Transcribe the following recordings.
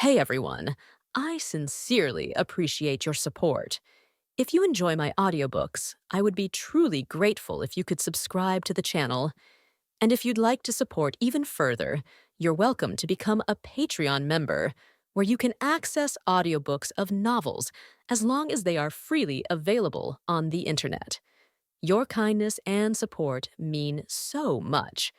Hey everyone, I sincerely appreciate your support. If you enjoy my audiobooks, I would be truly grateful if you could subscribe to the channel. And if you'd like to support even further, you're welcome to become a Patreon member, where you can access audiobooks of novels as long as they are freely available on the internet. Your kindness and support mean so much.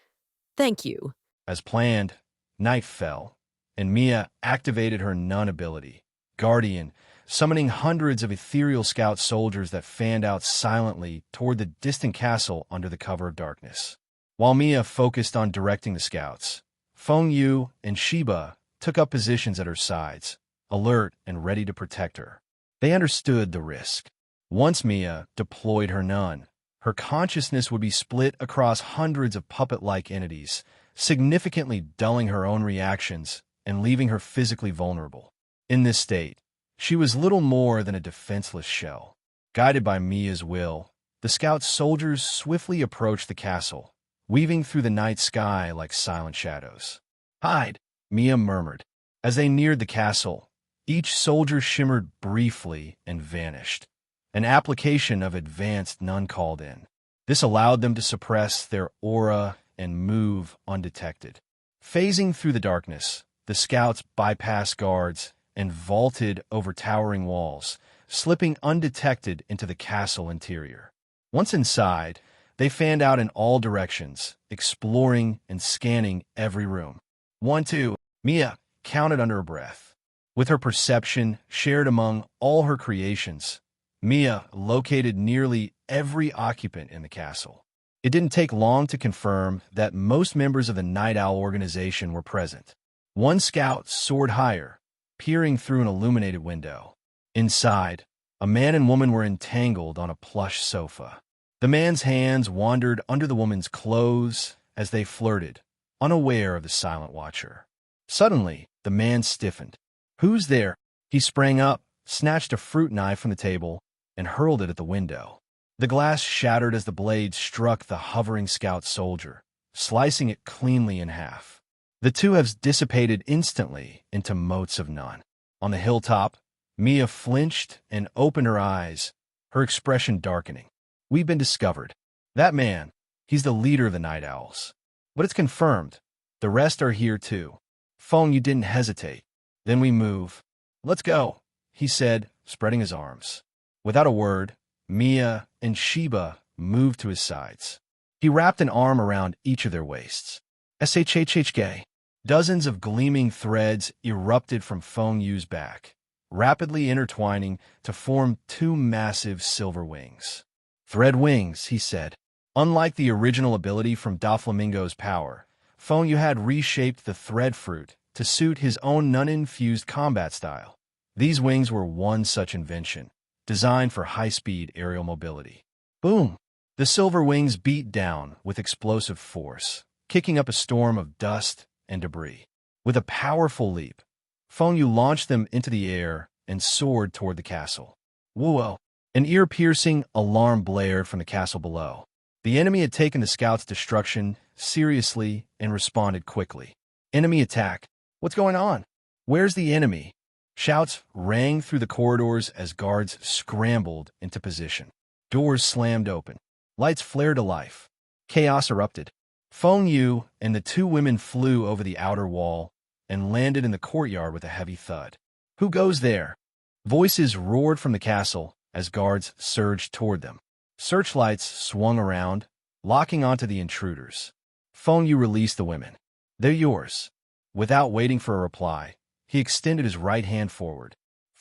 Thank you. As planned, night fell, and Mia activated her nun ability, Guardian, summoning hundreds of ethereal scout soldiers that fanned out silently toward the distant castle under the cover of darkness. While Mia focused on directing the scouts, Feng Yu and Sheba took up positions at her sides, alert and ready to protect her. They understood the risk. Once Mia deployed her nun, her consciousness would be split across hundreds of puppet-like entities, significantly dulling her own reactions and leaving her physically vulnerable. In this state, she was little more than a defenseless shell. Guided by Mia's will, the scout soldiers swiftly approached the castle, weaving through the night sky like silent shadows. "Hide," Mia murmured. As they neared the castle, each soldier shimmered briefly and vanished. An application of advanced nun called in. This allowed them to suppress their aura and move undetected. Phasing through the darkness, the scouts bypassed guards and vaulted over towering walls, slipping undetected into the castle interior. Once inside, they fanned out in all directions, exploring and scanning every room. 1, 2, Mia counted under her breath. With her perception shared among all her creations, Mia located nearly every occupant in the castle. It didn't take long to confirm that most members of the Night Owl organization were present. One scout soared higher, peering through an illuminated window. Inside, a man and woman were entangled on a plush sofa. The man's hands wandered under the woman's clothes as they flirted, unaware of the silent watcher. Suddenly, the man stiffened. "Who's there?" He sprang up, snatched a fruit knife from the table, and hurled it at the window. The glass shattered as the blade struck the hovering scout soldier, slicing it cleanly in half. The two halves dissipated instantly into motes of none. On the hilltop, Mia flinched and opened her eyes, her expression darkening. "We've been discovered. That man, he's the leader of the Night Owls. But it's confirmed. The rest are here too." Feng Yu didn't hesitate. "Then we move. Let's go," he said, spreading his arms. Without a word, Mia and Sheba moved to his sides. He wrapped an arm around each of their waists. SHHHK. Dozens of gleaming threads erupted from Feng Yu's back, rapidly intertwining to form two massive silver wings. "Thread wings," he said. Unlike the original ability from Doflamingo's power, Feng Yu had reshaped the thread fruit to suit his own nun-infused combat style. These wings were one such invention, designed for high-speed aerial mobility. Boom! The silver wings beat down with explosive force, kicking up a storm of dust and debris. With a powerful leap, Feng Yu launched them into the air and soared toward the castle. Whoa! An ear-piercing alarm blared from the castle below. The enemy had taken the scouts' destruction seriously and responded quickly. "Enemy attack! What's going on? Where's the enemy?" Shouts rang through the corridors as guards scrambled into position. Doors slammed open. Lights flared to life. Chaos erupted. Feng Yu and the two women flew over the outer wall and landed in the courtyard with a heavy thud. "Who goes there?" Voices roared from the castle as guards surged toward them. Searchlights swung around, locking onto the intruders. Feng Yu released the women. "They're yours." Without waiting for a reply, he extended his right hand forward.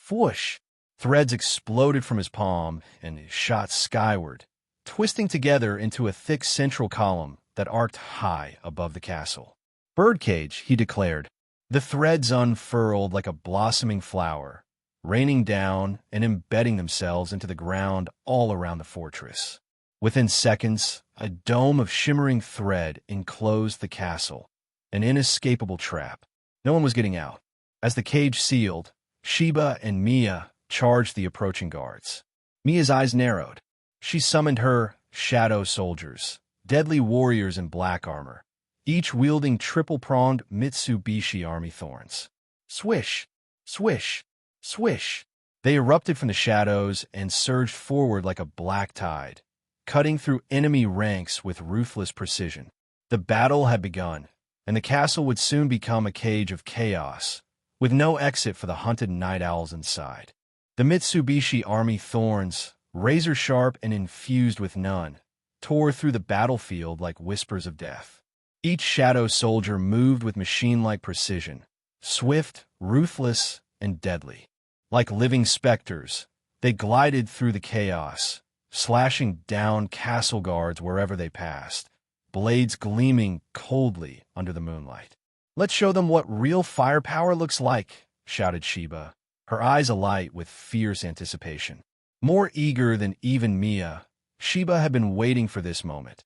Whoosh! Threads exploded from his palm and shot skyward, twisting together into a thick central column that arced high above the castle. "Birdcage," he declared. The threads unfurled like a blossoming flower, raining down and embedding themselves into the ground all around the fortress. Within seconds, a dome of shimmering thread enclosed the castle, an inescapable trap. No one was getting out. As the cage sealed, Sheba and Mia charged the approaching guards. Mia's eyes narrowed. She summoned her shadow soldiers, deadly warriors in black armor, each wielding triple-pronged Mitsubishi army thorns. Swish! Swish! Swish! They erupted from the shadows and surged forward like a black tide, cutting through enemy ranks with ruthless precision. The battle had begun, and the castle would soon become a cage of chaos, with no exit for the hunted night owls inside. The Mitsubishi Army thorns, razor-sharp and infused with none, tore through the battlefield like whispers of death. Each shadow soldier moved with machine-like precision, swift, ruthless, and deadly. Like living specters, they glided through the chaos, slashing down castle guards wherever they passed, blades gleaming coldly under the moonlight. "Let's show them what real firepower looks like," shouted Sheba, her eyes alight with fierce anticipation. More eager than even Mia, Sheba had been waiting for this moment,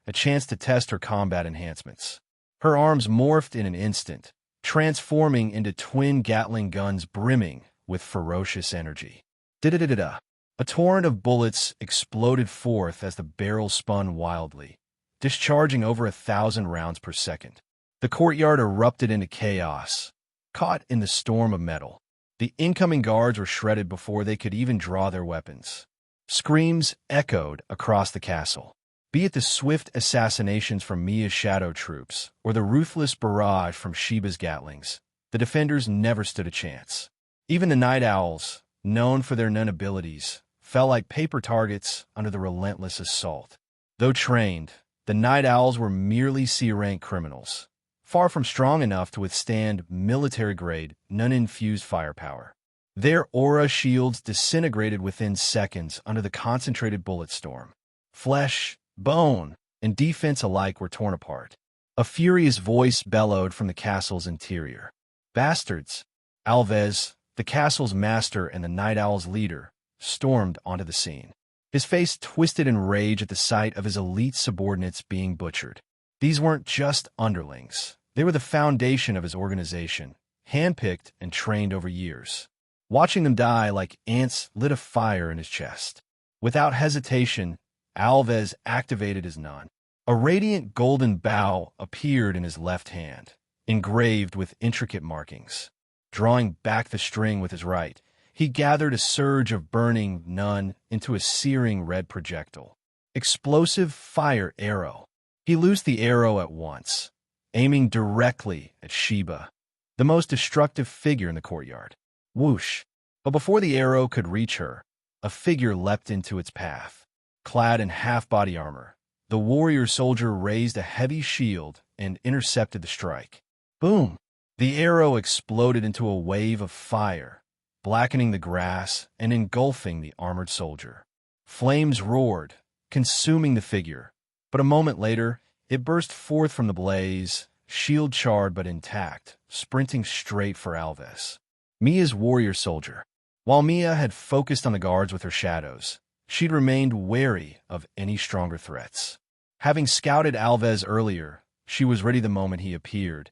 a chance to test her combat enhancements. Her arms morphed in an instant, transforming into twin Gatling guns brimming with ferocious energy. Da-da-da-da-da. A torrent of bullets exploded forth as the barrels spun wildly, discharging over 1,000 rounds per second. The courtyard erupted into chaos, caught in the storm of metal. The incoming guards were shredded before they could even draw their weapons. Screams echoed across the castle. Be it the swift assassinations from Mia's shadow troops or the ruthless barrage from Sheba's Gatlings, the defenders never stood a chance. Even the night owls, known for their nun abilities, fell like paper targets under the relentless assault. Though trained, the night owls were merely C-rank criminals, far from strong enough to withstand military-grade, nun-infused firepower. Their aura shields disintegrated within seconds under the concentrated bullet storm. Flesh, bone, and defense alike were torn apart. A furious voice bellowed from the castle's interior. "Bastards!" Alves, the castle's master and the night owl's leader, stormed onto the scene. His face twisted in rage at the sight of his elite subordinates being butchered. These weren't just underlings. They were the foundation of his organization, handpicked and trained over years. Watching them die like ants lit a fire in his chest. Without hesitation, Alves activated his nun. A radiant golden bow appeared in his left hand, engraved with intricate markings. Drawing back the string with his right, he gathered a surge of burning nun into a searing red projectile. Explosive fire arrow. He loosed the arrow at once, aiming directly at Sheba, the most destructive figure in the courtyard. Whoosh! But before the arrow could reach her, a figure leapt into its path. Clad in half-body armor, the warrior soldier raised a heavy shield and intercepted the strike. Boom! The arrow exploded into a wave of fire, blackening the grass and engulfing the armored soldier. Flames roared, consuming the figure, but a moment later, it burst forth from the blaze, shield charred but intact, sprinting straight for Alves. Mia's warrior soldier. While Mia had focused on the guards with her shadows, she'd remained wary of any stronger threats. Having scouted Alves earlier, she was ready the moment he appeared,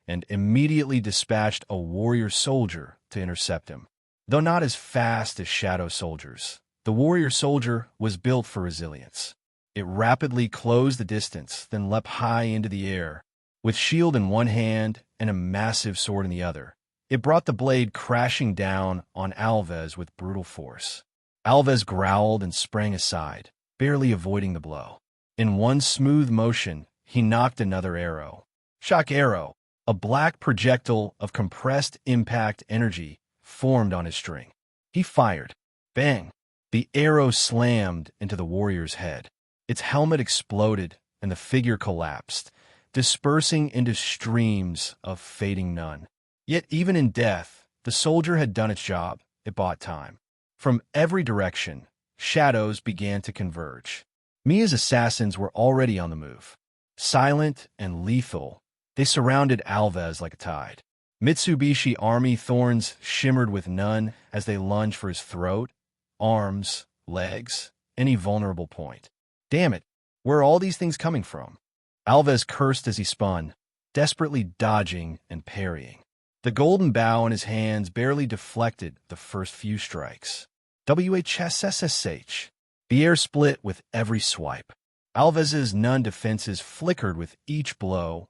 and immediately dispatched a warrior soldier to intercept him. Though not as fast as shadow soldiers, the warrior soldier was built for resilience. It rapidly closed the distance, then leapt high into the air. With shield in one hand and a massive sword in the other, it brought the blade crashing down on Alves with brutal force. Alves growled and sprang aside, barely avoiding the blow. In one smooth motion, he knocked another arrow. Shock arrow! A black projectile of compressed impact energy formed on his string. He fired. Bang! The arrow slammed into the warrior's head. Its helmet exploded, and the figure collapsed, dispersing into streams of fading nun. Yet even in death, the soldier had done its job. It bought time. From every direction, shadows began to converge. Mia's assassins were already on the move. Silent and lethal, they surrounded Alves like a tide. Mitsubishi Army thorns shimmered with nun as they lunged for his throat, arms, legs, any vulnerable point. Damn it, where are all these things coming from? Alves cursed as he spun, desperately dodging and parrying. The golden bow in his hands barely deflected the first few strikes. WHSSSH. The air split with every swipe. Alves's nun defenses flickered with each blow,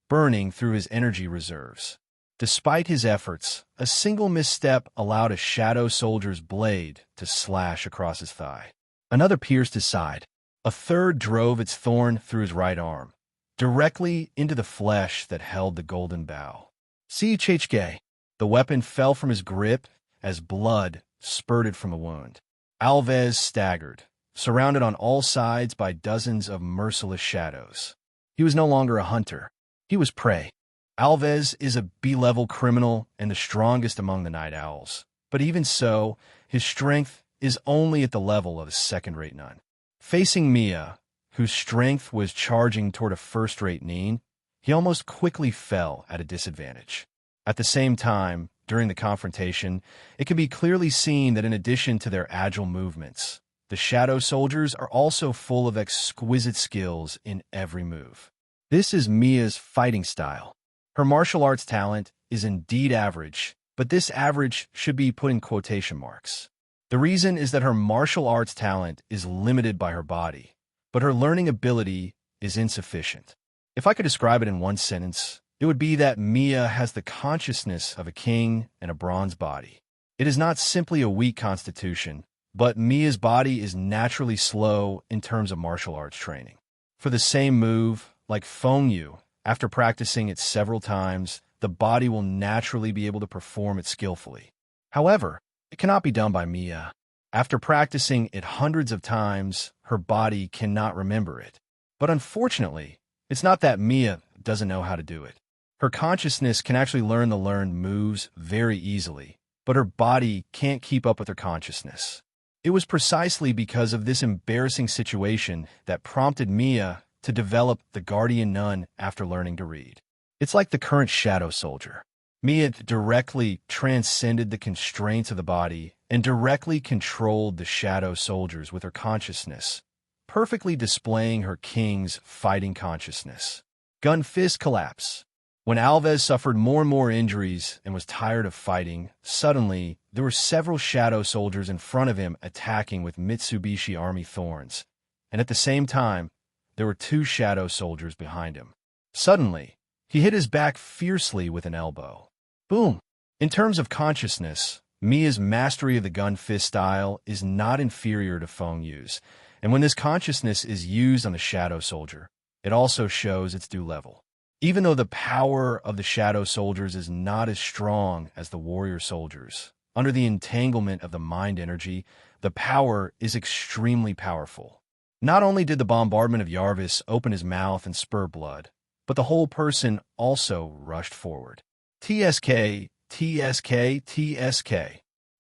burning through his energy reserves. Despite his efforts, a single misstep allowed a shadow soldier's blade to slash across his thigh. Another pierced his side. A third drove its thorn through his right arm, directly into the flesh that held the golden bow. CHHK. The weapon fell from his grip as blood spurted from a wound. Alves staggered, surrounded on all sides by dozens of merciless shadows. He was no longer a hunter. He was prey. Alves is a B-level criminal and the strongest among the Night Owls. But even so, his strength is only at the level of a second-rate nun. Facing Mia, whose strength was charging toward a first-rate Neen, he almost quickly fell at a disadvantage. At the same time, during the confrontation, it can be clearly seen that in addition to their agile movements, the Shadow Soldiers are also full of exquisite skills in every move. This is Mia's fighting style. Her martial arts talent is indeed average, but this average should be put in quotation marks. The reason is that her martial arts talent is limited by her body, but her learning ability is insufficient. If I could describe it in one sentence, it would be that Mia has the consciousness of a king and a bronze body. It is not simply a weak constitution, but Mia's body is naturally slow in terms of martial arts training. For the same move, like Feng Yu, after practicing it several times, the body will naturally be able to perform it skillfully. However, it cannot be done by Mia. After practicing it hundreds of times, her body cannot remember it. But unfortunately, it's not that Mia doesn't know how to do it. Her consciousness can actually learn the learned moves very easily, but her body can't keep up with her consciousness. It was precisely because of this embarrassing situation that prompted Mia to develop the Guardian Nun after learning to read. It's like the current Shadow Soldier. Mia directly transcended the constraints of the body and directly controlled the Shadow Soldiers with her consciousness, perfectly displaying her king's fighting consciousness. Gun fist collapse. When Alves suffered more and more injuries and was tired of fighting, suddenly there were several Shadow Soldiers in front of him attacking with Mitsubishi Army thorns, and at the same time, there were two Shadow Soldiers behind him. Suddenly, he hit his back fiercely with an elbow. Boom! In terms of consciousness, Mia's mastery of the gun fist style is not inferior to Feng Yu's, and when this consciousness is used on the Shadow Soldier, it also shows its due level. Even though the power of the Shadow Soldiers is not as strong as the Warrior Soldiers, under the entanglement of the mind energy, the power is extremely powerful. Not only did the bombardment of Yarvis open his mouth and spur blood, but the whole person also rushed forward. TSK, TSK, TSK.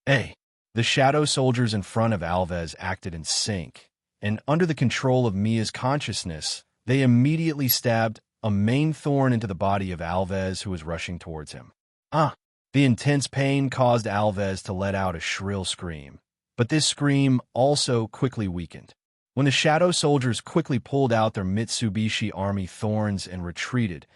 The Shadow Soldiers in front of Alves acted in sync, and under the control of Mia's consciousness, they immediately stabbed a main thorn into the body of Alves who was rushing towards him. The intense pain caused Alves to let out a shrill scream, but this scream also quickly weakened. When the Shadow Soldiers quickly pulled out their Mitsubishi Army thorns and retreated,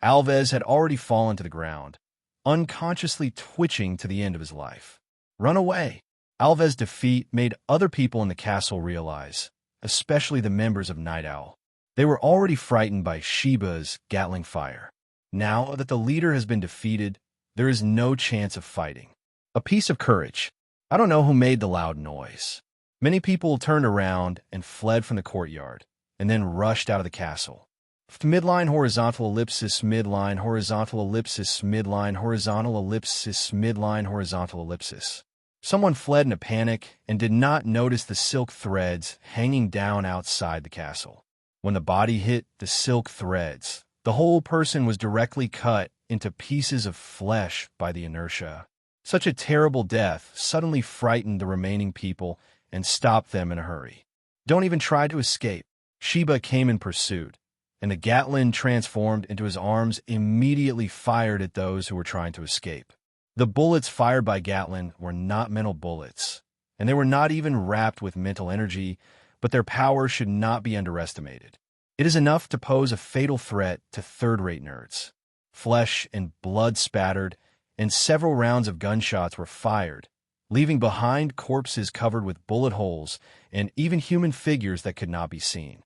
Alves had already fallen to the ground, unconsciously twitching to the end of his life. Run away! Alves' defeat made other people in the castle realize, especially the members of Night Owl. They were already frightened by Shiba's Gatling fire. Now that the leader has been defeated, there is no chance of fighting. A piece of courage. I don't know who made the loud noise. Many people turned around and fled from the courtyard, and then rushed out of the castle. Midline horizontal ellipsis, midline horizontal ellipsis, midline horizontal ellipsis, midline horizontal ellipsis. Someone fled in a panic and did not notice the silk threads hanging down outside the castle. When the body hit the silk threads, the whole person was directly cut into pieces of flesh by the inertia. Such a terrible death suddenly frightened the remaining people and stopped them in a hurry. Don't even try to escape. Shiba came in pursuit, and the Gatling transformed into his arms immediately fired at those who were trying to escape. The bullets fired by Gatling were not mental bullets, and they were not even wrapped with mental energy, but their power should not be underestimated. It is enough to pose a fatal threat to third-rate nerds. Flesh and blood spattered, and several rounds of gunshots were fired, leaving behind corpses covered with bullet holes and even human figures that could not be seen.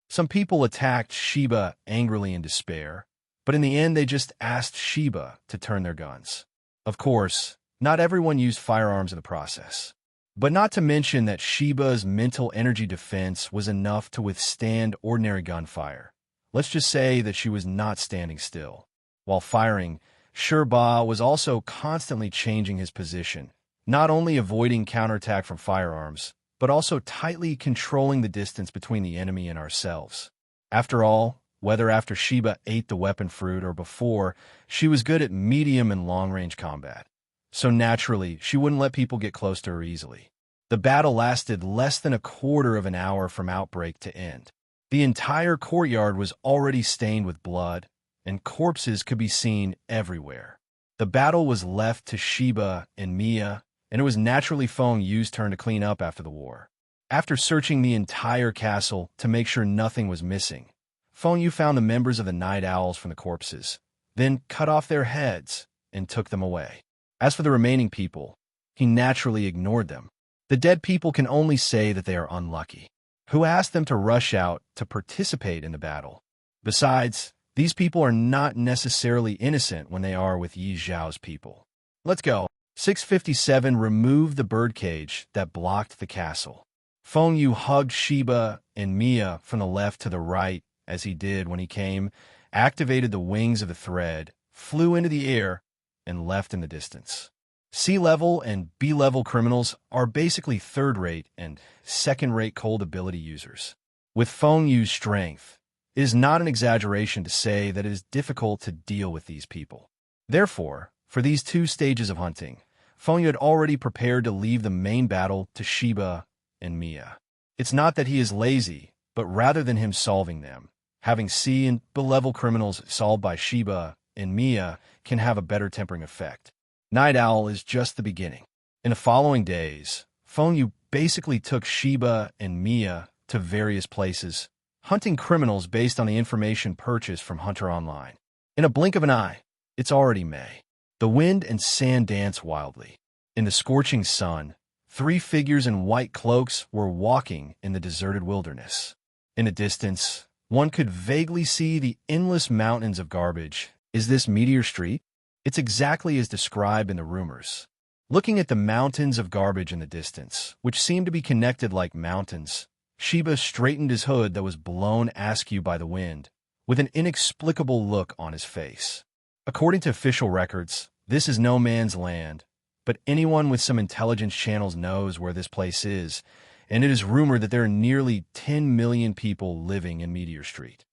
Some people attacked Shiba angrily in despair, But in the end, they just asked Sheba to turn their guns. Of course, not everyone used firearms in the process. But not to mention that Sheba's mental energy defense was enough to withstand ordinary gunfire. Let's just say that she was not standing still. While firing, Sheba was also constantly changing his position, not only avoiding counterattack from firearms, but also tightly controlling the distance between the enemy and ourselves. After all, whether after Sheba ate the weapon fruit or before, she was good at medium and long-range combat. So naturally, she wouldn't let people get close to her easily. The battle lasted less than a quarter of an hour from outbreak to end. The entire courtyard was already stained with blood, and corpses could be seen everywhere. The battle was left to Sheba and Mia, and it was naturally Feng Yu's turn to clean up after the war. After searching the entire castle to make sure nothing was missing, Feng Yu found the members of the night owls from the corpses, then cut off their heads and took them away. As for the remaining people, he naturally ignored them. The dead people can only say that they are unlucky. Who asked them to rush out to participate in the battle? Besides, these people are not necessarily innocent when they are with Yi Zhao's people. Let's go. 657 removed the birdcage that blocked the castle. Feng Yu hugged Sheba and Mia from the left to the right, as he did when he came, activated the wings of the thread, flew into the air, and left in the distance. C-level and B-level criminals are basically third-rate and second-rate cold ability users. With Feng Yu's strength, it is not an exaggeration to say that it is difficult to deal with these people. Therefore, for these two stages of hunting, Feng Yu had already prepared to leave the main battle to Sheba and Mia. It's not that he is lazy, but rather than him solving them, having C and B-level criminals solved by Sheba and Mia can have a better tempering effect. Night Owl is just the beginning. In the following days, Feng Yu basically took Sheba and Mia to various places, hunting criminals based on the information purchased from Hunter Online. In a blink of an eye, it's already May. The wind and sand dance wildly. In the scorching sun, 3 figures in white cloaks were walking in the deserted wilderness. In the distance, one could vaguely see the endless mountains of garbage. Is this Meteor Street? It's exactly as described in the rumors. Looking at the mountains of garbage in the distance, which seemed to be connected like mountains, Sheba straightened his hood that was blown askew by the wind, with an inexplicable look on his face. According to official records, this is no man's land, but anyone with some intelligence channels knows where this place is, and it is rumored that there are nearly 10 million people living in Meteor Street.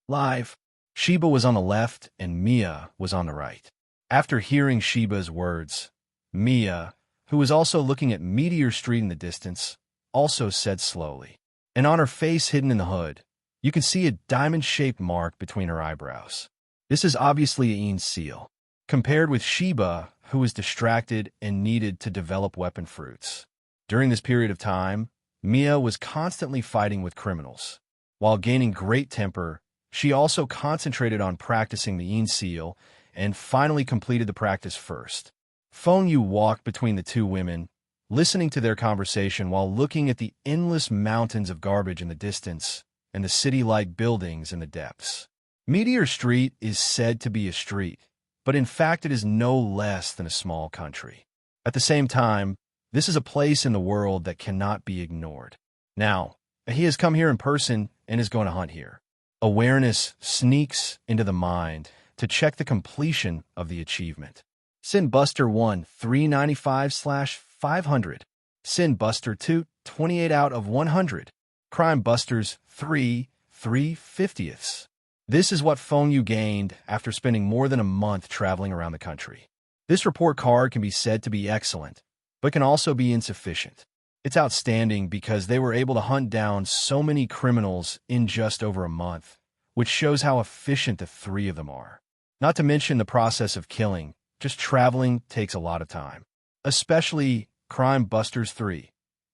Live, Sheba was on the left and Mia was on the right. After hearing Sheba's words, Mia, who was also looking at Meteor Street in the distance, also said slowly, and on her face hidden in the hood, you can see a diamond-shaped mark between her eyebrows. This is obviously Ian's seal, compared with Sheba, who was distracted and needed to develop weapon fruits. During this period of time, Mia was constantly fighting with criminals. While gaining great temper, she also concentrated on practicing the Ian seal and finally completed the practice first. Feng Yu walked between the two women, listening to their conversation while looking at the endless mountains of garbage in the distance and the city-like buildings in the depths. Meteor Street is said to be a street, but in fact it is no less than a small country. At the same time, this is a place in the world that cannot be ignored. Now, he has come here in person and is going to hunt here. Awareness sneaks into the mind to check the completion of the achievement. Sin Buster 1, 395/500. Sin Buster 2, 28 out of 100. Crime Busters 3, 3/50ths. This is what Feng Yu gained after spending more than a month traveling around the country. This report card can be said to be excellent, but can also be insufficient. It's outstanding because they were able to hunt down so many criminals in just over a month, which shows how efficient the 3 of them are. Not to mention the process of killing. Just traveling takes a lot of time. Especially Crime Busters 3.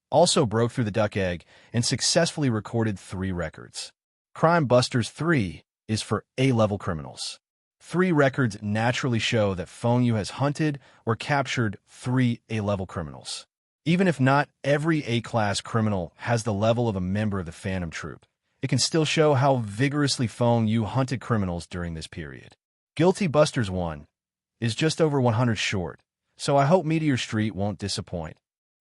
Also broke through the duck egg and successfully recorded 3 records. Crime Busters 3 is for A-level criminals. 3 records naturally show that Feng Yu has hunted or captured 3 A-level criminals. Even if not every A-class criminal has the level of a member of the Phantom Troop, it can still show how vigorously Feng Yu hunted criminals during this period. Guilty Busters 1 is just over 100 short, so I hope Meteor Street won't disappoint.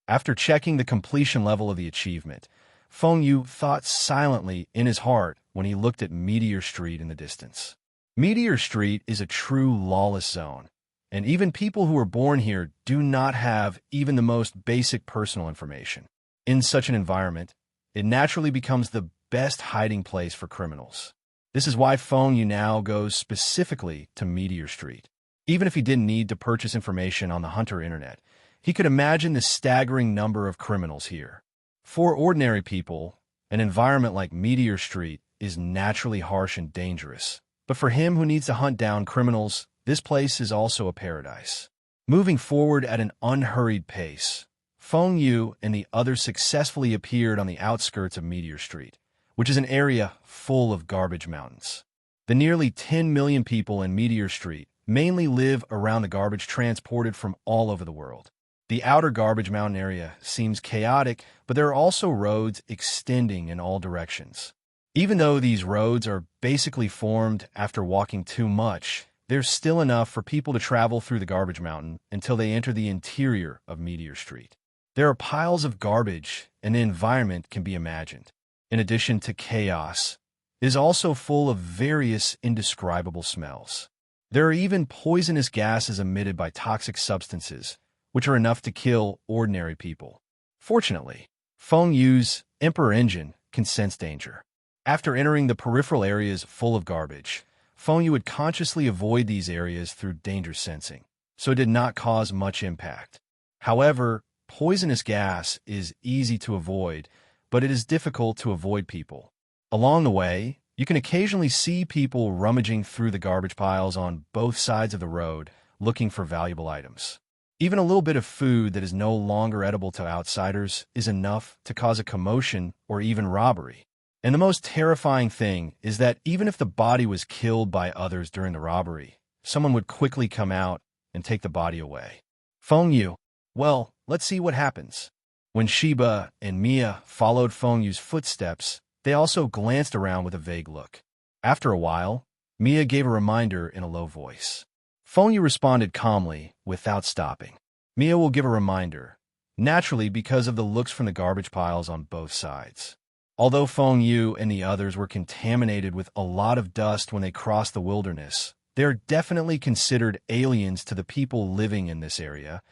After checking the completion level of the achievement, Feng Yu thought silently in his heart when he looked at Meteor Street in the distance. Meteor Street is a true lawless zone, and even people who are born here do not have even the most basic personal information. In such an environment, it naturally becomes the best hiding place for criminals. This is why Feng Yu now goes specifically to Meteor Street. Even if he didn't need to purchase information on the Hunter internet, he could imagine the staggering number of criminals here. For ordinary people, an environment like Meteor Street is naturally harsh and dangerous. But for him who needs to hunt down criminals, this place is also a paradise. Moving forward at an unhurried pace, Feng Yu and the others successfully appeared on the outskirts of Meteor Street, which is an area full of garbage mountains. The nearly 10 million people in Meteor Street mainly live around the garbage transported from all over the world. The outer garbage mountain area seems chaotic, but there are also roads extending in all directions. Even though these roads are basically formed after walking too much, there's still enough for people to travel through the garbage mountain until they enter the interior of Meteor Street. There are piles of garbage, and the environment can be imagined. In addition to chaos, it is also full of various indescribable smells. There are even poisonous gases emitted by toxic substances, which are enough to kill ordinary people. Fortunately, Feng Yu's Emperor engine can sense danger. After entering the peripheral areas full of garbage, Feng Yu would consciously avoid these areas through danger sensing, so it did not cause much impact. However, poisonous gas is easy to avoid, but it is difficult to avoid people. Along the way, you can occasionally see people rummaging through the garbage piles on both sides of the road, looking for valuable items. Even a little bit of food that is no longer edible to outsiders is enough to cause a commotion or even robbery. And the most terrifying thing is that even if the body was killed by others during the robbery, someone would quickly come out and take the body away. Feng Yu. Well, let's see what happens. When Sheba and Mia followed Feng Yu's footsteps, they also glanced around with a vague look. After a while, Mia gave a reminder in a low voice. Feng Yu responded calmly, without stopping. Mia will give a reminder, naturally because of the looks from the garbage piles on both sides. Although Feng Yu and the others were contaminated with a lot of dust when they crossed the wilderness, they are definitely considered aliens to the people living in this area,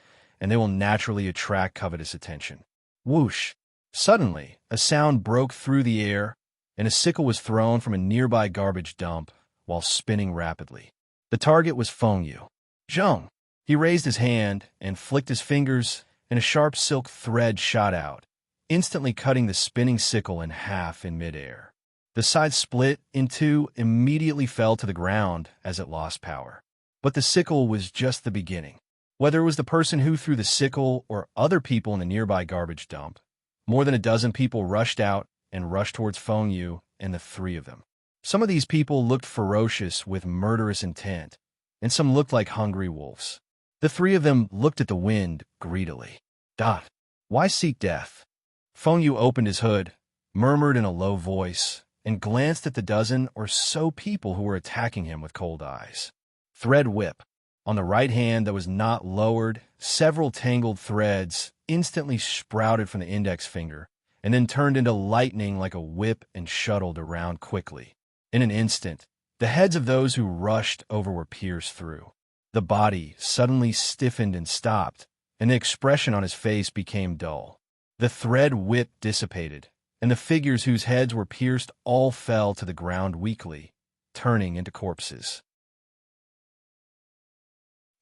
and they will naturally attract covetous attention. Whoosh! Suddenly, a sound broke through the air, and a sickle was thrown from a nearby garbage dump while spinning rapidly. The target was Feng Yu. Zheng! He raised his hand and flicked his fingers, and a sharp silk thread shot out, instantly cutting the spinning sickle in half in midair. The side split in two, immediately fell to the ground as it lost power. But the sickle was just the beginning. Whether it was the person who threw the sickle or other people in the nearby garbage dump, more than a dozen people rushed out and rushed towards Feng Yu and the three of them. Some of these people looked ferocious with murderous intent, and some looked like hungry wolves. The three of them looked at the wind greedily. Why seek death? Feng Yu opened his hood, murmured in a low voice, and glanced at the dozen or so people who were attacking him with cold eyes. Thread whip. On the right hand that was not lowered, several tangled threads instantly sprouted from the index finger and then turned into lightning like a whip and shuttled around quickly. In an instant, the heads of those who rushed over were pierced through. The body suddenly stiffened and stopped, and the expression on his face became dull. The thread whip dissipated, and the figures whose heads were pierced all fell to the ground weakly, turning into corpses.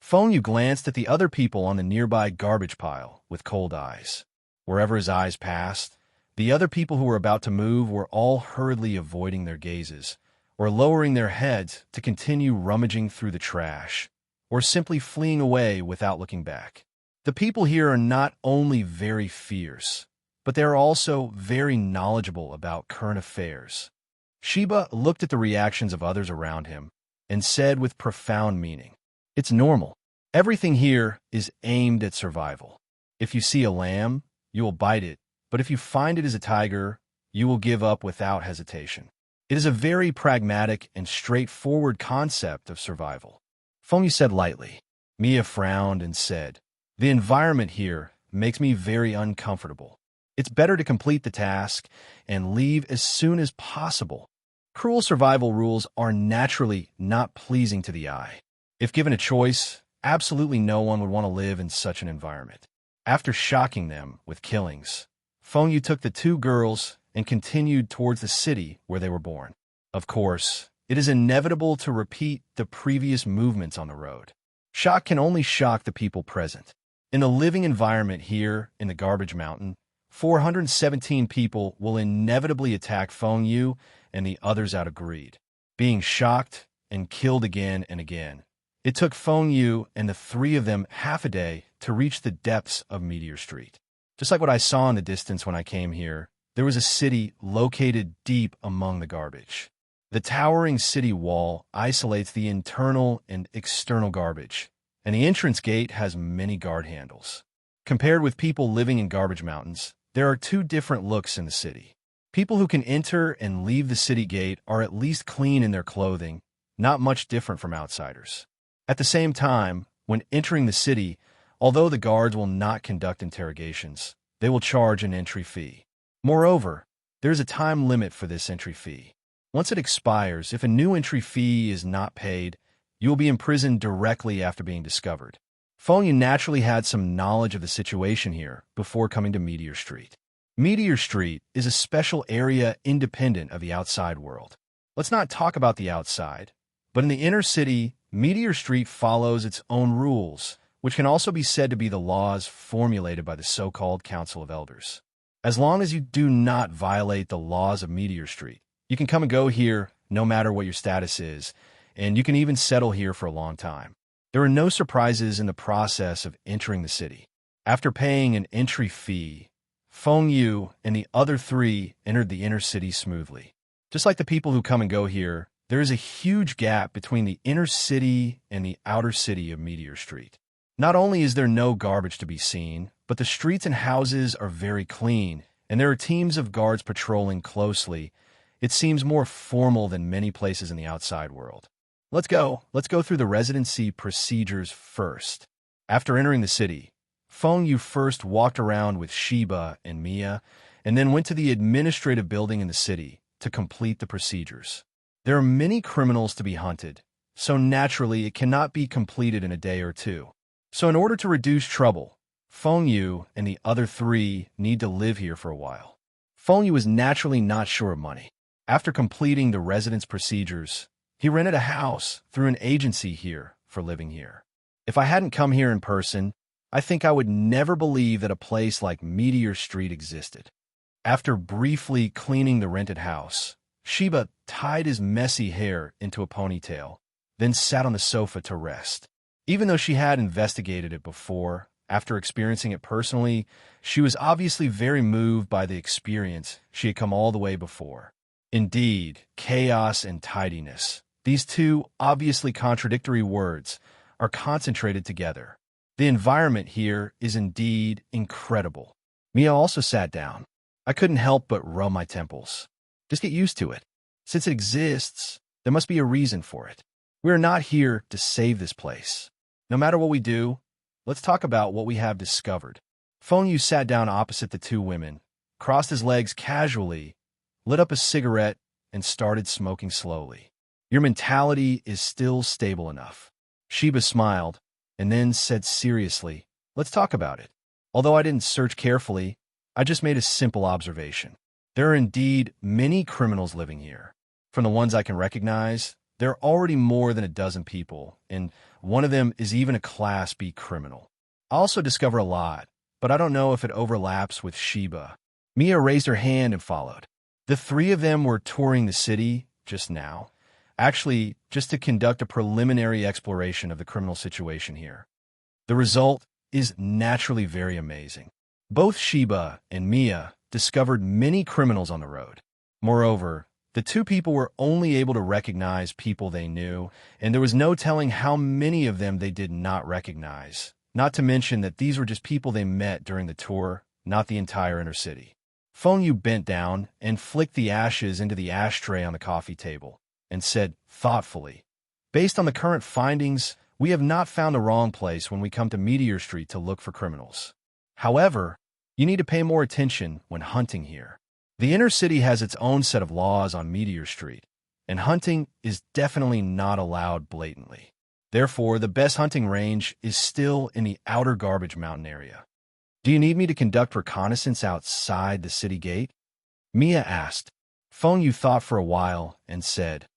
Feng Yu glanced at the other people on the nearby garbage pile with cold eyes. Wherever his eyes passed, the other people who were about to move were all hurriedly avoiding their gazes, or lowering their heads to continue rummaging through the trash, or simply fleeing away without looking back. The people here are not only very fierce, but they are also very knowledgeable about current affairs. Sheba looked at the reactions of others around him and said with profound meaning, "It's normal. Everything here is aimed at survival. If you see a lamb, you will bite it, but if you find it is a tiger, you will give up without hesitation." It is a very pragmatic and straightforward concept of survival. Feng Yu said lightly. Mia frowned and said, "The environment here makes me very uncomfortable. It's better to complete the task and leave as soon as possible. Cruel survival rules are naturally not pleasing to the eye. If given a choice, absolutely no one would want to live in such an environment." After shocking them with killings, Feng Yu took the two girls and continued towards the city where they were born. Of course, it is inevitable to repeat the previous movements on the road. Shock can only shock the people present. In the living environment here in the Garbage Mountain, 417 people will inevitably attack Feng Yu and the others out of greed, being shocked and killed again and again. It took Feng Yu and the three of them half a day to reach the depths of Meteor Street. Just like what I saw in the distance when I came here, there was a city located deep among the garbage. The towering city wall isolates the internal and external garbage, and the entrance gate has many guard handles. Compared with people living in garbage mountains, there are two different looks in the city. People who can enter and leave the city gate are at least clean in their clothing, not much different from outsiders. At the same time, when entering the city, although the guards will not conduct interrogations, they will charge an entry fee. Moreover, there is a time limit for this entry fee. Once it expires, if a new entry fee is not paid, you will be imprisoned directly after being discovered. Feng Yu naturally had some knowledge of the situation here before coming to Meteor Street. Meteor Street is a special area independent of the outside world. Let's not talk about the outside, but in the inner city, Meteor Street follows its own rules, which can also be said to be the laws formulated by the so-called Council of Elders. As long as you do not violate the laws of Meteor Street, you can come and go here no matter what your status is, and you can even settle here for a long time. There are no surprises in the process of entering the city. After paying an entry fee, Feng Yu and the other three entered the inner city smoothly. Just like the people who come and go here, there is a huge gap between the inner city and the outer city of Meteor Street. Not only is there no garbage to be seen, but the streets and houses are very clean, and there are teams of guards patrolling closely. It seems more formal than many places in the outside world. Let's go through the residency procedures first. After entering the city, Feng Yu first walked around with Shiba and Mia, and then went to the administrative building in the city to complete the procedures. There are many criminals to be hunted, so naturally it cannot be completed in a day or two. So in order to reduce trouble, Feng Yu and the other three need to live here for a while. Feng Yu is naturally not short of money. After completing the residence procedures, he rented a house through an agency here for living here. If I hadn't come here in person, I think I would never believe that a place like Meteor Street existed. After briefly cleaning the rented house, Shiba tied his messy hair into a ponytail, then sat on the sofa to rest. Even though she had investigated it before, after experiencing it personally, she was obviously very moved by the experience she had come all the way before. Indeed, chaos and tidiness, these two obviously contradictory words, are concentrated together. The environment here is indeed incredible. Mia also sat down. I couldn't help but rub my temples. Just get used to it. Since it exists, there must be a reason for it. We are not here to save this place. No matter what we do, let's talk about what we have discovered. Feng Yu sat down opposite the two women, crossed his legs casually, lit up a cigarette, and started smoking slowly. Your mentality is still stable enough. Shiba smiled, and then said seriously, let's talk about it. Although I didn't search carefully, I just made a simple observation. There are indeed many criminals living here. From the ones I can recognize, there are already more than a dozen people, and one of them is even a Class B criminal. I also discover a lot, but I don't know if it overlaps with Shiba. Mia raised her hand and followed. The three of them were touring the city just now, actually just to conduct a preliminary exploration of the criminal situation here. The result is naturally very amazing. Both Shiba and Mia discovered many criminals on the road. Moreover, the two people were only able to recognize people they knew, and there was no telling how many of them they did not recognize. Not to mention that these were just people they met during the tour, not the entire inner city. Feng Yu bent down and flicked the ashes into the ashtray on the coffee table and said thoughtfully, "Based on the current findings, we have not found the wrong place when we come to Meteor Street to look for criminals. However, you need to pay more attention when hunting here. The inner city has its own set of laws on Meteor Street, and hunting is definitely not allowed blatantly. Therefore, the best hunting range is still in the outer Garbage Mountain area. Do you need me to conduct reconnaissance outside the city gate?" Mia asked. Feng Yu thought for a while and said,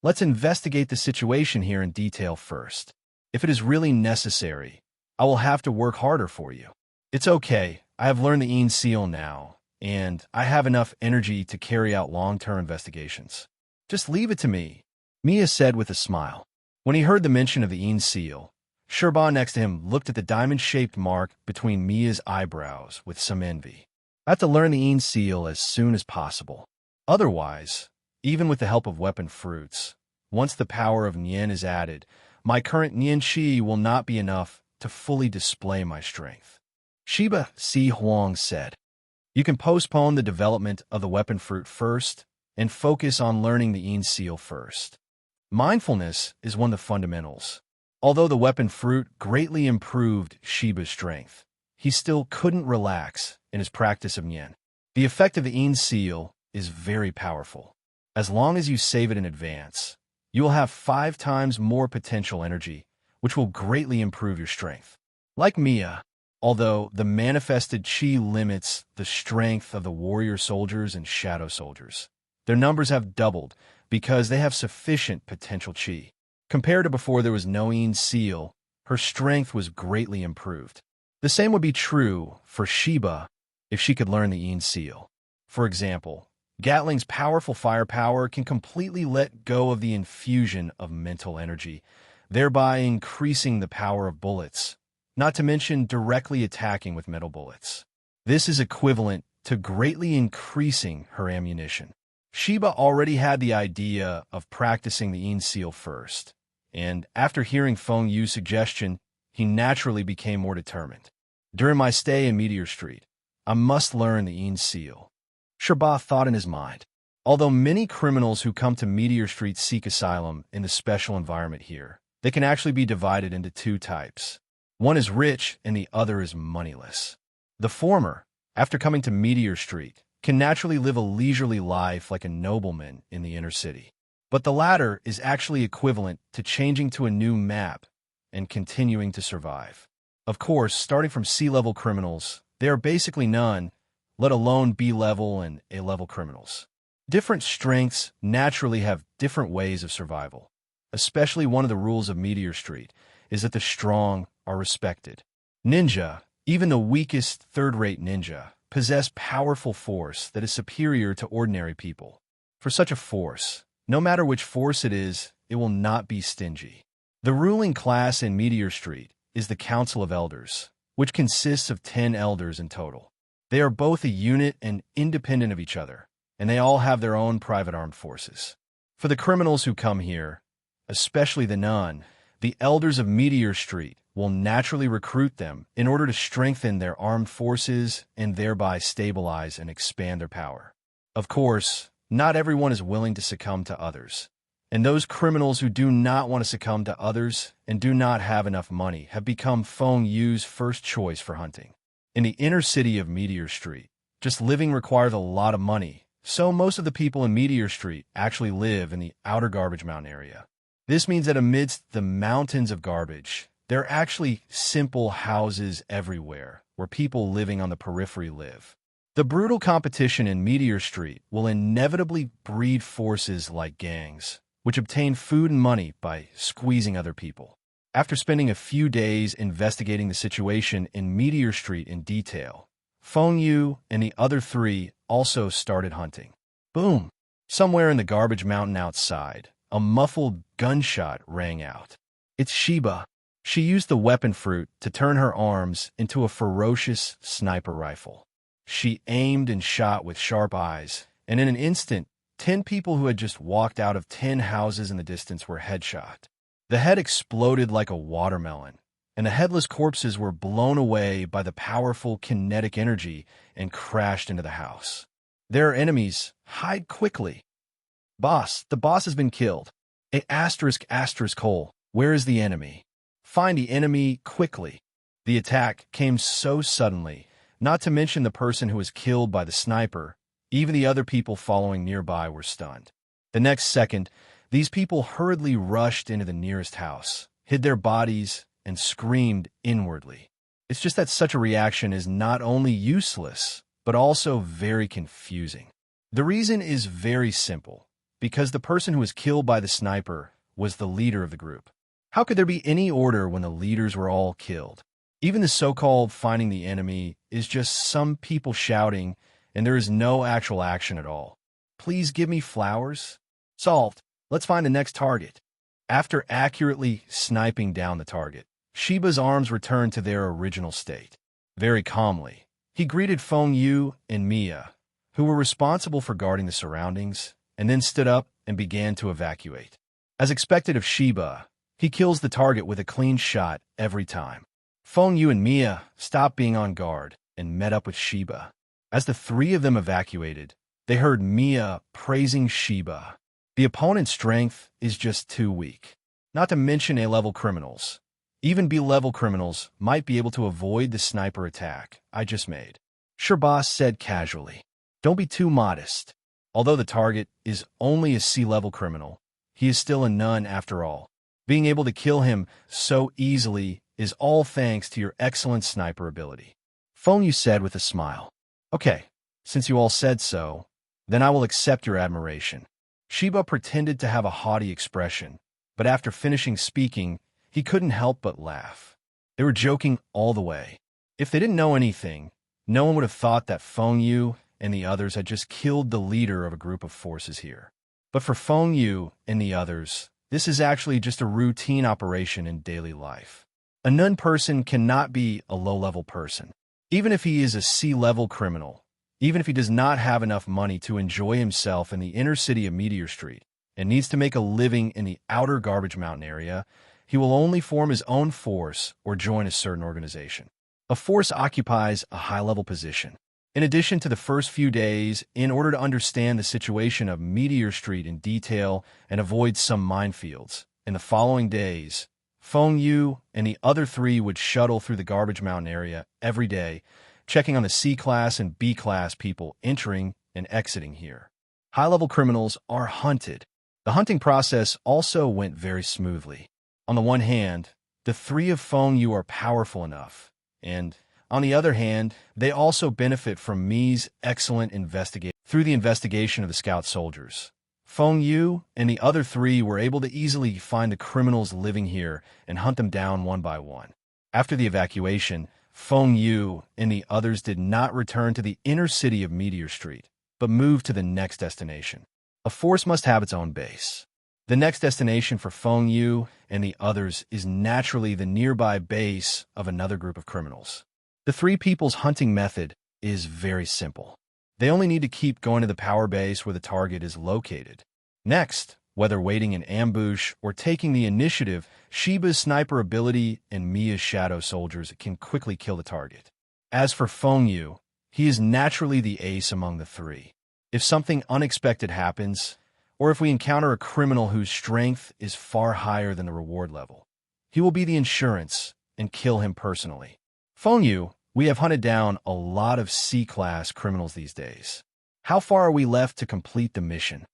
"Let's investigate the situation here in detail first. If it is really necessary, I will have to work harder for you. It's okay, I have learned the Een Seal now, and I have enough energy to carry out long-term investigations. Just leave it to me," Mia said with a smile. When he heard the mention of the Een Seal, Sherban next to him looked at the diamond-shaped mark between Mia's eyebrows with some envy. "I have to learn the Een Seal as soon as possible. Otherwise, even with the help of weapon fruits, once the power of Nian is added, my current Nian Qi will not be enough to fully display my strength." Shiba Si Huang said, "You can postpone the development of the weapon fruit first and focus on learning the Een Seal first. Mindfulness is one of the fundamentals. Although the weapon fruit greatly improved Shiba's strength, he still couldn't relax in his practice of Nian. The effect of the Een Seal is very powerful. As long as you save it in advance, you will have 5 times more potential energy, which will greatly improve your strength. Like Mia, although the manifested Qi limits the strength of the warrior soldiers and shadow soldiers, their numbers have doubled because they have sufficient potential Qi. Compared to before there was no Een Seal, her strength was greatly improved. The same would be true for Shiba if she could learn the Een Seal. For example, Gatling's powerful firepower can completely let go of the infusion of mental energy, thereby increasing the power of bullets, not to mention directly attacking with metal bullets. This is equivalent to greatly increasing her ammunition. Shiba already had the idea of practicing the Een Seal first, and after hearing Feng Yu's suggestion, he naturally became more determined. "During my stay in Meteor Street, I must learn the Een Seal," Sherba thought in his mind. Although many criminals who come to Meteor Street seek asylum in the special environment here, they can actually be divided into 2 types. One is rich and the other is moneyless. The former, after coming to Meteor Street, can naturally live a leisurely life like a nobleman in the inner city. But the latter is actually equivalent to changing to a new map and continuing to survive. Of course, starting from C-level criminals, there are basically none, let alone B-level and A-level criminals. Different strengths naturally have different ways of survival. Especially one of the rules of Meteor Street is that the strong are respected. Ninja, even the weakest third-rate ninja, possess powerful force that is superior to ordinary people. For such a force, no matter which force it will not be stingy. The ruling class in Meteor Street is the Council of Elders, which consists of 10 elders in total. They are both a unit and independent of each other, and they all have their own private armed forces. For the criminals who come here, especially the nun, the elders of Meteor Street will naturally recruit them in order to strengthen their armed forces and thereby stabilize and expand their power. Of course, not everyone is willing to succumb to others, and those criminals who do not want to succumb to others and do not have enough money have become Feng Yu's first choice for hunting. In the inner city of Meteor Street, just living requires a lot of money, so most of the people in Meteor Street actually live in the outer Garbage Mountain area. This means that amidst the mountains of garbage, there are actually simple houses everywhere where people living on the periphery live. The brutal competition in Meteor Street will inevitably breed forces like gangs, which obtain food and money by squeezing other people. After spending a few days investigating the situation in Meteor Street in detail, Feng Yu and the other 3 also started hunting. Boom! Somewhere in the Garbage Mountain outside, a muffled gunshot rang out. It's Shiba. She used the weapon fruit to turn her arms into a ferocious sniper rifle. She aimed and shot with sharp eyes, and in an instant, 10 people who had just walked out of 10 houses in the distance were headshot. The head exploded like a watermelon, and the headless corpses were blown away by the powerful kinetic energy and crashed into the house. There are enemies. Hide quickly. Boss, the boss has been killed. A asterisk asterisk hole. Where is the enemy? Find the enemy quickly. The attack came so suddenly, not to mention the person who was killed by the sniper. Even the other people following nearby were stunned. The next second, these people hurriedly rushed into the nearest house, hid their bodies, and screamed inwardly. It's just that such a reaction is not only useless, but also very confusing. The reason is very simple, because the person who was killed by the sniper was the leader of the group. How could there be any order when the leaders were all killed? Even the so-called finding the enemy is just some people shouting, and there is no actual action at all. Please give me flowers. Solved. Let's find the next target. After accurately sniping down the target, Shiba's arms returned to their original state. Very calmly, he greeted Feng Yu and Mia, who were responsible for guarding the surroundings, and then stood up and began to evacuate. As expected of Shiba, he kills the target with a clean shot every time. Feng Yu and Mia stopped being on guard and met up with Shiba. As the three of them evacuated, they heard Mia praising Shiba. The opponent's strength is just too weak. Not to mention A-level criminals. Even B-level criminals might be able to avoid the sniper attack I just made. Sure, boss said casually. Don't be too modest. Although the target is only a C-level criminal, he is still a nun after all. Being able to kill him so easily is all thanks to your excellent sniper ability. Feng Yu said with a smile. Okay, since you all said so, then I will accept your admiration. Shiba pretended to have a haughty expression, but after finishing speaking, he couldn't help but laugh. They were joking all the way. If they didn't know anything, no one would have thought that Feng Yu and the others had just killed the leader of a group of forces here. But for Feng Yu and the others, this is actually just a routine operation in daily life. A nun person cannot be a low-level person. Even if he is a C-level criminal, even if he does not have enough money to enjoy himself in the inner city of Meteor Street and needs to make a living in the outer Garbage Mountain area, he will only form his own force or join a certain organization. A force occupies a high-level position. In addition to the first few days, in order to understand the situation of Meteor Street in detail and avoid some minefields, in the following days, Feng Yu and the other three would shuttle through the Garbage Mountain area every day, checking on the C-class and B-class people entering and exiting here. High-level criminals are hunted. The hunting process also went very smoothly. On the one hand, the three of Feng Yu are powerful enough, and on the other hand, they also benefit from Mi's excellent investigation. Through the investigation of the scout soldiers, Feng Yu and the other three were able to easily find the criminals living here and hunt them down one by one. After the evacuation, Feng Yu and the others did not return to the inner city of Meteor Street, but moved to the next destination. A force must have its own base. The next destination for Feng Yu and the others is naturally the nearby base of another group of criminals. The three people's hunting method is very simple. They only need to keep going to the power base where the target is located. Next, whether waiting in ambush or taking the initiative, Shiba's sniper ability and Mia's shadow soldiers can quickly kill the target. As for Feng Yu, he is naturally the ace among the three. If something unexpected happens, or if we encounter a criminal whose strength is far higher than the reward level, he will be the insurance and kill him personally. Feng Yu, we have hunted down a lot of C-class criminals these days. How far are we left to complete the mission?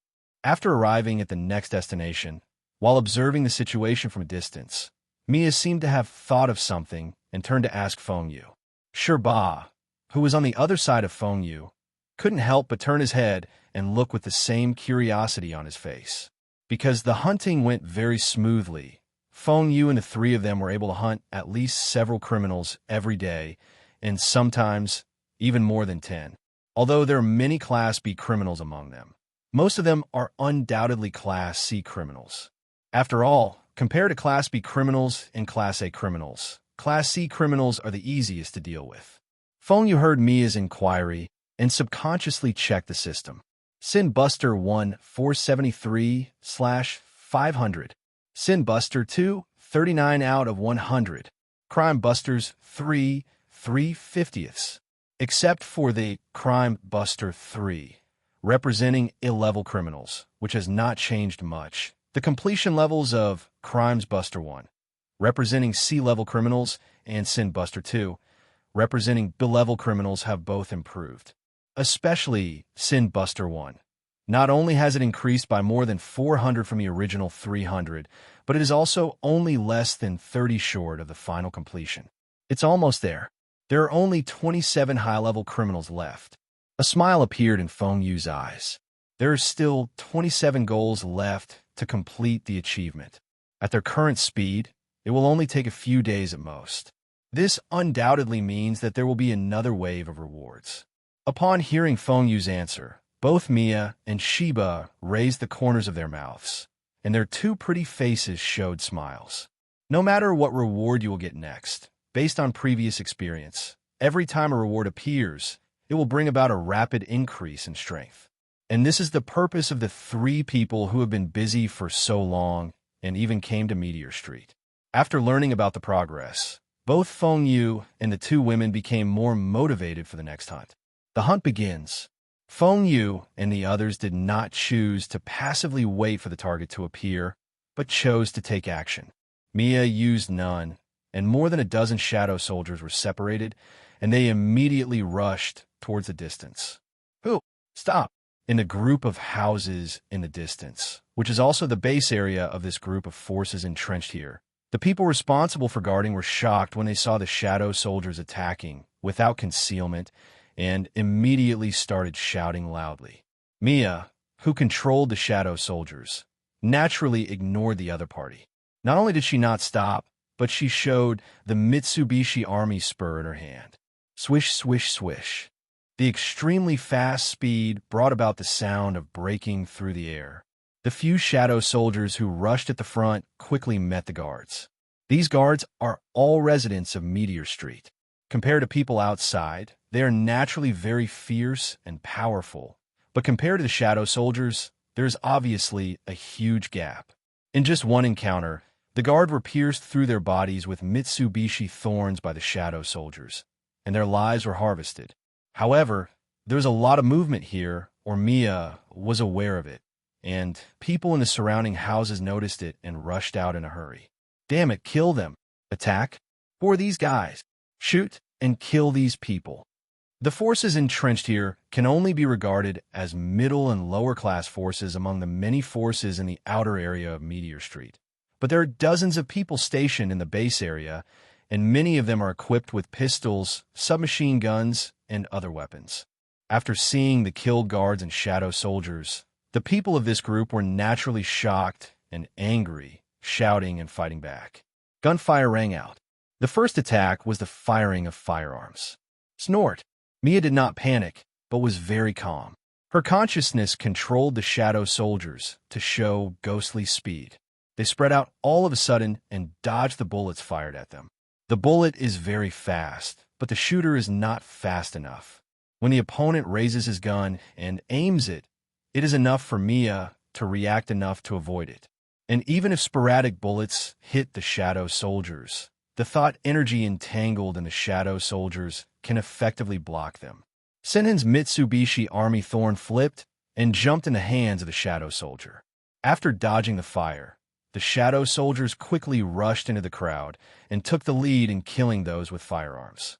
After arriving at the next destination, while observing the situation from a distance, Mia seemed to have thought of something and turned to ask Feng Yu. Sure, Ba, who was on the other side of Feng Yu, couldn't help but turn his head and look with the same curiosity on his face. Because the hunting went very smoothly, Feng Yu and the three of them were able to hunt at least several criminals every day, and sometimes even more than 10. Although there are many Class B criminals among them, most of them are undoubtedly Class C criminals. After all, compared to Class B criminals and Class A criminals, Class C criminals are the easiest to deal with. Feng Yu heard Mia's inquiry and subconsciously checked the system. Sin Buster 1 473/500. Sin Buster 2 39 out of 100. Crime Busters 3 3/50ths. Except for the Crime Buster 3, representing ill-level criminals, which has not changed much. The completion levels of Crimes Buster 1, representing C-level criminals, and Sin Buster 2, representing B-level criminals, have both improved. Especially Sin Buster 1. Not only has it increased by more than 400 from the original 300, but it is also only less than 30 short of the final completion. It's almost there. There are only 27 high-level criminals left. A smile appeared in Feng Yu's eyes. There are still 27 goals left to complete the achievement. At their current speed, it will only take a few days at most. This undoubtedly means that there will be another wave of rewards. Upon hearing Feng Yu's answer, both Mia and Sheba raised the corners of their mouths, and their two pretty faces showed smiles. No matter what reward you will get next, based on previous experience, every time a reward appears, it will bring about a rapid increase in strength. And this is the purpose of the three people who have been busy for so long and even came to Meteor Street. After learning about the progress, both Feng Yu and the two women became more motivated for the next hunt. The hunt begins. Feng Yu and the others did not choose to passively wait for the target to appear, but chose to take action. Mia used none, and more than a dozen shadow soldiers were separated, and they immediately rushed towards the distance. Who? Stop! In a group of houses in the distance, which is also the base area of this group of forces entrenched here. The people responsible for guarding were shocked when they saw the shadow soldiers attacking without concealment and immediately started shouting loudly. Mia, who controlled the shadow soldiers, naturally ignored the other party. Not only did she not stop, but she showed the Mitsubishi Army spur in her hand. Swish, swish, swish. The extremely fast speed brought about the sound of breaking through the air. The few shadow soldiers who rushed at the front quickly met the guards. These guards are all residents of Meteor Street. Compared to people outside, they are naturally very fierce and powerful. But compared to the shadow soldiers, there is obviously a huge gap. In just one encounter, the guard were pierced through their bodies with Mitsubishi thorns by the shadow soldiers, and their lives were harvested. However, there was a lot of movement here, or Mia was aware of it, and people in the surrounding houses noticed it and rushed out in a hurry. Damn it, kill them. Attack? Who are these guys? Shoot and kill these people. The forces entrenched here can only be regarded as middle and lower class forces among the many forces in the outer area of Meteor Street. But there are dozens of people stationed in the base area, and many of them are equipped with pistols, submachine guns, and other weapons. After seeing the killed guards and shadow soldiers, the people of this group were naturally shocked and angry, shouting and fighting back. Gunfire rang out. The first attack was the firing of firearms. Snort! Mia did not panic, but was very calm. Her consciousness controlled the shadow soldiers to show ghostly speed. They spread out all of a sudden and dodged the bullets fired at them. The bullet is very fast, but the shooter is not fast enough. When the opponent raises his gun and aims it, it is enough for Mia to react enough to avoid it. And even if sporadic bullets hit the shadow soldiers, the thought energy entangled in the shadow soldiers can effectively block them. Senhin's Mitsubishi Army Thorn flipped and jumped in the hands of the shadow soldier. After dodging the fire, the shadow soldiers quickly rushed into the crowd and took the lead in killing those with firearms.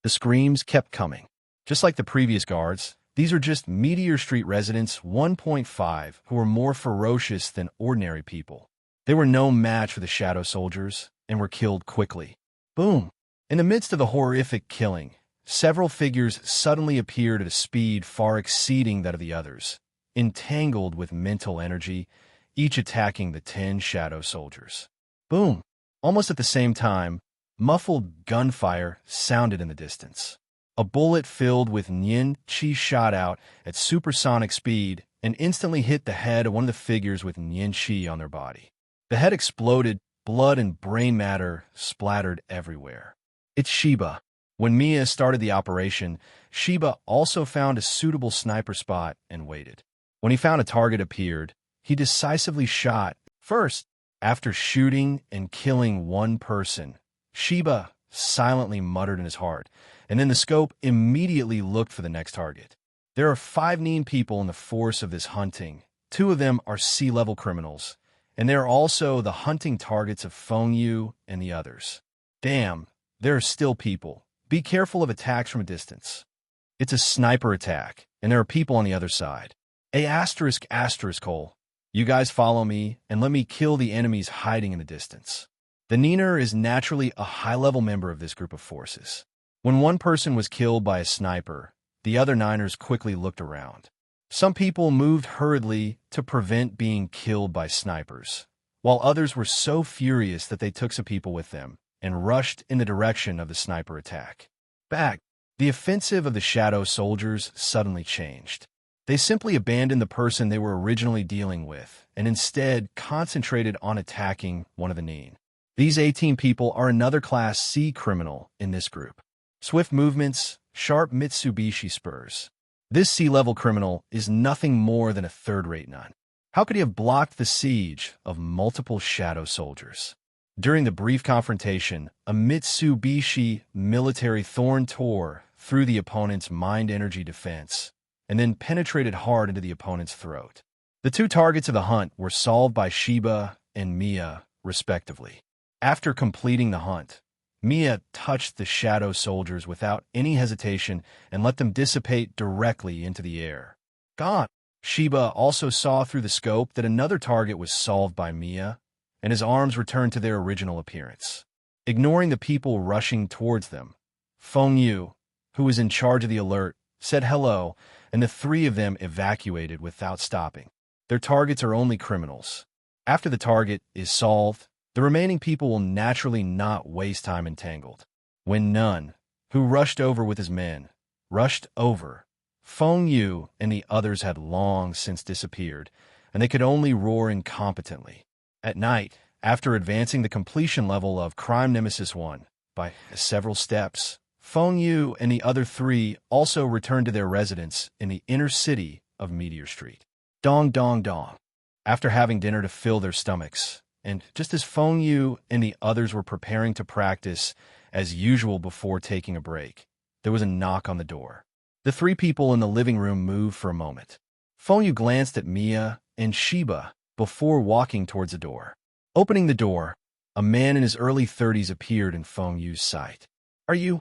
The screams kept coming. Just like the previous guards, these are just Meteor Street residents 1.5 who were more ferocious than ordinary people. They were no match for the shadow soldiers and were killed quickly. Boom! In the midst of the horrific killing, several figures suddenly appeared at a speed far exceeding that of the others, entangled with mental energy, each attacking the 10 shadow soldiers. Boom! Almost at the same time, muffled gunfire sounded in the distance. A bullet filled with Nian Qi shot out at supersonic speed and instantly hit the head of one of the figures with Nian Qi on their body. The head exploded, blood and brain matter splattered everywhere. It's Sheba. When Mia started the operation, Sheba also found a suitable sniper spot and waited. When he found a target appeared, he decisively shot. First, after shooting and killing one person, Sheba silently muttered in his heart, and then the scope immediately looked for the next target. There are 5 people in the force of this hunting. 2 of them are sea-level criminals, and they are also the hunting targets of Feng Yu and the others. Damn, there are still people. Be careful of attacks from a distance. It's a sniper attack, and there are people on the other side. Cole. You guys follow me, and let me kill the enemies hiding in the distance. The Niner is naturally a high-level member of this group of forces. When one person was killed by a sniper, the other Niners quickly looked around. Some people moved hurriedly to prevent being killed by snipers, while others were so furious that they took some people with them and rushed in the direction of the sniper attack. The offensive of the shadow soldiers suddenly changed. They simply abandoned the person they were originally dealing with and instead concentrated on attacking one of the Nin. These 18 people are another Class C criminal in this group. Swift movements, sharp Mitsubishi spurs. This sea-level criminal is nothing more than a third-rate nun. How could he have blocked the siege of multiple shadow soldiers? During the brief confrontation, a Mitsubishi military thorn tore through the opponent's mind energy defense and then penetrated hard into the opponent's throat. The 2 targets of the hunt were solved by Shiba and Mia, respectively. After completing the hunt, Mia touched the shadow soldiers without any hesitation and let them dissipate directly into the air. Gone. Shiba also saw through the scope that another target was solved by Mia, and his arms returned to their original appearance. Ignoring the people rushing towards them, Feng Yu, who was in charge of the alert, said hello, and the 3 of them evacuated without stopping. Their targets are only criminals. After the target is solved, the remaining people will naturally not waste time entangled. When none, who rushed over with his men, rushed over, Feng Yu and the others had long since disappeared, and they could only roar incompetently. At night, after advancing the completion level of Crime Nemesis 1 by several steps, Feng Yu and the other 3 also returned to their residence in the inner city of Meteor Street. Dong dong dong. After having dinner to fill their stomachs, and just as Feng Yu and the others were preparing to practice as usual before taking a break, there was a knock on the door. The 3 people in the living room moved for a moment. Feng Yu glanced at Mia and Shiba before walking towards the door. Opening the door, a man in his early 30s appeared in Feng Yu's sight. Are you?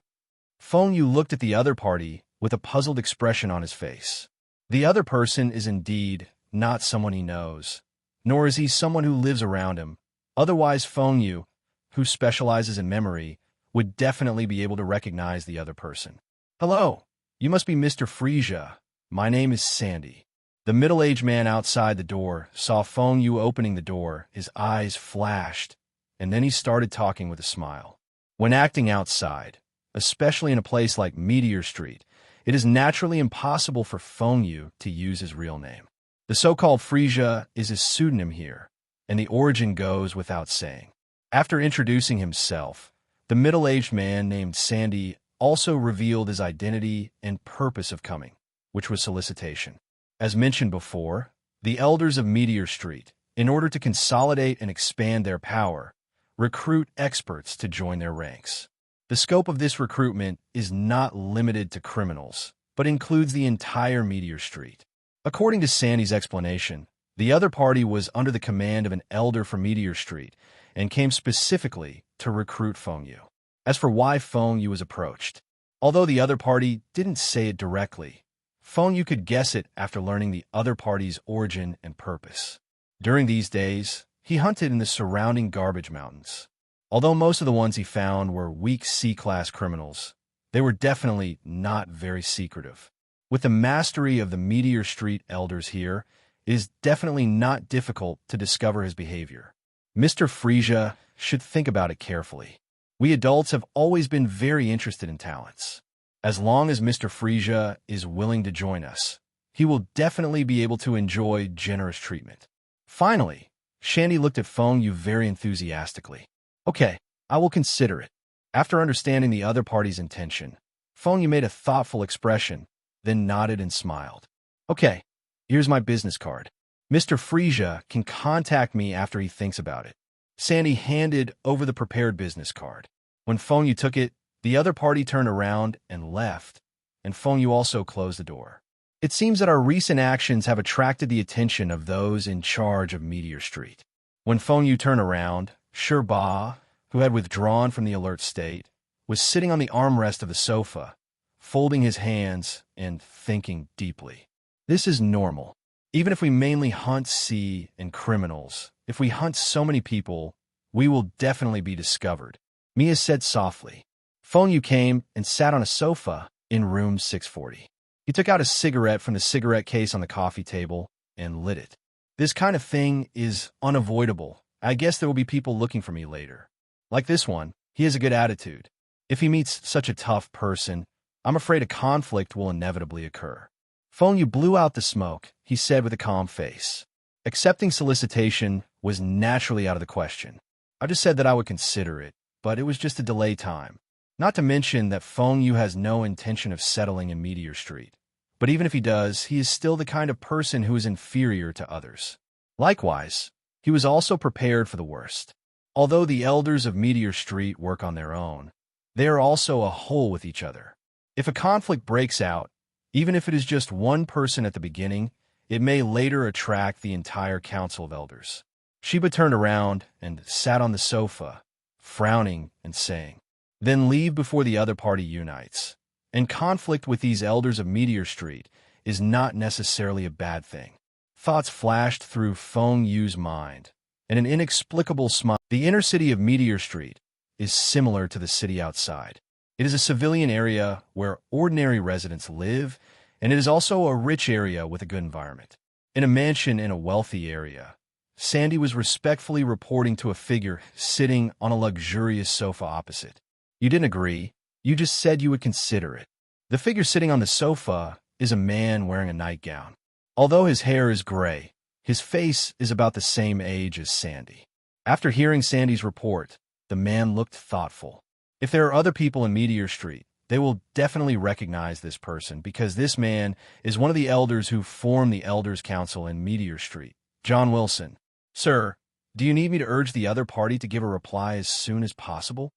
Feng Yu looked at the other party with a puzzled expression on his face. The other person is indeed not someone he knows, nor is he someone who lives around him. Otherwise, Feng Yu, who specializes in memory, would definitely be able to recognize the other person. Hello, you must be Mr. Frisia. My name is Sandy. The middle-aged man outside the door saw Feng Yu opening the door, his eyes flashed, and then he started talking with a smile. When acting outside, especially in a place like Meteor Street, it is naturally impossible for Feng Yu to use his real name. The so-called Frisia is his pseudonym here, and the origin goes without saying. After introducing himself, the middle-aged man named Sandy also revealed his identity and purpose of coming, which was solicitation. As mentioned before, the elders of Meteor Street, in order to consolidate and expand their power, recruit experts to join their ranks. The scope of this recruitment is not limited to criminals, but includes the entire Meteor Street. According to Sandy's explanation, the other party was under the command of an elder from Meteor Street and came specifically to recruit Feng Yu. As for why Feng Yu was approached, although the other party didn't say it directly, Feng Yu could guess it after learning the other party's origin and purpose. During these days, he hunted in the surrounding garbage mountains. Although most of the ones he found were weak C-class criminals, they were definitely not very secretive. With the mastery of the Meteor Street elders here, it is definitely not difficult to discover his behavior. Mr. Frisia should think about it carefully. We adults have always been very interested in talents. As long as Mr. Frisia is willing to join us, he will definitely be able to enjoy generous treatment. Finally, Shandy looked at Feng Yu very enthusiastically. Okay, I will consider it. After understanding the other party's intention, Feng Yu made a thoughtful expression, then nodded and smiled. Okay, here's my business card. Mr. Frisia can contact me after he thinks about it. Sandy handed over the prepared business card. When Feng Yu took it, the other party turned around and left, and Feng Yu also closed the door. It seems that our recent actions have attracted the attention of those in charge of Meteor Street. When Feng Yu turned around, Ba, who had withdrawn from the alert state, was sitting on the armrest of the sofa, folding his hands and thinking deeply. This is normal. Even if we mainly hunt and criminals, if we hunt so many people, we will definitely be discovered, Mia said softly. Feng Yu came and sat on a sofa in room 640. He took out a cigarette from the cigarette case on the coffee table and lit it. This kind of thing is unavoidable. I guess there will be people looking for me later. Like this one, he has a good attitude. If he meets such a tough person, I'm afraid a conflict will inevitably occur. Feng Yu blew out the smoke, he said with a calm face. Accepting solicitation was naturally out of the question. I just said that I would consider it, but it was just a delay time. Not to mention that Feng Yu has no intention of settling in Meteor Street. But even if he does, he is still the kind of person who is inferior to others. Likewise, he was also prepared for the worst. Although the elders of Meteor Street work on their own, they are also a whole with each other. If a conflict breaks out, even if it is just one person at the beginning, it may later attract the entire council of elders. Sheba turned around and sat on the sofa, frowning and saying, "Then leave before the other party unites. And conflict with these elders of Meteor Street is not necessarily a bad thing." Thoughts flashed through Feng Yu's mind, and an inexplicable smile. The inner city of Meteor Street is similar to the city outside. It is a civilian area where ordinary residents live, and it is also a rich area with a good environment. In a mansion in a wealthy area, Sandy was respectfully reporting to a figure sitting on a luxurious sofa opposite. "You didn't agree. You just said you would consider it." The figure sitting on the sofa is a man wearing a nightgown. Although his hair is gray, his face is about the same age as Sandy. After hearing Sandy's report, the man looked thoughtful. If there are other people in Meteor Street, they will definitely recognize this person because this man is one of the elders who form the Elders Council in Meteor Street. John Wilson. "Sir, do you need me to urge the other party to give a reply as soon as possible?"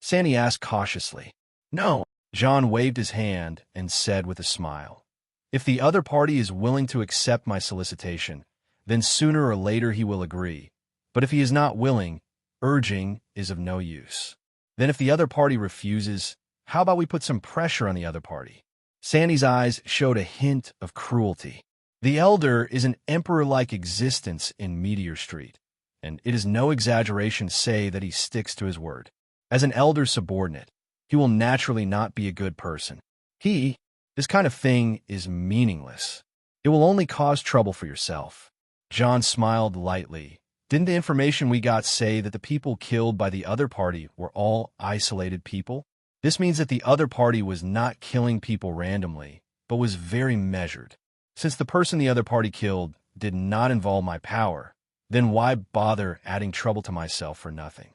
Sandy asked cautiously. "No." John waved his hand and said with a smile, "If the other party is willing to accept my solicitation, then sooner or later he will agree. But if he is not willing, urging is of no use. Then if the other party refuses, how about we put some pressure on the other party?" Sandy's eyes showed a hint of cruelty. The Elder is an emperor-like existence in Meteor Street, and it is no exaggeration to say that he sticks to his word. As an Elder subordinate, he will naturally not be a good person. This kind of thing is meaningless. It will only cause trouble for yourself. John smiled lightly. Didn't the information we got say that the people killed by the other party were all isolated people? This means that the other party was not killing people randomly, but was very measured. Since the person the other party killed did not involve my power, then why bother adding trouble to myself for nothing?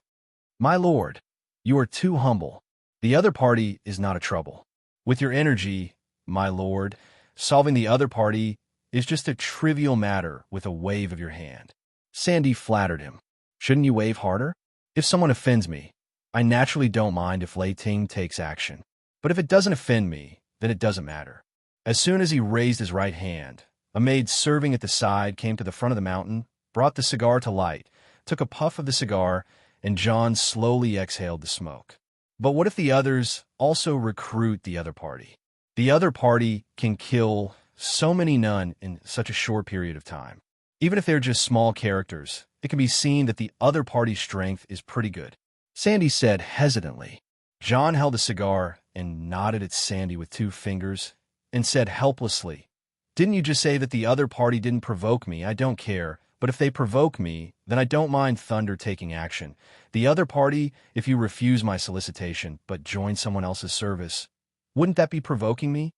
"My lord, you are too humble. The other party is not a trouble. With your energy, my lord, solving the other party is just a trivial matter with a wave of your hand." Sandy flattered him. "Shouldn't you wave harder? If someone offends me, I naturally don't mind if Lei Ting takes action. But if it doesn't offend me, then it doesn't matter." As soon as he raised his right hand, a maid serving at the side came to the front of the mountain, brought the cigar to light, took a puff of the cigar, and John slowly exhaled the smoke. But what if the others also recruit the other party? The other party can kill so many Nun in such a short period of time. Even if they're just small characters, it can be seen that the other party's strength is pretty good. Sandy said hesitantly. John held a cigar and nodded at Sandy with 2 fingers and said helplessly, "Didn't you just say that the other party didn't provoke me? I don't care. But if they provoke me, then I don't mind Thunder taking action. The other party, if you refuse my solicitation but join someone else's service, wouldn't that be provoking me?"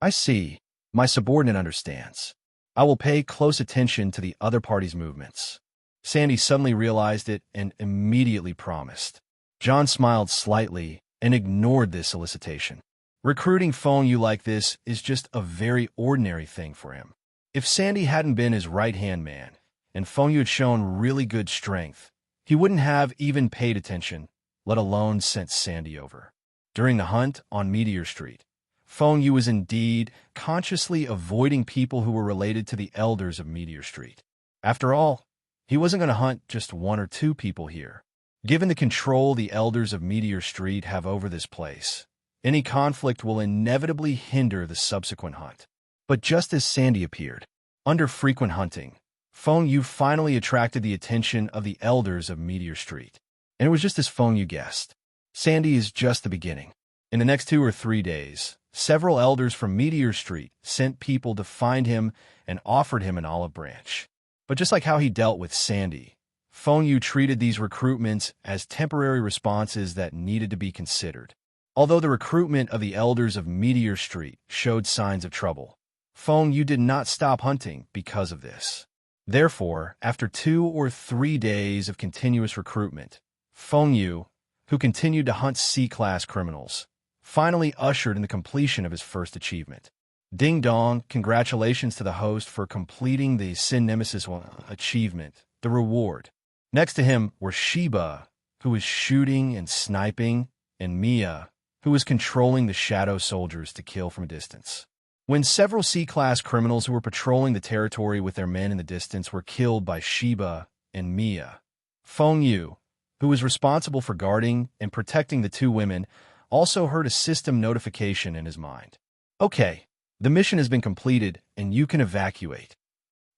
"I see. My subordinate understands. I will pay close attention to the other party's movements." Sandy suddenly realized it and immediately promised. John smiled slightly and ignored this solicitation. Recruiting Feng Yu like this is just a very ordinary thing for him. If Sandy hadn't been his right-hand man, and Feng Yu had shown really good strength, he wouldn't have even paid attention, let alone sent Sandy over. During the hunt on Meteor Street, Feng Yu was indeed consciously avoiding people who were related to the elders of Meteor Street. After all, he wasn't going to hunt just one or two people here. Given the control the elders of Meteor Street have over this place, any conflict will inevitably hinder the subsequent hunt. But just as Sandy appeared, under frequent hunting, Feng Yu finally attracted the attention of the elders of Meteor Street. And it was just as Feng Yu guessed. Sandy is just the beginning. In the next 2 or 3 days, several elders from Meteor Street sent people to find him and offered him an olive branch. But just like how he dealt with Sandy, Feng Yu treated these recruitments as temporary responses that needed to be considered. Although the recruitment of the elders of Meteor Street showed signs of trouble, Feng Yu did not stop hunting because of this. Therefore, after 2 or 3 days of continuous recruitment, Feng Yu, who continued to hunt C-class criminals, finally ushered in the completion of his first achievement. Ding dong, congratulations to the host for completing the Sin Nemesis achievement, the reward. Next to him were Sheba, who was shooting and sniping, and Mia, who was controlling the shadow soldiers to kill from a distance. When several C-class criminals who were patrolling the territory with their men in the distance were killed by Sheba and Mia, Feng Yu, who was responsible for guarding and protecting the 2 women, also heard a system notification in his mind. Okay, the mission has been completed and you can evacuate.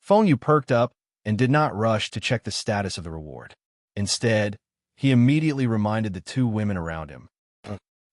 Feng Yu perked up and did not rush to check the status of the reward. Instead, he immediately reminded the 2 women around him.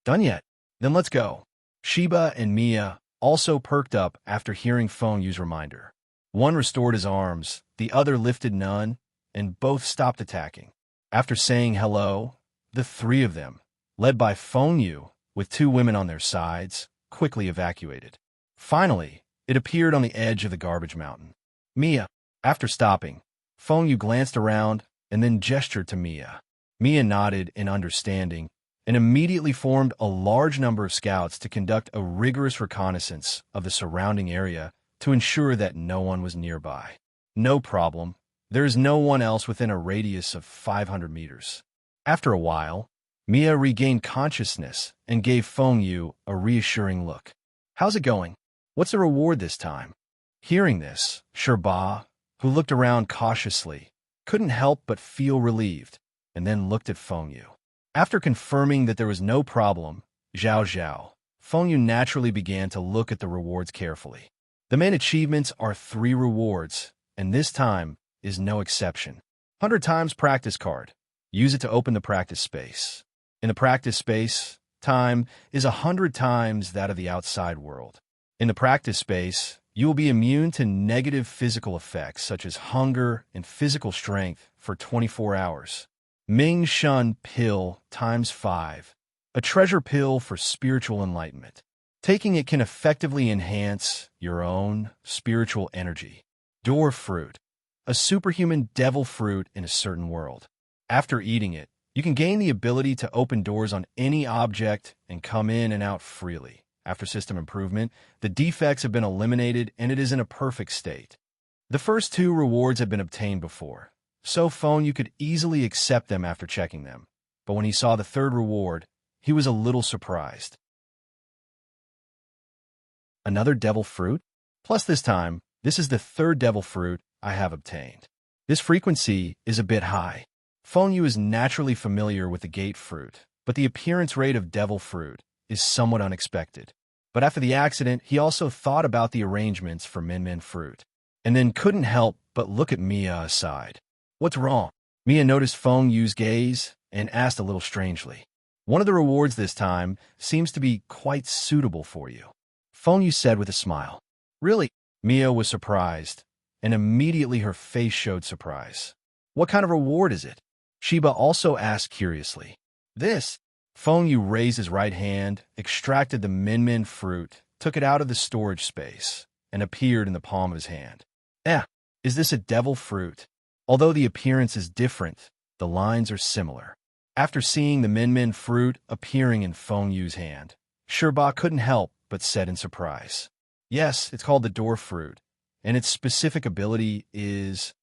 Done yet? Then let's go. Sheba and Mia also perked up after hearing Feng Yu's reminder. One restored his arms, the other lifted none, and both stopped attacking. After saying hello, the 3 of them, led by Feng Yu, with 2 women on their sides, quickly evacuated. Finally, it appeared on the edge of the garbage mountain. Mia. After stopping, Feng Yu glanced around and then gestured to Mia. Mia nodded in understanding and immediately formed a large number of scouts to conduct a rigorous reconnaissance of the surrounding area to ensure that no one was nearby. No problem. There is no one else within a radius of 500 meters. After a while, Mia regained consciousness and gave Feng Yu a reassuring look. How's it going? What's the reward this time? Hearing this, Sheba, who looked around cautiously, couldn't help but feel relieved, and then looked at Feng Yu. After confirming that there was no problem, Zhao, Feng Yu naturally began to look at the rewards carefully. The main achievements are 3 rewards, and this time is no exception. 100 times practice card. Use it to open the practice space. In the practice space, time is 100 times that of the outside world. In the practice space, you will be immune to negative physical effects such as hunger and physical strength for 24 hours. Ming Shun Pill times 5. A treasure pill for spiritual enlightenment. Taking it can effectively enhance your own spiritual energy. Door Fruit. A superhuman devil fruit in a certain world. After eating it, you can gain the ability to open doors on any object and come in and out freely. After system improvement, the defects have been eliminated and it is in a perfect state. The first 2 rewards had been obtained before, so Feng Yu could easily accept them after checking them. But when he saw the 3rd reward, he was a little surprised. Another devil fruit? Plus this time, this is the 3rd devil fruit I have obtained. This frequency is a bit high. Feng Yu is naturally familiar with the gate fruit, but the appearance rate of devil fruit is somewhat unexpected. But after the accident, he also thought about the arrangements for Min fruit, and then couldn't help but look at Mia aside. What's wrong? Mia noticed Feng Yu's gaze and asked a little strangely. One of the rewards this time seems to be quite suitable for you. Feng Yu said with a smile. Really? Mia was surprised, and immediately her face showed surprise. What kind of reward is it? Sheba also asked curiously. This. Feng Yu raised his right hand, extracted the Min fruit, took it out of the storage space, and appeared in the palm of his hand. Is this a devil fruit? Although the appearance is different, the lines are similar. After seeing the Min fruit appearing in Feng Yu's hand, Sheba couldn't help but said in surprise. Yes, it's called the door fruit, and its specific ability is...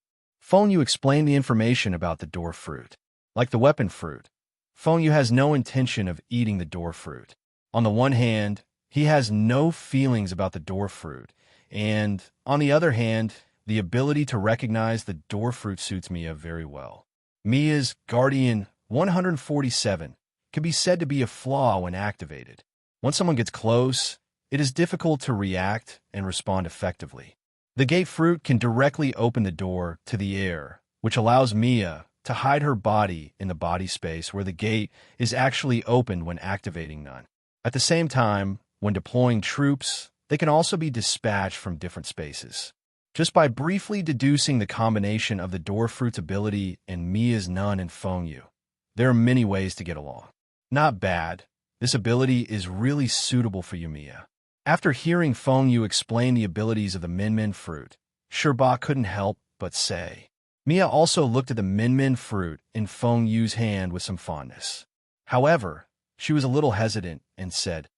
Feng Yu explained the information about the door fruit. Like the weapon fruit, Feng Yu has no intention of eating the door fruit. On the one hand, He has no feelings about the door fruit, and on the other hand, the ability to recognize the door fruit suits Mia very well. Mia's Guardian 147 can be said to be a flaw when activated. Once someone gets close, it is difficult to react and respond effectively. The gate fruit can directly open the door to the air, which allows Mia to hide her body in the body space where the gate is actually opened when activating none. At the same time, when deploying troops, they can also be dispatched from different spaces. Just by briefly deducing the combination of the door fruit's ability and Mia's none and Feng Yu, there are many ways to get along. Not bad. This ability is really suitable for you, Mia. After hearing Feng Yu explain the abilities of the Min fruit, Sherba couldn't help but say. Mia also looked at the Min fruit in Feng Yu's hand with some fondness. However, she was a little hesitant and said,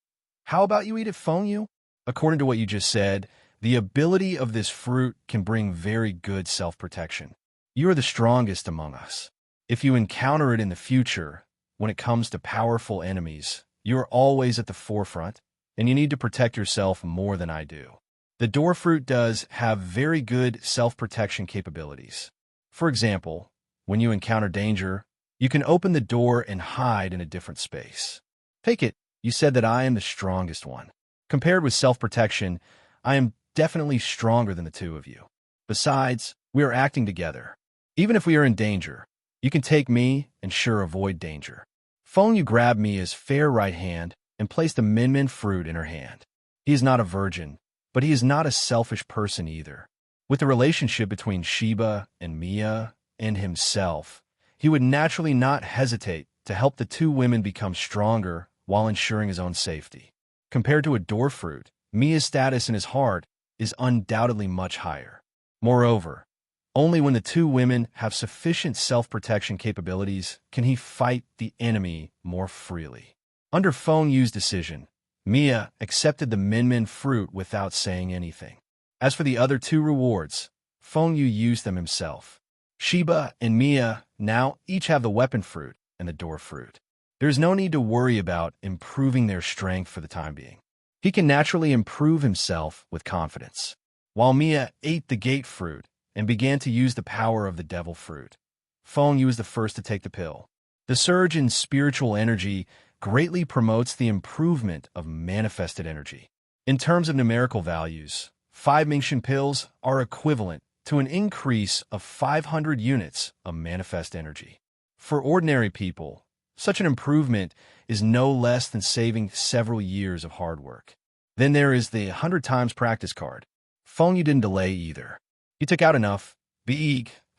"How about you eat it, Feng Yu?" According to what you just said, the ability of this fruit can bring very good self-protection. You are the strongest among us. If you encounter it in the future, when it comes to powerful enemies, you are always at the forefront, and you need to protect yourself more than I do. The door fruit does have very good self-protection capabilities. For example, when you encounter danger, you can open the door and hide in a different space. Take it, you said that I am the strongest one. Compared with self-protection, I am definitely stronger than the two of you. Besides, we are acting together. Even if we are in danger, you can take me and sure avoid danger. Feng Yu grabbed Mia's fair right hand and placed the Min fruit in her hand. He is not a virgin, but he is not a selfish person either. With the relationship between Sheba and Mia and himself, he would naturally not hesitate to help the two women become stronger while ensuring his own safety. Compared to a door fruit, Mia's status in his heart is undoubtedly much higher. Moreover, only when the two women have sufficient self-protection capabilities can he fight the enemy more freely. Under Feng Yu's decision, Mia accepted the Min fruit without saying anything. As for the other two rewards, Feng Yu used them himself. Sheba and Mia now each have the weapon fruit and the door fruit. There is no need to worry about improving their strength for the time being. He can naturally improve himself with confidence. While Mia ate the gate fruit and began to use the power of the devil fruit, Feng Yu was the first to take the pill. The surge in spiritual energy greatly promotes the improvement of manifested energy. In terms of numerical values, 5 Mingxin pills are equivalent to an increase of 500 units of manifest energy. For ordinary people, such an improvement is no less than saving several years of hard work. Then there is the 100 times practice card. Feng Yu didn't delay either. He took out enough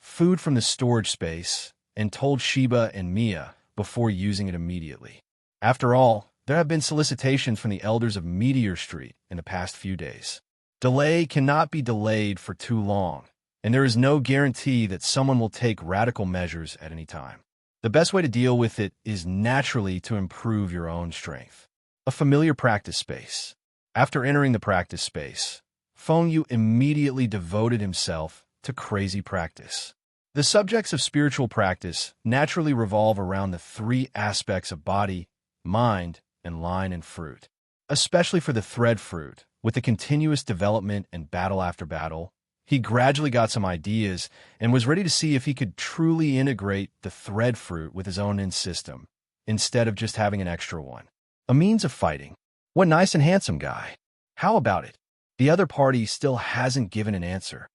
food from the storage space and told Sheba and Mia before using it immediately. After all, there have been solicitations from the elders of Meteor Street in the past few days. Delay cannot be delayed for too long, and there is no guarantee that someone will take radical measures at any time. The best way to deal with it is naturally to improve your own strength. A familiar practice space. After entering the practice space, Feng Yu immediately devoted himself to crazy practice. The subjects of spiritual practice naturally revolve around the 3 aspects of body, mind, and line and fruit. Especially for the thread fruit, with the continuous development and battle after battle, he gradually got some ideas and was ready to see if he could truly integrate the thread fruit with his own system, instead of just having an extra one. A means of fighting. What nice and handsome guy. How about it? The other party still hasn't given an answer.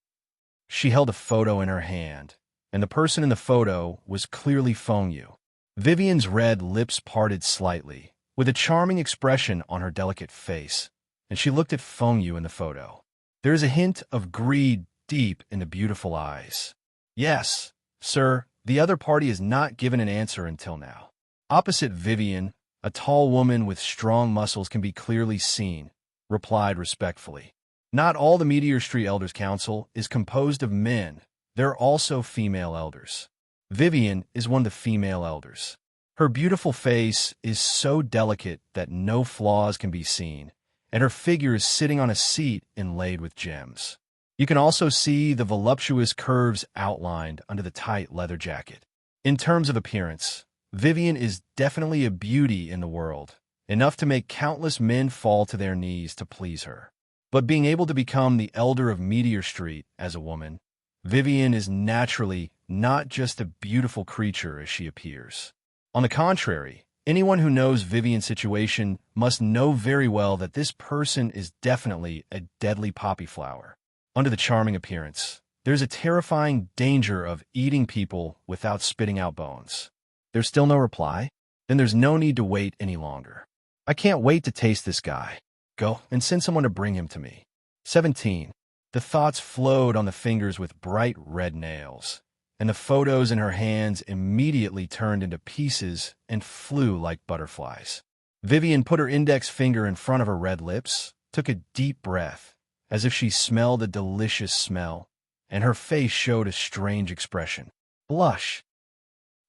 She held a photo in her hand, and the person in the photo was clearly Feng Yu. Vivian's red lips parted slightly, with a charming expression on her delicate face, and she looked at Feng Yu in the photo. There is a hint of greed deep in the beautiful eyes. Yes, sir, the other party has not given an answer until now. Opposite Vivian, a tall woman with strong muscles can be clearly seen, replied respectfully. Not all the Meteor Street Elders Council is composed of men. There are also female elders. Vivian is one of the female elders. Her beautiful face is so delicate that no flaws can be seen, and her figure is sitting on a seat inlaid with gems. You can also see the voluptuous curves outlined under the tight leather jacket. In terms of appearance, Vivian is definitely a beauty in the world, enough to make countless men fall to their knees to please her. But being able to become the elder of Meteor Street as a woman, Vivian is naturally not just a beautiful creature as she appears. On the contrary, anyone who knows Vivian's situation must know very well that this person is definitely a deadly poppy flower. Under the charming appearance, there's a terrifying danger of eating people without spitting out bones. There's still no reply? Then there's no need to wait any longer. I can't wait to taste this guy. Go and send someone to bring him to me. 17. The thoughts flowed on the fingers with bright red nails, and the photos in her hands immediately turned into pieces and flew like butterflies. Vivian put her index finger in front of her red lips, took a deep breath, as if she smelled a delicious smell, and her face showed a strange expression. Blush.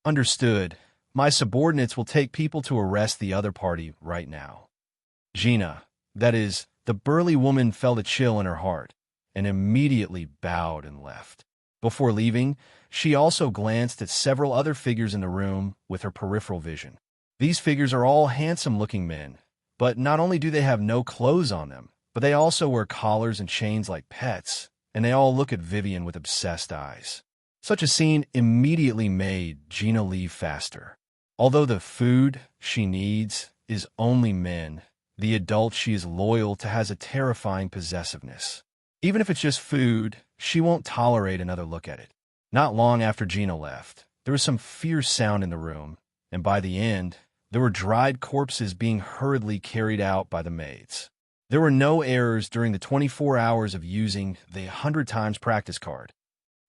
Understood. My subordinates will take people to arrest the other party right now. Gina, that is, the burly woman, felt a chill in her heart and immediately bowed and left. Before leaving, she also glanced at several other figures in the room with her peripheral vision. These figures are all handsome-looking men, but not only do they have no clothes on them, but they also wear collars and chains like pets, and they all look at Vivian with obsessed eyes. Such a scene immediately made Gina leave faster. Although the food she needs is only men, the adult she is loyal to has a terrifying possessiveness. Even if it's just food, she won't tolerate another look at it. Not long after Gina left, there was some fierce sound in the room, and by the end, there were dried corpses being hurriedly carried out by the maids. There were no errors during the 24 hours of using the 100 times practice card.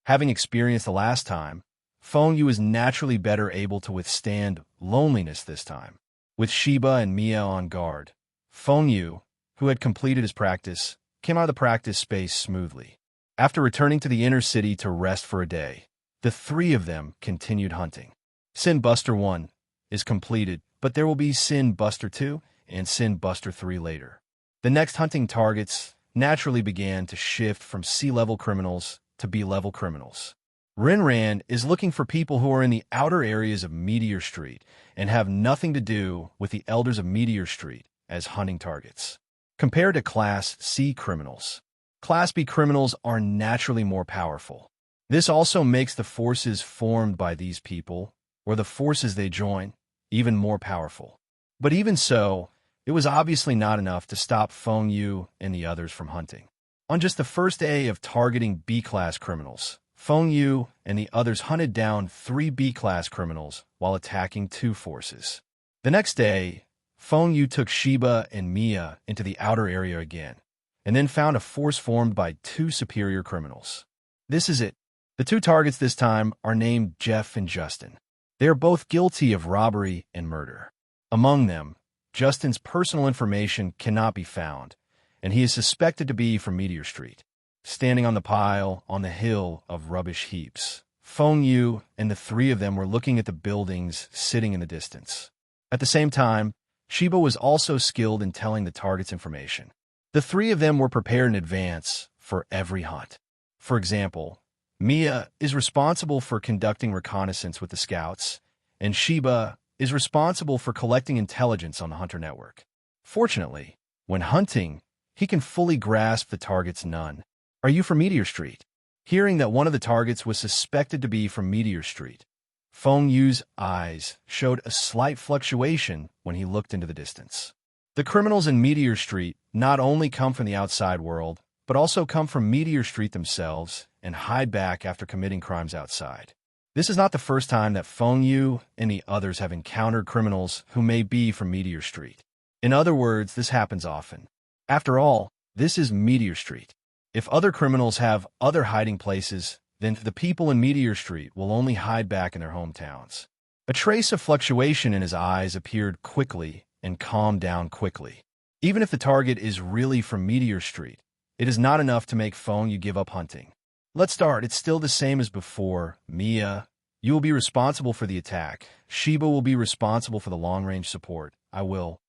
Having experienced the last time, Feng Yu is naturally better able to withstand loneliness this time. With Sheba and Mia on guard, Feng Yu, who had completed his practice, came out of the practice space smoothly. After returning to the inner city to rest for a day, the three of them continued hunting. Sin Buster 1 is completed, but there will be Sin Buster 2 and Sin Buster 3 later. The next hunting targets naturally began to shift from C-level criminals to B-level criminals. Rinran is looking for people who are in the outer areas of Meteor Street and have nothing to do with the elders of Meteor Street as hunting targets. Compared to Class C criminals, Class B criminals are naturally more powerful. This also makes the forces formed by these people, or the forces they join, even more powerful. But even so, it was obviously not enough to stop Feng Yu and the others from hunting. On just the first day of targeting B-class criminals, Feng Yu and the others hunted down 3 B-class criminals while attacking 2 forces. The next day, Feng Yu took Sheba and Mia into the outer area again, and then found a force formed by 2 superior criminals. This is it. The 2 targets this time are named Jeff and Justin. They are both guilty of robbery and murder. Among them, Justin's personal information cannot be found, and he is suspected to be from Meteor Street. Standing on the pile on the hill of rubbish heaps, Feng Yu and the 3 of them were looking at the buildings sitting in the distance. At the same time, Sheba was also skilled in telling the target's information. The 3 of them were prepared in advance for every hunt. For example, Mia is responsible for conducting reconnaissance with the scouts, and Sheba is responsible for collecting intelligence on the Hunter Network. Fortunately, when hunting, he can fully grasp the target's none. Are you from Meteor Street? Hearing that one of the targets was suspected to be from Meteor Street, Feng Yu's eyes showed a slight fluctuation when he looked into the distance. The criminals in Meteor Street not only come from the outside world, but also come from Meteor Street themselves and hide back after committing crimes outside. This is not the first time that Feng Yu and the others have encountered criminals who may be from Meteor Street. In other words, this happens often. After all, this is Meteor Street. If other criminals have other hiding places, then the people in Meteor Street will only hide back in their hometowns. A trace of fluctuation in his eyes appeared quickly and calmed down quickly. Even if the target is really from Meteor Street, it is not enough to make Feng Yu give up hunting. Let's start. It's still the same as before. Mia, you will be responsible for the attack. Sheba will be responsible for the long-range support. I will.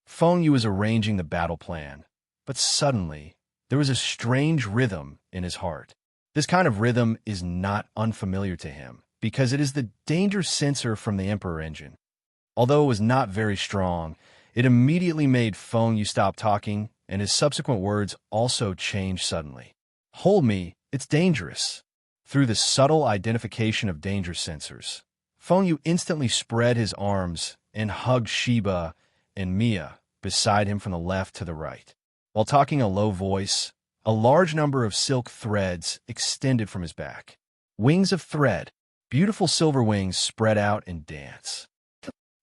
Feng Yu is arranging the battle plan, but suddenly, there was a strange rhythm in his heart. This kind of rhythm is not unfamiliar to him, because it is the danger sensor from the Emperor engine. Although it was not very strong, It immediately made Feng Yu stop talking, and his subsequent words also changed suddenly. "Hold me, it's dangerous." Through the subtle identification of danger sensors, Feng Yu instantly spread his arms and hugged Sheba and Mia beside him from the left to the right. While talking in a low voice, a large number of silk threads extended from his back. Wings of thread, beautiful silver wings spread out and dance.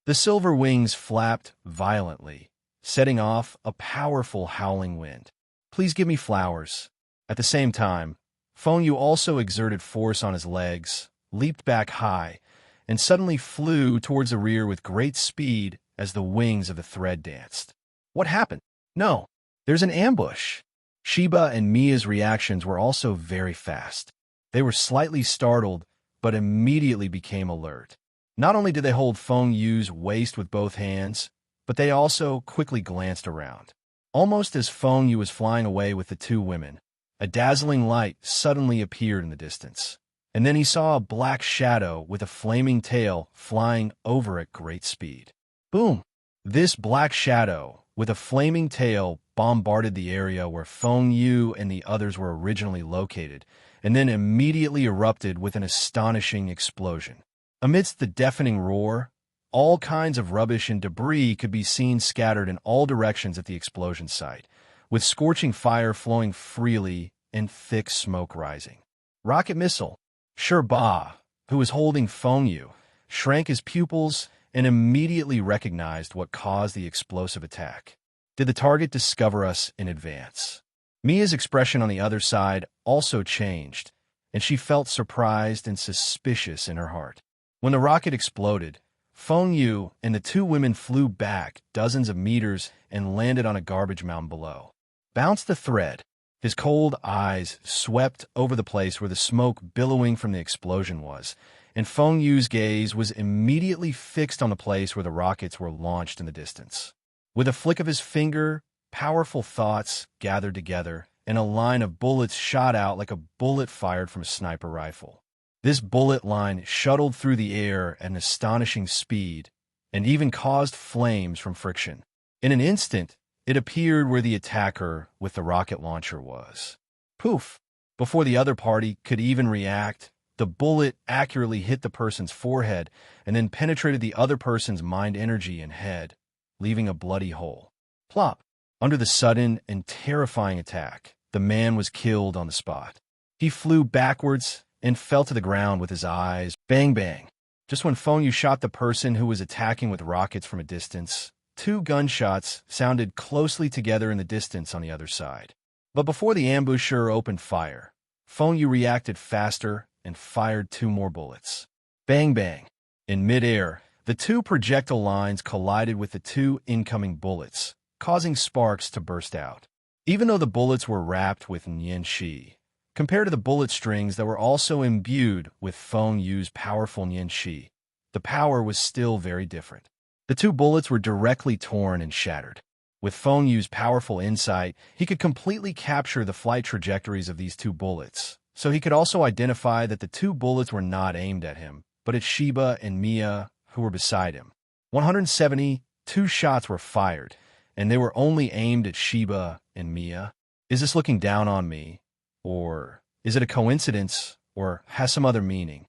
The silver wings flapped violently, setting off a powerful howling wind. "Please give me flowers." At the same time, Feng Yu also exerted force on his legs, leaped back high, and suddenly flew towards the rear with great speed as the wings of the thread danced. What happened? No, there's an ambush. Sheba and Mia's reactions were also very fast. They were slightly startled, but immediately became alert. Not only did they hold Feng Yu's waist with both hands, but they also quickly glanced around. Almost as Feng Yu was flying away with the two women, a dazzling light suddenly appeared in the distance, and then he saw a black shadow with a flaming tail flying over at great speed. Boom! This black shadow, with a flaming tail, bombarded the area where Feng Yu and the others were originally located, and then immediately erupted with an astonishing explosion. Amidst the deafening roar, all kinds of rubbish and debris could be seen scattered in all directions at the explosion site, with scorching fire flowing freely and thick smoke rising. Rocket missile. Sherba, who was holding Feng Yu, shrank his pupils and immediately recognized what caused the explosive attack. Did the target discover us in advance? Mia's expression on the other side also changed, and she felt surprised and suspicious in her heart. When the rocket exploded, Feng Yu and the two women flew back dozens of meters and landed on a garbage mound below. Bounce the thread. His cold eyes swept over the place where the smoke billowing from the explosion was, and Feng Yu's gaze was immediately fixed on the place where the rockets were launched in the distance. With a flick of his finger, powerful thoughts gathered together, and a line of bullets shot out like a bullet fired from a sniper rifle. This bullet line shuttled through the air at an astonishing speed and even caused flames from friction. In an instant, it appeared where the attacker with the rocket launcher was. Poof! Before the other party could even react, the bullet accurately hit the person's forehead and then penetrated the other person's mind energy and head, leaving a bloody hole. Plop! Under the sudden and terrifying attack, the man was killed on the spot. He flew backwards and fell to the ground with his eyes bang bang. Just when Feng Yu shot the person who was attacking with rockets from a distance, two gunshots sounded closely together in the distance on the other side. But before the ambusher opened fire, Feng Yu reacted faster and fired two more bullets. Bang bang. In midair, the two projectile lines collided with the two incoming bullets, causing sparks to burst out. Even though the bullets were wrapped with Nianxi, compared to the bullet strings that were also imbued with Feng Yu's powerful Nianxi, the power was still very different. The two bullets were directly torn and shattered. With Feng Yu's powerful insight, he could completely capture the flight trajectories of these two bullets, so he could also identify that the two bullets were not aimed at him, but at Sheba and Mia, who were beside him. 172 shots were fired, and they were only aimed at Sheba and Mia. Is this looking down on me? Or is it a coincidence, or has some other meaning?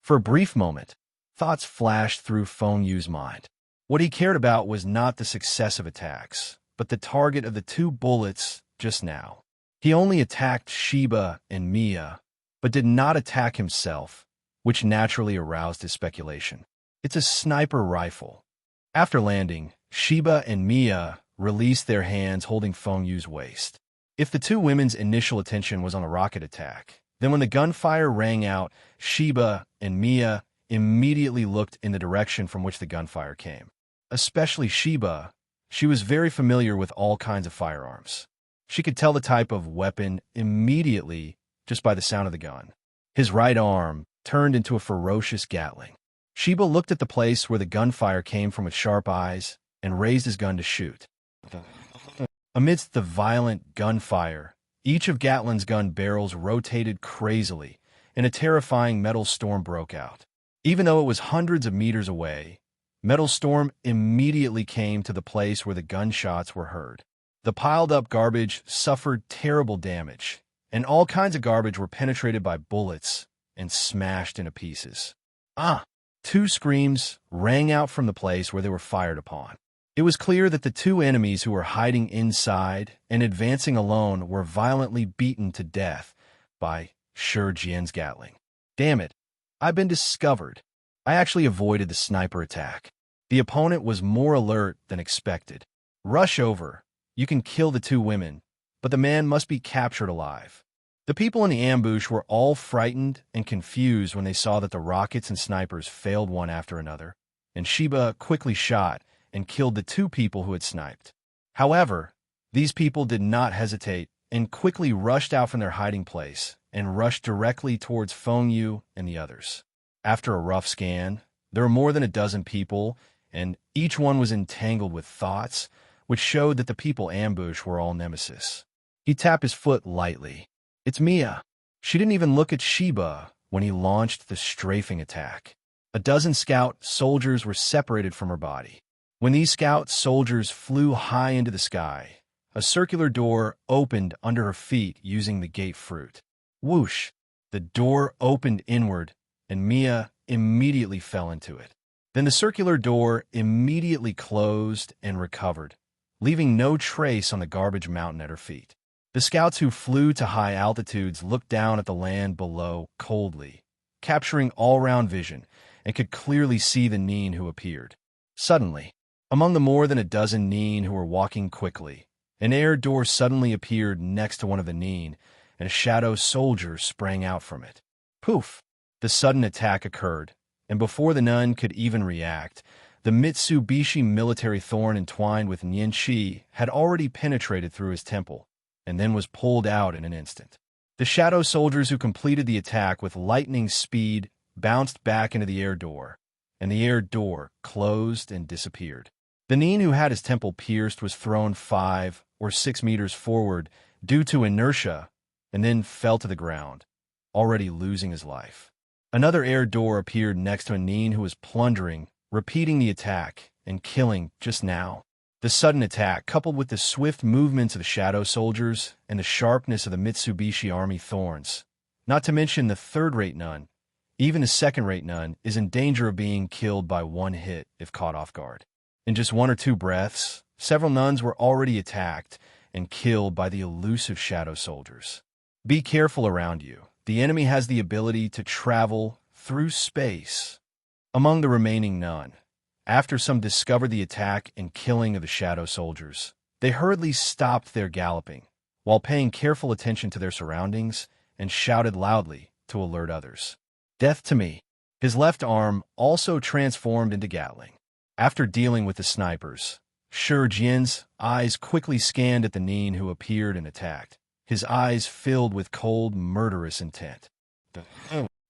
For a brief moment, thoughts flashed through Feng Yu's mind. What he cared about was not the success of attacks, but the target of the two bullets just now. He only attacked Sheba and Mia, but did not attack himself, which naturally aroused his speculation. It's a sniper rifle. After landing, Sheba and Mia released their hands holding Feng Yu's waist. If the two women's initial attention was on a rocket attack, then when the gunfire rang out, Sheba and Mia immediately looked in the direction from which the gunfire came. Especially Sheba, she was very familiar with all kinds of firearms. She could tell the type of weapon immediately just by the sound of the gun. His right arm turned into a ferocious Gatling. Sheba looked at the place where the gunfire came from with sharp eyes and raised his gun to shoot. Amidst the violent gunfire, each of Gatling's gun barrels rotated crazily, and a terrifying metal storm broke out. Even though it was hundreds of meters away, Metal Storm immediately came to the place where the gunshots were heard. The piled-up garbage suffered terrible damage, and all kinds of garbage were penetrated by bullets and smashed into pieces. Two screams rang out from the place where they were fired upon. It was clear that the two enemies who were hiding inside and advancing alone were violently beaten to death by Shi Jian's Gatling. Damn it, I've been discovered. I actually avoided the sniper attack. The opponent was more alert than expected. Rush over. You can kill the two women, but the man must be captured alive. The people in the ambush were all frightened and confused when they saw that the rockets and snipers failed one after another, and Sheba quickly shot and killed the two people who had sniped. However, these people did not hesitate and quickly rushed out from their hiding place and rushed directly towards Feng Yu and the others. After a rough scan, there were more than a dozen people, and each one was entangled with thoughts, which showed that the people ambushed were all nemesis. He tapped his foot lightly. It's Mia. She didn't even look at Sheba when he launched the strafing attack. A dozen scout soldiers were separated from her body. When these scout soldiers flew high into the sky, a circular door opened under her feet using the gate fruit. Whoosh! The door opened inward, and Mia immediately fell into it. Then the circular door immediately closed and recovered, leaving no trace on the garbage mountain at her feet. The scouts who flew to high altitudes looked down at the land below coldly, capturing all-round vision, and could clearly see the Neen who appeared. Suddenly, among the more than a dozen Neen who were walking quickly, an air door suddenly appeared next to one of the Neen, and a shadow soldier sprang out from it. Poof! The sudden attack occurred, and before the nun could even react, the Mitsubishi military thorn entwined with Nian Shi had already penetrated through his temple, and then was pulled out in an instant. The shadow soldiers who completed the attack with lightning speed bounced back into the air door, and the air door closed and disappeared. The Neen who had his temple pierced was thrown 5 or 6 meters forward due to inertia, and then fell to the ground, already losing his life. Another air door appeared next to a Neen who was plundering, repeating the attack, and killing just now. The sudden attack, coupled with the swift movements of the shadow soldiers and the sharpness of the Mitsubishi army thorns, not to mention the third-rate nun, even a second-rate nun is in danger of being killed by one hit if caught off guard. In just 1 or 2 breaths, several nuns were already attacked and killed by the elusive shadow soldiers. Be careful around you. The enemy has the ability to travel through space. Among the remaining nun, after some discovered the attack and killing of the shadow soldiers, they hurriedly stopped their galloping, while paying careful attention to their surroundings, and shouted loudly to alert others. Death to me. His left arm also transformed into Gatling. After dealing with the snipers, Shi Jian's eyes quickly scanned at the Neen who appeared and attacked, his eyes filled with cold, murderous intent.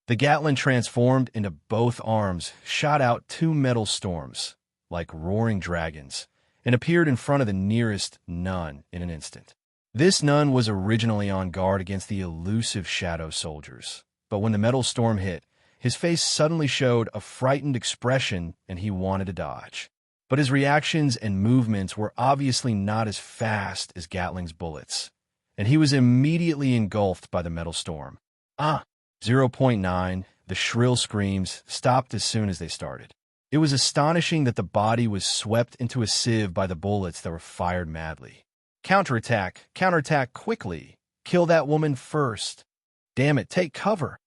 The Gatling transformed into both arms, shot out 2 metal storms, like roaring dragons, and appeared in front of the nearest nun in an instant. This nun was originally on guard against the elusive shadow soldiers, but when the metal storm hit, his face suddenly showed a frightened expression and he wanted to dodge. But his reactions and movements were obviously not as fast as Gatling's bullets, and he was immediately engulfed by the metal storm. 0.9, the shrill screams stopped as soon as they started. It was astonishing that the body was swept into a sieve by the bullets that were fired madly. Counterattack, counterattack quickly. Kill that woman first. Damn it, take cover.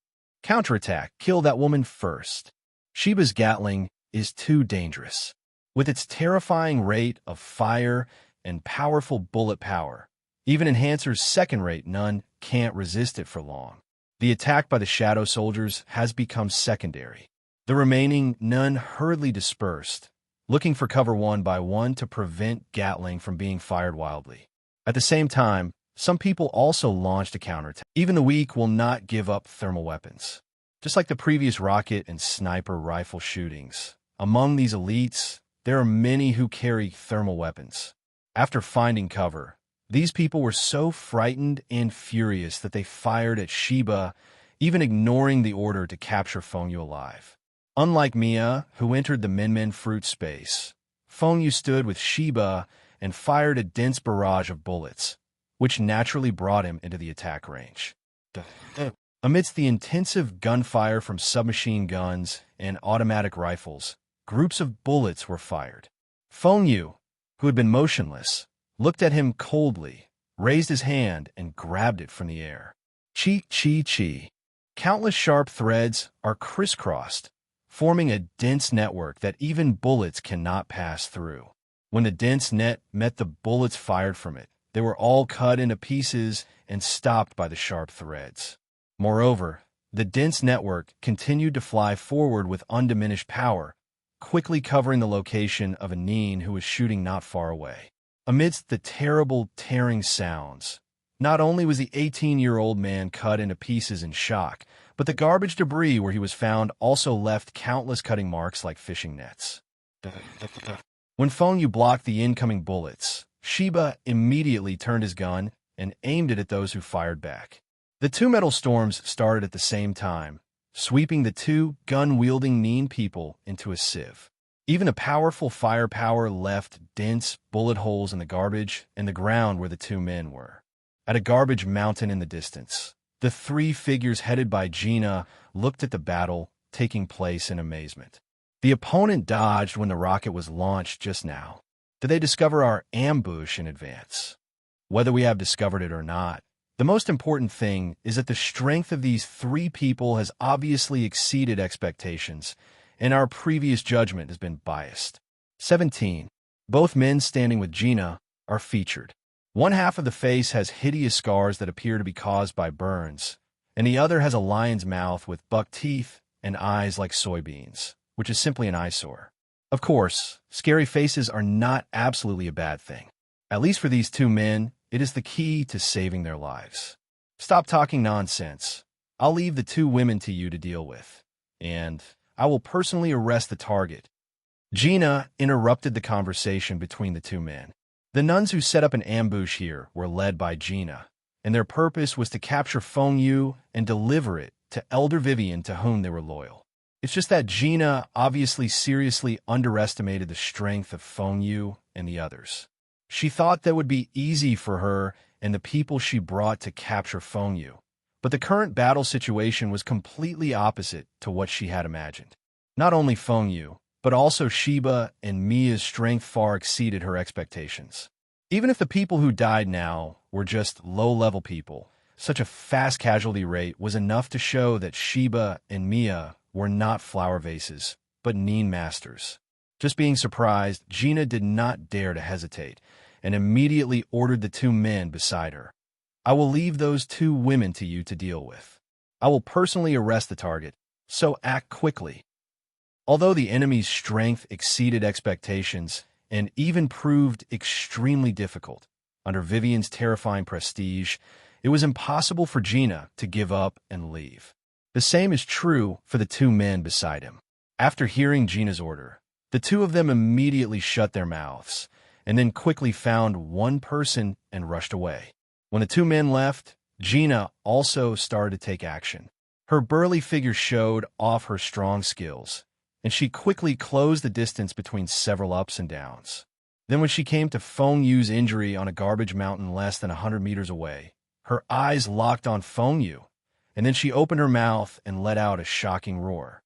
Counterattack, kill that woman first. Sheba's Gatling is too dangerous. With its terrifying rate of fire and powerful bullet power, even Enhancer's second-rate nun can't resist it for long. The attack by the shadow soldiers has become secondary. The remaining nun hurriedly dispersed, looking for cover one by one to prevent Gatling from being fired wildly. At the same time, some people also launched a counterattack. Even the weak will not give up thermal weapons. Just like the previous rocket and sniper rifle shootings, among these elites, there are many who carry thermal weapons. After finding cover, these people were so frightened and furious that they fired at Sheba, even ignoring the order to capture Feng Yu alive. Unlike Mia, who entered the Min fruit space, Feng Yu stood with Shiba and fired a dense barrage of bullets, which naturally brought him into the attack range. Amidst the intensive gunfire from submachine guns and automatic rifles, groups of bullets were fired. Feng Yu, who had been motionless, looked at him coldly, raised his hand, and grabbed it from the air. Chi, chi, chi. Countless sharp threads are crisscrossed, forming a dense network that even bullets cannot pass through. When the dense net met the bullets fired from it, they were all cut into pieces and stopped by the sharp threads. Moreover, the dense network continued to fly forward with undiminished power, quickly covering the location of a Neen who was shooting not far away. Amidst the terrible tearing sounds, not only was the 18-year-old man cut into pieces in shock, but the garbage debris where he was found also left countless cutting marks like fishing nets. When Feng Yu blocked the incoming bullets, Shiba immediately turned his gun and aimed it at those who fired back. The two metal storms started at the same time, sweeping the two gun-wielding Neen people into a sieve. Even a powerful firepower left dense bullet holes in the garbage and the ground where the two men were. At a garbage mountain in the distance, the three figures headed by Gina looked at the battle taking place in amazement. The opponent dodged when the rocket was launched just now. Did they discover our ambush in advance? Whether we have discovered it or not, the most important thing is that the strength of these three people has obviously exceeded expectations, and our previous judgment has been biased. 17. Both men standing with Gina are featured. One half of the face has hideous scars that appear to be caused by burns, and the other has a lion's mouth with buck teeth and eyes like soybeans, which is simply an eyesore. Of course, scary faces are not absolutely a bad thing. At least for these two men, it is the key to saving their lives. Stop talking nonsense. I'll leave the two women to you to deal with, and I will personally arrest the target. Gina interrupted the conversation between the two men. The nuns who set up an ambush here were led by Gina, and their purpose was to capture Feng Yu and deliver it to Elder Vivian, to whom they were loyal. It's just that Gina obviously seriously underestimated the strength of Feng Yu and the others. She thought that would be easy for her and the people she brought to capture Feng Yu, but the current battle situation was completely opposite to what she had imagined. Not only Feng Yu, but also Shiba and Mia's strength far exceeded her expectations. Even if the people who died now were just low-level people, such a fast casualty rate was enough to show that Shiba and Mia were not flower vases, but Neen masters. Just being surprised, Gina did not dare to hesitate, and immediately ordered the two men beside her. I will leave those two women to you to deal with. I will personally arrest the target, so act quickly. Although the enemy's strength exceeded expectations and even proved extremely difficult, under Vivian's terrifying prestige, it was impossible for Gina to give up and leave. The same is true for the two men beside him. After hearing Gina's order, the two of them immediately shut their mouths, and then quickly found one person and rushed away. When the two men left, Gina also started to take action. Her burly figure showed off her strong skills, and she quickly closed the distance between several ups and downs. Then when she came to Feng Yu's injury on a garbage mountain less than 100 meters away, her eyes locked on Feng Yu, and then she opened her mouth and let out a shocking roar.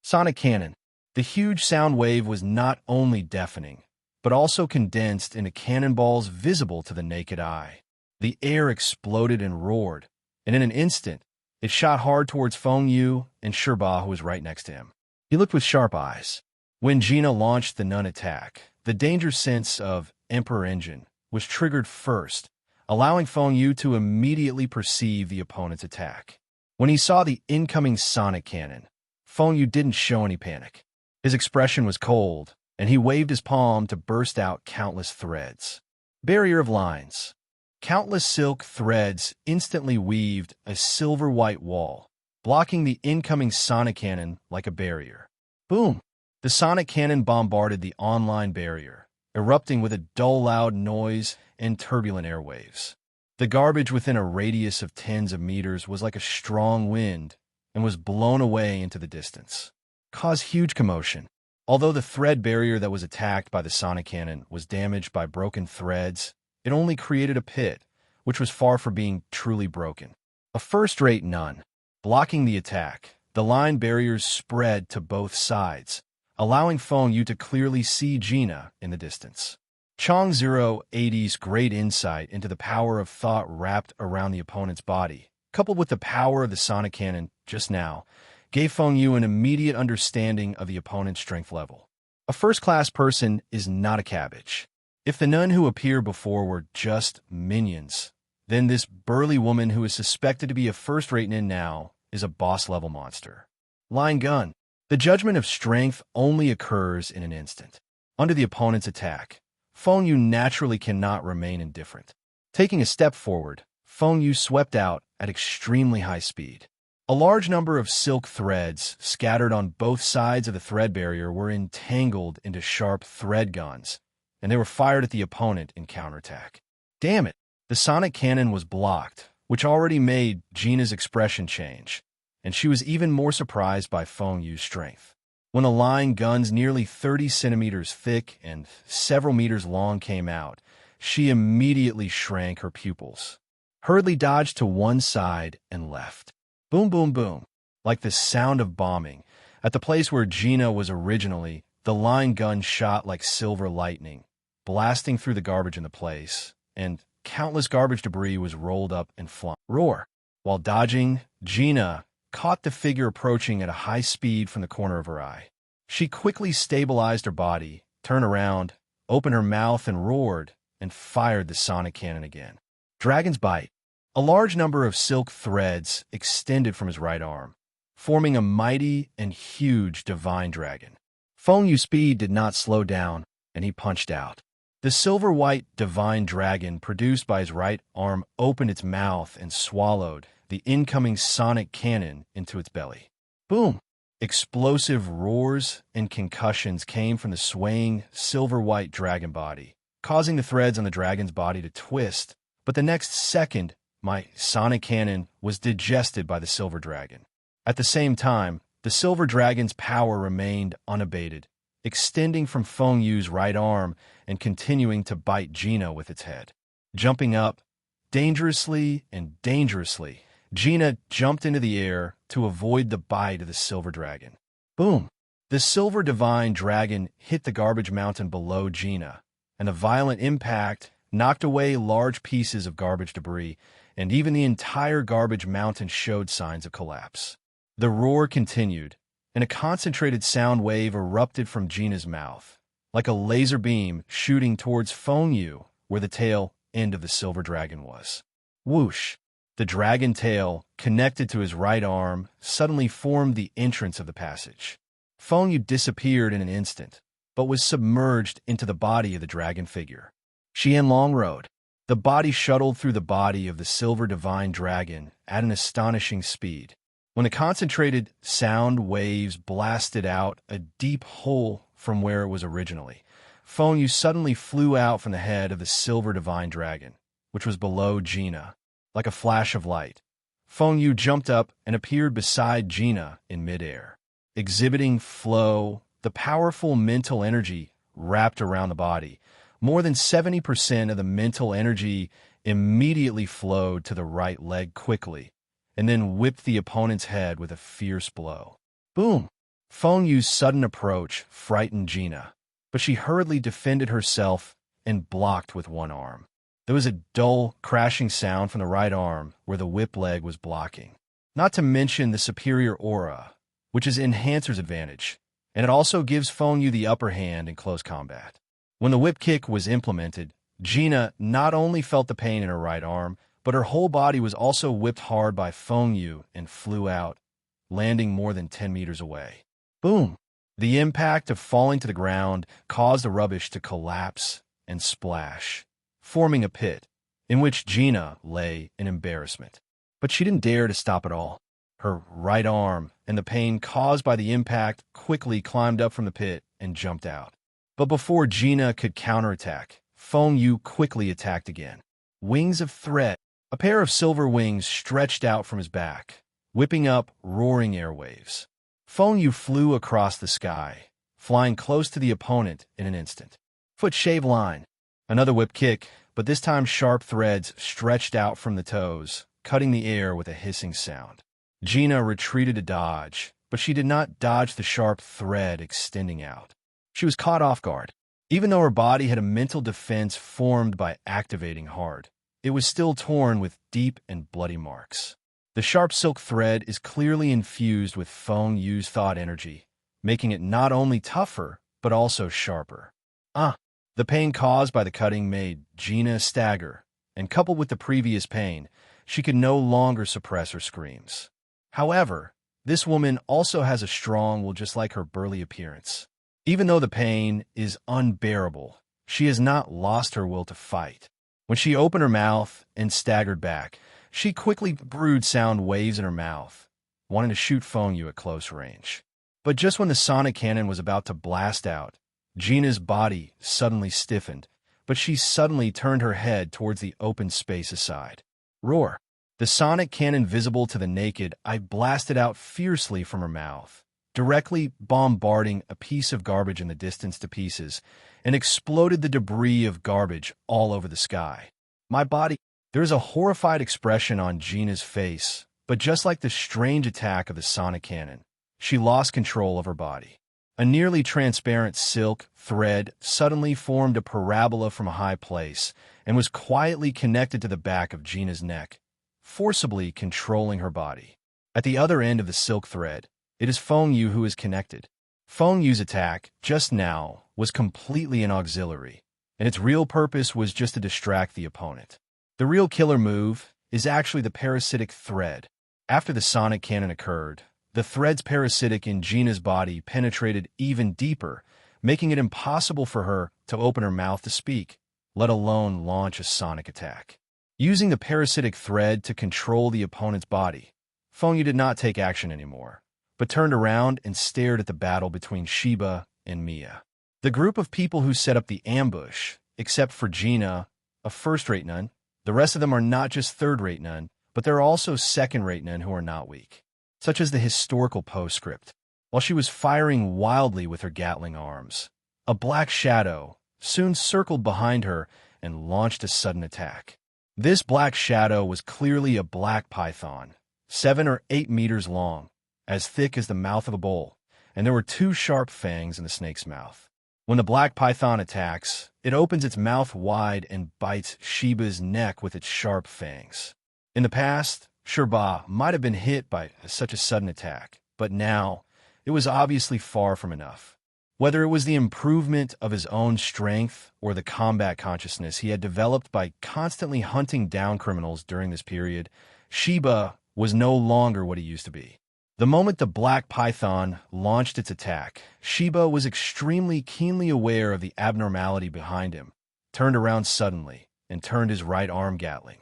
Sonic cannon. The huge sound wave was not only deafening, but also condensed into cannonballs visible to the naked eye. The air exploded and roared, and in an instant, it shot hard towards Feng Yu and Shirba, who was right next to him. He looked with sharp eyes. When Gina launched the nun attack, the danger sense of Emperor Engine was triggered first, allowing Feng Yu to immediately perceive the opponent's attack. When he saw the incoming sonic cannon, Feng Yu didn't show any panic. His expression was cold, and he waved his palm to burst out countless threads. Barrier of lines. Countless silk threads instantly weaved a silver-white wall, blocking the incoming sonic cannon like a barrier. Boom! The sonic cannon bombarded the online barrier, erupting with a dull, loud noise and turbulent airwaves. The garbage within a radius of tens of meters was like a strong wind and was blown away into the distance. caused huge commotion. Although the thread barrier that was attacked by the sonic cannon was damaged by broken threads, it only created a pit, which was far from being truly broken. A first-rate none. Blocking the attack, the line barriers spread to both sides, allowing Feng Yu to clearly see Gina in the distance. Chong 080's great insight into the power of thought wrapped around the opponent's body, coupled with the power of the sonic cannon just now, gave Feng Yu an immediate understanding of the opponent's strength level. A first-class person is not a cabbage. If the none who appeared before were just minions, then this burly woman who is suspected to be a first-rate nin now is a boss-level monster. Line gun. The judgment of strength only occurs in an instant. Under the opponent's attack, Feng Yu naturally cannot remain indifferent. Taking a step forward, Feng Yu swept out at extremely high speed. A large number of silk threads scattered on both sides of the thread barrier were entangled into sharp thread guns, and they were fired at the opponent in counterattack. Damn it! The sonic cannon was blocked, which already made Gina's expression change, and she was even more surprised by Feng Yu's strength. When the line guns nearly 30 centimeters thick and several meters long came out, she immediately shrank her pupils, hurriedly dodged to one side and left. Boom, boom, boom. Like the sound of bombing. At the place where Gina was originally, the line gun shot like silver lightning, blasting through the garbage in the place, and countless garbage debris was rolled up and flung. Roar. While dodging, Gina caught the figure approaching at a high speed from the corner of her eye. She quickly stabilized her body, turned around, opened her mouth and roared, and fired the sonic cannon again. Dragon's Bite. A large number of silk threads extended from his right arm, forming a mighty and huge divine dragon. Feng Yu's speed did not slow down, and he punched out. The silver-white divine dragon produced by his right arm opened its mouth and swallowed the incoming sonic cannon into its belly. Boom! Explosive roars and concussions came from the swaying silver-white dragon body, causing the threads on the dragon's body to twist, but the next second, my sonic cannon was digested by the silver dragon. At the same time, the silver dragon's power remained unabated, extending from Feng Yu's right arm and continuing to bite Gina with its head. Jumping up, dangerously and dangerously, Gina jumped into the air to avoid the bite of the silver dragon. Boom! The silver divine dragon hit the garbage mountain below Gina, and the violent impact knocked away large pieces of garbage debris, and even the entire garbage mountain showed signs of collapse. The roar continued, and a concentrated sound wave erupted from Gina's mouth, like a laser beam shooting towards Feng Yu, where the tail end of the silver dragon was. Whoosh! The dragon tail, connected to his right arm, suddenly formed the entrance of the passage. Feng Yu disappeared in an instant, but was submerged into the body of the dragon figure. Qianlong Road. The body shuttled through the body of the silver divine dragon at an astonishing speed. When the concentrated sound waves blasted out a deep hole from where it was originally, Feng Yu suddenly flew out from the head of the silver divine dragon, which was below Gina. Like a flash of light, Feng Yu jumped up and appeared beside Gina in midair, exhibiting flow, the powerful mental energy wrapped around the body. More than 70% of the mental energy immediately flowed to the right leg quickly, and then whipped the opponent's head with a fierce blow. Boom! Feng Yu's sudden approach frightened Gina, but she hurriedly defended herself and blocked with one arm. There was a dull, crashing sound from the right arm where the whip leg was blocking. Not to mention the superior aura, which is Enhancer's advantage, and it also gives Feng Yu the upper hand in close combat. When the whip kick was implemented, Gina not only felt the pain in her right arm, but her whole body was also whipped hard by Feng Yu and flew out, landing more than 10 meters away. Boom! The impact of falling to the ground caused the rubbish to collapse and splash, forming a pit in which Gina lay in embarrassment. But she didn't dare to stop at all. Her right arm and the pain caused by the impact quickly climbed up from the pit and jumped out. But before Gina could counterattack, Feng Yu quickly attacked again. Wings of thread. A pair of silver wings stretched out from his back, whipping up roaring airwaves. Feng Yu flew across the sky, flying close to the opponent in an instant. Foot shave line. Another whip kick, but this time sharp threads stretched out from the toes, cutting the air with a hissing sound. Gina retreated to dodge, but she did not dodge the sharp thread extending out. She was caught off guard. Even though her body had a mental defense formed by activating hard, it was still torn with deep and bloody marks. The sharp silk thread is clearly infused with Feng Yu's thought energy, making it not only tougher, but also sharper. The pain caused by the cutting made Gina stagger, and coupled with the previous pain, she could no longer suppress her screams. However, this woman also has a strong will just like her burly appearance. Even though the pain is unbearable, she has not lost her will to fight. When she opened her mouth and staggered back, she quickly brewed sound waves in her mouth, wanting to shoot Feng Yu at close range. But just when the sonic cannon was about to blast out, Gina's body suddenly stiffened, but she suddenly turned her head towards the open space aside. Roar! The sonic cannon visible to the naked eye blasted out fiercely from her mouth, directly bombarding a piece of garbage in the distance to pieces, and exploded the debris of garbage all over the sky. My body. There is a horrified expression on Gina's face, but just like the strange attack of the sonic cannon, she lost control of her body. A nearly transparent silk thread suddenly formed a parabola from a high place and was quietly connected to the back of Gina's neck, forcibly controlling her body. At the other end of the silk thread, it is Feng Yu who is connected. Feng Yu's attack, just now, was completely an auxiliary, and its real purpose was just to distract the opponent. The real killer move is actually the parasitic thread. After the sonic cannon occurred, the thread's parasitic in Gina's body penetrated even deeper, making it impossible for her to open her mouth to speak, let alone launch a sonic attack. Using the parasitic thread to control the opponent's body, Feng Yu did not take action anymore, but turned around and stared at the battle between Sheba and Mia. The group of people who set up the ambush, except for Gina, a first-rate nun, the rest of them are not just third-rate nun, but there are also second-rate nun who are not weak, such as the historical postscript. While she was firing wildly with her Gatling arms, a black shadow soon circled behind her and launched a sudden attack. This black shadow was clearly a black python, 7 or 8 meters long, as thick as the mouth of a bull, and there were 2 sharp fangs in the snake's mouth. When the black python attacks, it opens its mouth wide and bites Sheba's neck with its sharp fangs. In the past, Sheba might have been hit by such a sudden attack, but now, it was obviously far from enough. Whether it was the improvement of his own strength or the combat consciousness he had developed by constantly hunting down criminals during this period, Sheba was no longer what he used to be. The moment the black python launched its attack, Sheba was extremely keenly aware of the abnormality behind him, turned around suddenly, and turned his right arm Gatling.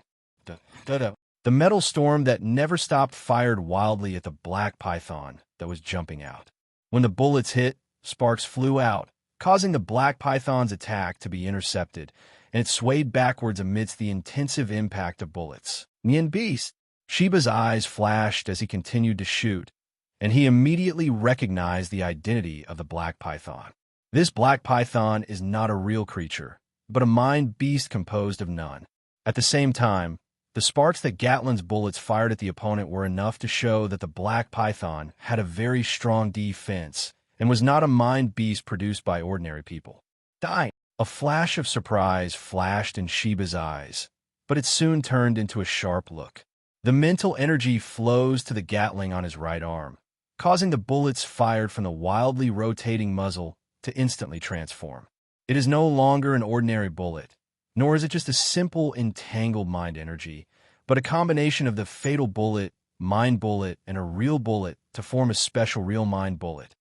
The metal storm that never stopped fired wildly at the black python that was jumping out. When the bullets hit, sparks flew out, causing the black python's attack to be intercepted, and it swayed backwards amidst the intensive impact of bullets. Nien beast! Sheba's eyes flashed as he continued to shoot, and he immediately recognized the identity of the black python. This black python is not a real creature, but a mind beast composed of none. At the same time, the sparks that Gatling's bullets fired at the opponent were enough to show that the black python had a very strong defense and was not a mind beast produced by ordinary people. Die! A flash of surprise flashed in Sheba's eyes, but it soon turned into a sharp look. The mental energy flows to the Gatling on his right arm, causing the bullets fired from the wildly rotating muzzle to instantly transform. It is no longer an ordinary bullet, nor is it just a simple entangled mind energy, but a combination of the fatal bullet, mind bullet, and a real bullet to form a special real mind bullet.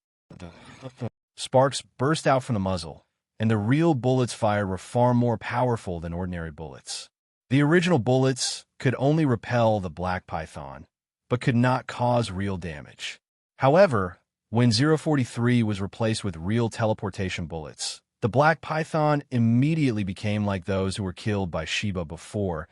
Sparks burst out from the muzzle, and the real bullets fired were far more powerful than ordinary bullets. The original bullets could only repel the black python, but could not cause real damage. However, when 043 was replaced with real teleportation bullets, the black python immediately became like those who were killed by Sheba before,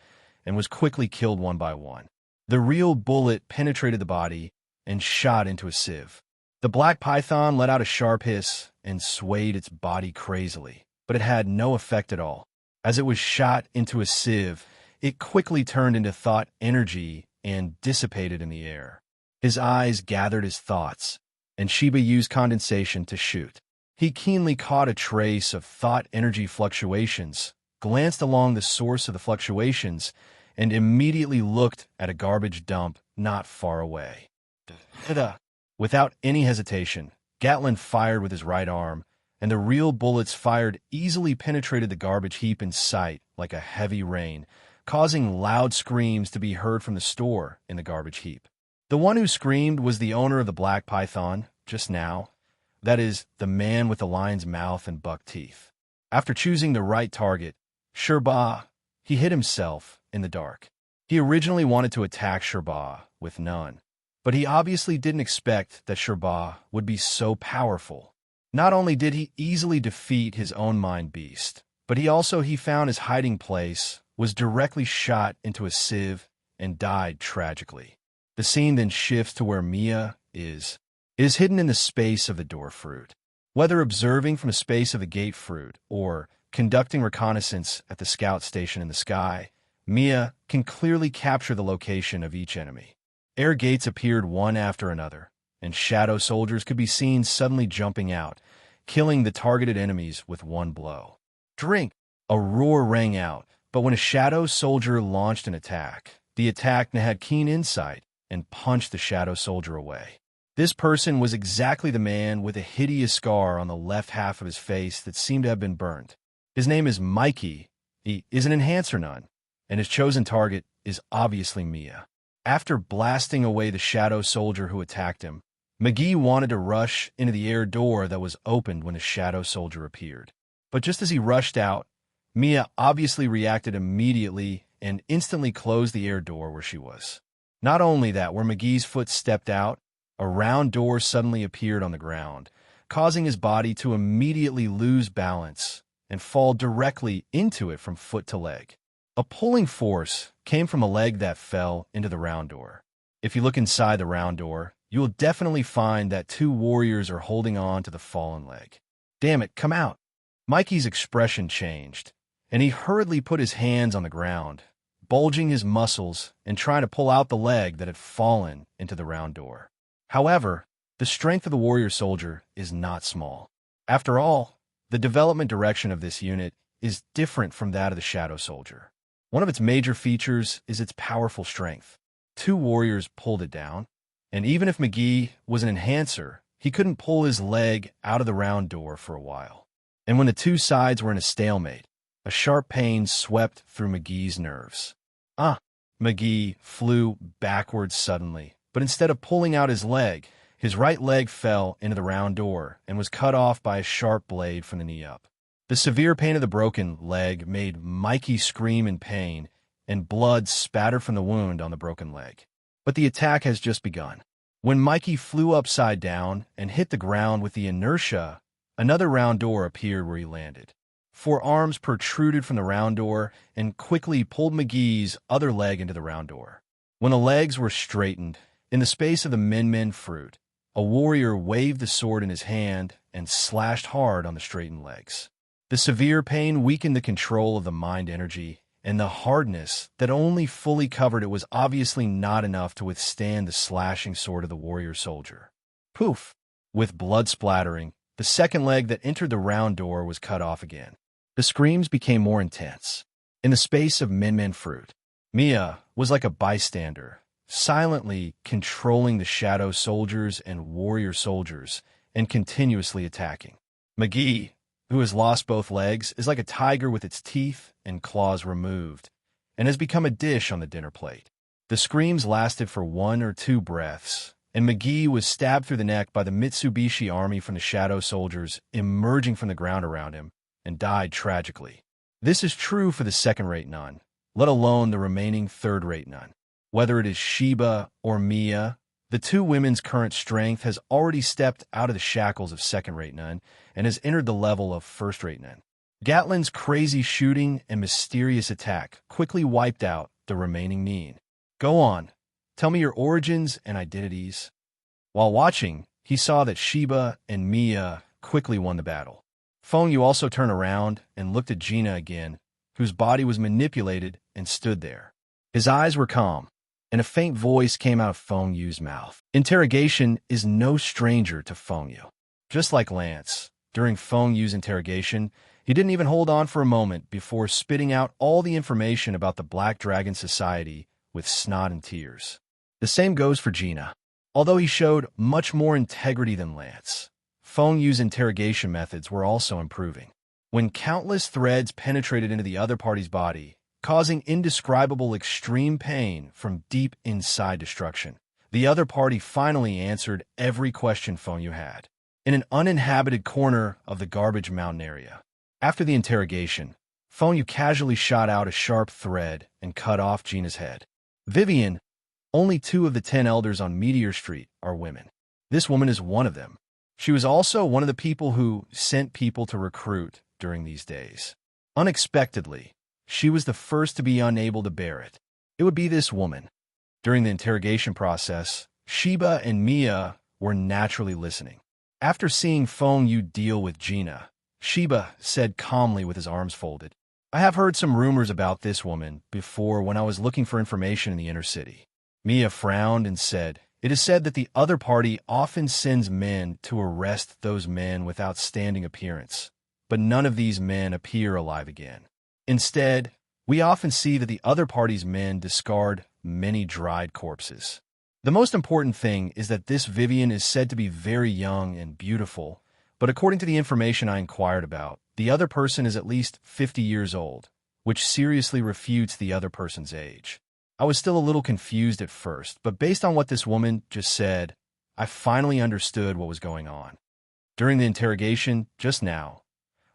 and was quickly killed one by one. The real bullet penetrated the body and shot into a sieve. The black python let out a sharp hiss and swayed its body crazily, but it had no effect at all. As it was shot into a sieve, it quickly turned into thought energy and dissipated in the air. His eyes gathered his thoughts, and Sheba used condensation to shoot. He keenly caught a trace of thought energy fluctuations, glanced along the source of the fluctuations, and immediately looked at a garbage dump not far away. Without any hesitation, Gatlin fired with his right arm, and the real bullets fired easily penetrated the garbage heap in sight like a heavy rain, causing loud screams to be heard from the store in the garbage heap. The one who screamed was the owner of the black python, just now. That is, the man with the lion's mouth and buck teeth. After choosing the right target, Sherbah, he hid himself in the dark. He originally wanted to attack Sherbah with none, but he obviously didn't expect that Sherbah would be so powerful. Not only did he easily defeat his own mind beast, but he found his hiding place, was directly shot into a sieve, and died tragically. The scene then shifts to where Mia is hidden in the space of the door fruit. Whether observing from the space of the gate fruit or conducting reconnaissance at the scout station in the sky, Mia can clearly capture the location of each enemy. Air gates appeared one after another, and shadow soldiers could be seen suddenly jumping out, killing the targeted enemies with one blow. Drink! A roar rang out, but when a shadow soldier launched an attack, the attack had keen insight and punched the shadow soldier away. This person was exactly the man with a hideous scar on the left half of his face that seemed to have been burned. His name is Mikey. He is an enhancer nun, and his chosen target is obviously Mia. After blasting away the shadow soldier who attacked him, McGee wanted to rush into the air door that was opened when the shadow soldier appeared. But just as he rushed out, Mia obviously reacted immediately and instantly closed the air door where she was. Not only that, where McGee's foot stepped out, a round door suddenly appeared on the ground, causing his body to immediately lose balance and fall directly into it from foot to leg. A pulling force came from a leg that fell into the round door. If you look inside the round door, you will definitely find that two warriors are holding on to the fallen leg. Damn it, come out! Mikey's expression changed, and he hurriedly put his hands on the ground, bulging his muscles and trying to pull out the leg that had fallen into the round door. However, the strength of the warrior soldier is not small. After all, the development direction of this unit is different from that of the shadow soldier. One of its major features is its powerful strength. Two warriors pulled it down, and even if McGee was an enhancer, he couldn't pull his leg out of the round door for a while. And when the two sides were in a stalemate, a sharp pain swept through McGee's nerves. McGee flew backwards suddenly, but instead of pulling out his leg, his right leg fell into the round door and was cut off by a sharp blade from the knee up. The severe pain of the broken leg made Mikey scream in pain, and blood spattered from the wound on the broken leg. But the attack has just begun. When Mikey flew upside down and hit the ground with the inertia, another round door appeared where he landed. Four arms protruded from the round door and quickly pulled McGee's other leg into the round door. When the legs were straightened, in the space of the min-min fruit, a warrior waved the sword in his hand and slashed hard on the straightened legs. The severe pain weakened the control of the mind energy, and the hardness that only fully covered it was obviously not enough to withstand the slashing sword of the warrior soldier. Poof! With blood splattering, the second leg that entered the round door was cut off again. The screams became more intense. In the space of min-min fruit, Mia was like a bystander, silently controlling the shadow soldiers and warrior soldiers and continuously attacking. McGee, who has lost both legs, is like a tiger with its teeth and claws removed and has become a dish on the dinner plate. The screams lasted for 1 or 2 breaths, and McGee was stabbed through the neck by the Mitsubishi army from the shadow soldiers emerging from the ground around him and died tragically. This is true for the second-rate nun, let alone the remaining third-rate nun. Whether it is Sheba or Mia, the two women's current strength has already stepped out of the shackles of second-rate nun and has entered the level of first-rate nun. Gatlin's crazy shooting and mysterious attack quickly wiped out the remaining Neen. Go on, tell me your origins and identities. While watching, he saw that Sheba and Mia quickly won the battle. Feng Yu also turned around and looked at Gina again, whose body was manipulated and stood there. His eyes were calm, and a faint voice came out of Feng Yu's mouth. Interrogation is no stranger to Feng Yu. Just like Lance, during Feng Yu's interrogation, he didn't even hold on for a moment before spitting out all the information about the Black Dragon Society with snot and tears. The same goes for Gina. Although he showed much more integrity than Lance, Feng Yu's interrogation methods were also improving. When countless threads penetrated into the other party's body, causing indescribable extreme pain from deep inside destruction, the other party finally answered every question Feng Yu had. In an uninhabited corner of the garbage mountain area. After the interrogation, Feng Yu casually shot out a sharp thread and cut off Gina's head. Vivian, only 2 of the 10 elders on Meteor Street are women. This woman is one of them. She was also one of the people who sent people to recruit during these days. Unexpectedly, she was the first to be unable to bear it. It would be this woman. During the interrogation process, Sheba and Mia were naturally listening. After seeing Feng Yu deal with Gina, Sheba said calmly with his arms folded, "I have heard some rumors about this woman before when I was looking for information in the inner city." Mia frowned and said, "It is said that the other party often sends men to arrest those men with outstanding appearance, but none of these men appear alive again. Instead, we often see that the other party's men discard many dried corpses. The most important thing is that this Vivian is said to be very young and beautiful, but according to the information I inquired about, the other person is at least 50 years old, which seriously refutes the other person's age. I was still a little confused at first, but based on what this woman just said, I finally understood what was going on." During the interrogation, just now,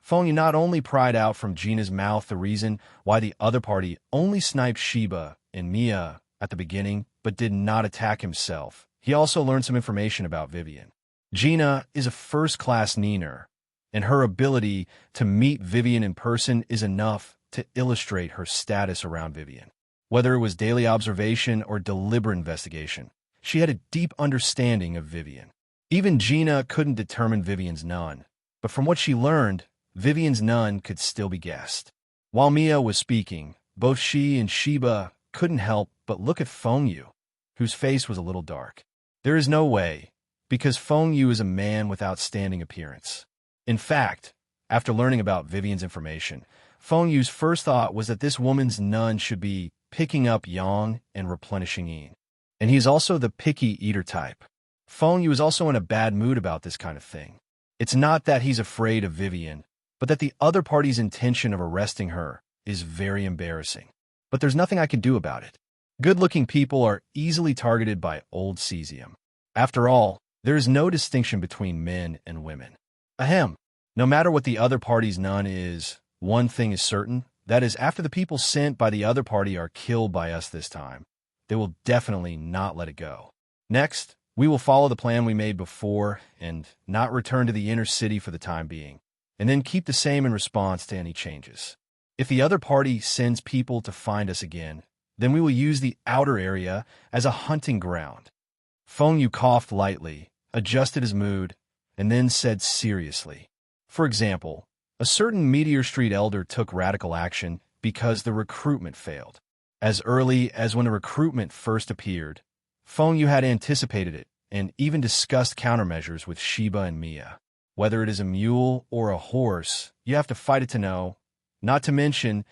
Feng Yu not only pried out from Gina's mouth the reason why the other party only sniped Sheba and Mia at the beginning, but did not attack himself. He also learned some information about Vivian. Gina is a first-class Neener, and her ability to meet Vivian in person is enough to illustrate her status around Vivian. Whether it was daily observation or deliberate investigation, she had a deep understanding of Vivian. Even Gina couldn't determine Vivian's nun, but from what she learned, Vivian's nun could still be guessed. While Mia was speaking, both she and Sheba couldn't help but look at Feng Yu, whose face was a little dark. There is no way, because Feng Yu is a man with outstanding appearance. In fact, after learning about Vivian's information, Feng Yu's first thought was that this woman's nun should be picking up yang and replenishing yin. And he is also the picky eater type. Feng Yu is also in a bad mood about this kind of thing. It's not that he's afraid of Vivian, but that the other party's intention of arresting her is very embarrassing. But there's nothing I can do about it. Good-looking people are easily targeted by old cesium. After all, there is no distinction between men and women. Ahem. No matter what the other party's nun is, one thing is certain, that is, after the people sent by the other party are killed by us this time, they will definitely not let it go. Next, we will follow the plan we made before and not return to the inner city for the time being, and then keep the same in response to any changes. If the other party sends people to find us again, then we will use the outer area as a hunting ground." Feng Yu coughed lightly, adjusted his mood, and then said seriously, "For example, a certain Meteor Street elder took radical action because the recruitment failed. As early as when the recruitment first appeared, Feng Yu had anticipated it and even discussed countermeasures with Sheba and Mia. Whether it is a mule or a horse, you have to fight it to know. Not to mention,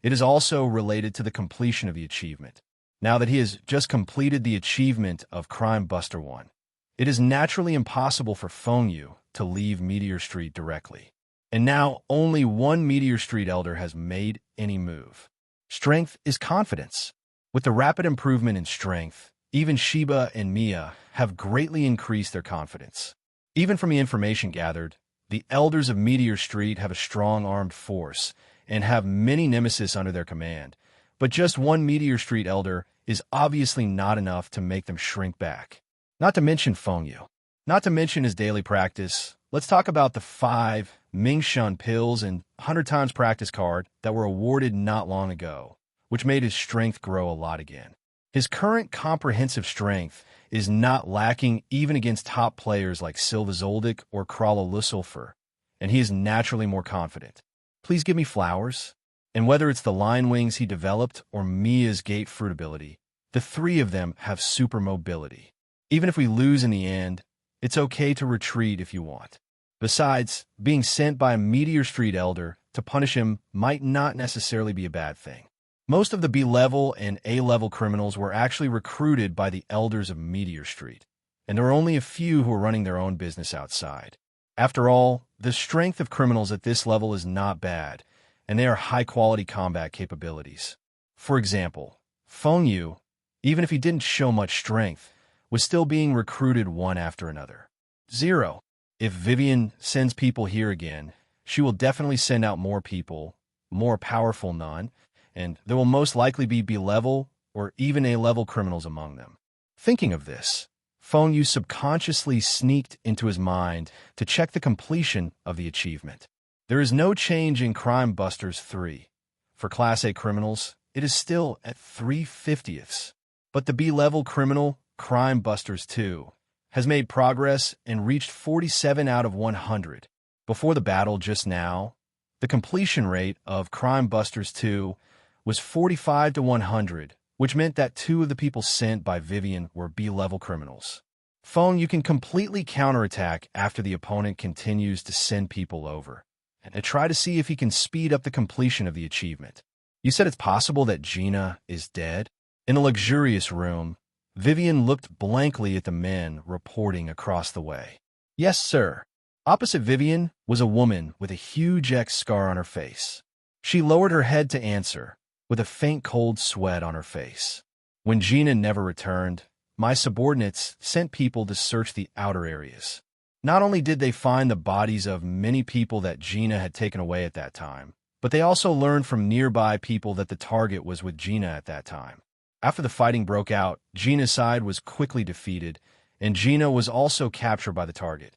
it is also related to the completion of the achievement. Now that he has just completed the achievement of Crime Buster 1, it is naturally impossible for Feng Yu to leave Meteor Street directly. And now only one Meteor Street elder has made any move. Strength is confidence. With the rapid improvement in strength, even Sheba and Mia have greatly increased their confidence. Even from the information gathered, the elders of Meteor Street have a strong armed force and have many nemesis under their command, but just one Meteor Street elder is obviously not enough to make them shrink back. Not to mention Feng Yu. Not to mention his daily practice, let's talk about the 5 Mingshun pills and 100 times practice card that were awarded not long ago, which made his strength grow a lot again. His current comprehensive strength is not lacking even against top players like Silva Zoldyck or Krala Lussulfur, and he is naturally more confident. Please give me flowers. And whether it's the line wings he developed or Mia's gate fruit ability, the three of them have super mobility. Even if we lose in the end, it's okay to retreat if you want. Besides, being sent by a Meteor Street Elder to punish him might not necessarily be a bad thing. Most of the B-level and A-level criminals were actually recruited by the Elders of Meteor Street, and there are only a few who are running their own business outside. After all, the strength of criminals at this level is not bad, and they are high-quality combat capabilities. For example, Feng Yu, even if he didn't show much strength, was still being recruited one after another. 0. If Vivian sends people here again, she will definitely send out more people, more powerful none, and there will most likely be B-level or even A-level criminals among them. Thinking of this, Feng Yu subconsciously sneaked into his mind to check the completion of the achievement. There is no change in Crime Busters 3. For Class A criminals, it is still at 3/50ths. But the B-level criminal, Crime Busters 2, has made progress and reached 47 out of 100. Before the battle just now, the completion rate of Crime Busters 2 was 45 to 100, which meant that 2 of the people sent by Vivian were B-level criminals. Feng, you can completely counterattack after the opponent continues to send people over, and try to see if he can speed up the completion of the achievement. You said it's possible that Gina is dead? In the luxurious room, Vivian looked blankly at the men reporting across the way. Yes, sir. Opposite Vivian was a woman with a huge X scar on her face. She lowered her head to answer, with a faint cold sweat on her face. When Gina never returned, my subordinates sent people to search the outer areas. Not only did they find the bodies of many people that Gina had taken away at that time, but they also learned from nearby people that the target was with Gina at that time. After the fighting broke out, Gina's side was quickly defeated, and Gina was also captured by the target.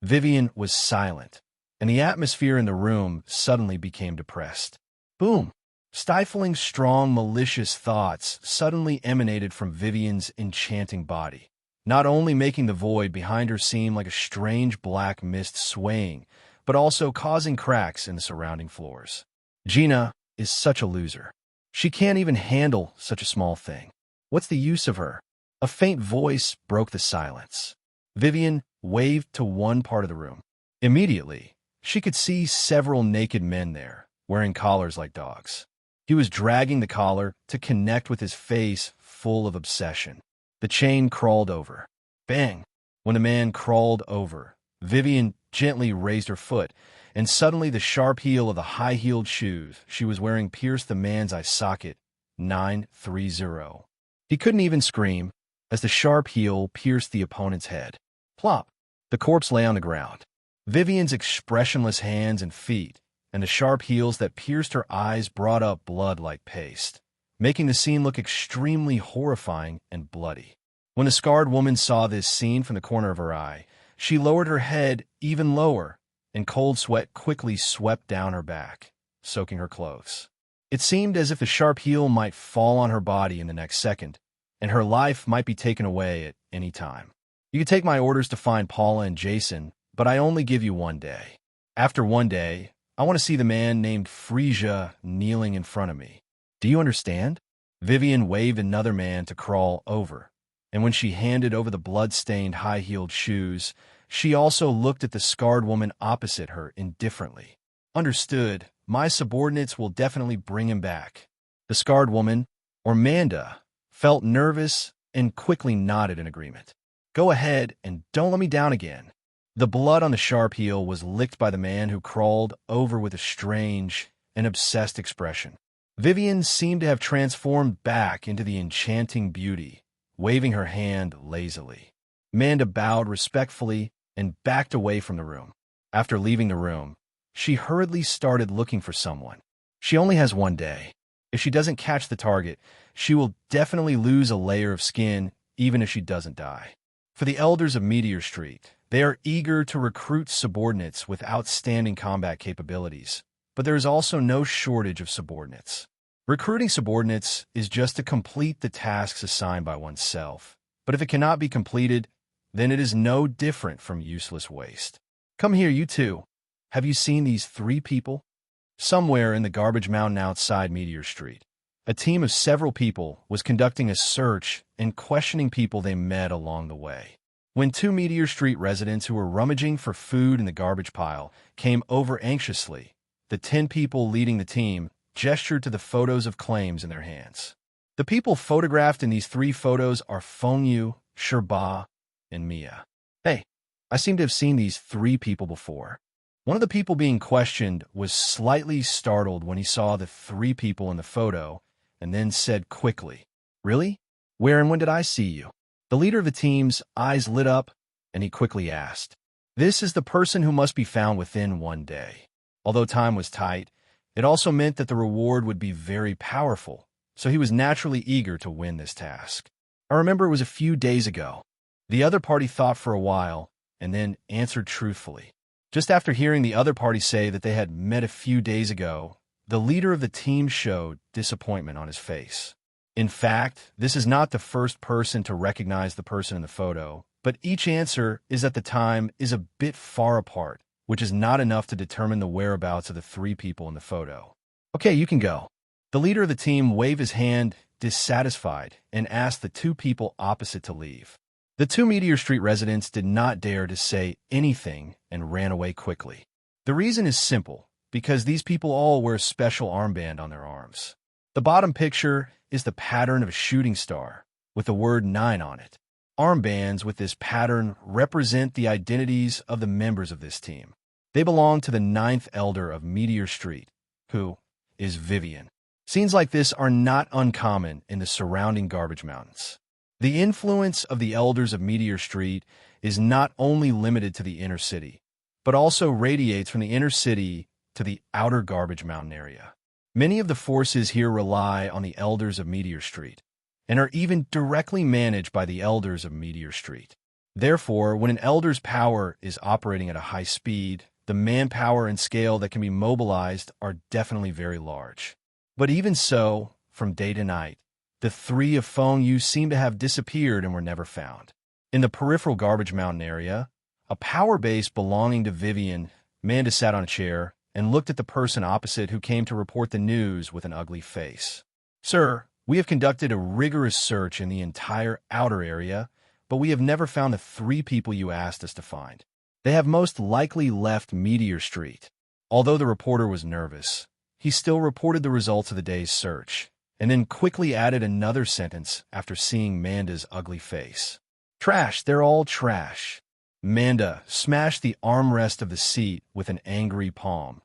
Vivian was silent, and the atmosphere in the room suddenly became depressed. Boom! Stifling, strong, malicious thoughts suddenly emanated from Vivian's enchanting body, not only making the void behind her seem like a strange black mist swaying, but also causing cracks in the surrounding floors. Gina is such a loser. She can't even handle such a small thing. What's the use of her? A faint voice broke the silence. Vivian waved to one part of the room. Immediately, she could see several naked men there, wearing collars like dogs. He was dragging the collar to connect with his face full of obsession. The chain crawled over. Bang! When the man crawled over, Vivian gently raised her foot, and suddenly the sharp heel of the high-heeled shoes she was wearing pierced the man's eye socket. 930. He couldn't even scream, as the sharp heel pierced the opponent's head. Plop! The corpse lay on the ground. Vivian's expressionless hands and feet, and the sharp heels that pierced her eyes brought up blood like paste, making the scene look extremely horrifying and bloody. When the scarred woman saw this scene from the corner of her eye, she lowered her head even lower, and cold sweat quickly swept down her back, soaking her clothes. It seemed as if the sharp heel might fall on her body in the next second, and her life might be taken away at any time. You can take my orders to find Paula and Jason, but I only give you 1 day. After 1 day, I want to see the man named Frisia kneeling in front of me. Do you understand? Vivian waved another man to crawl over, and when she handed over the blood-stained high-heeled shoes, she also looked at the scarred woman opposite her indifferently. Understood, my subordinates will definitely bring him back. The scarred woman, or Manda, felt nervous and quickly nodded in agreement. Go ahead and don't let me down again. The blood on the sharp heel was licked by the man who crawled over with a strange and obsessed expression. Vivian seemed to have transformed back into the enchanting beauty, waving her hand lazily. Amanda bowed respectfully and backed away from the room. After leaving the room, she hurriedly started looking for someone. She only has 1 day. If she doesn't catch the target, she will definitely lose a layer of skin, even if she doesn't die. For the elders of Meteor Street, they are eager to recruit subordinates with outstanding combat capabilities, but there is also no shortage of subordinates. Recruiting subordinates is just to complete the tasks assigned by oneself. But if it cannot be completed, then it is no different from useless waste. Come here, you two. Have you seen these 3 people? Somewhere in the garbage mountain outside Meteor Street, a team of several people was conducting a search and questioning people they met along the way. When 2 Meteor Street residents who were rummaging for food in the garbage pile came over anxiously, the 10 people leading the team gestured to the photos of claims in their hands. The people photographed in these 3 photos are Feng Yu, Sherba, and Mia. Hey, I seem to have seen these 3 people before. One of the people being questioned was slightly startled when he saw the 3 people in the photo and then said quickly, "Really? Where and when did I see you?" The leader of the team's eyes lit up and he quickly asked, "This is the person who must be found within 1 day." Although time was tight, it also meant that the reward would be very powerful, so he was naturally eager to win this task. I remember it was a few days ago. The other party thought for a while and then answered truthfully. Just after hearing the other party say that they had met a few days ago, the leader of the team showed disappointment on his face. In fact, this is not the first person to recognize the person in the photo, but each answer is at the time is a bit far apart, which is not enough to determine the whereabouts of the 3 people in the photo. "Okay, you can go." The leader of the team waved his hand, dissatisfied, and asked the 2 people opposite to leave. The 2 Meteor Street residents did not dare to say anything and ran away quickly. The reason is simple, because these people all wear a special armband on their arms. The bottom picture is the pattern of a shooting star, with the word 9 on it. Armbands with this pattern represent the identities of the members of this team. They belong to the 9th elder of Meteor Street, who is Vivian. Scenes like this are not uncommon in the surrounding garbage mountains. The influence of the elders of Meteor Street is not only limited to the inner city, but also radiates from the inner city to the outer garbage mountain area. Many of the forces here rely on the elders of Meteor Street, and are even directly managed by the elders of Meteor Street. Therefore, when an elder's power is operating at a high speed, the manpower and scale that can be mobilized are definitely very large. But even so, from day to night, the 3 of Feng Yu seem to have disappeared and were never found. In the peripheral garbage mountain area, a power base belonging to Vivian, Manda sat on a chair and looked at the person opposite who came to report the news with an ugly face. "Sir, we have conducted a rigorous search in the entire outer area, but we have never found the 3 people you asked us to find. They have most likely left Meteor Street." Although the reporter was nervous, he still reported the results of the day's search, and then quickly added another sentence after seeing Manda's ugly face. "Trash, they're all trash." Manda smashed the armrest of the seat with an angry palm,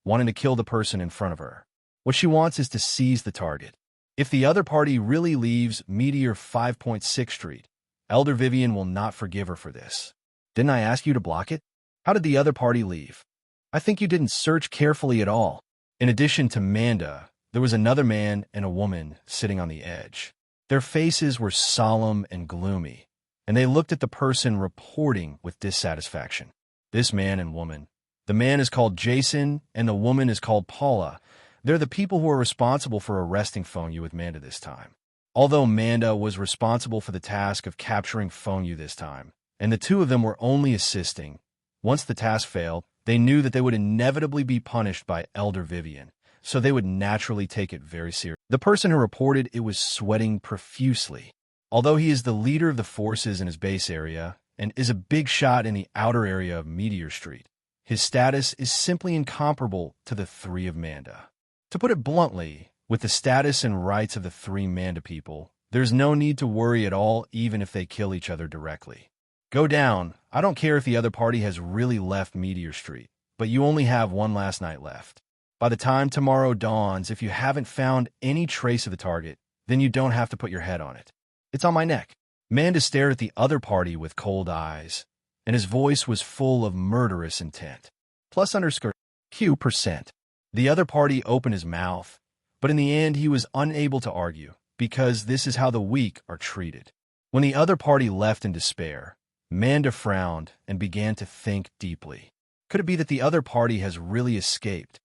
wanting to kill the person in front of her. What she wants is to seize the target. If the other party really leaves Meteor 5.6 Street, Elder Vivian will not forgive her for this. "Didn't I ask you to block it? How did the other party leave? I think you didn't search carefully at all." In addition to Manda, there was another man and a woman sitting on the edge. Their faces were solemn and gloomy, and they looked at the person reporting with dissatisfaction. This man and woman, the man is called Jason and the woman is called Paula. They're the people who are responsible for arresting Feng Yu with Manda this time. Although Manda was responsible for the task of capturing Feng Yu this time, and the 2 of them were only assisting, once the task failed, they knew that they would inevitably be punished by Elder Vivian, so they would naturally take it very seriously. The person who reported it was sweating profusely. Although he is the leader of the forces in his base area and is a big shot in the outer area of Meteor Street, his status is simply incomparable to the 3 of Manda. To put it bluntly, with the status and rights of the 3 Manda people, there's no need to worry at all even if they kill each other directly. Go down. I don't care if the other party has really left Meteor Street, but you only have one last night left. By the time tomorrow dawns, if you haven't found any trace of the target, then you don't have to put your head on it. It's on my neck." Manda stared at the other party with cold eyes, and his voice was full of murderous intent. Plus underscore Q%. The other party opened his mouth, but in the end he was unable to argue, because this is how the weak are treated. When the other party left in despair, Manda frowned and began to think deeply. Could it be that the other party has really escaped?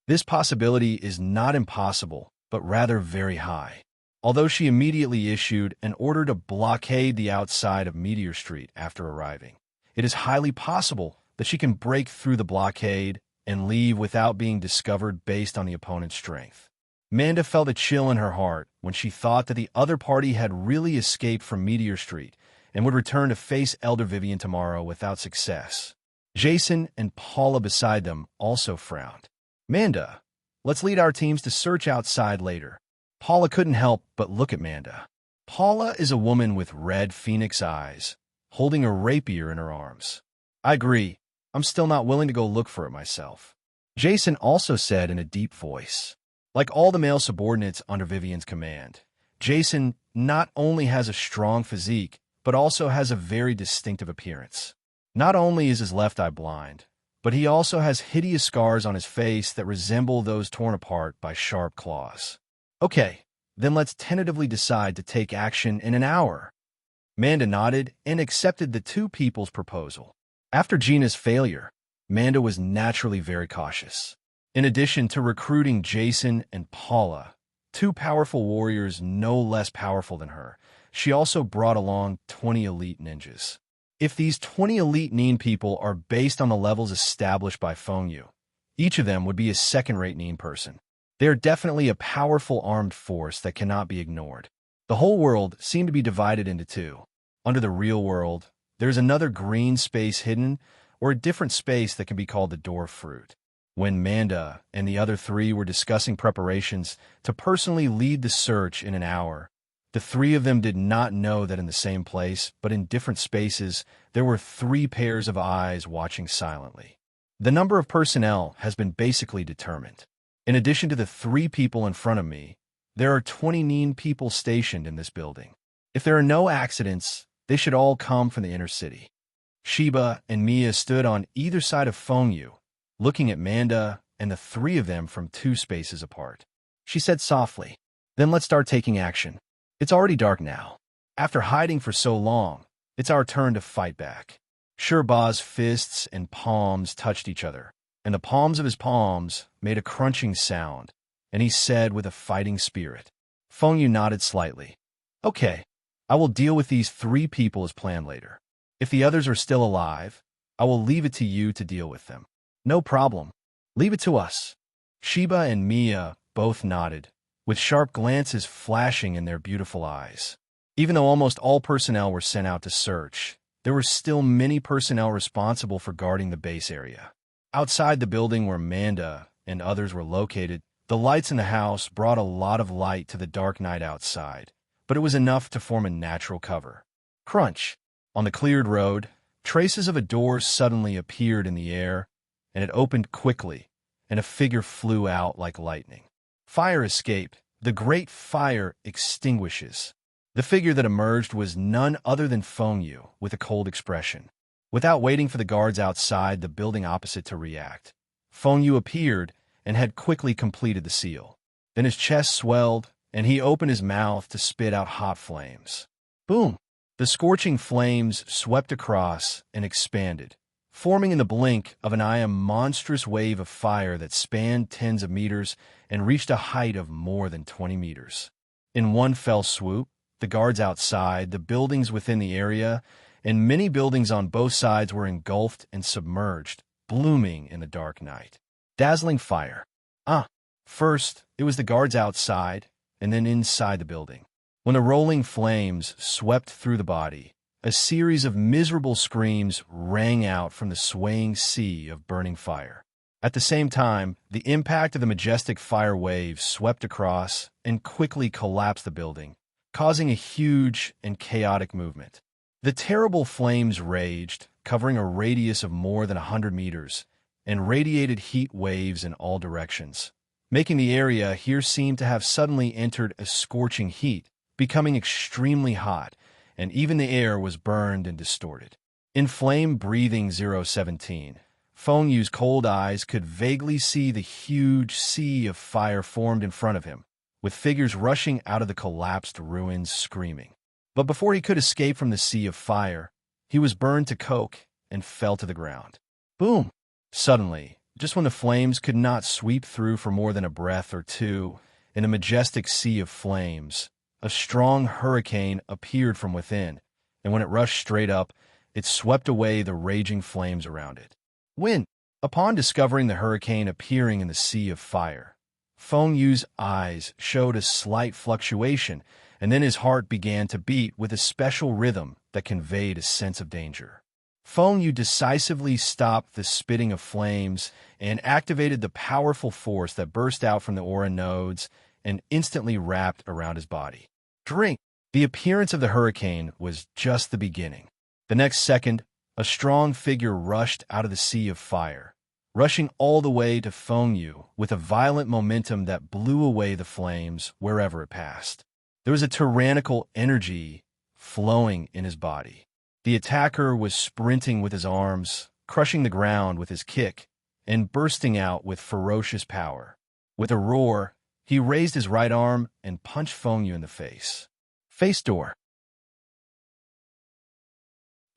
This possibility is not impossible, but rather very high. Although she immediately issued an order to blockade the outside of Meteor Street after arriving, it is highly possible that she can break through the blockade and leave without being discovered based on the opponent's strength. Manda felt a chill in her heart when she thought that the other party had really escaped from Meteor Street and would return to face Elder Vivian tomorrow without success. Jason and Paula beside them also frowned. Manda, let's lead our teams to search outside later. Paula couldn't help but look at Manda. Paula is a woman with red phoenix eyes, holding a rapier in her arms. I agree. I'm still not willing to go look for it myself. Jason also said in a deep voice. Like all the male subordinates under Vivian's command, Jason not only has a strong physique, but also has a very distinctive appearance. Not only is his left eye blind, but he also has hideous scars on his face that resemble those torn apart by sharp claws. Okay, then let's tentatively decide to take action in an hour. Manda nodded and accepted the two people's proposal. After Gina's failure, Manda was naturally very cautious. In addition to recruiting Jason and Paula, two powerful warriors no less powerful than her, she also brought along 20 elite ninjas. If these 20 elite Nin people are based on the levels established by Feng Yu, each of them would be a second-rate Nin person. They are definitely a powerful armed force that cannot be ignored. The whole world seemed to be divided into two. Under the real world, there is another green space hidden, or a different space that can be called the Door Fruit. When Manda and the other three were discussing preparations to personally lead the search in an hour, the three of them did not know that in the same place, but in different spaces, there were three pairs of eyes watching silently. The number of personnel has been basically determined. In addition to the three people in front of me, there are 20 Nin people stationed in this building. If there are no accidents, they should all come from the inner city. Sheba and Mia stood on either side of Feng Yu, looking at Manda and the three of them from two spaces apart. She said softly, "Then let's start taking action. It's already dark now. After hiding for so long, it's our turn to fight back." Sherba's fists and palms touched each other, and the palms of his palms made a crunching sound, and he said with a fighting spirit. Feng Yu nodded slightly. "Okay, I will deal with these three people as planned later. If the others are still alive, I will leave it to you to deal with them." "No problem. Leave it to us." Sheba and Mia both nodded, with sharp glances flashing in their beautiful eyes. Even though almost all personnel were sent out to search, there were still many personnel responsible for guarding the base area. Outside the building where Manda and others were located, the lights in the house brought a lot of light to the dark night outside, but it was enough to form a natural cover. Crunch! On the cleared road, traces of a door suddenly appeared in the air, and it opened quickly, and a figure flew out like lightning. Fire escaped. The great fire extinguishes. The figure that emerged was none other than Feng Yu, with a cold expression. Without waiting for the guards outside the building opposite to react, Feng Yu appeared and had quickly completed the seal. Then his chest swelled, and he opened his mouth to spit out hot flames. Boom! The scorching flames swept across and expanded, forming in the blink of an eye a monstrous wave of fire that spanned tens of meters and reached a height of more than 20 meters. In one fell swoop, the guards outside, the buildings within the area, and many buildings on both sides were engulfed and submerged, blooming in the dark night. Dazzling fire. First, it was the guards outside, and then inside the building. When the rolling flames swept through the body, a series of miserable screams rang out from the swaying sea of burning fire. At the same time, the impact of the majestic fire waves swept across and quickly collapsed the building, causing a huge and chaotic movement. The terrible flames raged, covering a radius of more than 100 meters, and radiated heat waves in all directions, making the area here seem to have suddenly entered a scorching heat, becoming extremely hot, and even the air was burned and distorted. In Flame Breathing 017, Feng Yu's cold eyes could vaguely see the huge sea of fire formed in front of him, with figures rushing out of the collapsed ruins screaming. But before he could escape from the sea of fire, he was burned to coke and fell to the ground. Boom! Suddenly, just when the flames could not sweep through for more than a breath or two, In a majestic sea of flames, a strong hurricane appeared from within, and when it rushed straight up, it swept away the raging flames around it. When, upon discovering the hurricane appearing in the sea of fire, Feng Yu's eyes showed a slight fluctuation, and then his heart began to beat with a special rhythm that conveyed a sense of danger. Feng Yu decisively stopped the spitting of flames and activated the powerful force that burst out from the aura nodes and instantly wrapped around his body. Drink! The appearance of the hurricane was just the beginning. The next second, a strong figure rushed out of the sea of fire, rushing all the way to Feng Yu with a violent momentum that blew away the flames wherever it passed. There was a tyrannical energy flowing in his body. The attacker was sprinting with his arms, crushing the ground with his kick, and bursting out with ferocious power. With a roar, he raised his right arm and punched Feng Yu in the face. Face door.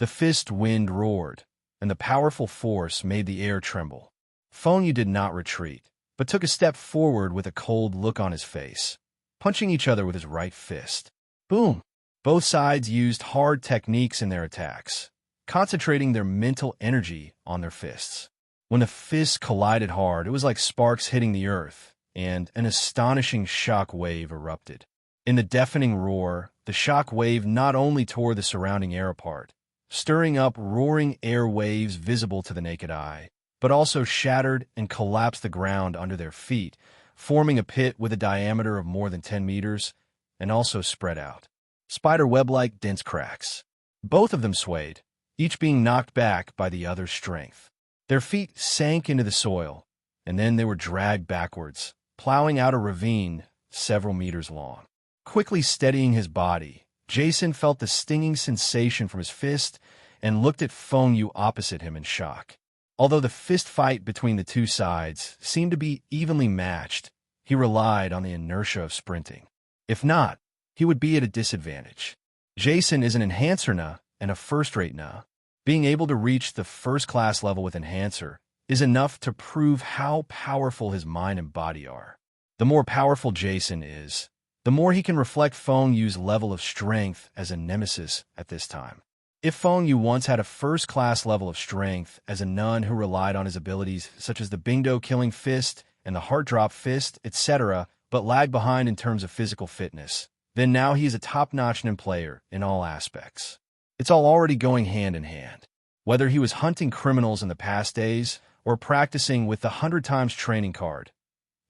The fist wind roared, and the powerful force made the air tremble. Feng Yu did not retreat, but took a step forward with a cold look on his face, punching each other with his right fist. Boom! Both sides used hard techniques in their attacks, concentrating their mental energy on their fists. When the fists collided hard, it was like sparks hitting the earth, and an astonishing shock wave erupted. In the deafening roar, the shock wave not only tore the surrounding air apart, stirring up roaring air waves visible to the naked eye, but also shattered and collapsed the ground under their feet, forming a pit with a diameter of more than 10 meters, and also spread out. Spider web-like dense cracks. Both of them swayed, each being knocked back by the other's strength. Their feet sank into the soil, and then they were dragged backwards, plowing out a ravine several meters long. Quickly steadying his body, Jason felt the stinging sensation from his fist and looked at Feng Yu opposite him in shock. Although the fist fight between the two sides seemed to be evenly matched, he relied on the inertia of sprinting. If not, he would be at a disadvantage. Jason is an Enhancer Na and a first-rate Na. Being able to reach the first-class level with Enhancer is enough to prove how powerful his mind and body are. The more powerful Jason is, the more he can reflect Feng Yu's level of strength as a nemesis at this time. If Feng Yu once had a first-class level of strength as a nun who relied on his abilities such as the Bingdo killing fist and the heart drop fist, etc., but lagged behind in terms of physical fitness, then now he is a top-notch nin player in all aspects. It's all already going hand in hand. Whether he was hunting criminals in the past days or practicing with the 100 times training card.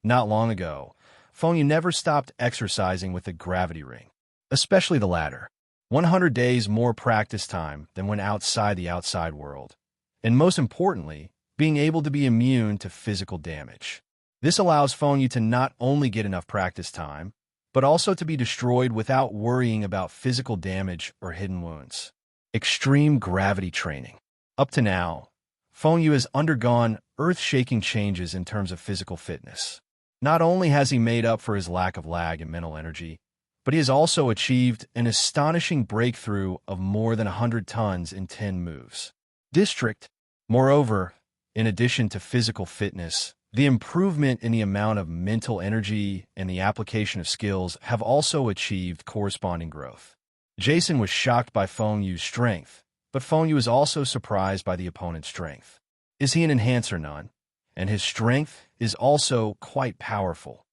Not long ago, Feng Yu never stopped exercising with the gravity ring, especially the latter. 100 days more practice time than when outside the outside world. And most importantly, being able to be immune to physical damage. This allows Feng Yu to not only get enough practice time, but also to be destroyed without worrying about physical damage or hidden wounds. Extreme gravity training. Up to now, Feng Yu has undergone earth-shaking changes in terms of physical fitness. Not only has he made up for his lack of lag and mental energy, but he has also achieved an astonishing breakthrough of more than 100 tons in 10 moves. District. Moreover, in addition to physical fitness, the improvement in the amount of mental energy and the application of skills have also achieved corresponding growth. Jason was shocked by Feng Yu's strength, but Feng Yu is also surprised by the opponent's strength. Is he an Enhancer Nun? And his strength is also quite powerful.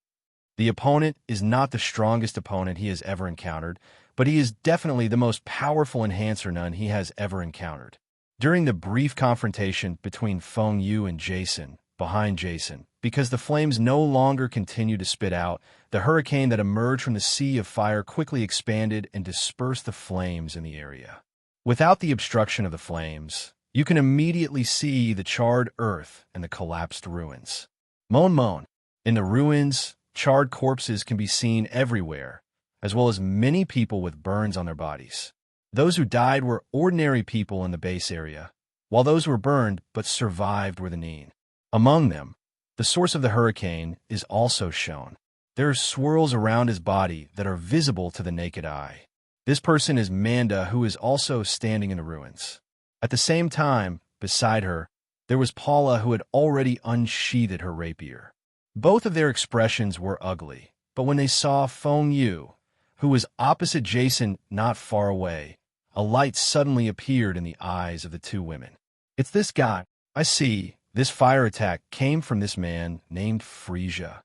The opponent is not the strongest opponent he has ever encountered, but he is definitely the most powerful Enhancer Nun he has ever encountered. During the brief confrontation between Feng Yu and Jason, behind Jason, because the flames no longer continued to spit out, the hurricane that emerged from the sea of fire quickly expanded and dispersed the flames in the area. Without the obstruction of the flames, you can immediately see the charred earth and the collapsed ruins. Moan. In the ruins, charred corpses can be seen everywhere, as well as many people with burns on their bodies. Those who died were ordinary people in the base area, while those who were burned but survived were the Neen. Among them, the source of the hurricane is also shown. There are swirls around his body that are visible to the naked eye. This person is Manda, who is also standing in the ruins. At the same time, beside her, there was Paula, who had already unsheathed her rapier. Both of their expressions were ugly, but when they saw Feng Yu, who was opposite Jason not far away, a light suddenly appeared in the eyes of the two women. It's this guy. I see. This fire attack came from this man named Frisia.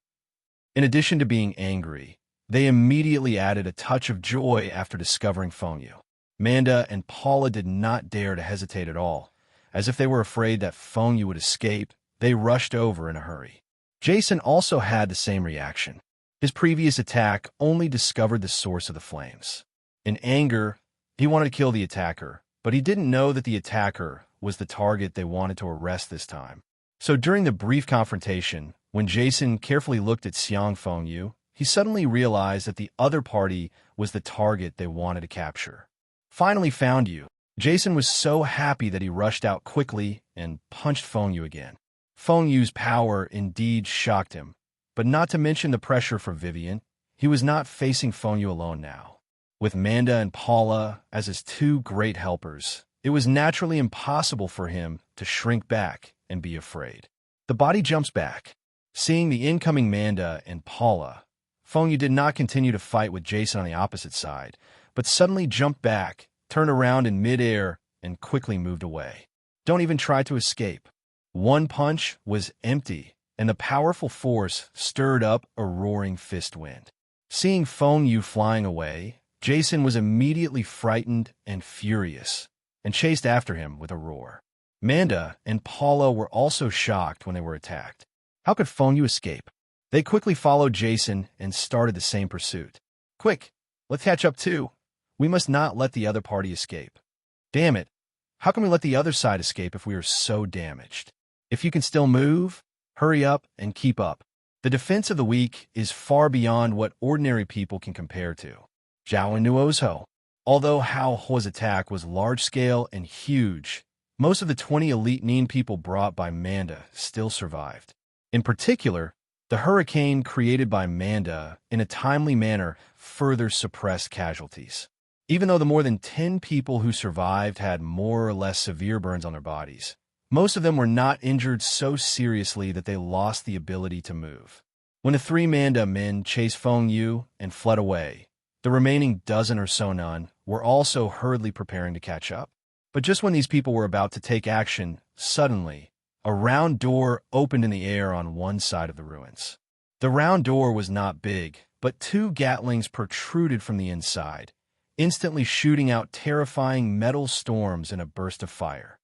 In addition to being angry, they immediately added a touch of joy after discovering Feng Yu. Manda and Paula did not dare to hesitate at all. As if they were afraid that Feng Yu would escape, they rushed over in a hurry. Jason also had the same reaction. His previous attack only discovered the source of the flames. In anger, he wanted to kill the attacker, but he didn't know that the attacker was the target they wanted to arrest this time. So during the brief confrontation, when Jason carefully looked at Xiang Feng Yu, he suddenly realized that the other party was the target they wanted to capture. Finally found you. Jason was so happy that he rushed out quickly and punched Feng Yu again. Feng Yu's power indeed shocked him, but not to mention the pressure for Vivian, he was not facing Feng Yu alone now. With Manda and Paula as his two great helpers, it was naturally impossible for him to shrink back and be afraid. The body jumps back. Seeing the incoming Manda and Paula, Feng Yu did not continue to fight with Jason on the opposite side, but suddenly jumped back, turned around in midair, and quickly moved away. Don't even try to escape. One punch was empty, and the powerful force stirred up a roaring fist wind. Seeing Feng Yu flying away, Jason was immediately frightened and furious, and chased after him with a roar. Manda and Paula were also shocked when they were attacked. How could Feng Yu escape? They quickly followed Jason and started the same pursuit. Quick, let's catch up too. We must not let the other party escape. Damn it, how can we let the other side escape if we are so damaged? If you can still move, hurry up and keep up. The defense of the weak is far beyond what ordinary people can compare to. Zhao Nuozho. Although Hao Huo's attack was large-scale and huge, most of the 20 elite Nin people brought by Manda still survived. In particular, the hurricane created by Manda in a timely manner further suppressed casualties. Even though the more than 10 people who survived had more or less severe burns on their bodies, most of them were not injured so seriously that they lost the ability to move. When the 3 Manda men chased Feng Yu and fled away, the remaining dozen or so Nun were also hurriedly preparing to catch up. But just when these people were about to take action, suddenly, a round door opened in the air on one side of the ruins. The round door was not big, but 2 Gatlings protruded from the inside, instantly shooting out terrifying metal storms in a burst of fire.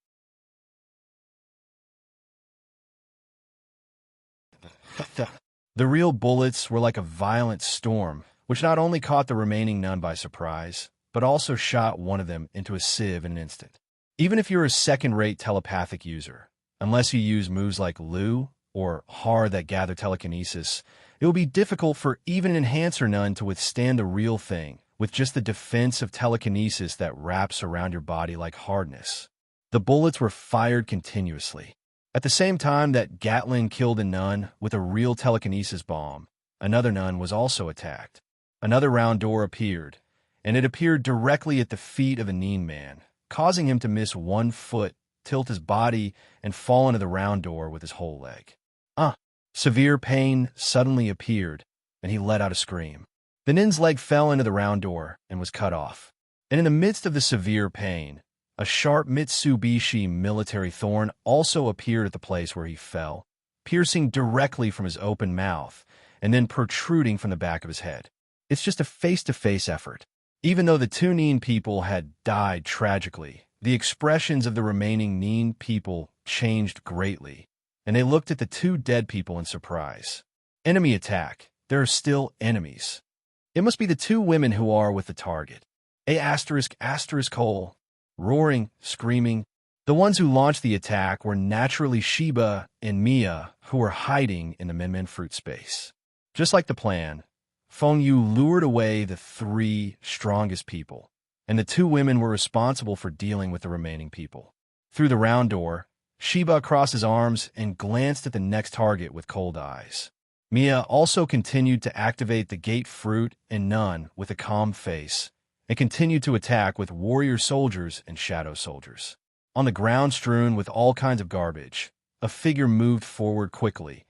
The real bullets were like a violent storm, which not only caught the remaining Nun by surprise, but also shot one of them into a sieve in an instant. Even if you're a second-rate telepathic user, unless you use moves like Lu or Har that gather telekinesis, it will be difficult for even an enhancer Nun to withstand the real thing, with just the defense of telekinesis that wraps around your body like hardness. The bullets were fired continuously. At the same time that Gatling killed a Nun with a real telekinesis bomb, another Nun was also attacked. Another round door appeared, and it appeared directly at the feet of a Nin man, causing him to miss one foot, tilt his body, and fall into the round door with his whole leg. Severe pain suddenly appeared, and he let out a scream. The Nin's leg fell into the round door and was cut off. And in the midst of the severe pain, a sharp Mitsubishi military thorn also appeared at the place where he fell, piercing directly from his open mouth, and then protruding from the back of his head. It's just a face-to-face effort. Even though the 2 Nin people had died tragically, the expressions of the remaining Nin people changed greatly, and they looked at the 2 dead people in surprise. Enemy attack. There are still enemies. It must be the 2 women who are with the target. A****hole. Roaring, screaming. The ones who launched the attack were naturally Sheba and Mia, who were hiding in the Min fruit space. Just like the plan, Feng Yu lured away the 3 strongest people, and the 2 women were responsible for dealing with the remaining people. Through the round door, Sheba crossed his arms and glanced at the next target with cold eyes. Mia also continued to activate the gate fruit and Nun with a calm face, and continued to attack with warrior soldiers and shadow soldiers. On the ground strewn with all kinds of garbage, a figure moved forward quickly,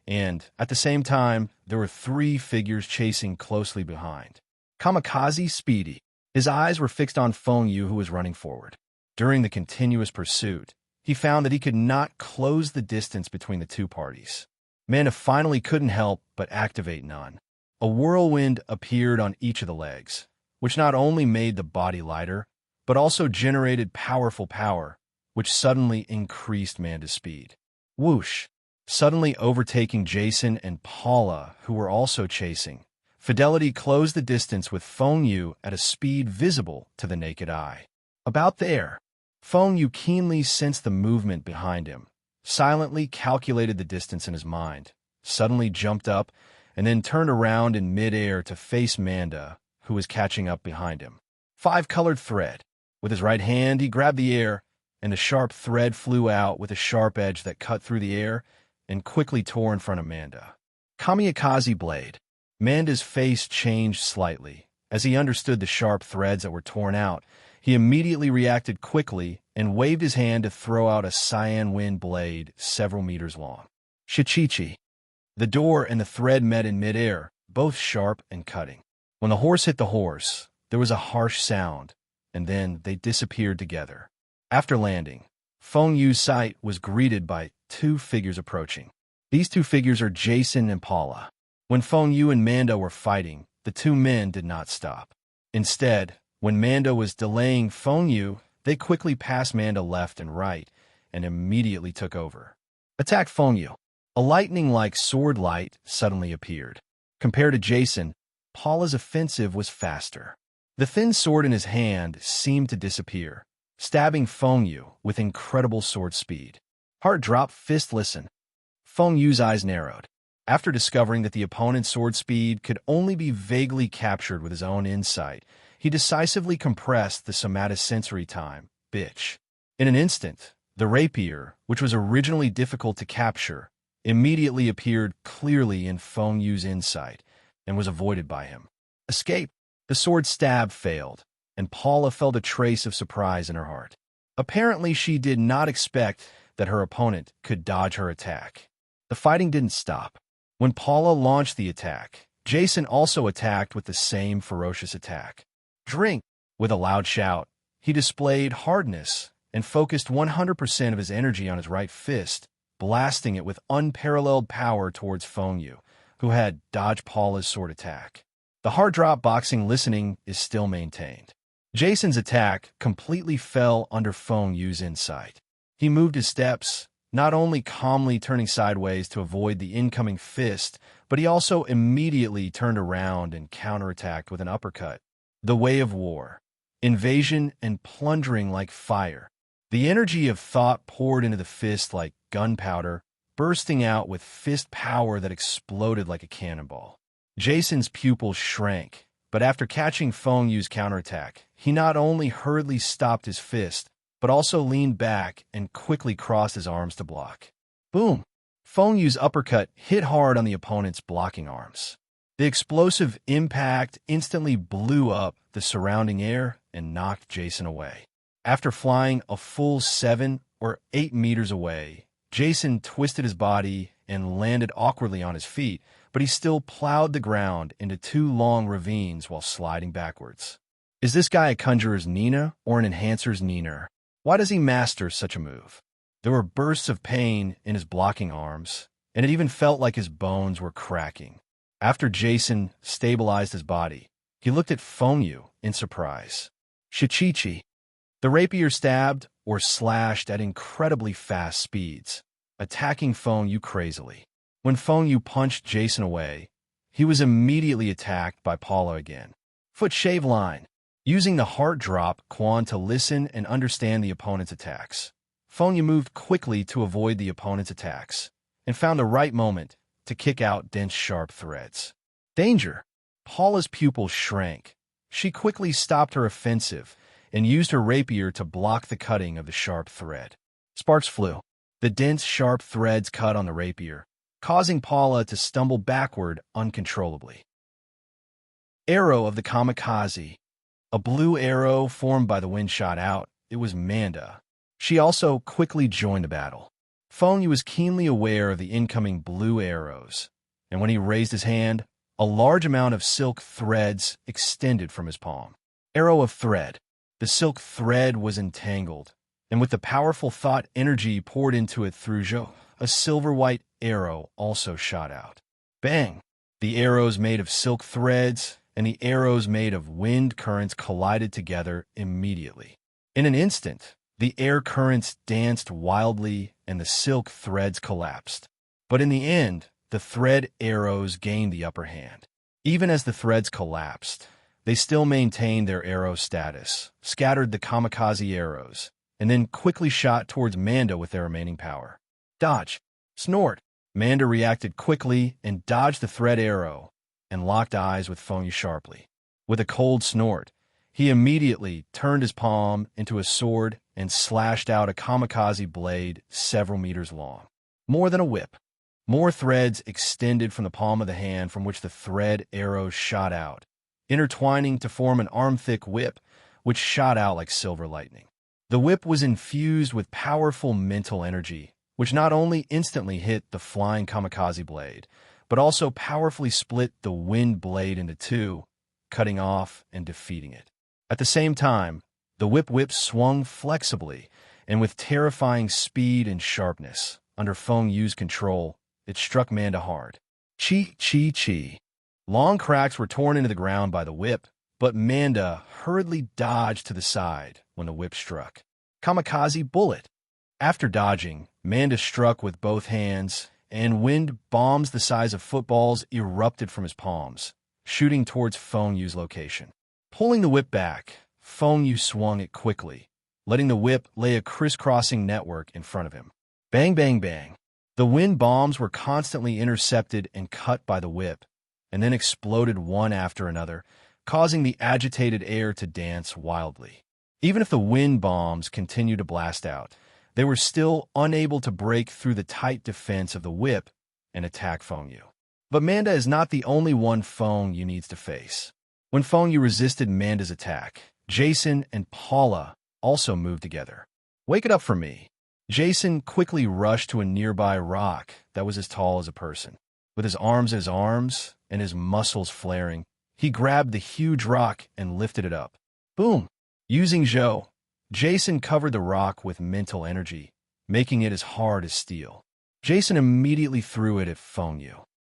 and at the same time, there were three figures chasing closely behind. Kamikaze Speedy. His eyes were fixed on Feng Yu, who was running forward. During the continuous pursuit, he found that he could not close the distance between the two parties. Manda finally couldn't help but activate none. A whirlwind appeared on each of the legs, which not only made the body lighter, but also generated powerful power, which suddenly increased Manda's speed. Whoosh! Suddenly overtaking Jason and Paula, who were also chasing. Fidelity closed the distance with Feng Yu at a speed visible to the naked eye. About there, Feng Yu keenly sensed the movement behind him, silently calculated the distance in his mind, suddenly jumped up, and then turned around in midair to face Manda, who was catching up behind him. Five-colored thread. With his right hand, he grabbed the air, and the sharp thread flew out with a sharp edge that cut through the air and quickly tore in front of Manda. Kamikaze blade. Manda's face changed slightly. As he understood the sharp threads that were torn out, he immediately reacted quickly and waved his hand to throw out a cyan wind blade several meters long. Shichichi. The door and the thread met in midair, both sharp and cutting. When the horse hit the horse, there was a harsh sound, and then they disappeared together. After landing, Feng Yu's sight was greeted by two figures approaching. These two figures are Jason and Paula. When Feng Yu and Manda were fighting, the two men did not stop. Instead, when Manda was delaying Feng Yu, they quickly passed Manda left and right and immediately took over. Attack Feng Yu. A lightning-like sword light suddenly appeared. Compared to Jason, Paula's offensive was faster. The thin sword in his hand seemed to disappear, stabbing Feng Yu with incredible sword speed. Heart drop, fist listen. Feng Yu's eyes narrowed. After discovering that the opponent's sword speed could only be vaguely captured with his own insight, he decisively compressed the somatosensory time, bitch. In an instant, the rapier, which was originally difficult to capture, immediately appeared clearly in Feng Yu's insight and was avoided by him. Escape! The sword stab failed, and Paula felt a trace of surprise in her heart. Apparently, she did not expect that her opponent could dodge her attack. The fighting didn't stop. When Paula launched the attack, Jason also attacked with the same ferocious attack. Drink! With a loud shout, he displayed hardness and focused 100% of his energy on his right fist, blasting it with unparalleled power towards Feng Yu, who had dodged Paula's sword attack. The hard drop boxing listening is still maintained. Jason's attack completely fell under Feng Yu's insight. He moved his steps, not only calmly turning sideways to avoid the incoming fist, but he also immediately turned around and counterattacked with an uppercut. The way of war. Invasion and plundering like fire. The energy of thought poured into the fist like gunpowder, bursting out with fist power that exploded like a cannonball. Jason's pupils shrank, but after catching Feng Yu's counterattack, he not only hurriedly stopped his fist, but also leaned back and quickly crossed his arms to block. Boom! Feng Yu's uppercut hit hard on the opponent's blocking arms. The explosive impact instantly blew up the surrounding air and knocked Jason away. After flying a full 7 or 8 meters away, Jason twisted his body and landed awkwardly on his feet, but he still plowed the ground into 2 long ravines while sliding backwards. Is this guy a conjurer's Nina or an enhancer's Nina? Why does he master such a move? There were bursts of pain in his blocking arms, and it even felt like his bones were cracking. After Jason stabilized his body, he looked at Feng Yu in surprise. Shichichi. The rapier stabbed or slashed at incredibly fast speeds, attacking Feng Yu crazily. When Feng Yu punched Jason away, he was immediately attacked by Paula again. Foot shave line. Using the heart drop Quan to listen and understand the opponent's attacks, Feng Yu moved quickly to avoid the opponent's attacks and found the right moment to kick out dense sharp threads. Danger! Paula's pupils shrank. She quickly stopped her offensive and used her rapier to block the cutting of the sharp thread. Sparks flew. The dense sharp threads cut on the rapier, causing Paula to stumble backward uncontrollably. Arrow of the Kamikaze. A blue arrow formed by the wind shot out. It was Manda. She also quickly joined the battle. Feng Yu was keenly aware of the incoming blue arrows, and when he raised his hand, a large amount of silk threads extended from his palm. Arrow of thread. The silk thread was entangled, and with the powerful thought energy poured into it through Zhou, a silver-white arrow also shot out. Bang! The arrows made of silk threads and the arrows made of wind currents collided together immediately. In an instant, the air currents danced wildly and the silk threads collapsed. But in the end, the thread arrows gained the upper hand. Even as the threads collapsed, they still maintained their arrow status, scattered the kamikaze arrows, and then quickly shot towards Manda with their remaining power. Dodge! Snort! Manda reacted quickly and dodged the thread arrow and locked eyes with Feng Yu sharply. With a cold snort, he immediately turned his palm into a sword and slashed out a kamikaze blade several meters long. More than a whip. More threads extended from the palm of the hand from which the thread arrows shot out, intertwining to form an arm-thick whip, which shot out like silver lightning. The whip was infused with powerful mental energy, which not only instantly hit the flying kamikaze blade, but also powerfully split the wind blade into two, cutting off and defeating it. At the same time, the whip swung flexibly, and with terrifying speed and sharpness, under Feng Yu's control, it struck Manda hard. Chi. Long cracks were torn into the ground by the whip, but Manda hurriedly dodged to the side when the whip struck. Kamikaze bullet. After dodging, Manda struck with both hands, and wind bombs the size of footballs erupted from his palms, shooting towards Feng Yu's location. Pulling the whip back, Feng Yu swung it quickly, letting the whip lay a crisscrossing network in front of him. Bang, bang, bang. The wind bombs were constantly intercepted and cut by the whip, and then exploded one after another, causing the agitated air to dance wildly. Even if the wind bombs continued to blast out, they were still unable to break through the tight defense of the whip and attack Feng Yu. But Manda is not the only one Feng Yu needs to face. When Feng Yu resisted Manda's attack, Jason and Paula also moved together. Wake it up for me. Jason quickly rushed to a nearby rock that was as tall as a person. With his arms and his muscles flaring, he grabbed the huge rock and lifted it up. Boom! Using Zhou, Jason covered the rock with mental energy, making it as hard as steel. Jason immediately threw it at Feng Yu.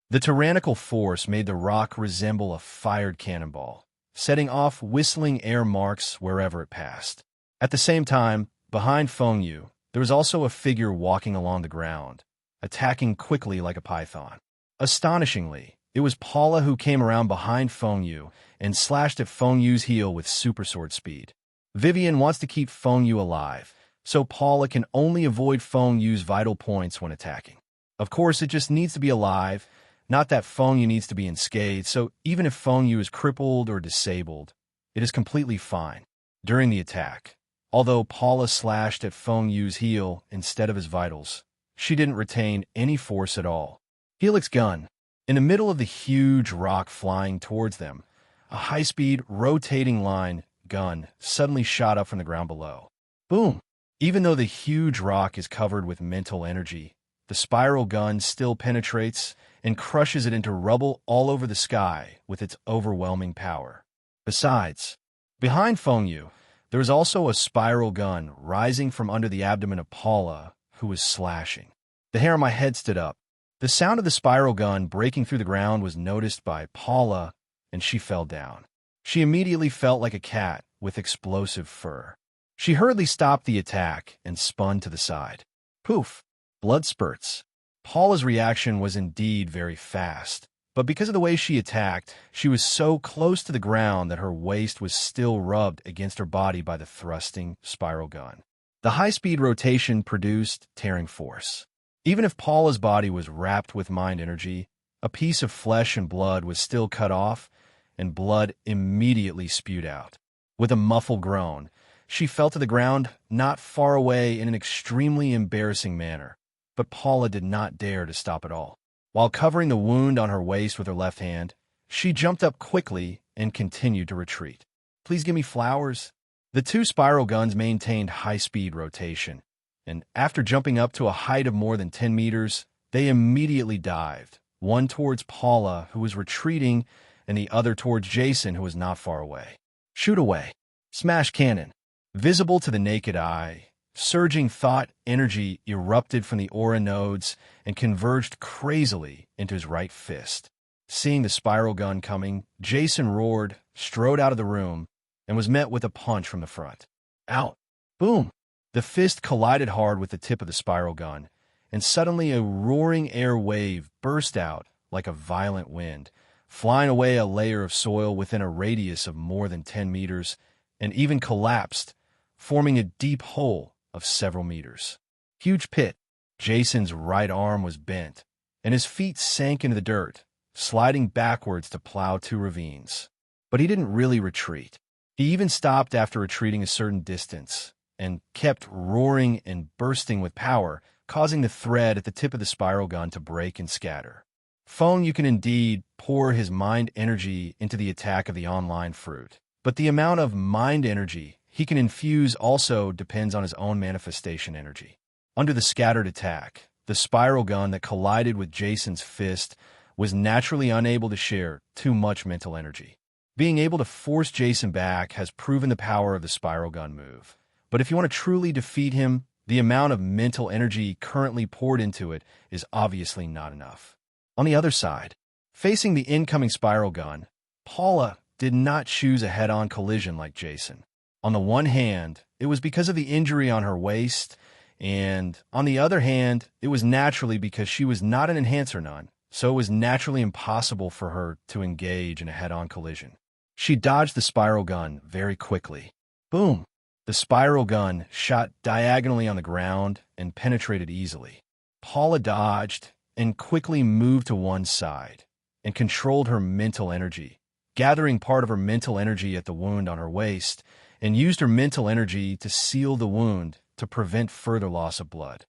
The tyrannical force made the rock resemble a fired cannonball, setting off whistling air marks wherever it passed. At the same time, behind Feng Yu, there was also a figure walking along the ground, attacking quickly like a python. Astonishingly, it was Paula who came around behind Feng Yu and slashed at Feng Yu's heel with super sword speed. Vivian wants to keep Feng Yu alive, so Paula can only avoid Feng Yu's vital points when attacking. Of course, it just needs to be alive, not that Feng Yu needs to be unscathed, so even if Feng Yu is crippled or disabled, it is completely fine. During the attack, although Paula slashed at Feng Yu's heel instead of his vitals, she didn't retain any force at all. Helix gun. In the middle of the huge rock flying towards them, a high-speed, rotating line gun suddenly shot up from the ground below. Boom! Even though the huge rock is covered with mental energy, the spiral gun still penetrates and crushes it into rubble all over the sky with its overwhelming power. Besides, behind Feng Yu, there is also a spiral gun rising from under the abdomen of Paula, who was slashing. The hair on my head stood up. The sound of the spiral gun breaking through the ground was noticed by Paula, and she fell down. She immediately felt like a cat with explosive fur. She hurriedly stopped the attack and spun to the side. Poof! Blood spurts. Paula's reaction was indeed very fast, but because of the way she attacked, she was so close to the ground that her waist was still rubbed against her body by the thrusting spiral gun. The high-speed rotation produced tearing force. Even if Paula's body was wrapped with mind energy, a piece of flesh and blood was still cut off, and blood immediately spewed out. With a muffled groan, she fell to the ground not far away in an extremely embarrassing manner, but Paula did not dare to stop at all. While covering the wound on her waist with her left hand, she jumped up quickly and continued to retreat. Please give me flowers. The two spiral guns maintained high-speed rotation, and after jumping up to a height of more than 10 meters, they immediately dived, one towards Paula, who was retreating, and the other towards Jason, who was not far away. Shoot away. Smash cannon. Visible to the naked eye, surging thought energy erupted from the aura nodes and converged crazily into his right fist. Seeing the spiral gun coming, Jason roared, strode out of the room, and was met with a punch from the front. Out. Boom. The fist collided hard with the tip of the spiral gun, and suddenly a roaring air wave burst out like a violent wind, flying away a layer of soil within a radius of more than 10 meters, and even collapsed, forming a deep hole of several meters. Huge pit. Jason's right arm was bent, and his feet sank into the dirt, sliding backwards to plow 2 ravines. But he didn't really retreat. He even stopped after retreating a certain distance, and kept roaring and bursting with power, causing the thread at the tip of the spiral gun to break and scatter. Feng Yu can indeed pour his mind energy into the attack of the online fruit, but the amount of mind energy he can infuse also depends on his own manifestation energy. Under the scattered attack, the spiral gun that collided with Jason's fist was naturally unable to share too much mental energy. Being able to force Jason back has proven the power of the spiral gun move. But if you want to truly defeat him, the amount of mental energy currently poured into it is obviously not enough. On the other side, facing the incoming spiral gun, Paula did not choose a head-on collision like Jason. On the one hand, it was because of the injury on her waist, and on the other hand, it was naturally because she was not an enhancer nun, so it was naturally impossible for her to engage in a head-on collision. She dodged the spiral gun very quickly. Boom! The spiral gun shot diagonally on the ground and penetrated easily. Paula dodged and quickly moved to one side and controlled her mental energy, gathering part of her mental energy at the wound on her waist, and used her mental energy to seal the wound to prevent further loss of blood.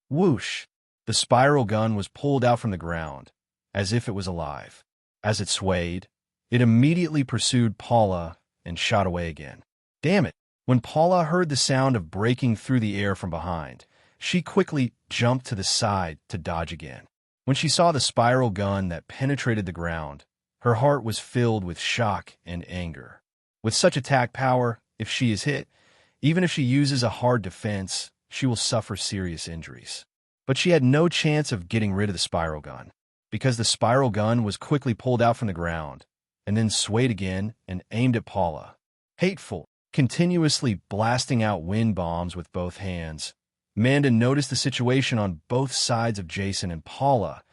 Whoosh! The spiral gun was pulled out from the ground, as if it was alive. As it swayed, it immediately pursued Paula and shot away again. Damn it! When Paula heard the sound of breaking through the air from behind, she quickly jumped to the side to dodge again. When she saw the spiral gun that penetrated the ground, her heart was filled with shock and anger. With such attack power, if she is hit, even if she uses a hard defense, she will suffer serious injuries. But she had no chance of getting rid of the spiral gun, because the spiral gun was quickly pulled out from the ground, and then swayed again and aimed at Paula. Hateful, continuously blasting out wind bombs with both hands, Amanda noticed the situation on both sides of Jason and Paula,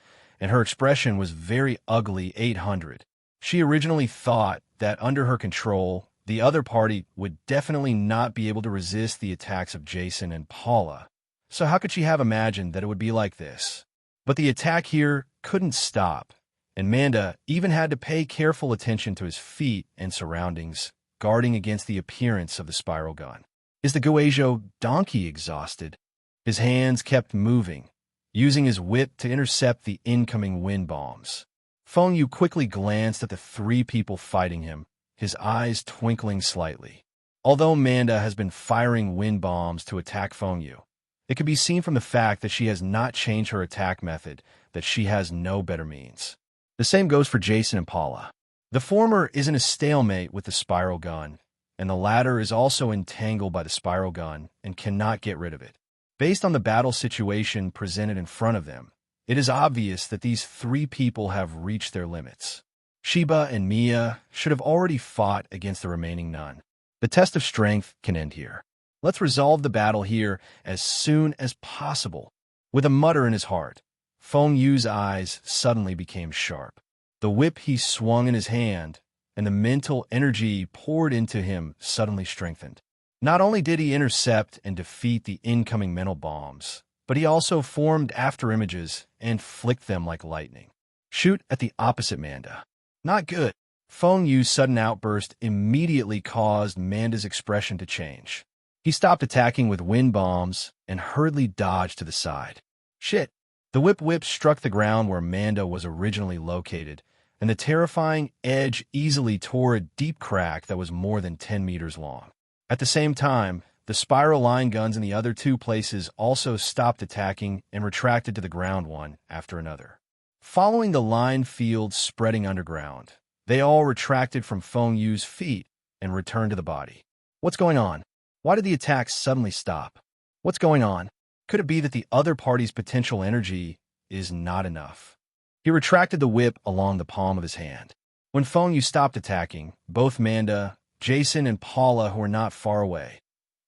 and her expression was very ugly 800. She originally thought that under her control, the other party would definitely not be able to resist the attacks of Jason and Paula. So how could she have imagined that it would be like this? But the attack here couldn't stop, and Amanda even had to pay careful attention to his feet and surroundings, guarding against the appearance of the spiral gun. Is the Guizhou donkey exhausted? His hands kept moving, using his whip to intercept the incoming wind bombs. Feng Yu quickly glanced at the 3 people fighting him, his eyes twinkling slightly. Although Amanda has been firing wind bombs to attack Feng Yu, it can be seen from the fact that she has not changed her attack method, that she has no better means. The same goes for Jason and Paula. The former is in a stalemate with the spiral gun, and the latter is also entangled by the spiral gun and cannot get rid of it. Based on the battle situation presented in front of them, it is obvious that these 3 people have reached their limits. Sheba and Mia should have already fought against the remaining nun. The test of strength can end here. Let's resolve the battle here as soon as possible. With a mutter in his heart, Feng Yu's eyes suddenly became sharp. The whip he swung in his hand and the mental energy poured into him suddenly strengthened. Not only did he intercept and defeat the incoming mental bombs, but he also formed afterimages and flicked them like lightning. Shoot at the opposite Manda. Not good. Feng Yu's sudden outburst immediately caused Manda's expression to change. He stopped attacking with wind bombs and hurriedly dodged to the side. Shit. The whip struck the ground where Manda was originally located, and the terrifying edge easily tore a deep crack that was more than 10 meters long. At the same time, The spiral line guns in the other two places also stopped attacking and retracted to the ground one after another. Following the line field spreading underground, they all retracted from Feng Yu's feet and returned to the body. What's going on? Why did the attacks suddenly stop? What's going on? Could it be that the other party's potential energy is not enough? He retracted the whip along the palm of his hand. When Feng Yu stopped attacking, both Manda, Jason, and Paula, who were not far away,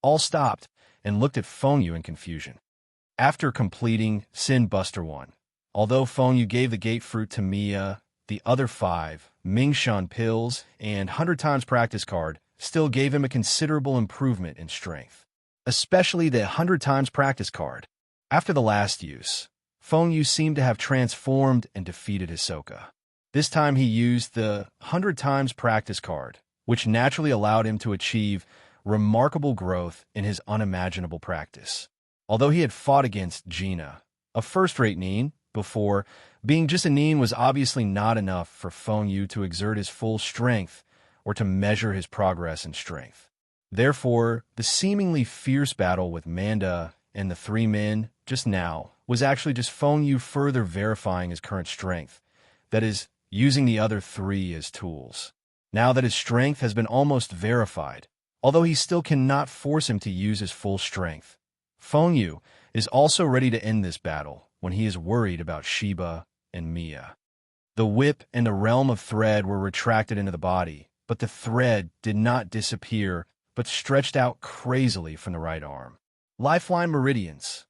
all stopped and looked at Feng Yu in confusion. After completing Sin Buster 1, although Feng Yu gave the gate fruit to Mia, the other 5, Mingshan pills, and 100 times practice card still gave him a considerable improvement in strength, especially the 100 times practice card. After the last use, Feng Yu seemed to have transformed and defeated Hisoka. This time he used the 100 times practice card, which naturally allowed him to achieve remarkable growth in his unimaginable practice. Although he had fought against Gina, a first-rate Nin, before, being just a Nin was obviously not enough for Feng Yu to exert his full strength or to measure his progress in strength. Therefore, the seemingly fierce battle with Manda and the 3 men just now was actually just Feng Yu further verifying his current strength, that is, using the other 3 as tools. Now that his strength has been almost verified, although he still cannot force him to use his full strength, Feng Yu is also ready to end this battle when he is worried about Shiba and Mia. The whip and the realm of thread were retracted into the body, but the thread did not disappear but stretched out crazily from the right arm. Lifeline meridians.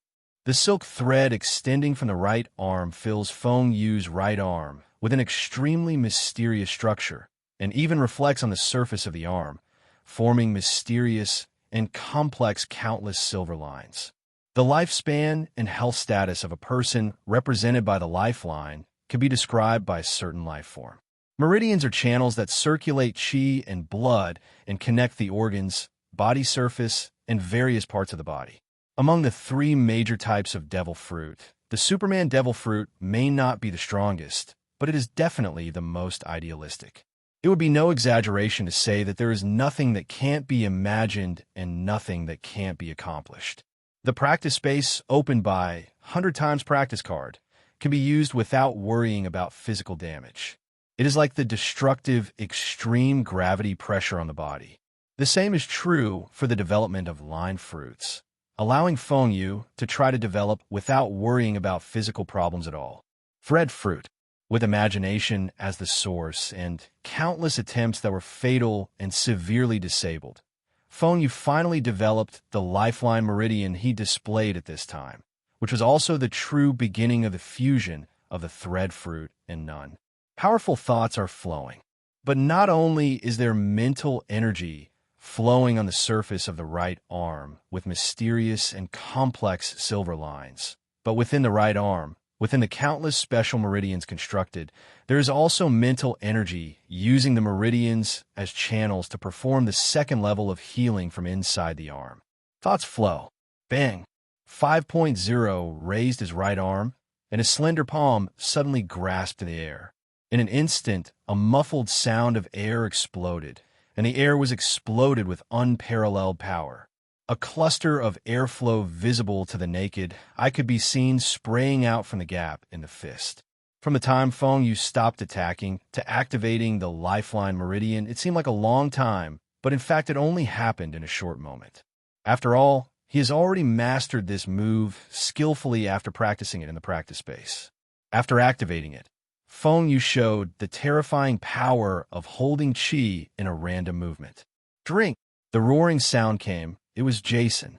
The silk thread extending from the right arm fills Feng Yu's right arm with an extremely mysterious structure and even reflects on the surface of the arm, forming mysterious and complex countless silver lines. The lifespan and health status of a person represented by the lifeline can be described by a certain life form. Meridians are channels that circulate qi and blood and connect the organs, body surface, and various parts of the body. Among the 3 major types of devil fruit, the Superman devil fruit may not be the strongest, but it is definitely the most idealistic. It would be no exaggeration to say that there is nothing that can't be imagined and nothing that can't be accomplished. The practice space opened by 100 times practice card can be used without worrying about physical damage. It is like the destructive extreme gravity pressure on the body. The same is true for the development of line fruits, allowing Feng Yu to try to develop without worrying about physical problems at all. Thread fruit, with imagination as the source and countless attempts that were fatal and severely disabled, Feng Yu finally developed the lifeline meridian he displayed at this time, which was also the true beginning of the fusion of the thread fruit and none. Powerful thoughts are flowing, but not only is there mental energy flowing on the surface of the right arm with mysterious and complex silver lines, but within the right arm, within the countless special meridians constructed, there is also mental energy using the meridians as channels to perform the second level of healing from inside the arm. Thoughts flow. Bang! 5.0 raised his right arm, and his slender palm suddenly grasped the air. In an instant, a muffled sound of air exploded, and the air was exploded with unparalleled power. A cluster of airflow visible to the naked eye could be seen spraying out from the gap in the fist. From the time Feng Yu stopped attacking to activating the lifeline meridian, it seemed like a long time, but in fact it only happened in a short moment. After all, he has already mastered this move skillfully after practicing it in the practice space. After activating it, Feng Yu showed the terrifying power of holding qi in a random movement. Drink! The roaring sound came. It was Jason.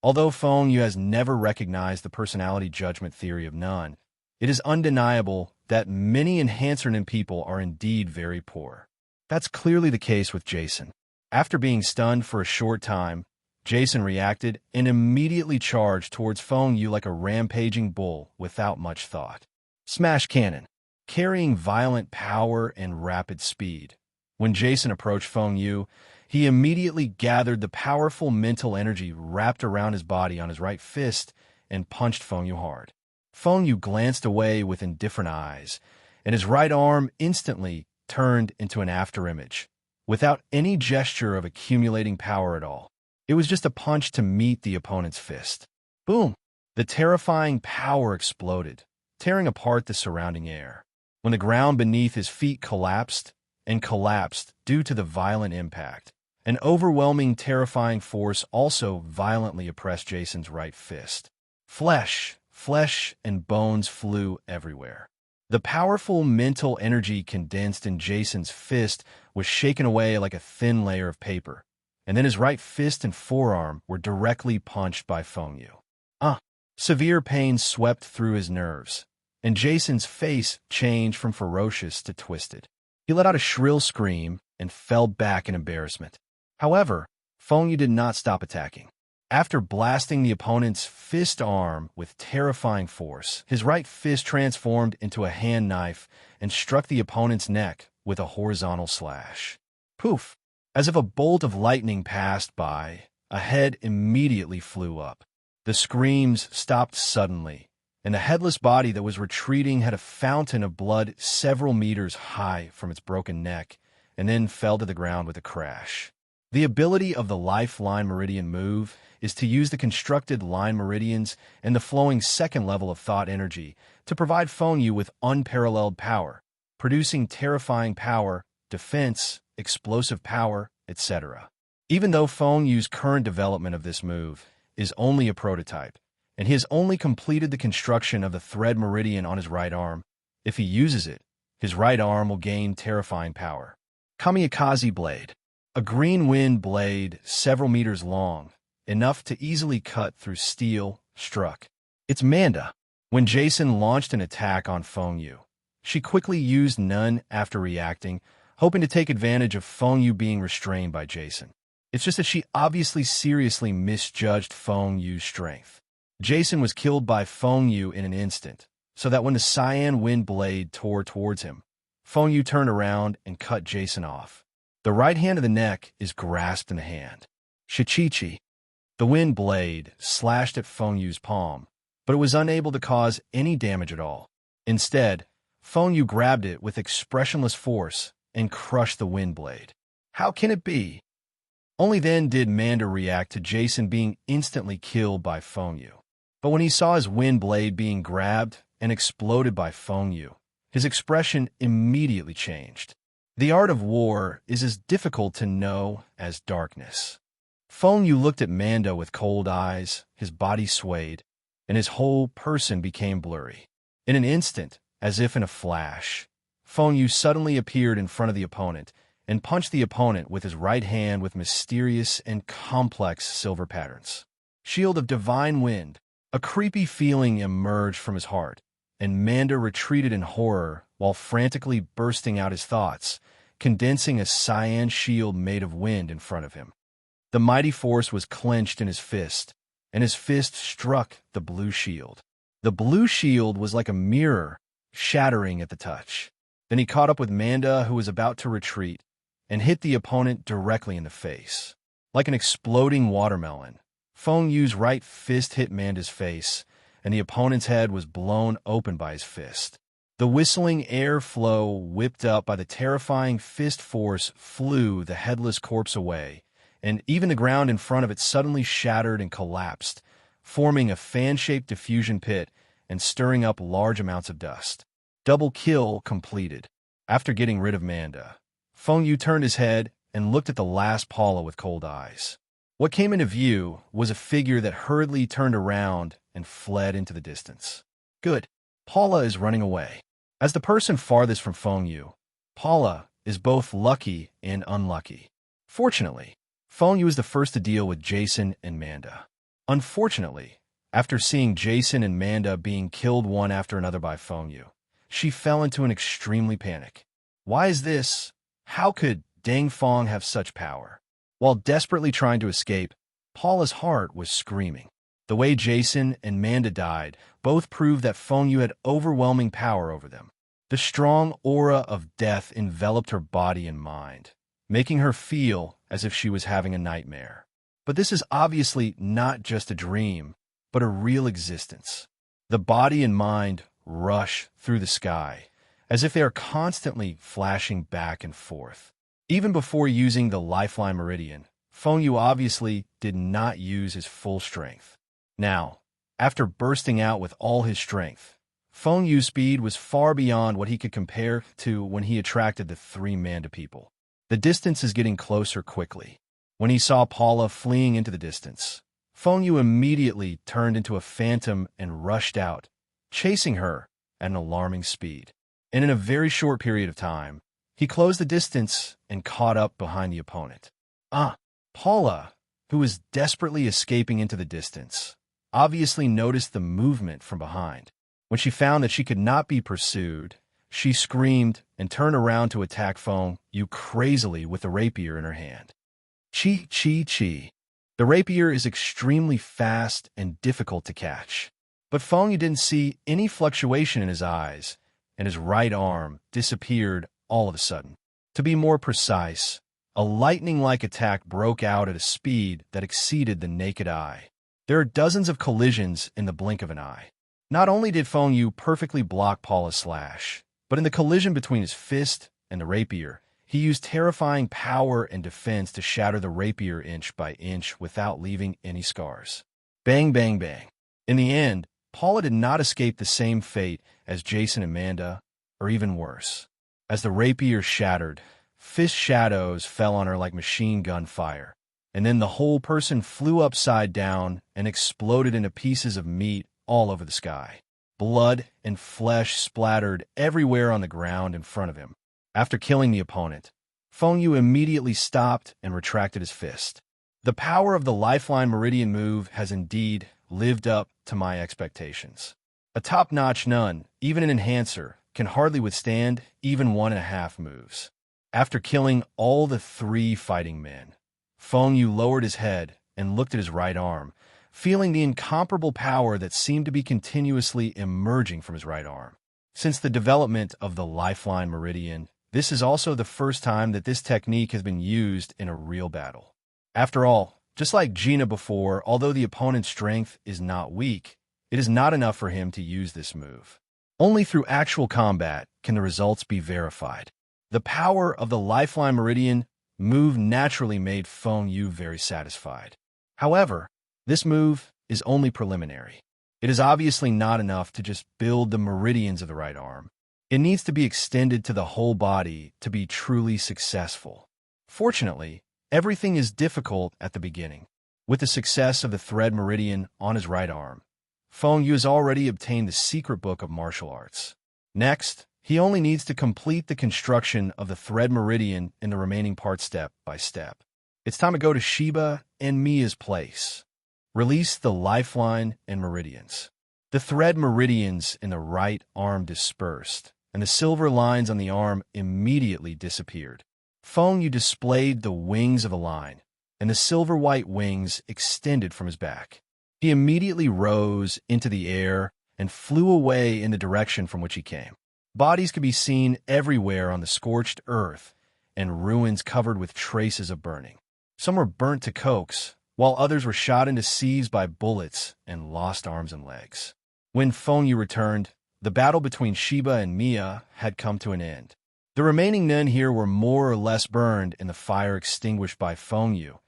Although Feng Yu has never recognized the personality judgment theory of none, it is undeniable that many enhancer Nin people are indeed very poor. That's clearly the case with Jason. After being stunned for a short time, Jason reacted and immediately charged towards Feng Yu like a rampaging bull without much thought. Smash cannon, carrying violent power and rapid speed. When Jason approached Feng Yu, he immediately gathered the powerful mental energy wrapped around his body on his right fist and punched Feng Yu hard. Feng Yu glanced away with indifferent eyes, and his right arm instantly turned into an afterimage, without any gesture of accumulating power at all. It was just a punch to meet the opponent's fist. Boom! The terrifying power exploded, tearing apart the surrounding air. When the ground beneath his feet collapsed due to the violent impact, an overwhelming, terrifying force also violently oppressed Jason's right fist. Flesh and bones flew everywhere. The powerful mental energy condensed in Jason's fist was shaken away like a thin layer of paper, and then his right fist and forearm were directly punched by Feng Yu. Severe pain swept through his nerves, and Jason's face changed from ferocious to twisted. He let out a shrill scream and fell back in embarrassment. However, Feng Yu did not stop attacking. After blasting the opponent's fist arm with terrifying force, his right fist transformed into a hand knife and struck the opponent's neck with a horizontal slash. Poof! As if a bolt of lightning passed by, a head immediately flew up. The screams stopped suddenly, and the headless body that was retreating had a fountain of blood several meters high from its broken neck, and then fell to the ground with a crash. The ability of the Lifeline Meridian move is to use the constructed line meridians and the flowing second level of thought energy to provide Feng Yu with unparalleled power, producing terrifying power, defense, explosive power, etc. Even though Feng Yu's current development of this move is only a prototype, and he has only completed the construction of the thread meridian on his right arm, if he uses it, his right arm will gain terrifying power. Kamikaze Blade. A green wind blade several meters long, enough to easily cut through steel, struck. It's Manda. When Jason launched an attack on Feng Yu, she quickly used none after reacting, hoping to take advantage of Feng Yu being restrained by Jason. It's just that she obviously seriously misjudged Feng Yu's strength. Jason was killed by Feng Yu in an instant, so that when the cyan wind blade tore towards him, Feng Yu turned around and cut Jason off. The right hand of the neck is grasped in the hand. Shichichi. The wind blade slashed at Feng Yu's palm, but it was unable to cause any damage at all. Instead, Feng Yu grabbed it with expressionless force and crushed the wind blade. How can it be? Only then did Manda react to Jason being instantly killed by Feng Yu. But when he saw his wind blade being grabbed and exploded by Feng Yu, his expression immediately changed. The art of war is as difficult to know as darkness. Feng Yu looked at Manda with cold eyes, his body swayed, and his whole person became blurry. In an instant, as if in a flash, Feng Yu suddenly appeared in front of the opponent and punched the opponent with his right hand with mysterious and complex silver patterns. Shield of Divine Wind. A creepy feeling emerged from his heart, and Manda retreated in horror while frantically bursting out his thoughts, condensing a cyan shield made of wind in front of him. The mighty force was clenched in his fist, and his fist struck the blue shield. The blue shield was like a mirror, shattering at the touch. Then he caught up with Manda, who was about to retreat, and hit the opponent directly in the face. Like an exploding watermelon, Feng Yu's right fist hit Manda's face, and the opponent's head was blown open by his fist. The whistling airflow whipped up by the terrifying fist force flew the headless corpse away, and even the ground in front of it suddenly shattered and collapsed, forming a fan-shaped diffusion pit and stirring up large amounts of dust. Double kill completed. After getting rid of Manda, Feng Yu turned his head and looked at the last Paula with cold eyes. What came into view was a figure that hurriedly turned around and fled into the distance. Good. Paula is running away. As the person farthest from Feng Yu, Paula is both lucky and unlucky. Fortunately, Feng Yu is the first to deal with Jason and Manda. Unfortunately, after seeing Jason and Manda being killed one after another by Feng Yu, she fell into an extremely panic. Why is this? How could Deng Feng have such power? While desperately trying to escape, Paula's heart was screaming. The way Jason and Manda died both proved that Feng Yu had overwhelming power over them. The strong aura of death enveloped her body and mind, making her feel as if she was having a nightmare. But this is obviously not just a dream, but a real existence. The body and mind rush through the sky, as if they are constantly flashing back and forth. Even before using the Lifeline Meridian, Feng Yu obviously did not use his full strength. Now, after bursting out with all his strength, Feng Yu's speed was far beyond what he could compare to when he attracted the three Manda people. The distance is getting closer quickly. When he saw Paula fleeing into the distance, Feng Yu immediately turned into a phantom and rushed out, chasing her at an alarming speed. And in a very short period of time, he closed the distance and caught up behind the opponent. Paula, who was desperately escaping into the distance, obviously noticed the movement from behind. When she found that she could not be pursued, she screamed and turned around to attack Feng Yu crazily with the rapier in her hand. Chi, chi, chi. The rapier is extremely fast and difficult to catch. But Feng Yu didn't see any fluctuation in his eyes, and his right arm disappeared all of a sudden. To be more precise, a lightning-like attack broke out at a speed that exceeded the naked eye. There are dozens of collisions in the blink of an eye. Not only did Feng Yu perfectly block Paula's slash, but in the collision between his fist and the rapier, he used terrifying power and defense to shatter the rapier inch by inch without leaving any scars. Bang, bang, bang. In the end, Paula did not escape the same fate as Jason and Amanda, or even worse. As the rapier shattered, fist shadows fell on her like machine gun fire, and then the whole person flew upside down and exploded into pieces of meat all over the sky. Blood and flesh splattered everywhere on the ground in front of him. After killing the opponent, Feng Yu immediately stopped and retracted his fist. The power of the Lifeline Meridian move has indeed lived up to my expectations. A top-notch nun, even an enhancer, can hardly withstand even 1.5 moves. After killing all the three fighting men, Feng Yu lowered his head and looked at his right arm, feeling the incomparable power that seemed to be continuously emerging from his right arm. Since the development of the Lifeline Meridian, this is also the first time that this technique has been used in a real battle. After all, just like Gina before, although the opponent's strength is not weak, it is not enough for him to use this move. Only through actual combat can the results be verified. The power of the Lifeline Meridian move naturally made Feng Yu very satisfied. However, this move is only preliminary. It is obviously not enough to just build the meridians of the right arm. It needs to be extended to the whole body to be truly successful. Fortunately, everything is difficult at the beginning. With the success of the thread meridian on his right arm, Feng Yu has already obtained the secret book of martial arts. Next, he only needs to complete the construction of the thread meridian in the remaining part step by step. It's time to go to Sheba and Mia's place. Release the lifeline and meridians. The thread meridians in the right arm dispersed, and the silver lines on the arm immediately disappeared. Feng Yu displayed the wings of a line, and the silver-white wings extended from his back. He immediately rose into the air and flew away in the direction from which he came. Bodies could be seen everywhere on the scorched earth, and ruins covered with traces of burning. Some were burnt to cokes, while others were shot into seas by bullets and lost arms and legs. When Feng Yu returned, the battle between Sheba and Mia had come to an end. The remaining men here were more or less burned in the fire extinguished by Feng Yu,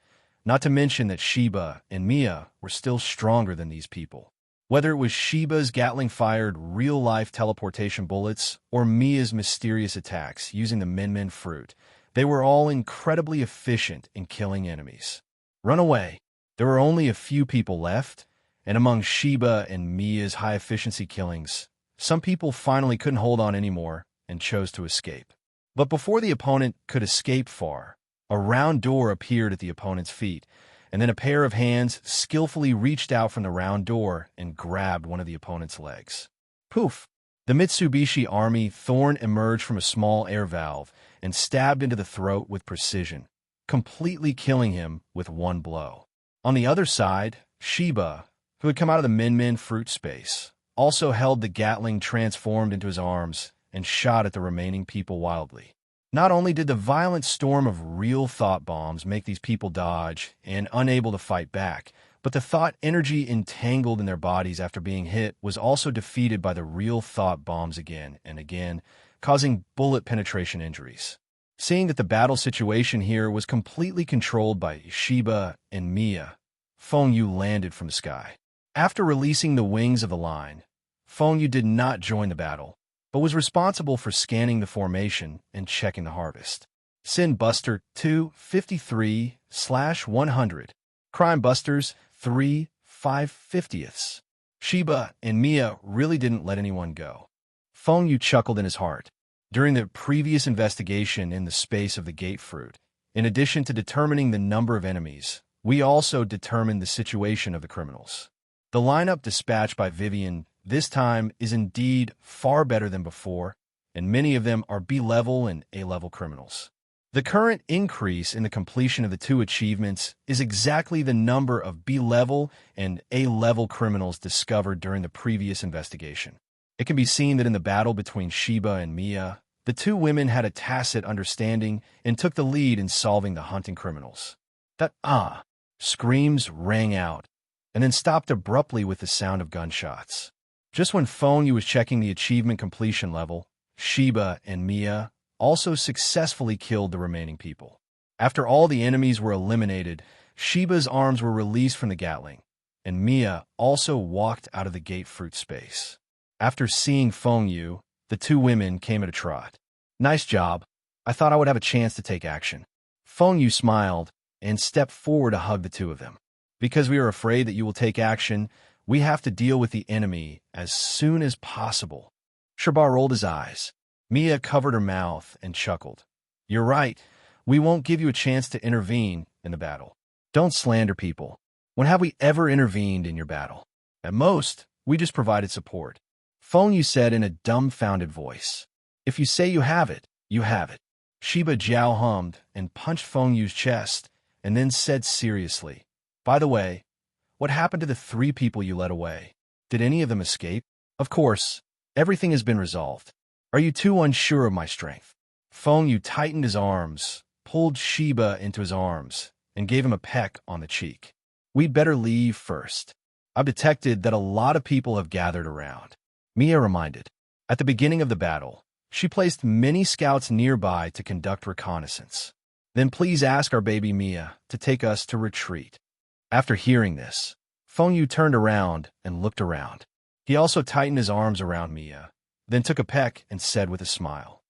not to mention that Sheba and Mia were still stronger than these people. Whether it was Sheba's Gatling-fired real-life teleportation bullets or Mia's mysterious attacks using the Min-Min fruit, they were all incredibly efficient in killing enemies. Run away. There were only a few people left, and among Sheba and Mia's high-efficiency killings, some people finally couldn't hold on anymore and chose to escape. But before the opponent could escape far, a round door appeared at the opponent's feet, and then a pair of hands skillfully reached out from the round door and grabbed one of the opponent's legs. Poof! The Mitsubishi Army Thorn emerged from a small air valve and stabbed into the throat with precision, completely killing him with one blow. On the other side, Sheba, who had come out of the Min-Min fruit space, also held the Gatling transformed into his arms and shot at the remaining people wildly. Not only did the violent storm of real thought bombs make these people dodge and unable to fight back, but the thought energy entangled in their bodies after being hit was also defeated by the real thought bombs again and again, causing bullet penetration injuries. Seeing that the battle situation here was completely controlled by Sheba and Mia, Feng Yu landed from the sky. After releasing the wings of the line, Feng Yu did not join the battle, but was responsible for scanning the formation and checking the harvest. Sin Buster 253/100. Crime Busters 3/550ths. Sheba and Mia really didn't let anyone go. Feng Yu chuckled in his heart. During the previous investigation in the space of the gate fruit, in addition to determining the number of enemies, we also determined the situation of the criminals. The lineup dispatched by Vivian this time is indeed far better than before, and many of them are B-level and A-level criminals. The current increase in the completion of the two achievements is exactly the number of B-level and A-level criminals discovered during the previous investigation. It can be seen that in the battle between Sheba and Mia, the two women had a tacit understanding and took the lead in solving the hunting criminals. That screams rang out, and then stopped abruptly with the sound of gunshots. Just when Feng Yu was checking the achievement completion level, Sheba and Mia also successfully killed the remaining people. After all the enemies were eliminated, Sheba's arms were released from the Gatling, and Mia also walked out of the gate fruit space. After seeing Feng Yu, the two women came at a trot. Nice job. I thought I would have a chance to take action. Feng Yu smiled and stepped forward to hug the two of them. Because we are afraid that you will take action, we have to deal with the enemy as soon as possible. Shabar rolled his eyes. Mia covered her mouth and chuckled. You're right. We won't give you a chance to intervene in the battle. Don't slander people. When have we ever intervened in your battle? At most, we just provided support. Feng Yu said in a dumbfounded voice. If you say you have it, you have it. Sheba Jiao hummed and punched Feng Yu's chest, and then said seriously, By the way, what happened to the 3 people you led away? Did any of them escape? Of course, everything has been resolved. Are you too unsure of my strength? Feng Yu tightened his arms, pulled Sheba into his arms, and gave him a peck on the cheek. We'd better leave first. I've detected that a lot of people have gathered around. Mia reminded. At the beginning of the battle, she placed many scouts nearby to conduct reconnaissance. Then please ask our baby Mia to take us to retreat. After hearing this, Feng Yu turned around and looked around. He also tightened his arms around Mia, then took a peck and said with a smile,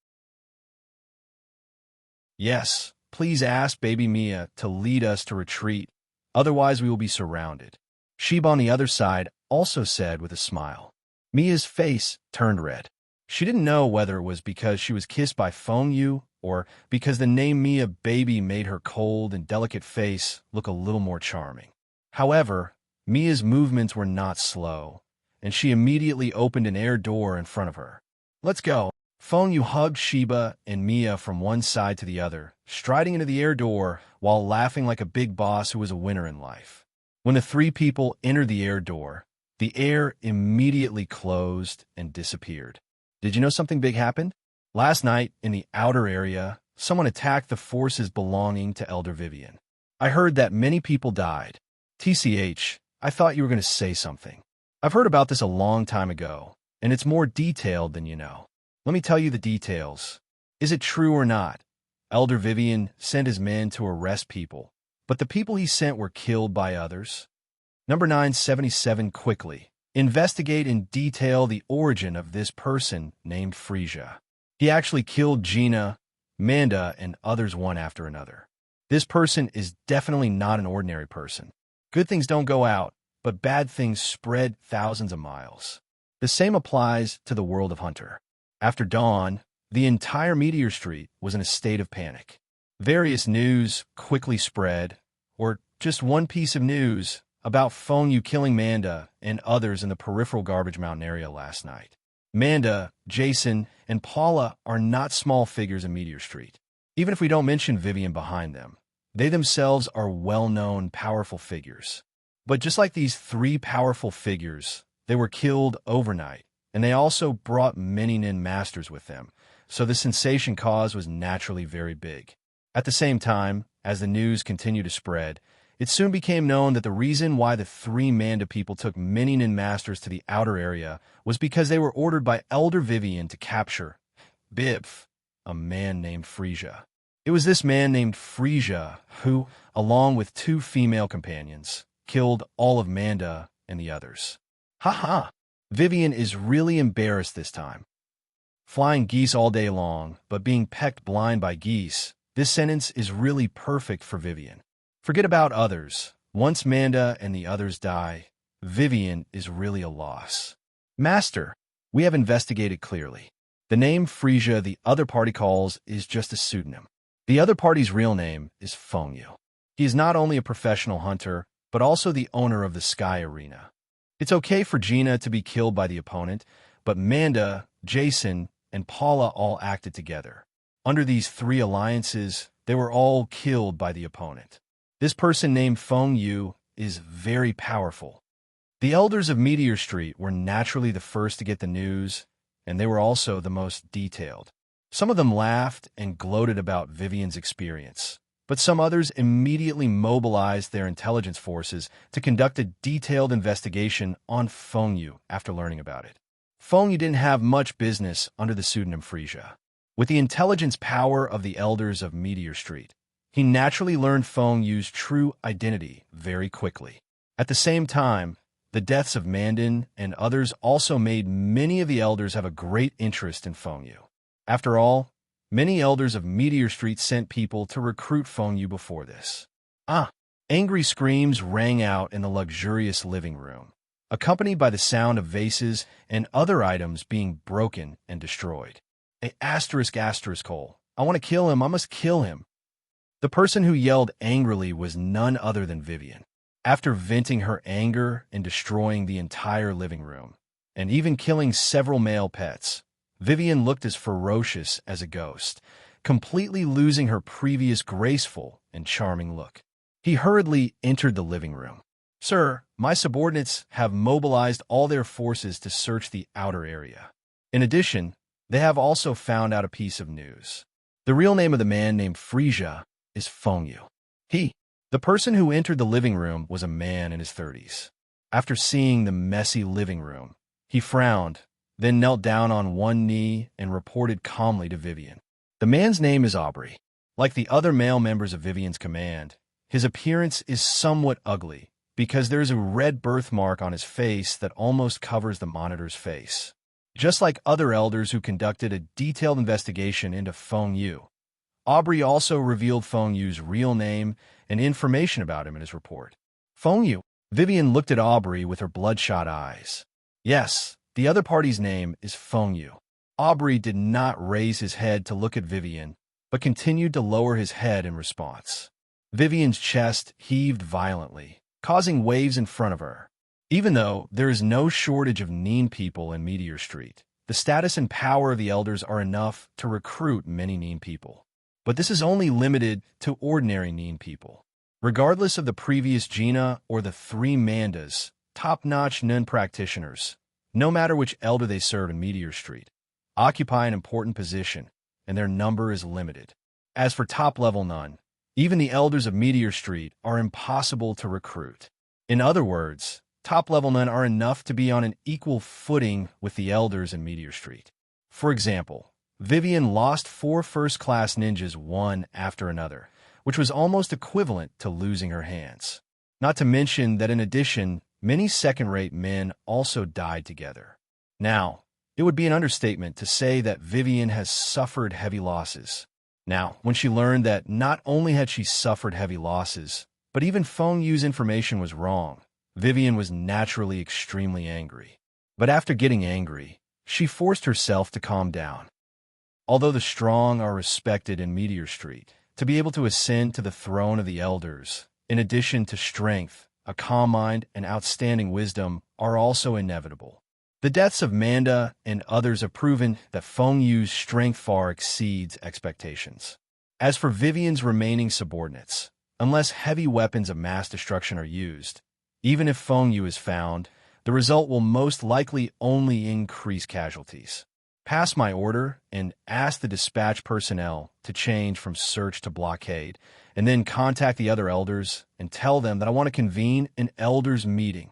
Yes, please ask baby Mia to lead us to retreat, otherwise we will be surrounded. Sheba on the other side also said with a smile. Mia's face turned red. She didn't know whether it was because she was kissed by Feng Yu or because the name Mia baby made her cold and delicate face look a little more charming. However, Mia's movements were not slow, and she immediately opened an air door in front of her. Let's go. Feng Yu hugged Sheba and Mia from one side to the other, striding into the air door while laughing like a big boss who was a winner in life. When the 3 people entered the air door, the air immediately closed and disappeared. Did you know something big happened? Last night, in the outer area, someone attacked the forces belonging to Elder Vivian. I heard that many people died. TCH, I thought you were going to say something. I've heard about this a long time ago, and it's more detailed than you know. Let me tell you the details. Is it true or not? Elder Vivian sent his men to arrest people, but the people he sent were killed by others. Number 977 quickly. Investigate in detail the origin of this person named Frisia. He actually killed Gina, Manda, and others one after another. This person is definitely not an ordinary person. Good things don't go out, but bad things spread thousands of miles. The same applies to the world of Hunter. After dawn, the entire Meteor Street was in a state of panic. Various news quickly spread, or just one piece of news, about Feng Yu killing Manda and others in the peripheral Garbage Mountain area last night. Manda, Jason, and Paula are not small figures in Meteor Street. Even if we don't mention Vivian behind them, they themselves are well-known, powerful figures. But just like these 3 powerful figures, they were killed overnight, and they also brought many Nin Masters with them, so the sensation caused was naturally very big. At the same time, as the news continued to spread, it soon became known that the reason why the 3 Manda people took many Nin Masters to the outer area was because they were ordered by Elder Vivian to capture Bibf, a man named Frisia. It was this man named Frisia who, along with two female companions, killed all of Manda and the others. Ha! Vivian is really embarrassed this time. Flying geese all day long, but being pecked blind by geese, this sentence is really perfect for Vivian. Forget about others. Once Manda and the others die, Vivian is really a loss. Master, we have investigated clearly. The name Frisia the other party calls is just a pseudonym. The other party's real name is Feng Yu. He is not only a professional hunter, but also the owner of the Sky Arena. It's okay for Gina to be killed by the opponent, but Manda, Jason, and Paula all acted together. Under these three alliances, they were all killed by the opponent. This person named Feng Yu is very powerful. The elders of Meteor Street were naturally the first to get the news, and they were also the most detailed. Some of them laughed and gloated about Vivian's experience, but some others immediately mobilized their intelligence forces to conduct a detailed investigation on Feng Yu after learning about it. Feng Yu didn't have much business under the pseudonym Frisia. With the intelligence power of the elders of Meteor Street, he naturally learned Feng Yu's true identity very quickly. At the same time, the deaths of Mandan and others also made many of the elders have a great interest in Feng Yu. After all, many elders of Meteor Street sent people to recruit Feng Yu before this. Angry screams rang out in the luxurious living room, accompanied by the sound of vases and other items being broken and destroyed. Hole. I want to kill him. I must kill him. The person who yelled angrily was none other than Vivian. After venting her anger and destroying the entire living room, and even killing several male pets, Vivian looked as ferocious as a ghost, completely losing her previous graceful and charming look. He hurriedly entered the living room. Sir, my subordinates have mobilized all their forces to search the outer area. In addition, they have also found out a piece of news. The real name of the man named Frisia is Feng Yu. The person who entered the living room was a man in his 30s. After seeing the messy living room, he frowned, then knelt down on one knee and reported calmly to Vivian. The man's name is Aubrey. Like the other male members of Vivian's command, his appearance is somewhat ugly because there is a red birthmark on his face that almost covers the monitor's face. Just like other elders who conducted a detailed investigation into Feng Yu, Aubrey also revealed Feng Yu's real name and information about him in his report. Feng Yu. Vivian looked at Aubrey with her bloodshot eyes. Yes, the other party's name is Feng Yu. Aubrey did not raise his head to look at Vivian, but continued to lower his head in response. Vivian's chest heaved violently, causing waves in front of her. Even though there is no shortage of Neen people in Meteor Street, the status and power of the elders are enough to recruit many Neen people. But this is only limited to ordinary Neen people. Regardless of the previous Gina or the three Mandas, top-notch Nun practitioners, no matter which elder they serve in Meteor Street, occupy an important position, and their number is limited. As for top-level Nun, even the elders of Meteor Street are impossible to recruit. In other words, top-level Nun are enough to be on an equal footing with the elders in Meteor Street. For example, Vivian lost 4 first-class ninjas one after another, which was almost equivalent to losing her hands. Not to mention that in addition, many second-rate men also died together. Now, it would be an understatement to say that Vivian has suffered heavy losses. Now, when she learned that not only had she suffered heavy losses, but even Feng Yu's information was wrong, Vivian was naturally extremely angry. But after getting angry, she forced herself to calm down. Although the strong are respected in Meteor Street, to be able to ascend to the throne of the elders, in addition to strength, a calm mind, and outstanding wisdom, are also inevitable. The deaths of Manda and others have proven that Feng Yu's strength far exceeds expectations. As for Vivian's remaining subordinates, unless heavy weapons of mass destruction are used, even if Feng Yu is found, the result will most likely only increase casualties. Pass my order and ask the dispatch personnel to change from search to blockade, and then contact the other elders and tell them that I want to convene an elders meeting.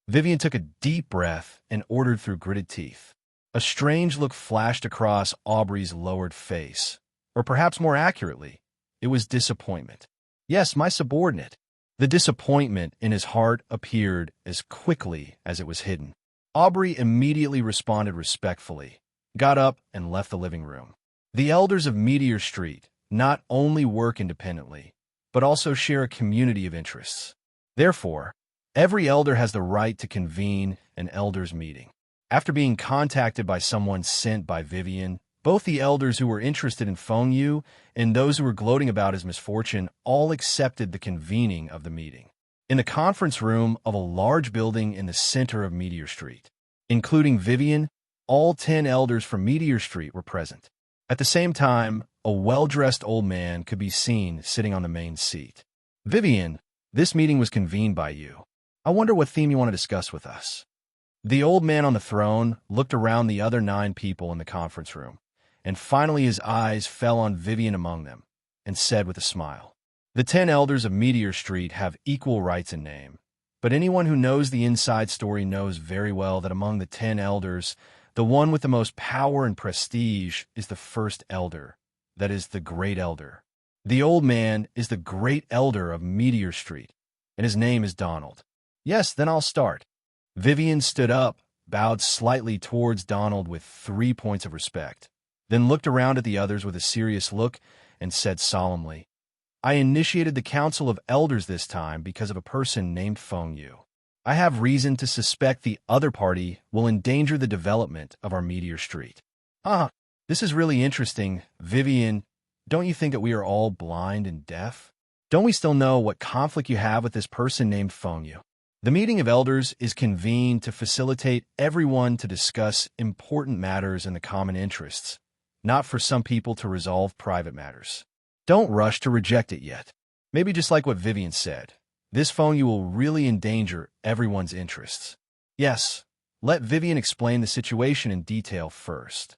Vivian took a deep breath and ordered through gritted teeth. A strange look flashed across Aubrey's lowered face, or perhaps more accurately, It was disappointment. Yes, my subordinate. The disappointment in his heart appeared as quickly as it was hidden. Aubrey immediately responded respectfully, got up, and left the living room. The elders of Meteor Street not only work independently, but also share a community of interests. Therefore, every elder has the right to convene an elders' meeting. After being contacted by someone sent by Vivian, both the elders who were interested in Feng Yu and those who were gloating about his misfortune all accepted the convening of the meeting. In the conference room of a large building in the center of Meteor Street, including Vivian, all 10 elders from Meteor Street were present. At the same time, a well-dressed old man could be seen sitting on the main seat. Vivian, this meeting was convened by you. I wonder what theme you want to discuss with us. The old man on the throne looked around the other 9 people in the conference room, and finally his eyes fell on Vivian among them, and said with a smile, "The 10 elders of Meteor Street have equal rights in name, but anyone who knows the inside story knows very well that among the 10 elders, the one with the most power and prestige is the first elder, that is, the great elder. The old man is the great elder of Meteor Street, and his name is Donald." "Yes, then I'll start." Vivian stood up, bowed slightly towards Donald with 3 points of respect, then looked around at the others with a serious look and said solemnly, "I initiated the Council of Elders this time because of a person named Feng Yu. I have reason to suspect the other party will endanger the development of our Meteor Street." This is really interesting. Vivian, don't you think that we are all blind and deaf? Don't we still know what conflict you have with this person named Feng Yu? The meeting of elders is convened to facilitate everyone to discuss important matters in the common interests, not for some people to resolve private matters. Don't rush to reject it yet. Maybe just like what Vivian said, this Feng Yu will really endanger everyone's interests. Yes, let Vivian explain the situation in detail first.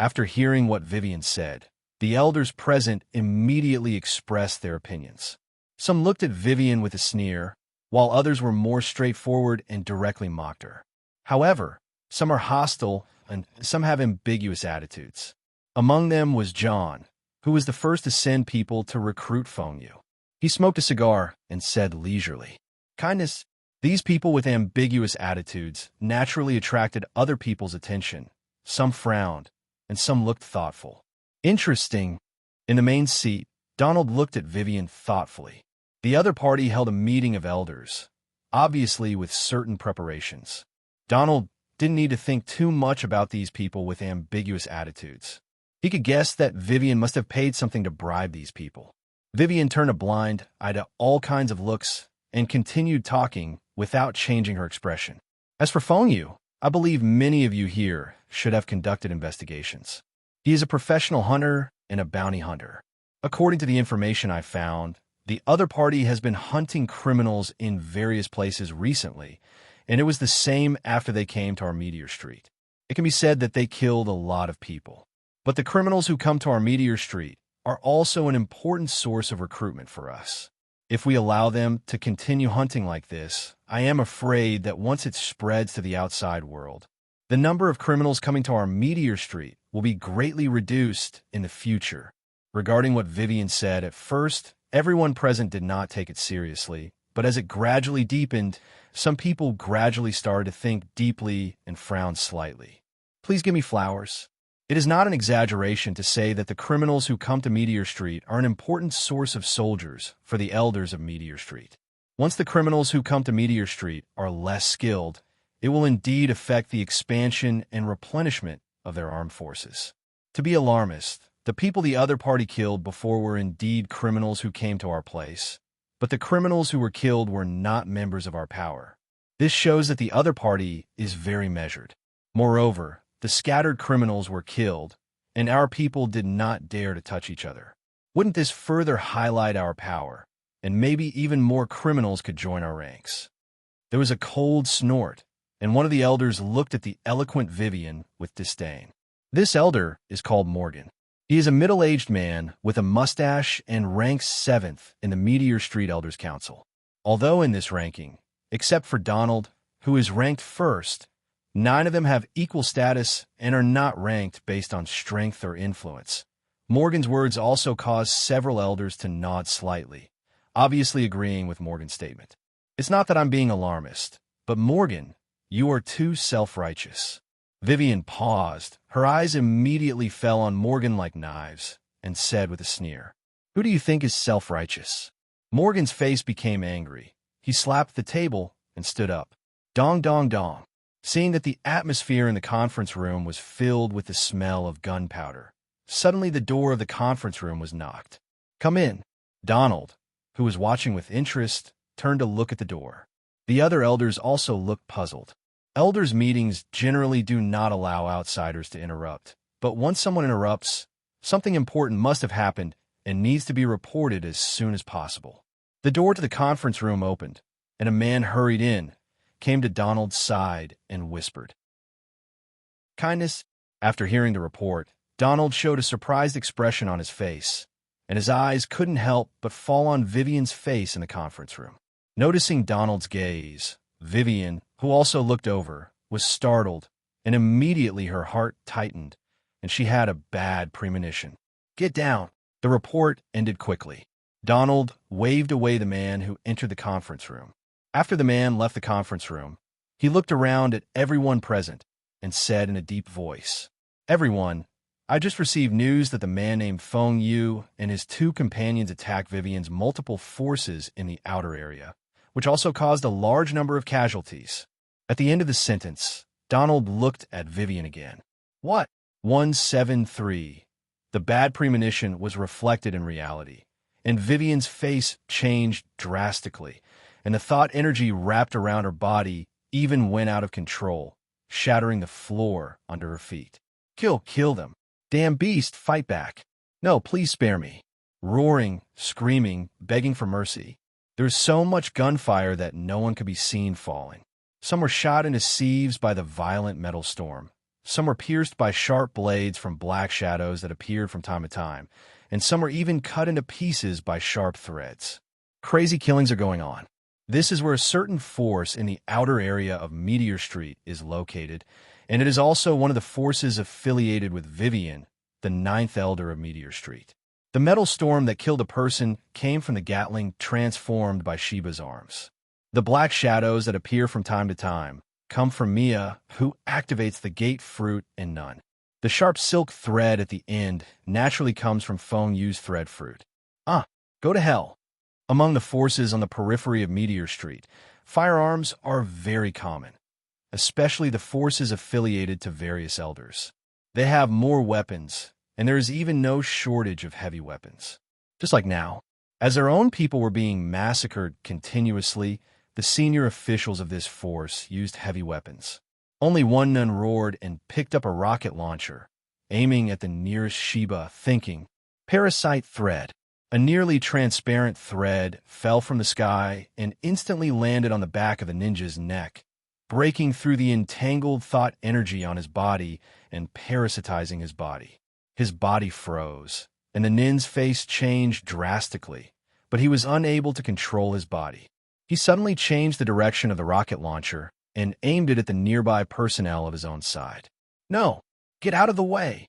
After hearing what Vivian said, the elders present immediately expressed their opinions. Some looked at Vivian with a sneer, while others were more straightforward and directly mocked her. However, some are hostile and some have ambiguous attitudes. Among them was John, who was the first to send people to recruit Feng Yu. He smoked a cigar and said leisurely, "Kindness." These people with ambiguous attitudes naturally attracted other people's attention. Some frowned, and some looked thoughtful. Interesting. In the main seat, Donald looked at Vivian thoughtfully. The other party held a meeting of elders, obviously with certain preparations. Donald didn't need to think too much about these people with ambiguous attitudes. He could guess that Vivian must have paid something to bribe these people. Vivian turned a blind eye to all kinds of looks and continued talking without changing her expression. "As for Feng Yu, I believe many of you here should have conducted investigations. He is a professional hunter and a bounty hunter. According to the information I found, the other party has been hunting criminals in various places recently, and it was the same after they came to our Meteor Street. It can be said that they killed a lot of people. But the criminals who come to our Meteor Street are also an important source of recruitment for us. If we allow them to continue hunting like this, I am afraid that once it spreads to the outside world, the number of criminals coming to our Meteor Street will be greatly reduced in the future." Regarding what Vivian said, at first, everyone present did not take it seriously, but as it gradually deepened, some people gradually started to think deeply and frown slightly. "Please give me flowers." It is not an exaggeration to say that the criminals who come to Meteor Street are an important source of soldiers for the elders of Meteor Street. Once the criminals who come to Meteor Street are less skilled, it will indeed affect the expansion and replenishment of their armed forces. To be alarmist, the people the other party killed before were indeed criminals who came to our place, but the criminals who were killed were not members of our power. This shows that the other party is very measured. Moreover, the scattered criminals were killed, and our people did not dare to touch each other. Wouldn't this further highlight our power, and maybe even more criminals could join our ranks? There was a cold snort, and one of the elders looked at the eloquent Vivian with disdain. This elder is called Morgan. He is a middle-aged man with a mustache and ranks 7th in the Meteor Street Elders Council. Although in this ranking, except for Donald, who is ranked 1st, 9 of them have equal status and are not ranked based on strength or influence, Morgan's words also caused several elders to nod slightly, obviously agreeing with Morgan's statement. It's not that I'm being alarmist, but Morgan, you are too self-righteous. Vivian paused. Her eyes immediately fell on Morgan like knives, and said with a sneer, "Who do you think is self-righteous?" Morgan's face became angry. He slapped the table and stood up. Dong, dong, dong. Seeing that the atmosphere in the conference room was filled with the smell of gunpowder, suddenly the door of the conference room was knocked. "Come in." Donald, who was watching with interest, turned to look at the door. The other elders also looked puzzled. Elders' meetings generally do not allow outsiders to interrupt, but once someone interrupts, something important must have happened and needs to be reported as soon as possible. The door to the conference room opened, and a man hurried in, came to Donald's side, and whispered, "Kindness." After hearing the report, Donald showed a surprised expression on his face, and his eyes couldn't help but fall on Vivian's face in the conference room. Noticing Donald's gaze, Vivian, who also looked over, was startled, and immediately her heart tightened, and she had a bad premonition. "Get down." The report ended quickly. Donald waved away the man who entered the conference room. After the man left the conference room, he looked around at everyone present and said in a deep voice, "Everyone, I just received news that the man named Feng Yu and his two companions attacked Vivian's multiple forces in the outer area, which also caused a large number of casualties." At the end of the sentence, Donald looked at Vivian again. "What?" 173. The bad premonition was reflected in reality, and Vivian's face changed drastically, and the thought energy wrapped around her body even went out of control, shattering the floor under her feet. Kill them. Damn beast, fight back. No, please spare me." Roaring, screaming, begging for mercy. There was so much gunfire that no one could be seen falling. Some were shot into sieves by the violent metal storm. Some were pierced by sharp blades from black shadows that appeared from time to time, and some were even cut into pieces by sharp threads. Crazy killings are going on. This is where a certain force in the outer area of Meteor Street is located, and it is also one of the forces affiliated with Vivian, the ninth elder of Meteor Street. The metal storm that killed a person came from the Gatling transformed by Sheba's arms. The black shadows that appear from time to time come from Mia, who activates the gate fruit and none. The sharp silk thread at the end naturally comes from Feng Yu's thread fruit. Go to hell. Among the forces on the periphery of Meteor Street, firearms are very common, especially the forces affiliated to various elders. They have more weapons, and there is even no shortage of heavy weapons. Just like now, as their own people were being massacred continuously, the senior officials of this force used heavy weapons. Only one nun roared and picked up a rocket launcher, aiming at the nearest Sheba, thinking, "Parasite thread." A nearly transparent thread fell from the sky and instantly landed on the back of the ninja's neck, breaking through the entangled thought energy on his body and parasitizing his body. His body froze, and the nin's face changed drastically, but he was unable to control his body. He suddenly changed the direction of the rocket launcher and aimed it at the nearby personnel of his own side. "No, get out of the way!"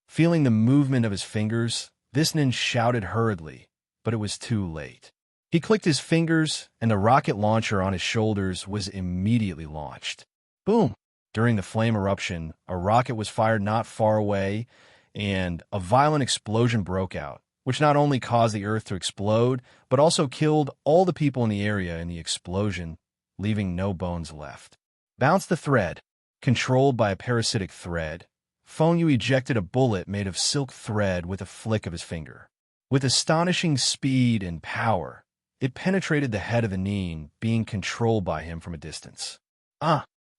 Feeling the movement of his fingers, this nin shouted hurriedly, but it was too late. He clicked his fingers, and the rocket launcher on his shoulders was immediately launched. Boom! During the flame eruption, a rocket was fired not far away, and a violent explosion broke out, which not only caused the earth to explode, but also killed all the people in the area in the explosion, leaving no bones left. Bounce the thread. Controlled by a parasitic thread, Feng Yu ejected a bullet made of silk thread with a flick of his finger. With astonishing speed and power, it penetrated the head of the Nin, being controlled by him from a distance.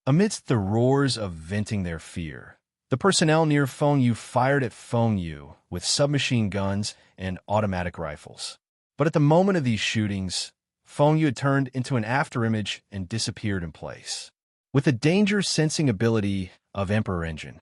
Amidst the roars of venting their fear, the personnel near Feng Yu fired at Feng Yu with submachine guns and automatic rifles. But at the moment of these shootings, Feng Yu had turned into an afterimage and disappeared in place. With the danger-sensing ability of Emperor Engine,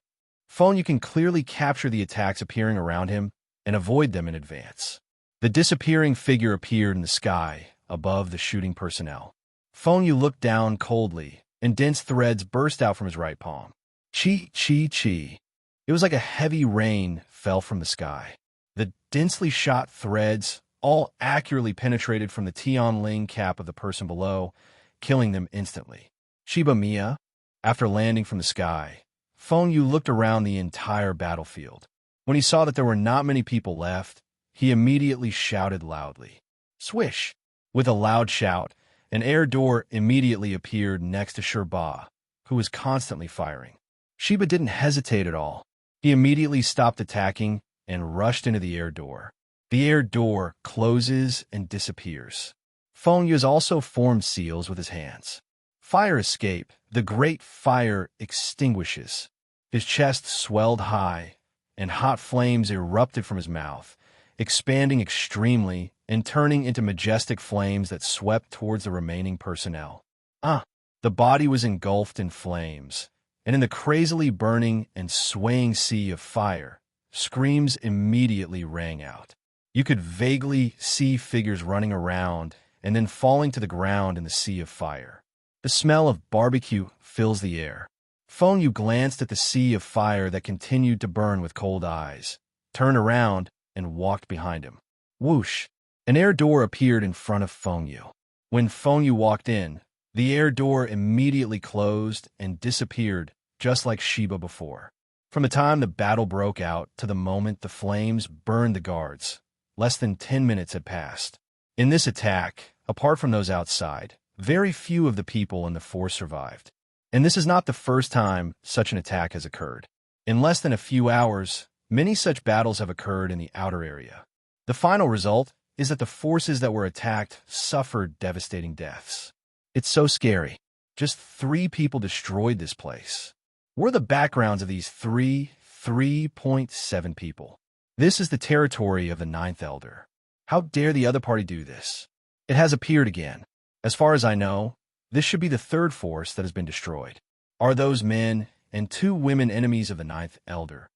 Feng Yu can clearly capture the attacks appearing around him and avoid them in advance. The disappearing figure appeared in the sky above the shooting personnel. Feng Yu looked down coldly, and dense threads burst out from his right palm. Chi, chi, chi. It was like a heavy rain fell from the sky. The densely shot threads all accurately penetrated from the Tianling cap of the person below, killing them instantly. Shiba Mia, after landing from the sky, Feng Yu looked around the entire battlefield. When he saw that there were not many people left, he immediately shouted loudly. Swish! With a loud shout, an air door immediately appeared next to Sherba, who was constantly firing. Shiba didn't hesitate at all. He immediately stopped attacking and rushed into the air door. The air door closes and disappears. Feng Yu has also formed seals with his hands. Fire escape. The great fire extinguishes. His chest swelled high, and hot flames erupted from his mouth, expanding extremely and turning into majestic flames that swept towards the remaining personnel. The body was engulfed in flames, and in the crazily burning and swaying sea of fire, screams immediately rang out. You could vaguely see figures running around and then falling to the ground in the sea of fire. The smell of barbecue fills the air. Feng Yu glanced at the sea of fire that continued to burn with cold eyes, turned around, and walked behind him. Whoosh! An air door appeared in front of Feng Yu. When Feng Yu walked in, the air door immediately closed and disappeared, just like Shiba before. From the time the battle broke out to the moment the flames burned the guards, less than 10 minutes had passed. In this attack, apart from those outside, very few of the people in the force survived. And this is not the first time such an attack has occurred. In less than a few hours, many such battles have occurred in the outer area. The final result is that the forces that were attacked suffered devastating deaths. It's so scary. Just 3 people destroyed this place. What are the backgrounds of these 3.7 people? This is the territory of the 9th Elder. How dare the other party do this? It has appeared again. As far as I know, this should be the 3rd force that has been destroyed. Are those men and 2 women enemies of the 9th Elder?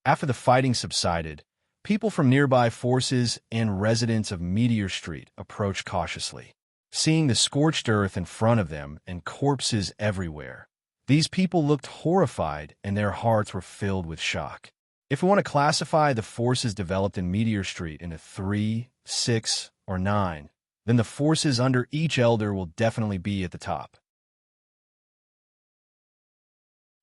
After the fighting subsided, people from nearby forces and residents of Meteor Street approached cautiously. Seeing the scorched earth in front of them and corpses everywhere, these people looked horrified and their hearts were filled with shock. If we want to classify the forces developed in Meteor Street into 3, 6, or 9, then the forces under each elder will definitely be at the top.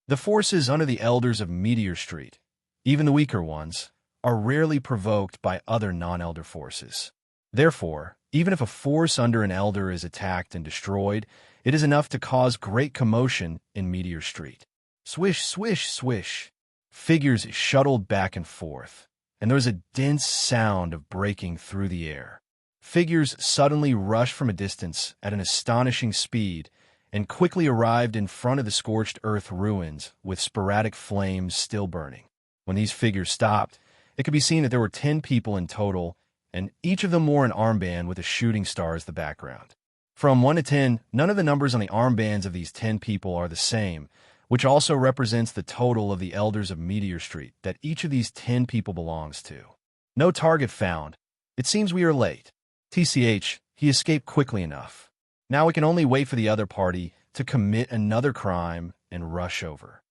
The forces under the elders of Meteor Street, even the weaker ones, are rarely provoked by other non-elder forces. Therefore, even if a force under an elder is attacked and destroyed, it is enough to cause great commotion in Meteor Street. Swish, swish, swish. Figures shuttled back and forth, and there was a dense sound of breaking through the air. Figures suddenly rushed from a distance at an astonishing speed and quickly arrived in front of the scorched earth ruins with sporadic flames still burning. When these figures stopped, it could be seen that there were 10 people in total, and each of them wore an armband with a shooting star as the background. From 1 to 10, none of the numbers on the armbands of these 10 people are the same, which also represents the total of the elders of Meteor Street that each of these 10 people belongs to. No target found. It seems we are late. TCH, he escaped quickly enough. Now we can only wait for the other party to commit another crime and rush over.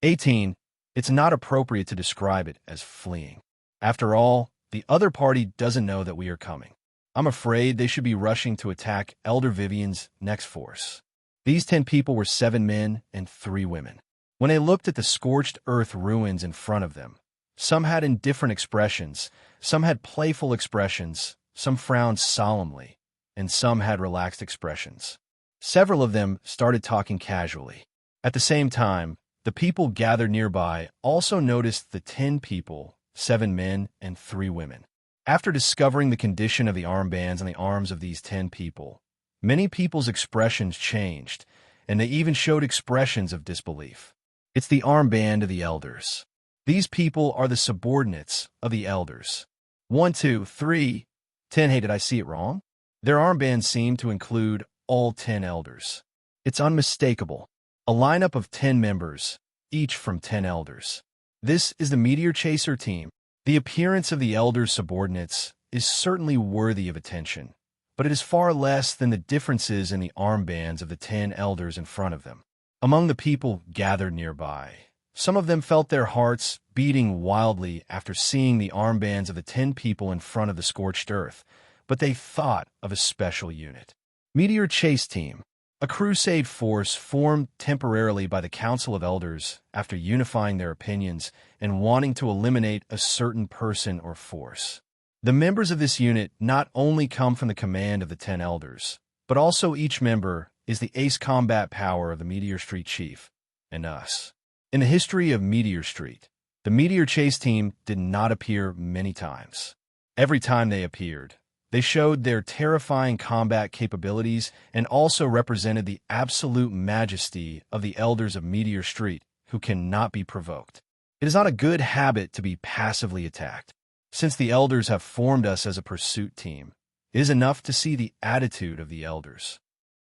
18. It's not appropriate to describe it as fleeing. After all, the other party doesn't know that we are coming. I'm afraid they should be rushing to attack Elder Vivian's next force. These 10 people were 7 men and 3 women. When they looked at the scorched earth ruins in front of them, some had indifferent expressions, some had playful expressions, some frowned solemnly, and some had relaxed expressions. Several of them started talking casually. At the same time, the people gathered nearby also noticed the 10 people, 7 men and 3 women. After discovering the condition of the armbands on the arms of these 10 people, many people's expressions changed, and they even showed expressions of disbelief. It's the armband of the elders. These people are the subordinates of the elders. 1, 2, 3, 10. Hey, did I see it wrong? Their armbands seem to include all 10 elders. It's unmistakable. A lineup of 10 members, each from 10 elders. This is the Meteor Chaser team. The appearance of the elders' subordinates is certainly worthy of attention, but it is far less than the differences in the armbands of the 10 elders in front of them. Among the people gathered nearby, some of them felt their hearts beating wildly after seeing the armbands of the 10 people in front of the scorched earth, but they thought of a special unit. Meteor Chase Team, a crusade force formed temporarily by the Council of Elders after unifying their opinions and wanting to eliminate a certain person or force. The members of this unit not only come from the command of the 10 Elders, but also each member is the ace combat power of the Meteor Street Chief, and us. In the history of Meteor Street, the Meteor Chase Team did not appear many times. Every time they appeared, they showed their terrifying combat capabilities and also represented the absolute majesty of the Elders of Meteor Street, who cannot be provoked. It is not a good habit to be passively attacked. Since the Elders have formed us as a pursuit team, it is enough to see the attitude of the Elders.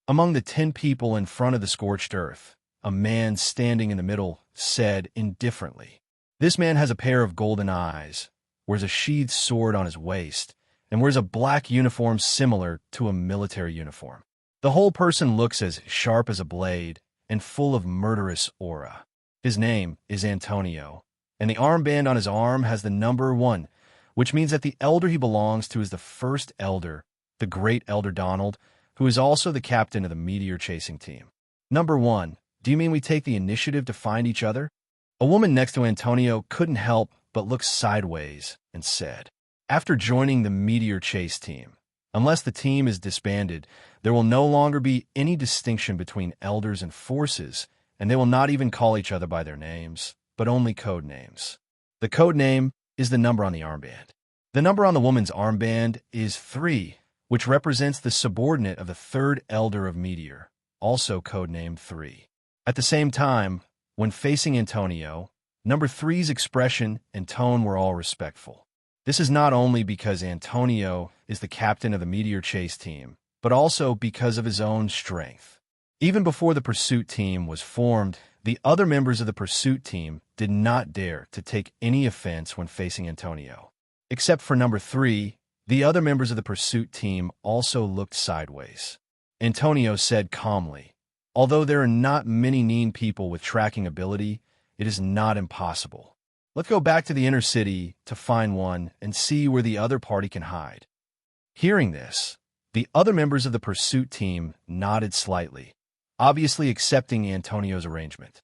Among the 10 people in front of the scorched earth, a man standing in the middle said indifferently, "This man has a pair of golden eyes, wears a sheathed sword on his waist, and wears a black uniform similar to a military uniform. The whole person looks as sharp as a blade and full of murderous aura. His name is Antonio, and the armband on his arm has the number 1, which means that the elder he belongs to is the first elder, the great Elder Donald, who is also the captain of the meteor chasing team. Number 1, do you mean we take the initiative to find each other?" A woman next to Antonio couldn't help but look sideways and said, "After joining the meteor chase team, unless the team is disbanded, there will no longer be any distinction between elders and forces, and they will not even call each other by their names, but only code names. The code name is the number on the armband. The number on the woman's armband is 3, which represents the subordinate of the 3rd elder of Meteor, also codenamed 3. At the same time, when facing Antonio, number 3's expression and tone were all respectful. This is not only because Antonio is the captain of the Meteor Chase team, but also because of his own strength. Even before the pursuit team was formed, the other members of the pursuit team did not dare to take any offense when facing Antonio. Except for number 3, the other members of the pursuit team also looked sideways. Antonio said calmly, "Although there are not many Neen people with tracking ability, it is not impossible. Let's go back to the inner city to find one and see where the other party can hide." Hearing this, the other members of the pursuit team nodded slightly, obviously accepting Antonio's arrangement.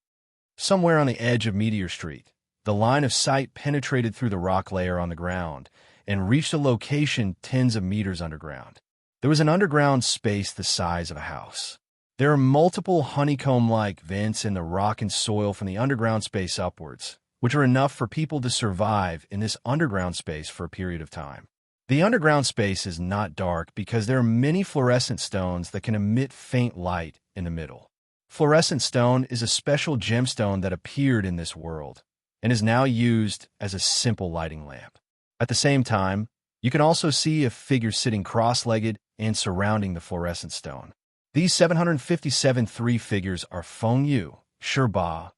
Somewhere on the edge of Meteor Street, the line of sight penetrated through the rock layer on the ground and reached a location tens of meters underground. There was an underground space the size of a house. There are multiple honeycomb-like vents in the rock and soil from the underground space upwards, which are enough for people to survive in this underground space for a period of time. The underground space is not dark because there are many fluorescent stones that can emit faint light in the middle. Fluorescent stone is a special gemstone that appeared in this world and is now used as a simple lighting lamp. At the same time, you can also see a figure sitting cross-legged and surrounding the fluorescent stone. These 757 3 figures are Feng Yu, Shirba,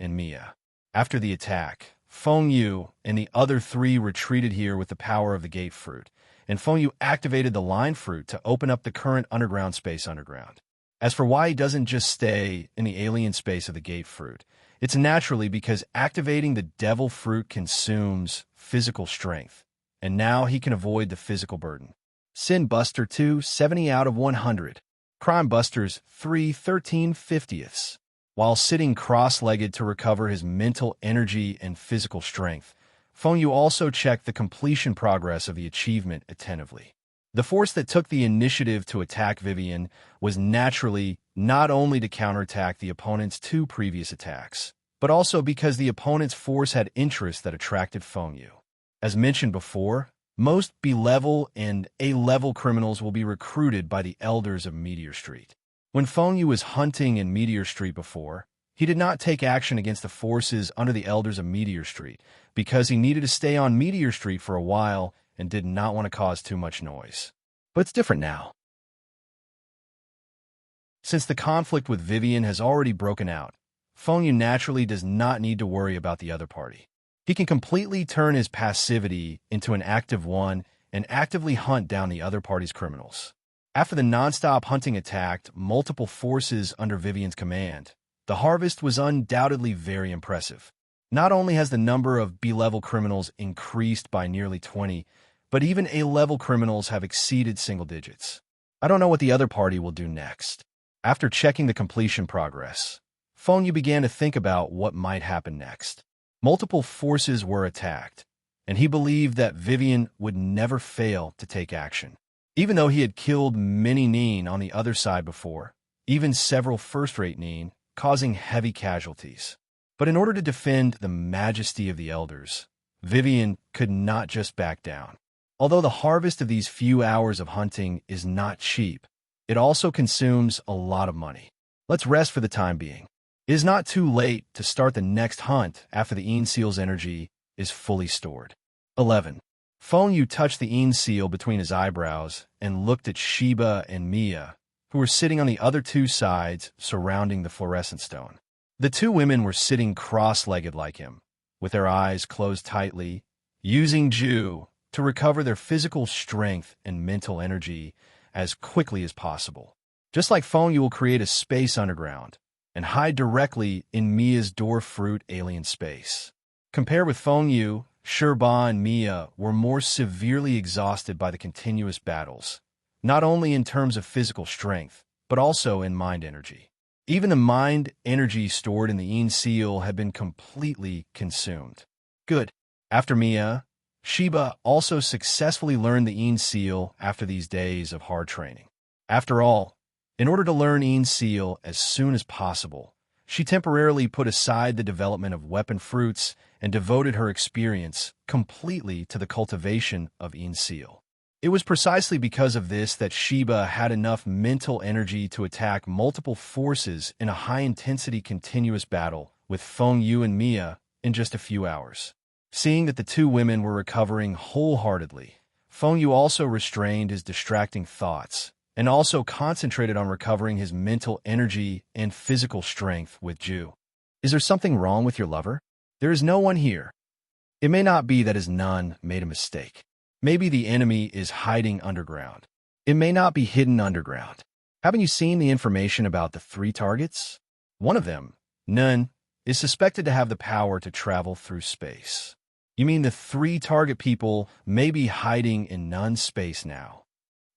and Mia. After the attack, Feng Yu and the other 3 retreated here with the power of the gate fruit, and Feng Yu activated the line fruit to open up the current underground space underground. As for why he doesn't just stay in the alien space of the gate fruit, it's naturally because activating the devil fruit consumes physical strength, and now he can avoid the physical burden. Sin Buster 2, 70 out of 100. Crime Busters 3, 13/50. While sitting cross-legged to recover his mental energy and physical strength, Feng Yu also checked the completion progress of the achievement attentively. The force that took the initiative to attack Vivian was naturally not only to counterattack the opponent's 2 previous attacks, but also because the opponent's force had interests that attracted Feng Yu. As mentioned before, most B-level and A-level criminals will be recruited by the elders of Meteor Street. When Feng Yu was hunting in Meteor Street before, he did not take action against the forces under the elders of Meteor Street because he needed to stay on Meteor Street for a while and did not want to cause too much noise. But it's different now. Since the conflict with Vivian has already broken out, Feng Yu naturally does not need to worry about the other party. He can completely turn his passivity into an active one and actively hunt down the other party's criminals. After the non-stop hunting attacked multiple forces under Vivian's command, the harvest was undoubtedly very impressive. Not only has the number of B-level criminals increased by nearly 20, but even A-level criminals have exceeded single digits. I don't know what the other party will do next. After checking the completion progress, Feng Yu began to think about what might happen next. Multiple forces were attacked, and he believed that Vivian would never fail to take action. Even though he had killed many Nin on the other side before, even several first-rate Nin, causing heavy casualties. But in order to defend the majesty of the elders, Vivian could not just back down. Although the harvest of these few hours of hunting is not cheap, it also consumes a lot of money. Let's rest for the time being. It is not too late to start the next hunt after the Een Seal's energy is fully stored. 11. Feng Yu touched the Een Seal between his eyebrows and looked at Sheba and Mia, who were sitting on the other two sides surrounding the fluorescent stone. The two women were sitting cross-legged like him, with their eyes closed tightly, using Ju to recover their physical strength and mental energy as quickly as possible. Just like Feng Yu will create a space underground and hide directly in Mia's door fruit alien space. Compared with Feng Yu, Sheba and Mia were more severely exhausted by the continuous battles, not only in terms of physical strength, but also in mind energy. Even the mind energy stored in the Een Seal had been completely consumed. Good. After Mia, Sheba also successfully learned the Een Seal after these days of hard training. After all, in order to learn Een Seal as soon as possible, she temporarily put aside the development of weapon fruits and devoted her experience completely to the cultivation of Een Seal. It was precisely because of this that Sheba had enough mental energy to attack multiple forces in a high-intensity continuous battle with Feng Yu and Mia in just a few hours. Seeing that the two women were recovering wholeheartedly, Feng Yu also restrained his distracting thoughts and also concentrated on recovering his mental energy and physical strength with Ju. Is there something wrong with your lover? There is no one here. It may not be that his nun made a mistake. Maybe the enemy is hiding underground. It may not be hidden underground. Haven't you seen the information about the 3 targets? One of them, Nun, is suspected to have the power to travel through space. You mean the 3 target people may be hiding in Nun's space now.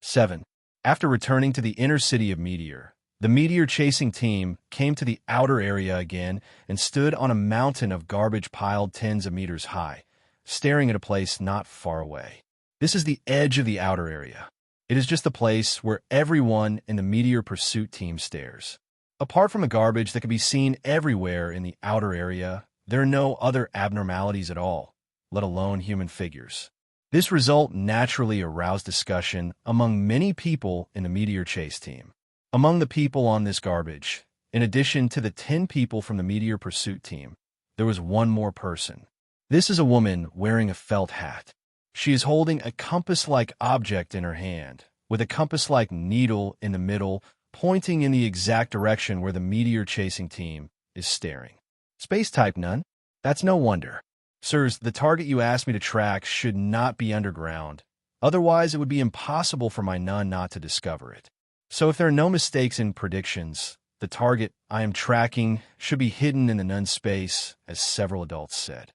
7. After returning to the inner city of Meteor, the meteor-chasing team came to the outer area again and stood on a mountain of garbage piled tens of meters high, staring at a place not far away. This is the edge of the outer area. It is just the place where everyone in the meteor pursuit team stares. Apart from the garbage that can be seen everywhere in the outer area, there are no other abnormalities at all, let alone human figures. This result naturally aroused discussion among many people in the meteor chase team. Among the people on this garbage, in addition to the 10 people from the meteor pursuit team, there was one more person. This is a woman wearing a felt hat. She is holding a compass-like object in her hand, with a compass-like needle in the middle, pointing in the exact direction where the meteor-chasing team is staring. Space-type Nun? That's no wonder. Sirs, the target you asked me to track should not be underground. Otherwise, it would be impossible for my Nun not to discover it. So if there are no mistakes in predictions, the target I am tracking should be hidden in the Nun's space, as several adults said.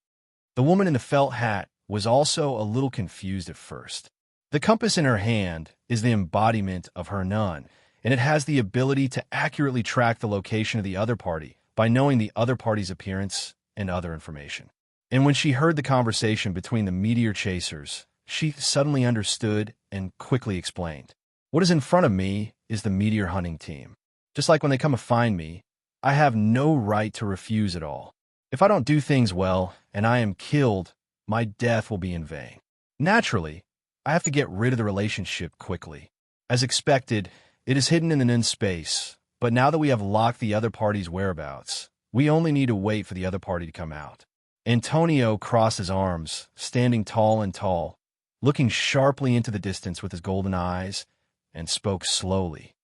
The woman in the felt hat was also a little confused at first. The compass in her hand is the embodiment of her Nun, and it has the ability to accurately track the location of the other party by knowing the other party's appearance and other information. And when she heard the conversation between the meteor chasers, she suddenly understood and quickly explained. What is in front of me is the meteor hunting team. Just like when they come to find me, I have no right to refuse at all. If I don't do things well and I am killed, my death will be in vain. Naturally, I have to get rid of the relationship quickly. As expected, it is hidden in the Nun space, but now that we have locked the other party's whereabouts, we only need to wait for the other party to come out. Antonio crossed his arms, standing tall and tall, looking sharply into the distance with his golden eyes, and spoke slowly.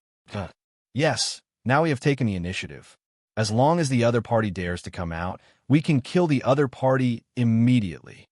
Yes, now we have taken the initiative. As long as the other party dares to come out, we can kill the other party immediately.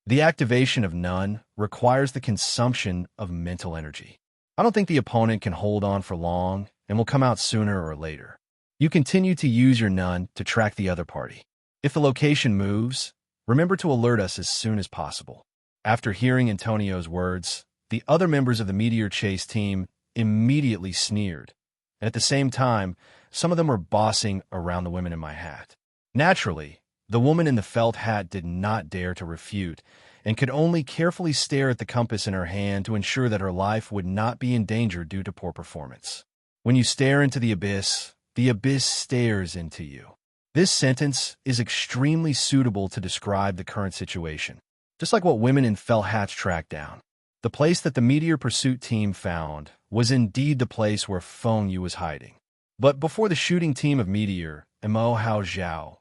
The activation of Nun requires the consumption of mental energy. I don't think the opponent can hold on for long and will come out sooner or later. You continue to use your Nun to track the other party. If the location moves, remember to alert us as soon as possible. After hearing Antonio's words, the other members of the Meteor Chase team immediately sneered. And at the same time, some of them were bossing around the women in my hat. Naturally, the woman in the felt hat did not dare to refute and could only carefully stare at the compass in her hand to ensure that her life would not be in danger due to poor performance. When you stare into the abyss stares into you. This sentence is extremely suitable to describe the current situation. Just like what women in felt hats tracked down, the place that the Meteor Pursuit team found was indeed the place where Feng Yu was hiding. But before the shooting team of Meteor and Mo Hao Zhao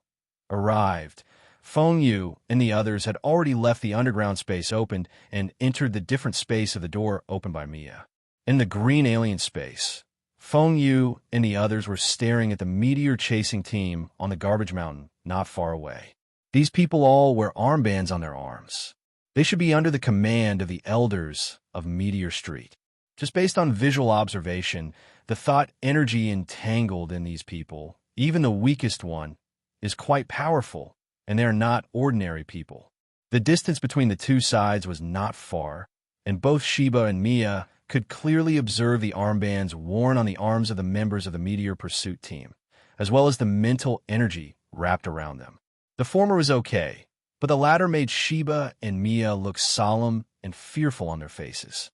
arrived, Feng Yu and the others had already left the underground space opened and entered the different space of the door opened by Mia. In the green alien space, Feng Yu and the others were staring at the meteor-chasing team on the garbage mountain not far away. These people all wear armbands on their arms. They should be under the command of the elders of Meteor Street. Just based on visual observation, the thought energy entangled in these people, even the weakest one, is quite powerful, and they are not ordinary people. The distance between the two sides was not far, and both Sheba and Mia could clearly observe the armbands worn on the arms of the members of the Meteor Pursuit team, as well as the mental energy wrapped around them. The former was okay, but the latter made Sheba and Mia look solemn and fearful on their faces.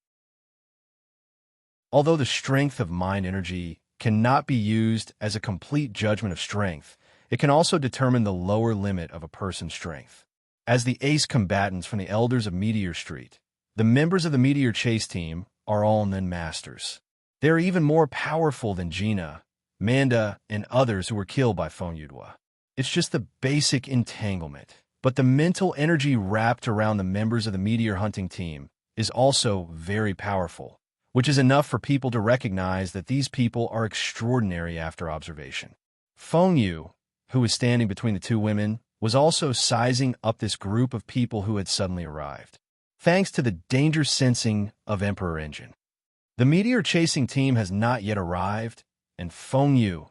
Although the strength of mind energy cannot be used as a complete judgment of strength, it can also determine the lower limit of a person's strength. As the ace combatants from the elders of Meteor Street, the members of the Meteor Chase team are all Nin Masters. They are even more powerful than Gina, Manda, and others who were killed by Feng Yu. It's just the basic entanglement. But the mental energy wrapped around the members of the Meteor Hunting team is also very powerful, which is enough for people to recognize that these people are extraordinary after observation. Feng Yu, who was standing between the two women, was also sizing up this group of people who had suddenly arrived, thanks to the danger sensing of Emperor Engine. The Meteor Chasing team has not yet arrived, and Feng Yu,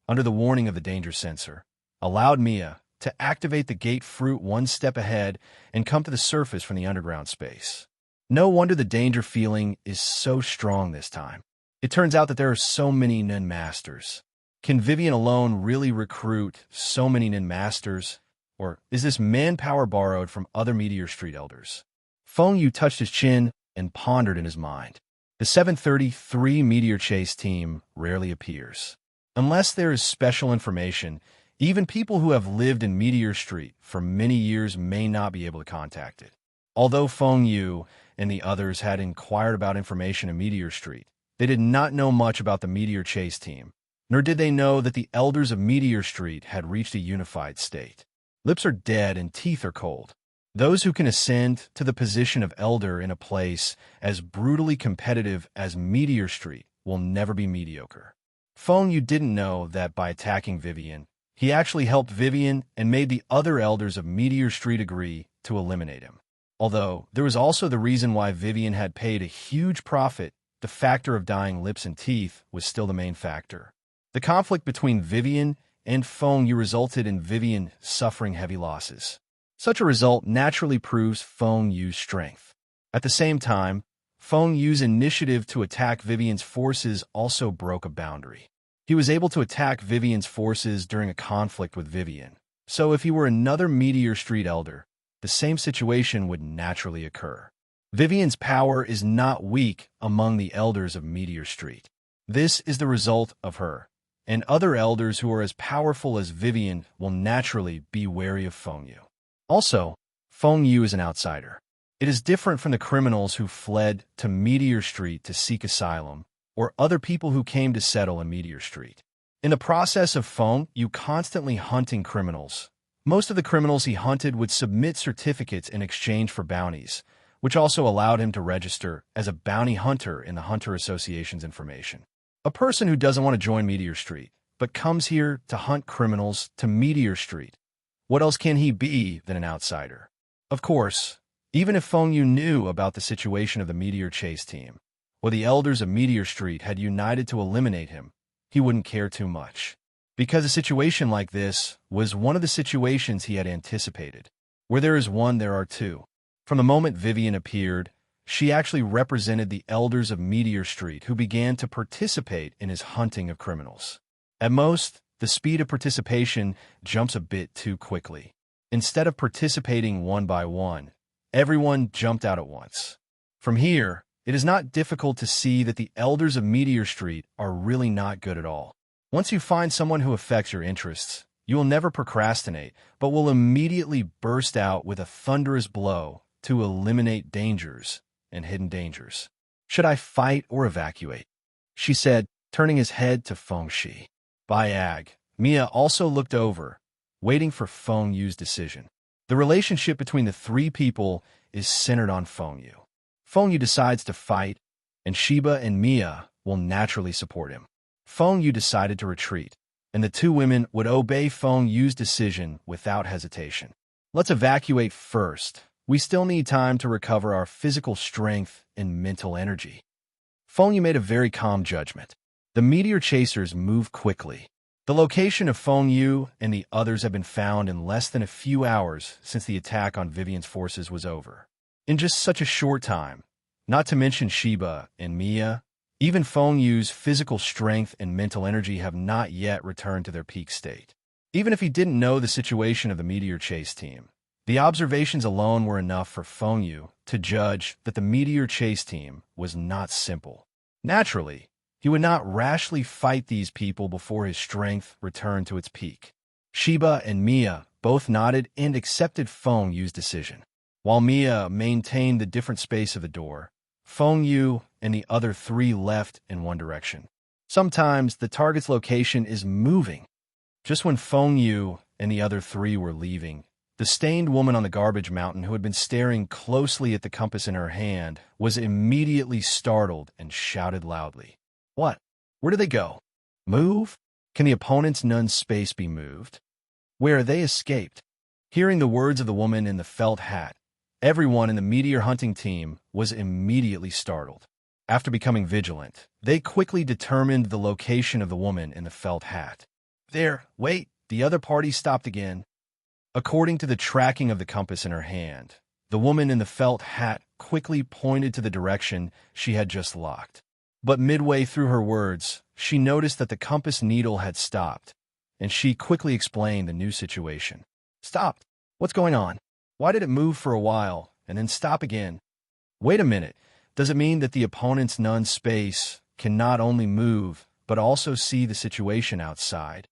under the warning of the danger sensor, allowed Mia to activate the gate fruit one step ahead and come to the surface from the underground space. No wonder the danger feeling is so strong this time. It turns out that there are so many Nin Masters. Can Vivian alone really recruit so many Nin Masters, or is this manpower borrowed from other Meteor Street elders? Feng Yu touched his chin and pondered in his mind. The 733 Meteor Chase team rarely appears. Unless there is special information, even people who have lived in Meteor Street for many years may not be able to contact it. Although Feng Yu and the others had inquired about information in Meteor Street, they did not know much about the Meteor Chase team, nor did they know that the elders of Meteor Street had reached a unified state. Lips are dead and teeth are cold. Those who can ascend to the position of elder in a place as brutally competitive as Meteor Street will never be mediocre. Feng Yu didn't know that by attacking Vivian, he actually helped Vivian and made the other elders of Meteor Street agree to eliminate him. Although there was also the reason why Vivian had paid a huge profit, the factor of dying lips and teeth was still the main factor. The conflict between Vivian and Feng Yu resulted in Vivian suffering heavy losses. Such a result naturally proves Feng Yu's strength. At the same time, Feng Yu's initiative to attack Vivian's forces also broke a boundary. He was able to attack Vivian's forces during a conflict with Vivian, so if he were another Meteor Street elder, the same situation would naturally occur. Vivian's power is not weak among the elders of Meteor Street. This is the result of her, and other elders who are as powerful as Vivian will naturally be wary of Feng Yu. Also, Feng Yu is an outsider. It is different from the criminals who fled to Meteor Street to seek asylum, or other people who came to settle in Meteor Street. In the process of Feng Yu constantly hunting criminals, most of the criminals he hunted would submit certificates in exchange for bounties, which also allowed him to register as a bounty hunter in the Hunter Association's information. A person who doesn't want to join Meteor Street, but comes here to hunt criminals to Meteor Street, what else can he be than an outsider? Of course, even if Feng Yu knew about the situation of the Meteor Chase team, or the elders of Meteor Street had united to eliminate him, he wouldn't care too much. because a situation like this was one of the situations he had anticipated. Where there is one, there are two. From the moment Vivian appeared, she actually represented the elders of Meteor Street who began to participate in his hunting of criminals. At most, the speed of participation jumps a bit too quickly. Instead of participating one by one, everyone jumped out at once. From here, it is not difficult to see that the elders of Meteor Street are really not good at all. Once you find someone who affects your interests, you will never procrastinate, but will immediately burst out with a thunderous blow to eliminate dangers and hidden dangers. Should I fight or evacuate? She said, turning his head to Feng Yu. By Ag, Mia also looked over, waiting for Feng Yu's decision. The relationship between the three people is centered on Feng Yu. Feng Yu decides to fight, and Sheba and Mia will naturally support him. Feng Yu decided to retreat, and the two women would obey Feng Yu's decision without hesitation. Let's evacuate first. We still need time to recover our physical strength and mental energy. Feng Yu made a very calm judgment. The meteor chasers move quickly. The location of Feng Yu and the others have been found in less than a few hours since the attack on Vivian's forces was over. In just such a short time, not to mention Sheba and Mia, even Feng Yu's physical strength and mental energy have not yet returned to their peak state. Even if he didn't know the situation of the meteor chase team, the observations alone were enough for Feng Yu to judge that the meteor chase team was not simple. Naturally, he would not rashly fight these people before his strength returned to its peak. Sheba and Mia both nodded and accepted Feng Yu's decision. While Mia maintained the different space of the door, Feng Yu and the other three left in one direction. Sometimes the target's location is moving. Just when Feng Yu and the other three were leaving, the stained woman on the garbage mountain who had been staring closely at the compass in her hand was immediately startled and shouted loudly. What? Where did they go? Move? Can the opponent's nun's space be moved? Where they escaped? Hearing the words of the woman in the felt hat, everyone in the meteor hunting team was immediately startled. After becoming vigilant, they quickly determined the location of the woman in the felt hat. There, wait, the other party stopped again. According to the tracking of the compass in her hand, the woman in the felt hat quickly pointed to the direction she had just locked. But midway through her words, she noticed that the compass needle had stopped, and she quickly explained the new situation. Stopped? What's going on? Why did it move for a while, and then stop again? Wait a minute. Does it mean that the opponent's nun's space can not only move, but also see the situation outside?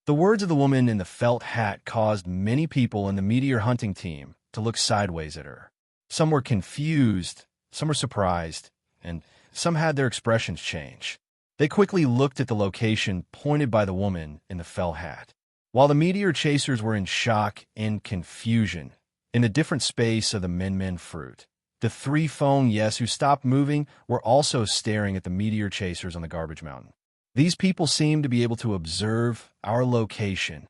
The words of the woman in the felt hat caused many people in the meteor hunting team to look sideways at her. Some were confused, some were surprised, and some had their expressions change. They quickly looked at the location pointed by the woman in the felt hat. While the meteor chasers were in shock and confusion, in the different space of the men fruit, the three Feng Yes who stopped moving were also staring at the meteor chasers on the garbage mountain. These people seemed to be able to observe our location.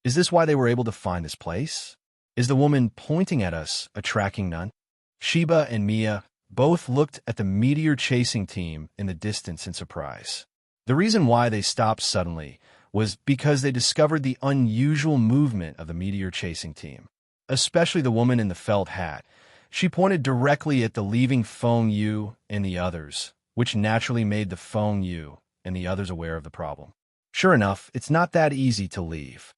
Is this why they were able to find this place? Is the woman pointing at us a tracking nun? Sheba and Mia both looked at the meteor chasing team in the distance in surprise. The reason why they stopped suddenly was because they discovered the unusual movement of the meteor chasing team, especially the woman in the felt hat. She pointed directly at the leaving Feng Yu and the others, which naturally made the Feng Yu and the others aware of the problem. Sure enough, it's not that easy to leave.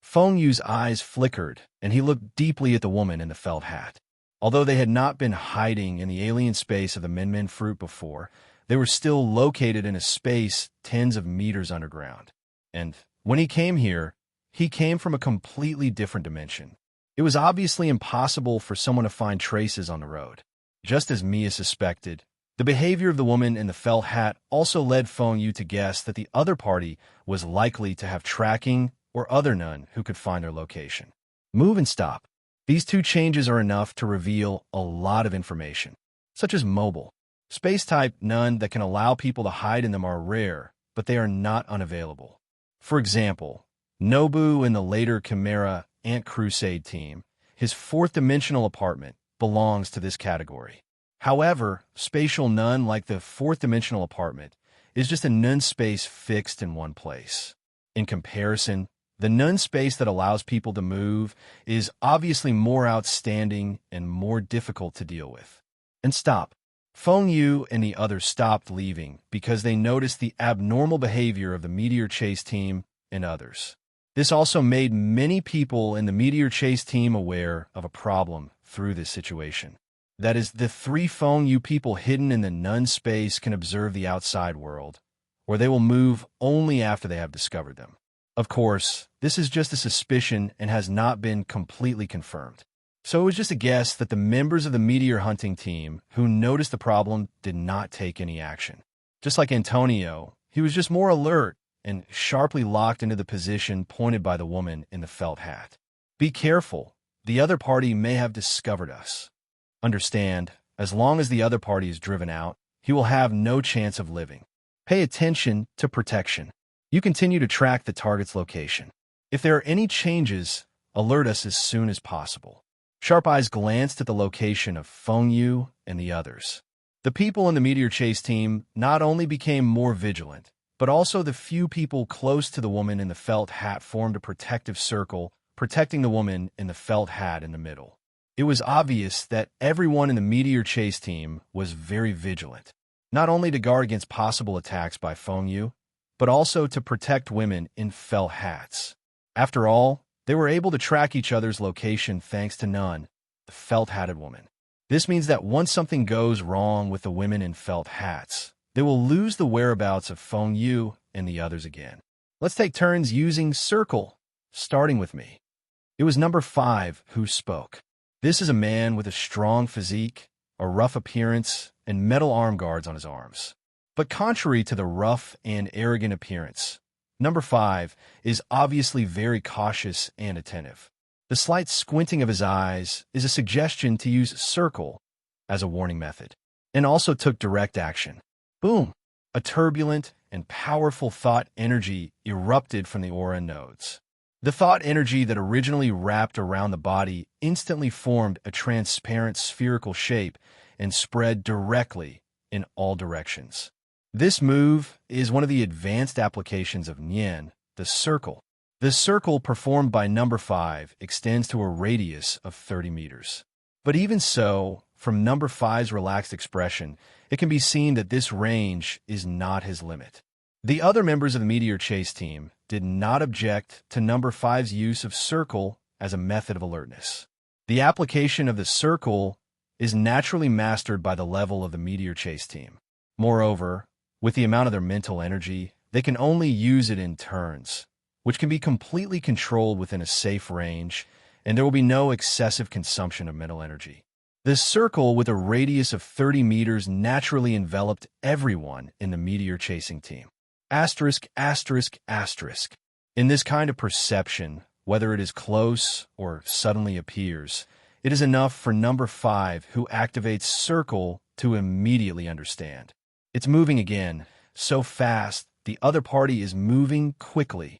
Feng Yu's eyes flickered, and he looked deeply at the woman in the felt hat. Although they had not been hiding in the alien space of the men fruit before, they were still located in a space tens of meters underground. And when he came here, he came from a completely different dimension. It was obviously impossible for someone to find traces on the road. Just as Mia suspected, the behavior of the woman in the felt hat also led Feng Yu to guess that the other party was likely to have tracking or other nun who could find their location. Move and stop. These two changes are enough to reveal a lot of information, such as mobile. Space-type nun that can allow people to hide in them are rare, but they are not unavailable. For example, Nobu in the later Chimera Ant Crusade team, his fourth-dimensional apartment belongs to this category. However, spatial nun like the fourth-dimensional apartment is just a nun space fixed in one place. In comparison, the none space that allows people to move is obviously more outstanding and more difficult to deal with. And stop. Feng Yu and the others stopped leaving because they noticed the abnormal behavior of the meteor chase team and others. This also made many people in the meteor chase team aware of a problem through this situation. That is, the 3 Feng Yu people hidden in the none space can observe the outside world, or they will move only after they have discovered them. Of course, this is just a suspicion and has not been completely confirmed. So it was just a guess that the members of the meteor hunting team who noticed the problem did not take any action. Just like Antonio, he was just more alert and sharply locked into the position pointed by the woman in the felt hat. Be careful, the other party may have discovered us. Understand, as long as the other party is driven out, he will have no chance of living. Pay attention to protection. You continue to track the target's location. If there are any changes, alert us as soon as possible. Sharp Eyes glanced at the location of Feng Yu and the others. The people in the meteor chase team not only became more vigilant, but also the few people close to the woman in the felt hat formed a protective circle, protecting the woman in the felt hat in the middle. It was obvious that everyone in the meteor chase team was very vigilant, not only to guard against possible attacks by Feng Yu, but also to protect women in felt hats. After all, they were able to track each other's location thanks to Nun, the felt-hatted woman. This means that once something goes wrong with the women in felt hats, they will lose the whereabouts of Feng Yu and the others again. Let's take turns using circle, starting with me. It was number 5 who spoke. This is a man with a strong physique, a rough appearance, and metal arm guards on his arms. But contrary to the rough and arrogant appearance, number 5 is obviously very cautious and attentive. The slight squinting of his eyes is a suggestion to use circle as a warning method, and also took direct action. Boom! A turbulent and powerful thought energy erupted from the aura nodes. The thought energy that originally wrapped around the body instantly formed a transparent spherical shape and spread directly in all directions. This move is one of the advanced applications of Nian, the circle. The circle performed by number 5 extends to a radius of 30 meters. But even so, from number 5's relaxed expression, it can be seen that this range is not his limit. The other members of the meteor chase team did not object to number 5's use of circle as a method of alertness. The application of the circle is naturally mastered by the level of the meteor chase team. Moreover, with the amount of their mental energy, they can only use it in turns, which can be completely controlled within a safe range, and there will be no excessive consumption of mental energy. This circle with a radius of 30 meters naturally enveloped everyone in the meteor chasing team. Asterisk, asterisk, asterisk. In this kind of perception, whether it is close or suddenly appears, it is enough for number 5 who activates circle to immediately understand. It's moving again, so fast the other party is moving quickly.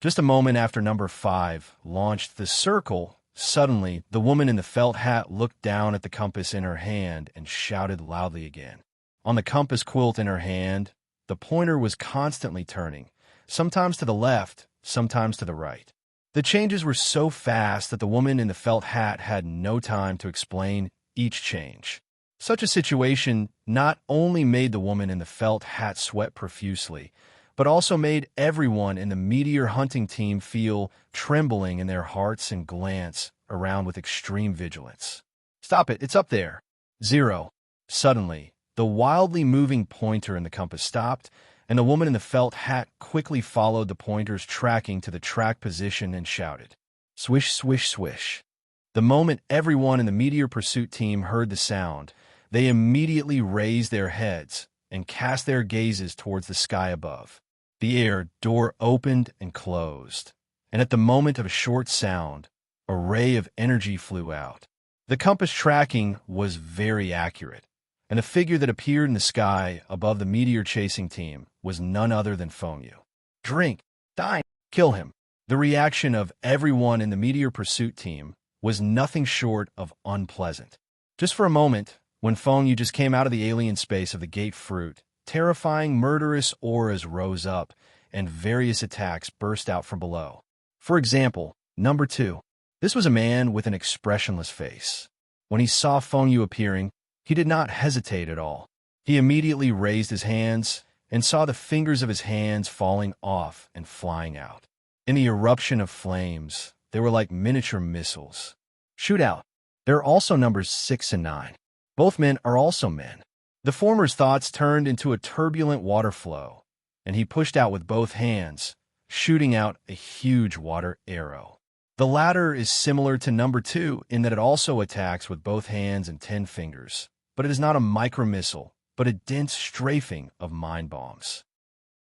Just a moment after number 5 launched the circle, suddenly the woman in the felt hat looked down at the compass in her hand and shouted loudly again. On the compass quilt in her hand, the pointer was constantly turning, sometimes to the left, sometimes to the right. The changes were so fast that the woman in the felt hat had no time to explain each change. Such a situation not only made the woman in the felt hat sweat profusely, but also made everyone in the meteor hunting team feel trembling in their hearts and glance around with extreme vigilance. Stop it, it's up there. 0. Suddenly, the wildly moving pointer in the compass stopped, and the woman in the felt hat quickly followed the pointer's tracking to the track position and shouted, "Swish, swish, swish." The moment everyone in the meteor pursuit team heard the sound, they immediately raised their heads and cast their gazes towards the sky above. The air door opened and closed, and at the moment of a short sound, a ray of energy flew out. The compass tracking was very accurate, and the figure that appeared in the sky above the meteor chasing team was none other than Feng Yu. Drink, dine, kill him. The reaction of everyone in the meteor pursuit team was nothing short of unpleasant. Just for a moment, when Feng Yu just came out of the alien space of the gate fruit, terrifying murderous auras rose up, and various attacks burst out from below. For example, number 2. This was a man with an expressionless face. When he saw Feng Yu appearing, he did not hesitate at all. He immediately raised his hands and saw the fingers of his hands falling off and flying out. In the eruption of flames, they were like miniature missiles. Shoot out. There are also numbers 6 and 9. Both men are also men. The former's thoughts turned into a turbulent water flow, and he pushed out with both hands, shooting out a huge water arrow. The latter is similar to number 2 in that it also attacks with both hands and 10 fingers, but it is not a micromissile, but a dense strafing of mind bombs.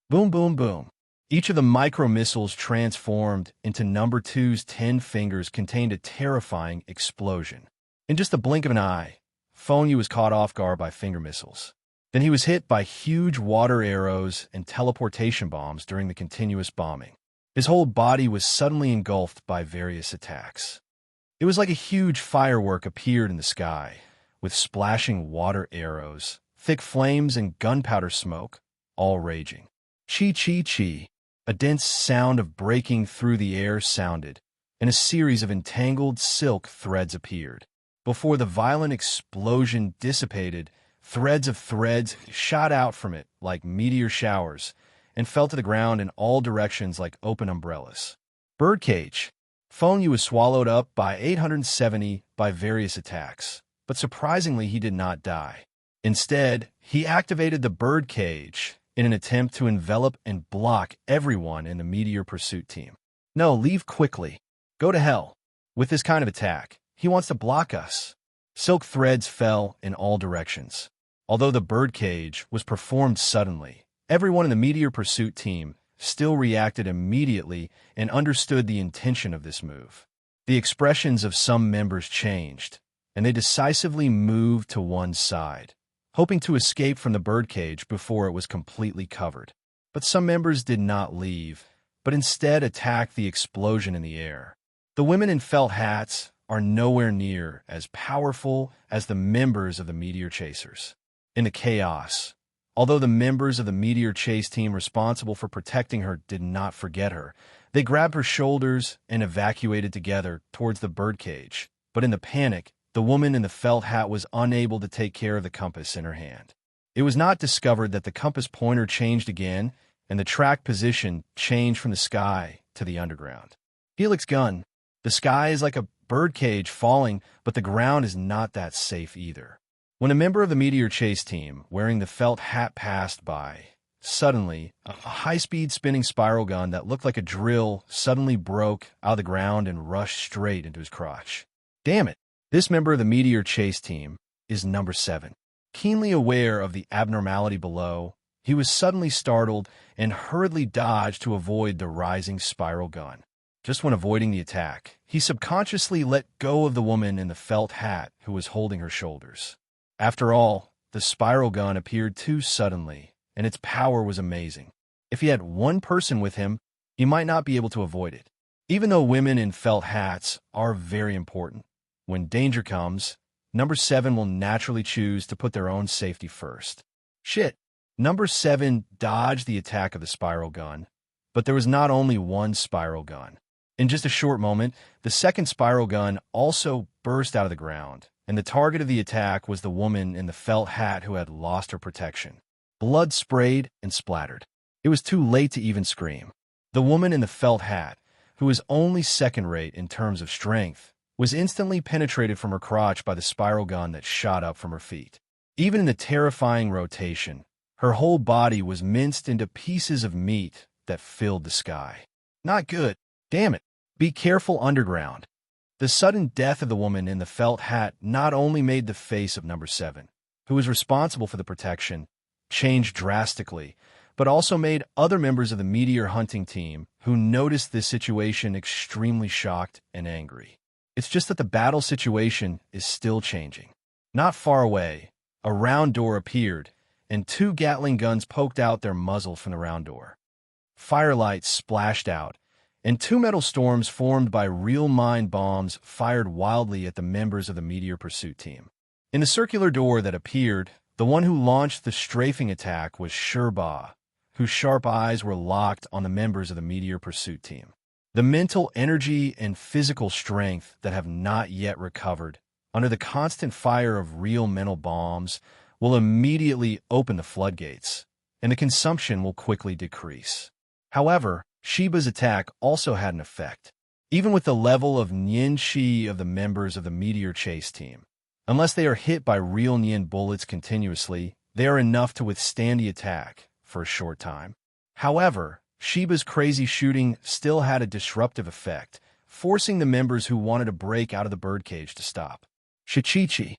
Boom, boom, boom. Each of the micro-missiles transformed into number 2's 10 fingers contained a terrifying explosion. In just the blink of an eye, Feng Yu was caught off guard by finger missiles. Then he was hit by huge water arrows and teleportation bombs during the continuous bombing. His whole body was suddenly engulfed by various attacks. It was like a huge firework appeared in the sky, with splashing water arrows, thick flames, and gunpowder smoke, all raging. Chi, chi, chi. A dense sound of breaking through the air sounded, and a series of entangled silk threads appeared. Before the violent explosion dissipated, threads of threads shot out from it like meteor showers and fell to the ground in all directions like open umbrellas. Birdcage. Feng Yu was swallowed up by 870 by various attacks, but surprisingly he did not die. Instead, he activated the birdcage in an attempt to envelop and block everyone in the meteor pursuit team. No, leave quickly. Go to hell. With this kind of attack, he wants to block us. Silk threads fell in all directions. Although the birdcage was performed suddenly, everyone in the meteor pursuit team still reacted immediately and understood the intention of this move. The expressions of some members changed, and they decisively moved to one side, hoping to escape from the birdcage before it was completely covered. But some members did not leave, but instead attacked the explosion in the air. The women in felt hats are nowhere near as powerful as the members of the meteor chasers. In the chaos, although the members of the meteor chase team responsible for protecting her did not forget her, they grabbed her shoulders and evacuated together towards the birdcage. But in the panic, the woman in the felt hat was unable to take care of the compass in her hand. It was not discovered that the compass pointer changed again, and the track position changed from the sky to the underground. Helix gun. The sky is like a birdcage falling, but the ground is not that safe either. When a member of the meteor chase team wearing the felt hat passed by, suddenly, a high-speed spinning spiral gun that looked like a drill suddenly broke out of the ground and rushed straight into his crotch. Damn it! This member of the meteor chase team is number 7. Keenly aware of the abnormality below, he was suddenly startled and hurriedly dodged to avoid the rising spiral gun. Just when avoiding the attack, he subconsciously let go of the woman in the felt hat who was holding her shoulders. After all, the spiral gun appeared too suddenly, and its power was amazing. If he had one person with him, he might not be able to avoid it. Even though women in felt hats are very important, when danger comes, number 7 will naturally choose to put their own safety first. Shit. Number 7 dodged the attack of the spiral gun, but there was not only one spiral gun. In just a short moment, the second spiral gun also burst out of the ground, and the target of the attack was the woman in the felt hat who had lost her protection. Blood sprayed and splattered. It was too late to even scream. The woman in the felt hat, who was only second-rate in terms of strength, was instantly penetrated from her crotch by the spiral gun that shot up from her feet. Even in the terrifying rotation, her whole body was minced into pieces of meat that filled the sky. Not good. Damn it. Be careful underground. The sudden death of the woman in the felt hat not only made the face of number 7, who was responsible for the protection, change drastically, but also made other members of the meteor hunting team who noticed this situation extremely shocked and angry. It's just that the battle situation is still changing. Not far away, a round door appeared, and 2 Gatling guns poked out their muzzle from the round door. Firelight splashed out, and 2 metal storms formed by real mind bombs fired wildly at the members of the meteor pursuit team. In the circular door that appeared, the one who launched the strafing attack was Sherba, whose sharp eyes were locked on the members of the Meteor Pursuit team. The mental energy and physical strength that have not yet recovered under the constant fire of real mental bombs will immediately open the floodgates, and the consumption will quickly decrease. However, Shiba's attack also had an effect, even with the level of Nian Shi of the members of the Meteor Chase team. Unless they are hit by real Nian bullets continuously, they are enough to withstand the attack for a short time. However, Shiba's crazy shooting still had a disruptive effect, forcing the members who wanted to break out of the birdcage to stop. Shichichi.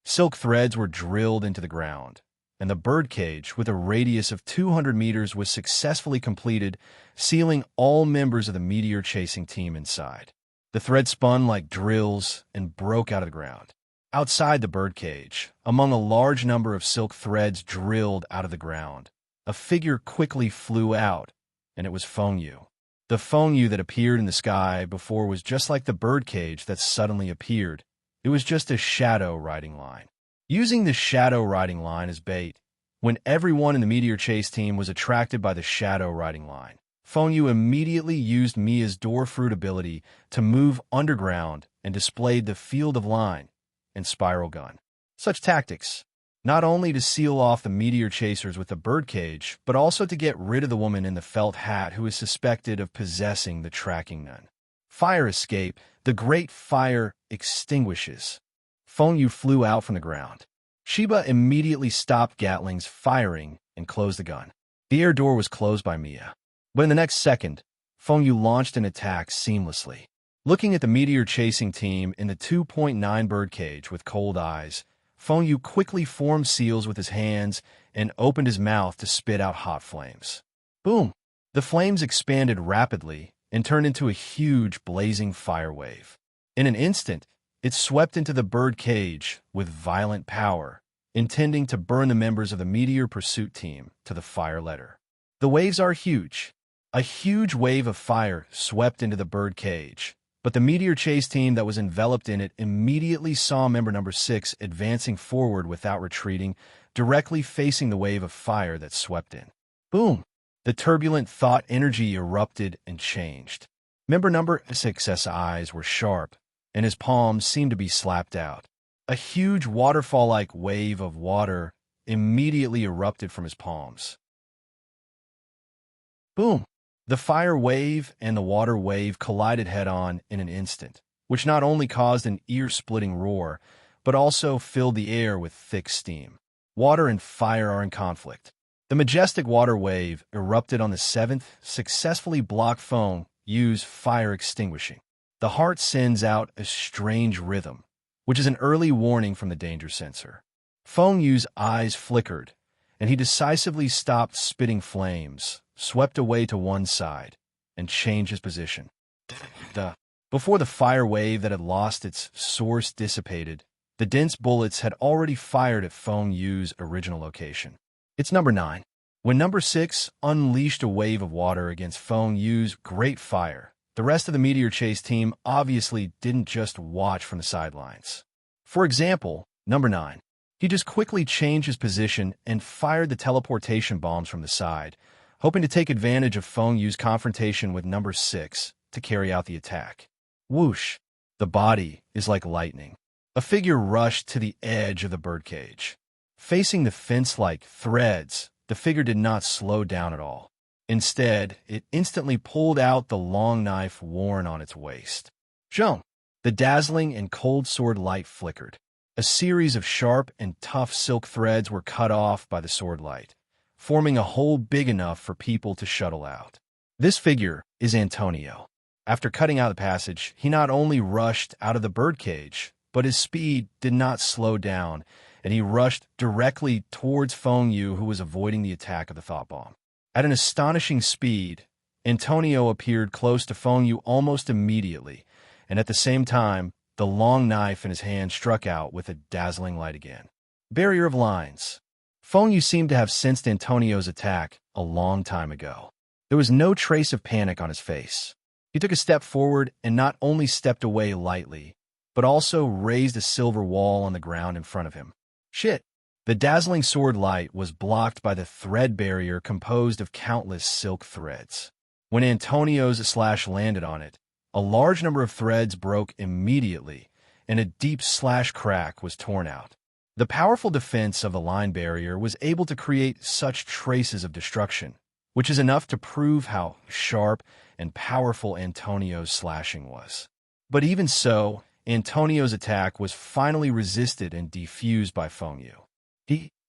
Silk threads were drilled into the ground, and the birdcage, with a radius of 200 meters, was successfully completed, sealing all members of the meteor chasing team inside. The thread spun like drills and broke out of the ground. Outside the birdcage, among a large number of silk threads drilled out of the ground, a figure quickly flew out, and it was Feng Yu. The Feng Yu that appeared in the sky before was just like the birdcage that suddenly appeared. It was just a shadow riding line. Using the shadow riding line as bait, when everyone in the meteor chase team was attracted by the shadow riding line, Feng Yu immediately used Mia's door fruit ability to move underground and displayed the field of line and spiral gun. Such tactics, not only to seal off the meteor chasers with the birdcage, but also to get rid of the woman in the felt hat who is suspected of possessing the tracking nun. Fire escape. The great fire extinguishes. Feng Yu flew out from the ground. Shiba immediately stopped Gatling's firing and closed the gun. The air door was closed by Mia. But in the next second, Feng Yu launched an attack seamlessly. Looking at the meteor chasing team in the 2.9 birdcage with cold eyes, Feng Yu quickly formed seals with his hands and opened his mouth to spit out hot flames. Boom! The flames expanded rapidly and turned into a huge blazing fire wave. In an instant, it swept into the birdcage with violent power, intending to burn the members of the Meteor Pursuit team to the fire letter. The waves are huge. A huge wave of fire swept into the birdcage, but the Meteor Chase team that was enveloped in it immediately saw member number 6 advancing forward without retreating, directly facing the wave of fire that swept in. Boom! The turbulent thought energy erupted and changed. Member number 6's eyes were sharp, and his palms seemed to be slapped out. A huge waterfall-like wave of water immediately erupted from his palms. Boom! The fire wave and the water wave collided head-on in an instant, which not only caused an ear-splitting roar, but also filled the air with thick steam. Water and fire are in conflict. The majestic water wave erupted on the 7th, successfully blocked Feng Yu's fire extinguishing. The heart sends out a strange rhythm, which is an early warning from the danger sensor. Feng Yu's eyes flickered, and he decisively stopped spitting flames, swept away to one side, and changed his position. Before the fire wave that had lost its source dissipated, the dense bullets had already fired at Feng Yu's original location. It's number 9. When number 6 unleashed a wave of water against Feng Yu's great fire, the rest of the Meteor Chase team obviously didn't just watch from the sidelines. For example, number 9. He just quickly changed his position and fired the teleportation bombs from the side, hoping to take advantage of Feng Yu's confrontation with number 6 to carry out the attack. Whoosh! The body is like lightning. A figure rushed to the edge of the birdcage. Facing the fence-like threads, the figure did not slow down at all. Instead, it instantly pulled out the long knife worn on its waist. Zhong! The dazzling and cold sword light flickered. A series of sharp and tough silk threads were cut off by the sword light, forming a hole big enough for people to shuttle out. This figure is Antonio. After cutting out the passage, he not only rushed out of the birdcage, but his speed did not slow down, and he rushed directly towards Feng Yu, who was avoiding the attack of the thought bomb. At an astonishing speed, Antonio appeared close to Feng Yu almost immediately, and at the same time, the long knife in his hand struck out with a dazzling light again. Barrier of lines. Feng Yu seemed to have sensed Antonio's attack a long time ago. There was no trace of panic on his face. He took a step forward and not only stepped away lightly, but also raised a silver wall on the ground in front of him. Shit! The dazzling sword light was blocked by the thread barrier composed of countless silk threads. When Antonio's slash landed on it, a large number of threads broke immediately, and a deep slash crack was torn out. The powerful defense of the line barrier was able to create such traces of destruction, which is enough to prove how sharp and powerful Antonio's slashing was. But even so, Antonio's attack was finally resisted and defused by Feng Yu.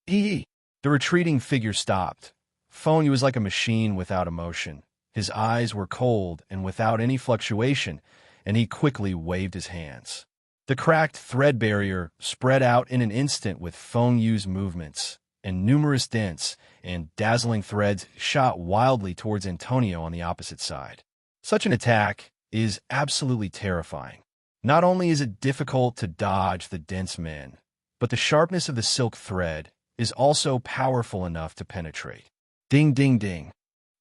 The retreating figure stopped. Feng Yu was like a machine without emotion. His eyes were cold and without any fluctuation, and he quickly waved his hands. The cracked thread barrier spread out in an instant with Feng Yu's movements, and numerous dense and dazzling threads shot wildly towards Antonio on the opposite side. Such an attack is absolutely terrifying. Not only is it difficult to dodge the dense men, but the sharpness of the silk thread is also powerful enough to penetrate. Ding, ding, ding.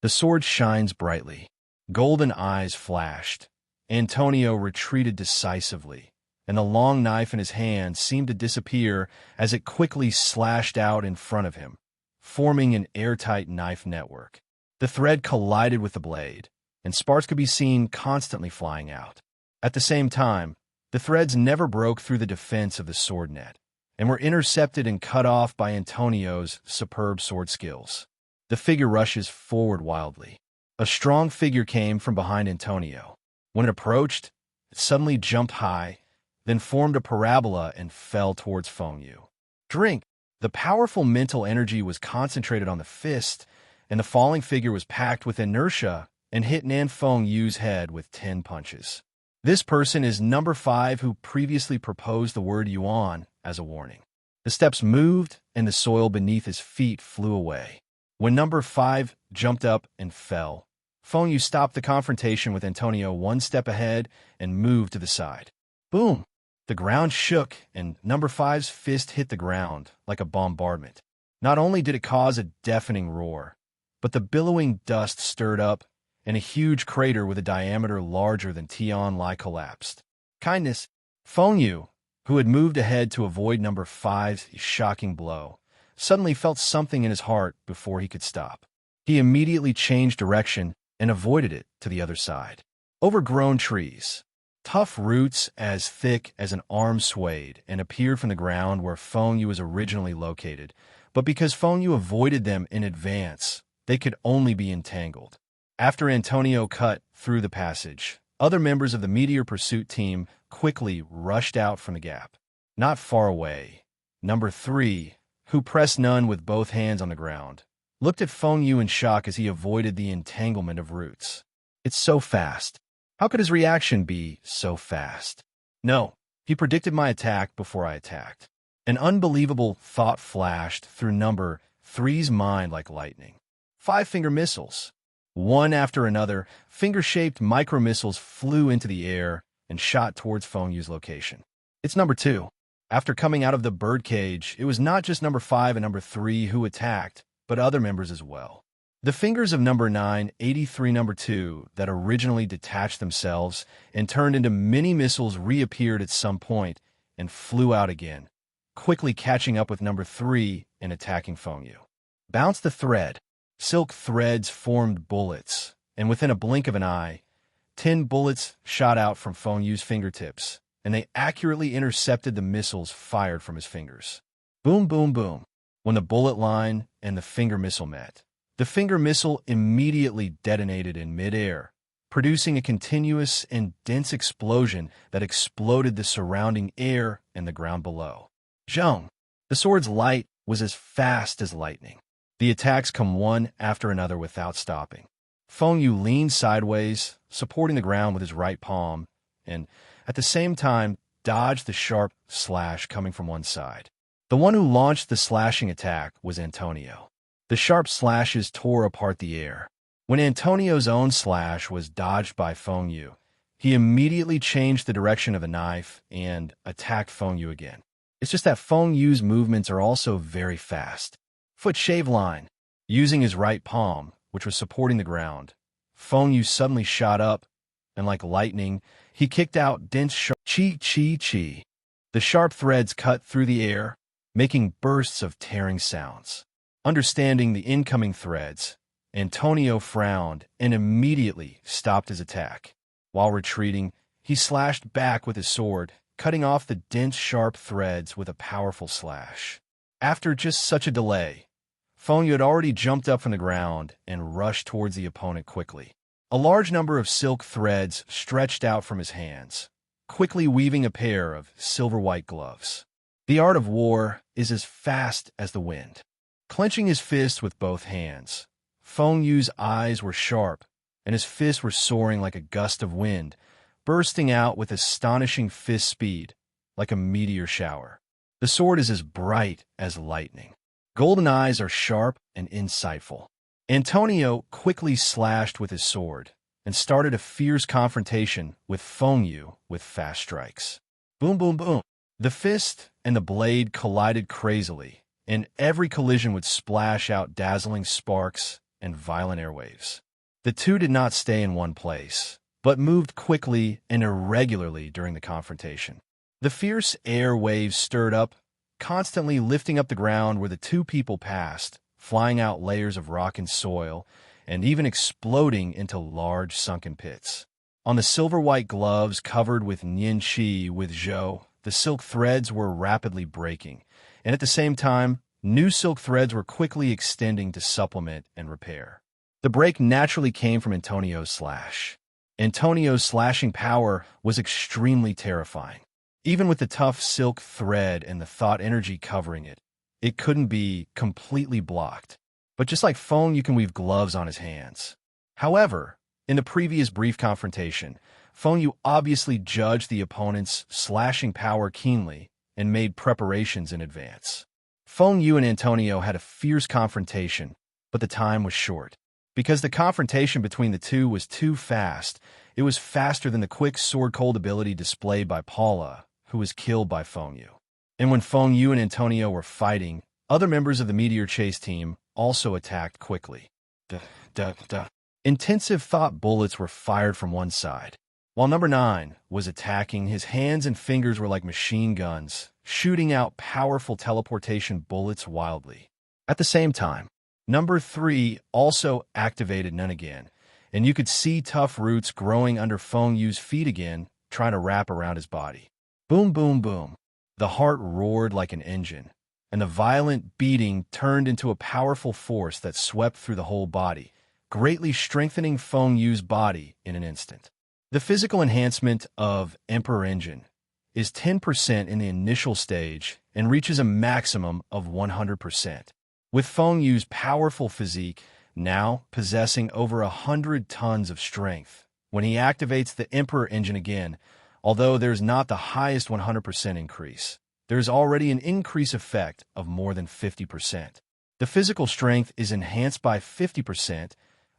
The sword shines brightly. Golden eyes flashed. Antonio retreated decisively, and the long knife in his hand seemed to disappear as it quickly slashed out in front of him, forming an airtight knife network. The thread collided with the blade, and sparks could be seen constantly flying out. At the same time, the threads never broke through the defense of the sword net, and were intercepted and cut off by Antonio's superb sword skills. The figure rushes forward wildly. A strong figure came from behind Antonio. When it approached, it suddenly jumped high, then formed a parabola and fell towards Feng Yu. Drink! The powerful mental energy was concentrated on the fist, and the falling figure was packed with inertia and hit Nan Feng Yu's head with 10 punches. This person is number 5 who previously proposed the word yuan as a warning. The steps moved, and the soil beneath his feet flew away. When number 5 jumped up and fell, Feng Yu stopped the confrontation with Antonio one step ahead and moved to the side. Boom! The ground shook, and number 5's fist hit the ground like a bombardment. Not only did it cause a deafening roar, but the billowing dust stirred up, and a huge crater with a diameter larger than Tian Lai collapsed. Kindness. Feng Yu, who had moved ahead to avoid number 5's shocking blow, suddenly felt something in his heart before he could stop. He immediately changed direction and avoided it to the other side. Overgrown trees. Tough roots as thick as an arm swayed and appeared from the ground where Feng Yu was originally located, but because Feng Yu avoided them in advance, they could only be entangled. After Antonio cut through the passage, other members of the Meteor Pursuit team quickly rushed out from the gap. Not far away, number 3, who pressed none with both hands on the ground, looked at Feng Yu in shock as he avoided the entanglement of roots. It's so fast. How could his reaction be so fast? No, he predicted my attack before I attacked. An unbelievable thought flashed through number 3's mind like lightning. 5-finger missiles. One after another, finger-shaped micro-missiles flew into the air and shot towards Feng Yu's location. It's number 2. After coming out of the birdcage, it was not just number 5 and number 3 who attacked, but other members as well. The fingers of number 983 number 2 that originally detached themselves and turned into mini missiles reappeared at some point and flew out again, quickly catching up with number 3 and attacking Feng Yu. Bounce the thread. Silk threads formed bullets, and within a blink of an eye, 10 bullets shot out from Feng Yu's fingertips, and they accurately intercepted the missiles fired from his fingers. Boom, boom, boom. When the bullet line and the finger missile met, the finger missile immediately detonated in midair, producing a continuous and dense explosion that exploded the surrounding air and the ground below. Zhong! The sword's light was as fast as lightning. The attacks come one after another without stopping. Feng Yu leaned sideways, supporting the ground with his right palm, and, at the same time, dodged the sharp slash coming from one side. The one who launched the slashing attack was Antonio. The sharp slashes tore apart the air. When Antonio's own slash was dodged by Feng Yu, he immediately changed the direction of the knife and attacked Feng Yu again. It's just that Feng Yu's movements are also very fast. Foot shave line. Using his right palm, which was supporting the ground, Feng Yu suddenly shot up, and like lightning, he kicked out dense sharp chi. The sharp threads cut through the air, making bursts of tearing sounds. Understanding the incoming threads, Antonio frowned and immediately stopped his attack. While retreating, he slashed back with his sword, cutting off the dense, sharp threads with a powerful slash. After just such a delay, Feng Yu had already jumped up from the ground and rushed towards the opponent quickly. A large number of silk threads stretched out from his hands, quickly weaving a pair of silver-white gloves. The art of war is as fast as the wind. Clenching his fist with both hands, Feng Yu's eyes were sharp, and his fists were soaring like a gust of wind, bursting out with astonishing fist speed, like a meteor shower. The sword is as bright as lightning. Golden eyes are sharp and insightful. Antonio quickly slashed with his sword and started a fierce confrontation with Feng Yu with fast strikes. Boom, boom, boom. The fist and the blade collided crazily, and every collision would splash out dazzling sparks and violent airwaves. The two did not stay in one place, but moved quickly and irregularly during the confrontation. The fierce air waves stirred up, constantly lifting up the ground where the two people passed, flying out layers of rock and soil, and even exploding into large sunken pits. On the silver-white gloves covered with nianqi with zhou, the silk threads were rapidly breaking, and at the same time, new silk threads were quickly extending to supplement and repair. The break naturally came from Antonio's slash. Antonio's slashing power was extremely terrifying. Even with the tough silk thread and the thought energy covering it, it couldn't be completely blocked. But just like Feng, you can weave gloves on his hands. However, in the previous brief confrontation, Feng Yu obviously judged the opponent's slashing power keenly and made preparations in advance. Feng Yu and Antonio had a fierce confrontation, but the time was short. Because the confrontation between the two was too fast, it was faster than the quick sword-cold ability displayed by Paula, who was killed by Feng Yu. And when Feng Yu and Antonio were fighting, other members of the Meteor Chase team also attacked quickly. Intensive thought bullets were fired from one side. While number 9 was attacking, his hands and fingers were like machine guns, shooting out powerful teleportation bullets wildly. At the same time, number 3 also activated none again, and you could see tough roots growing under Feng Yu's feet again, trying to wrap around his body. Boom, boom, boom. The heart roared like an engine, and the violent beating turned into a powerful force that swept through the whole body, greatly strengthening Feng Yu's body in an instant. The physical enhancement of Emperor Engine is 10% in the initial stage and reaches a maximum of 100%. With Feng Yu's powerful physique now possessing over 100 tons of strength, when he activates the Emperor Engine again, although there's not the highest 100% increase, there's already an increase effect of more than 50%. The physical strength is enhanced by 50%,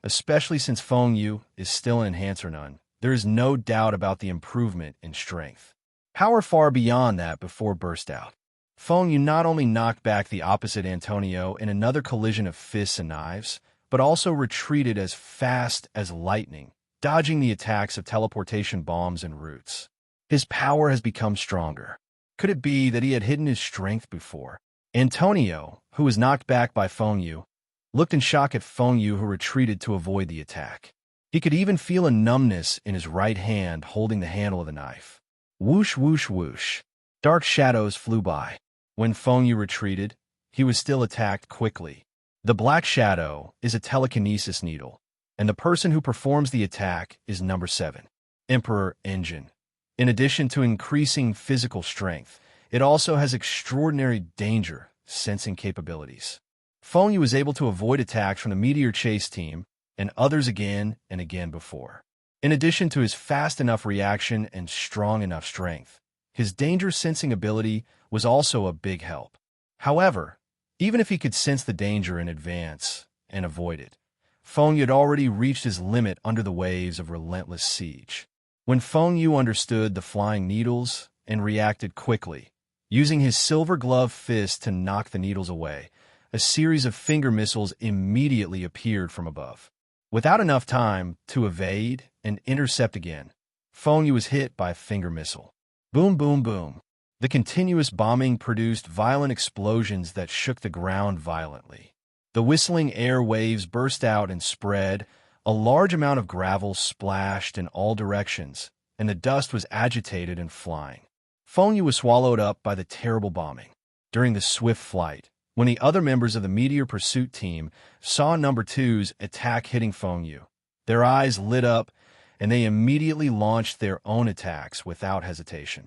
especially since Feng Yu is still an enhancer none. There is no doubt about the improvement in strength. Power far beyond that before burst out. Feng Yu not only knocked back the opposite Antonio in another collision of fists and knives, but also retreated as fast as lightning, dodging the attacks of teleportation bombs and roots. His power has become stronger. Could it be that he had hidden his strength before? Antonio, who was knocked back by Feng Yu, looked in shock at Feng Yu, who retreated to avoid the attack. He could even feel a numbness in his right hand holding the handle of the knife. Whoosh, whoosh, whoosh. Dark shadows flew by. When Feng Yu retreated, he was still attacked quickly. The black shadow is a telekinesis needle, and the person who performs the attack is number 7, Emperor Engine. In addition to increasing physical strength, it also has extraordinary danger sensing capabilities. Feng Yu was able to avoid attacks from the Meteor Chase team and others again and again before. In addition to his fast enough reaction and strong enough strength, his danger-sensing ability was also a big help. However, even if he could sense the danger in advance and avoid it, Feng Yu had already reached his limit under the waves of relentless siege. When Feng Yu understood the flying needles and reacted quickly, using his silver glove fist to knock the needles away, a series of finger missiles immediately appeared from above. Without enough time to evade and intercept again, Feng Yu was hit by a finger missile. Boom, boom, boom. The continuous bombing produced violent explosions that shook the ground violently. The whistling air waves burst out and spread. A large amount of gravel splashed in all directions, and the dust was agitated and flying. Feng Yu was swallowed up by the terrible bombing. During the swift flight, when the other members of the meteor pursuit team saw number two's attack hitting Feng Yu, their eyes lit up, and they immediately launched their own attacks without hesitation.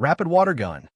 Rapid water gun,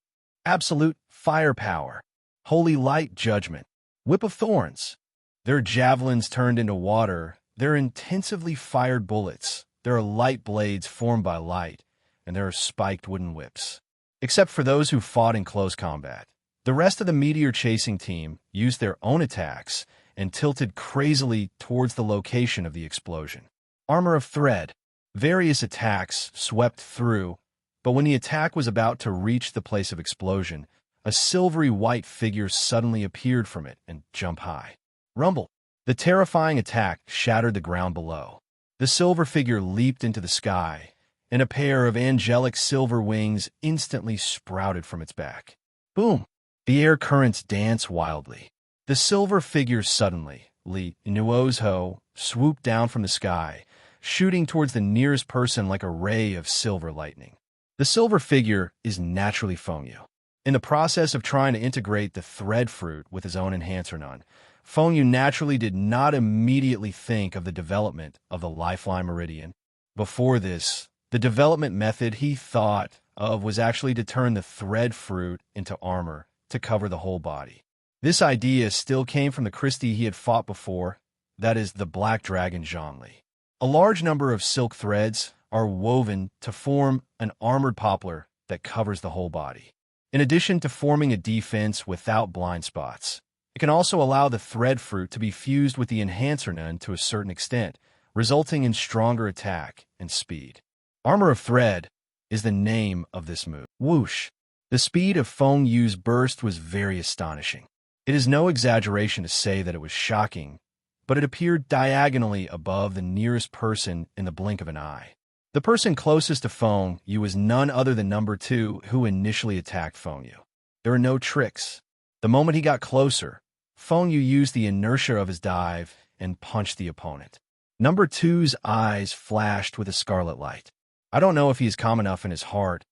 absolute firepower, holy light judgment, whip of thorns. Their javelins turned into water, their intensively fired bullets. There are light blades formed by light, and there are spiked wooden whips. Except for those who fought in close combat, the rest of the meteor chasing team used their own attacks and tilted crazily towards the location of the explosion. Armor of thread. Various attacks swept through, but when the attack was about to reach the place of explosion, a silvery white figure suddenly appeared from it and jumped high. Rumble. The terrifying attack shattered the ground below. The silver figure leaped into the sky, and a pair of angelic silver wings instantly sprouted from its back. Boom! The air currents danced wildly. The silver figure suddenly, Li Nuozho, swooped down from the sky, shooting towards the nearest person like a ray of silver lightning. The silver figure is naturally Feng Yu. In the process of trying to integrate the thread fruit with his own enhancer nun, Feng Yu naturally did not immediately think of the development of the lifeline meridian. Before this, the development method he thought of was actually to turn the thread fruit into armor to cover the whole body. This idea still came from the Christie he had fought before, that is, the Black Dragon Zhongli. A large number of silk threads are woven to form an armored poplar that covers the whole body. In addition to forming a defense without blind spots, it can also allow the thread fruit to be fused with the enhancer nun to a certain extent, resulting in stronger attack and speed. Armor of Thread is the name of this move. Whoosh! The speed of Feng Yu's burst was very astonishing. It is no exaggeration to say that it was shocking, but it appeared diagonally above the nearest person in the blink of an eye. The person closest to Feng Yu was none other than number 2, who initially attacked Feng Yu. There were no tricks. The moment he got closer, Feng Yu used the inertia of his dive and punched the opponent. Number 2's eyes flashed with a scarlet light. I don't know if he is calm enough in his heart,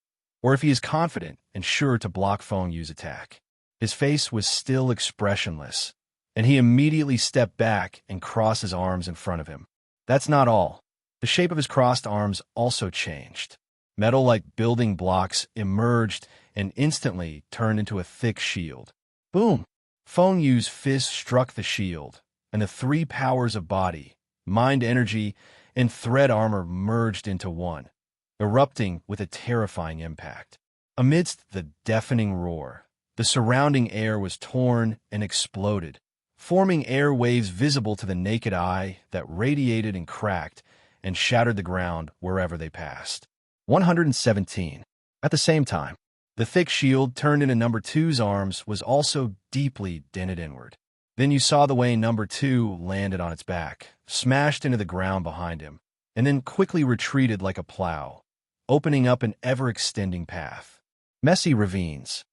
or if he is confident and sure to block Feng Yu's attack. His face was still expressionless, and he immediately stepped back and crossed his arms in front of him. That's not all. The shape of his crossed arms also changed. Metal-like building blocks emerged and instantly turned into a thick shield. Boom! Feng Yu's fist struck the shield, and the 3 powers of body, mind energy, and thread armor merged into one, erupting with a terrifying impact. Amidst the deafening roar, the surrounding air was torn and exploded, forming air waves visible to the naked eye that radiated and cracked and shattered the ground wherever they passed. 117. At the same time, the thick shield turned into number 2's arms was also deeply dented inward. Then you saw the way number 2 landed on its back, smashed into the ground behind him, and then quickly retreated like a plow, opening up an ever-extending path. Messy ravines.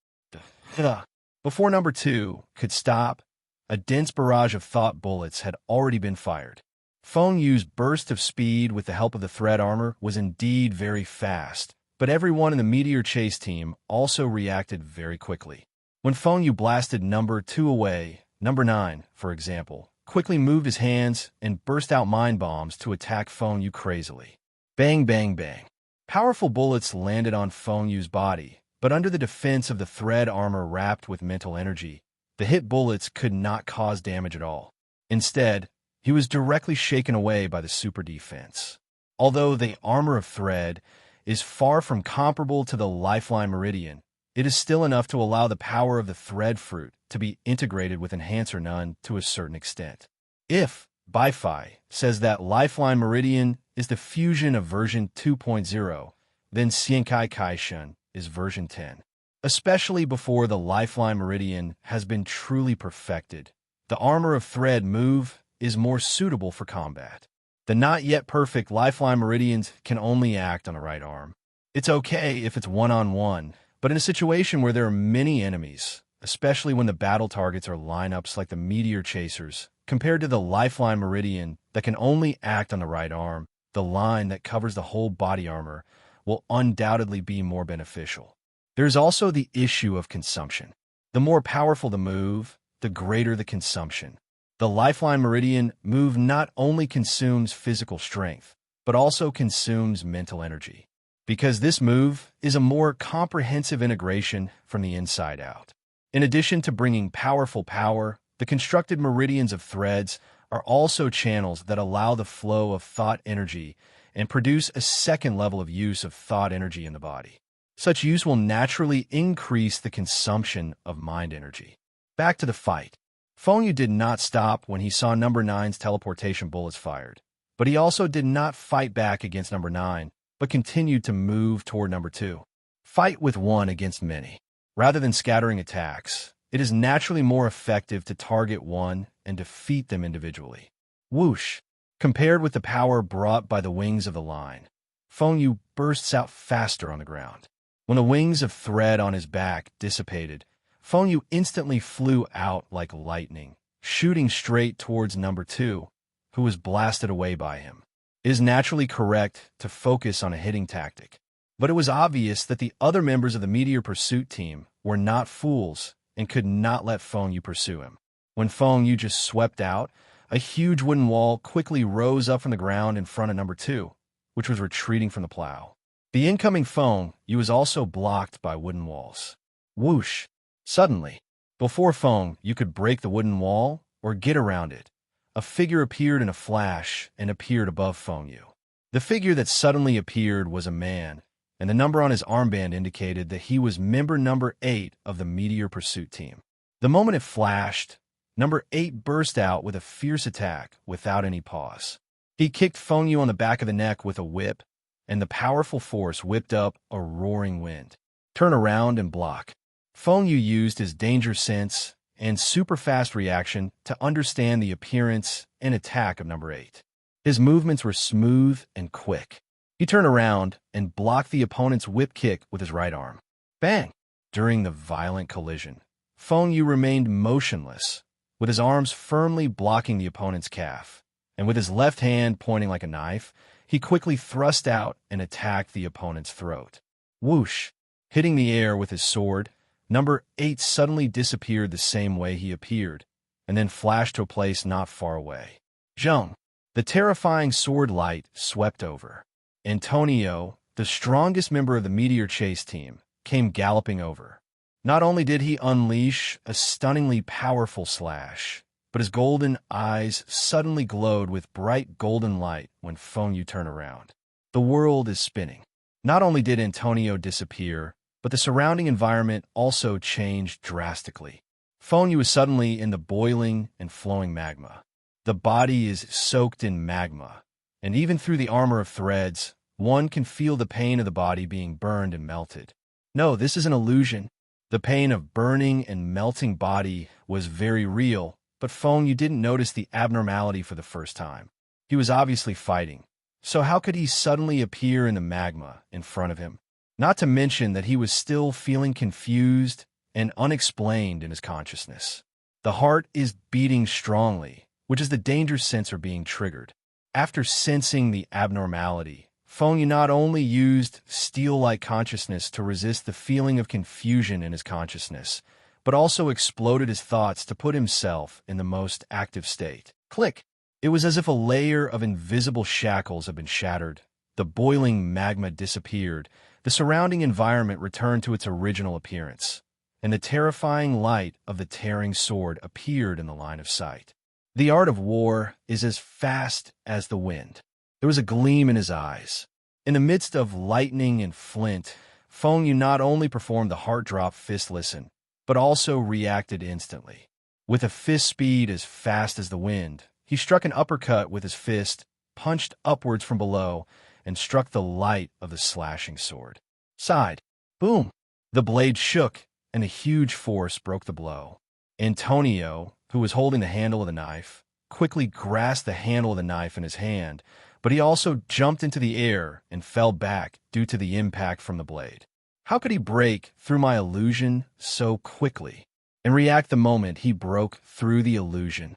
Before number 2 could stop, a dense barrage of thought bullets had already been fired. Feng Yu's burst of speed with the help of the thread armor was indeed very fast, but everyone in the meteor chase team also reacted very quickly. When Feng Yu blasted number 2 away, number 9, for example, quickly moved his hands and burst out mind bombs to attack Feng Yu crazily. Bang, bang, bang. Powerful bullets landed on Feng Yu's body, but under the defense of the thread armor wrapped with mental energy, the hit bullets could not cause damage at all. Instead, he was directly shaken away by the super defense. Although the armor of thread is far from comparable to the lifeline meridian, it is still enough to allow the power of the thread fruit to be integrated with enhancer nun to a certain extent. If Bi-Fi says that lifeline meridian is the fusion of version 2.0, then Xiankai Kaishan is version 10. Especially before the lifeline meridian has been truly perfected, the armor of thread move is more suitable for combat. The not yet perfect lifeline meridians can only act on the right arm. It's okay if it's one-on-one, But in a situation where there are many enemies, especially when the battle targets are lineups like the meteor chasers, compared to the lifeline meridian that can only act on the right arm, the line that covers the whole body armor will undoubtedly be more beneficial. There's also the issue of consumption. The more powerful the move, the greater the consumption. The lifeline meridian move not only consumes physical strength, but also consumes mental energy, because this move is a more comprehensive integration from the inside out. In addition to bringing powerful power, the constructed meridians of threads are also channels that allow the flow of thought energy and produce a second level of use of thought energy in the body. Such use will naturally increase the consumption of mind energy. Back to the fight. Feng Yu did not stop when he saw number 9's teleportation bullets fired, but he also did not fight back against number 9, but continued to move toward number 2. Fight with one against many. Rather than scattering attacks, it is naturally more effective to target one and defeat them individually. Whoosh! Compared with the power brought by the wings of the line, Feng Yu bursts out faster on the ground. When the wings of thread on his back dissipated, Feng Yu instantly flew out like lightning, shooting straight towards number 2, who was blasted away by him. It is naturally correct to focus on a hitting tactic, but it was obvious that the other members of the Meteor Pursuit team were not fools and could not let Feng Yu pursue him. When Feng Yu just swept out, a huge wooden wall quickly rose up from the ground in front of number 2, which was retreating from the plow. The incoming Feng Yu was also blocked by wooden walls. Whoosh! Suddenly, before Feng Yu could break the wooden wall or get around it, a figure appeared in a flash and appeared above Feng Yu. The figure that suddenly appeared was a man, and the number on his armband indicated that he was member number 8 of the Meteor Pursuit team. The moment it flashed, number 8 burst out with a fierce attack without any pause. He kicked Feng Yu on the back of the neck with a whip, and the powerful force whipped up a roaring wind. Turn around and block. Feng Yu used his danger sense and super-fast reaction to understand the appearance and attack of number 8. His movements were smooth and quick. He turned around and blocked the opponent's whip kick with his right arm. Bang! During the violent collision, Feng Yu remained motionless, with his arms firmly blocking the opponent's calf, and with his left hand pointing like a knife, he quickly thrust out and attacked the opponent's throat. Whoosh! Hitting the air with his sword, number 8 suddenly disappeared the same way he appeared, and then flashed to a place not far away. Zheng! The terrifying sword light swept over. Antonio, the strongest member of the Meteor Chase team, came galloping over. Not only did he unleash a stunningly powerful slash, but his golden eyes suddenly glowed with bright golden light when Feng Yu turned around. The world is spinning. Not only did Antonio disappear, but the surrounding environment also changed drastically. Feng Yu is suddenly in the boiling and flowing magma. The body is soaked in magma, and even through the armor of threads, one can feel the pain of the body being burned and melted. No, this is an illusion. The pain of burning and melting body was very real, but Feng Yu didn't notice the abnormality for the first time. He was obviously fighting, so how could he suddenly appear in the magma in front of him? Not to mention that he was still feeling confused and unexplained in his consciousness. The heart is beating strongly, which is the danger sensor being triggered. After sensing the abnormality, Feng Yu not only used steel-like consciousness to resist the feeling of confusion in his consciousness, but also exploded his thoughts to put himself in the most active state. Click! It was as if a layer of invisible shackles had been shattered. The boiling magma disappeared, the surrounding environment returned to its original appearance, and the terrifying light of the tearing sword appeared in the line of sight. The art of war is as fast as the wind. There was a gleam in his eyes. In the midst of lightning and flint, Feng Yu not only performed the heart-drop fist listen, but also reacted instantly. With a fist speed as fast as the wind, he struck an uppercut with his fist, punched upwards from below, and struck the light of the slashing sword. Side. Boom! The blade shook, and a huge force broke the blow. Antonio, who was holding the handle of the knife, quickly grasped the handle of the knife in his hand, but he also jumped into the air and fell back due to the impact from the blade. How could he break through my illusion so quickly and react the moment he broke through the illusion?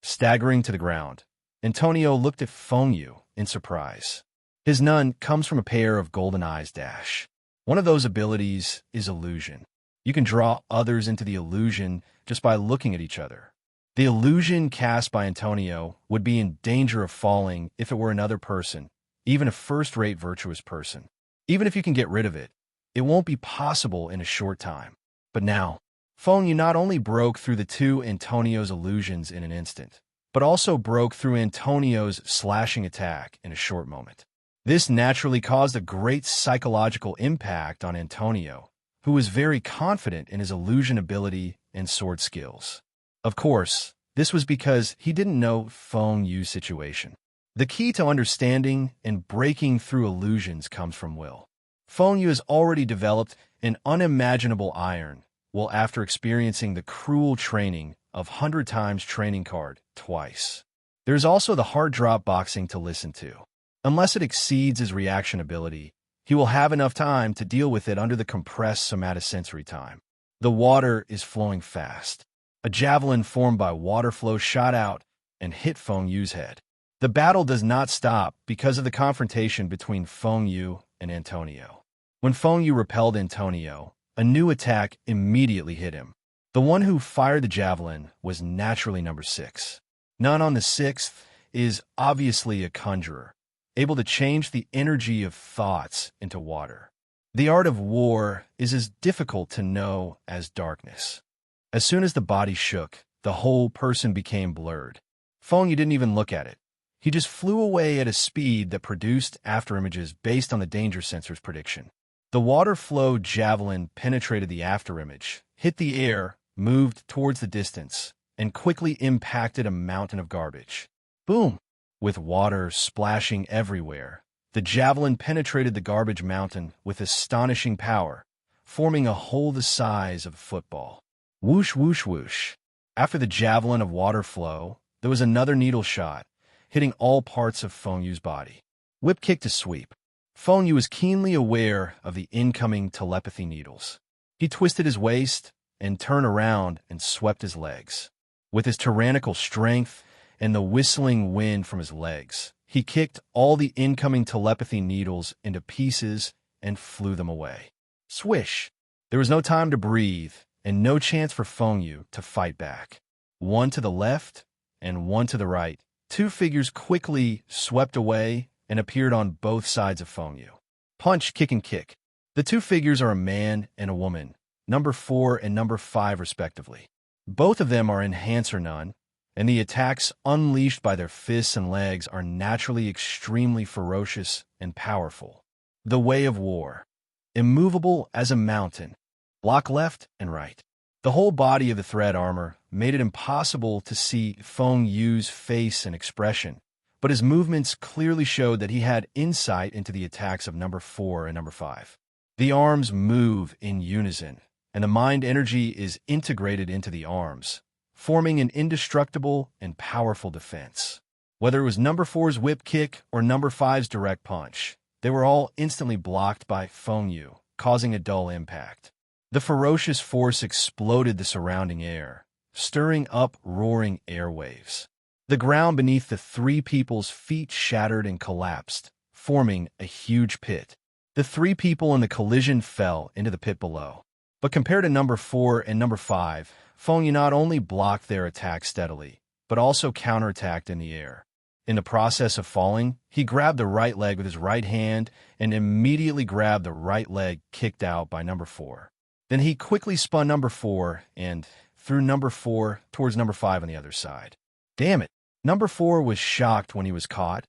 Staggering to the ground, Antonio looked at Feng Yu in surprise. His nun comes from a pair of golden eyes dash. One of those abilities is illusion. You can draw others into the illusion just by looking at each other. The illusion cast by Antonio would be in danger of falling if it were another person, even a first-rate virtuous person. Even if you can get rid of it, it won't be possible in a short time. But now, Feng Yu not only broke through the two Antonio's illusions in an instant, but also broke through Antonio's slashing attack in a short moment. This naturally caused a great psychological impact on Antonio, who was very confident in his illusion ability and sword skills. Of course, this was because he didn't know Feng Yu's situation. The key to understanding and breaking through illusions comes from will. Feng Yu has already developed an unimaginable iron, well, after experiencing the cruel training of 100 times training card twice. There's also the hard drop boxing to listen to. Unless it exceeds his reaction ability, he will have enough time to deal with it under the compressed somatosensory time. The water is flowing fast. A javelin formed by water flow shot out and hit Feng Yu's head. The battle does not stop because of the confrontation between Feng Yu and Antonio. When Feng Yu repelled Antonio, a new attack immediately hit him. The one who fired the javelin was naturally number 6. None on the 6th is obviously a conjurer, able to change the energy of thoughts into water. The art of war is as difficult to know as darkness. As soon as the body shook, the whole person became blurred. Feng Yu didn't even look at it. He just flew away at a speed that produced afterimages based on the danger sensor's prediction. The water flow javelin penetrated the afterimage, hit the air, moved towards the distance, and quickly impacted a mountain of garbage. Boom! With water splashing everywhere, the javelin penetrated the garbage mountain with astonishing power, forming a hole the size of a football. Whoosh, whoosh, whoosh. After the javelin of water flow, there was another needle shot, hitting all parts of Feng Yu's body. Whip kick to sweep. Feng Yu was keenly aware of the incoming telepathy needles. He twisted his waist and turned around and swept his legs. With his tyrannical strength and the whistling wind from his legs, he kicked all the incoming telepathy needles into pieces and flew them away. Swish! There was no time to breathe and no chance for Feng Yu to fight back. One to the left and one to the right. Two figures quickly swept away and appeared on both sides of Feng Yu. Punch, kick, and kick. The two figures are a man and a woman, number 4 and number 5 respectively. Both of them are enhancer nun, and the attacks unleashed by their fists and legs are naturally extremely ferocious and powerful. The way of war. Immovable as a mountain. Block left and right. The whole body of the thread armor made it impossible to see Feng Yu's face and expression, but his movements clearly showed that he had insight into the attacks of number 4 and number 5. The arms move in unison, and the mind energy is integrated into the arms, forming an indestructible and powerful defense. Whether it was number 4's whip kick or number 5's direct punch, they were all instantly blocked by Feng Yu, causing a dull impact. The ferocious force exploded the surrounding air, stirring up roaring airwaves. The ground beneath the three people's feet shattered and collapsed, forming a huge pit. The three people in the collision fell into the pit below. But compared to number 4 and number 5, Feng Yu not only blocked their attack steadily, but also counterattacked in the air. In the process of falling, he grabbed the right leg with his right hand and immediately grabbed the right leg kicked out by number 4. Then he quickly spun number 4 and threw number 4 towards number 5 on the other side. Damn it! Number 4 was shocked when he was caught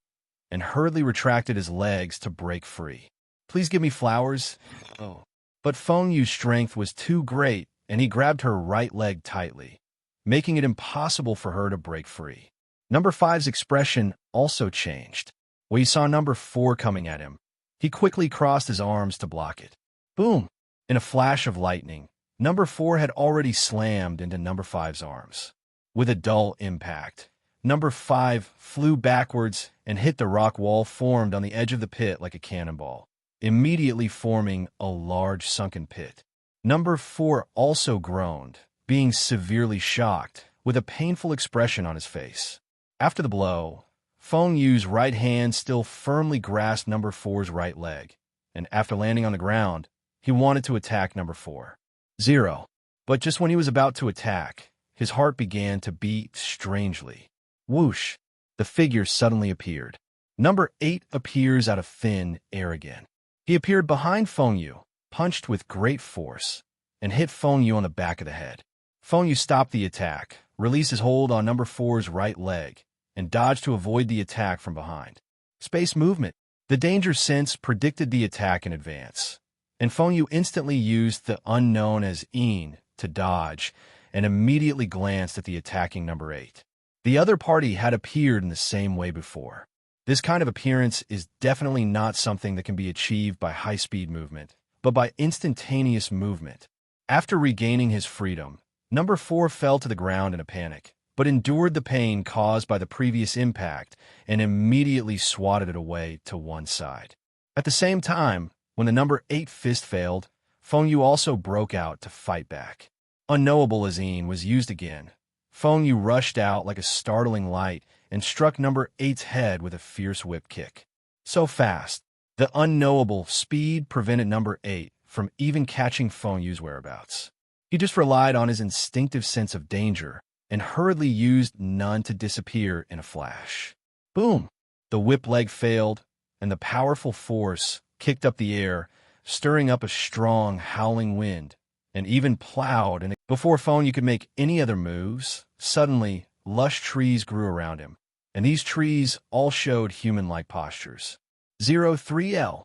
and hurriedly retracted his legs to break free. Please give me flowers. Oh. But Feng Yu's strength was too great and he grabbed her right leg tightly, making it impossible for her to break free. Number 5's expression also changed. When he saw number 4 coming at him, he quickly crossed his arms to block it. Boom! In a flash of lightning, number 4 had already slammed into number 5's arms. With a dull impact, number 5 flew backwards and hit the rock wall formed on the edge of the pit like a cannonball. immediately forming a large sunken pit. Number 4 also groaned, being severely shocked, with a painful expression on his face. After the blow, Feng Yu's right hand still firmly grasped number 4's right leg, and after landing on the ground, he wanted to attack number 4. 0. But just when he was about to attack, his heart began to beat strangely. Whoosh! The figure suddenly appeared. Number 8 appears out of thin air again. He appeared behind Feng Yu, punched with great force, and hit Feng Yu on the back of the head. Feng Yu stopped the attack, released his hold on number 4's right leg, and dodged to avoid the attack from behind. Space movement. The danger sense predicted the attack in advance, and Feng Yu instantly used the unknown as in to dodge and immediately glanced at the attacking number 8. The other party had appeared in the same way before. This kind of appearance is definitely not something that can be achieved by high-speed movement, but by instantaneous movement. After regaining his freedom, number 4 fell to the ground in a panic, but endured the pain caused by the previous impact and immediately swatted it away to one side. At the same time, when the number 8 fist failed, Feng Yu also broke out to fight back. Unknowable Azine was used again. Feng Yu rushed out like a startling light and struck number 8's head with a fierce whip kick. So fast, the unknowable speed prevented number 8 from even catching Feng Yu's whereabouts. He just relied on his instinctive sense of danger and hurriedly used none to disappear in a flash. Boom! The whip leg failed, and the powerful force kicked up the air, stirring up a strong, howling wind, and even plowed. And before Feng Yu could make any other moves, suddenly, lush trees grew around him, and these trees all showed human-like postures. 03L.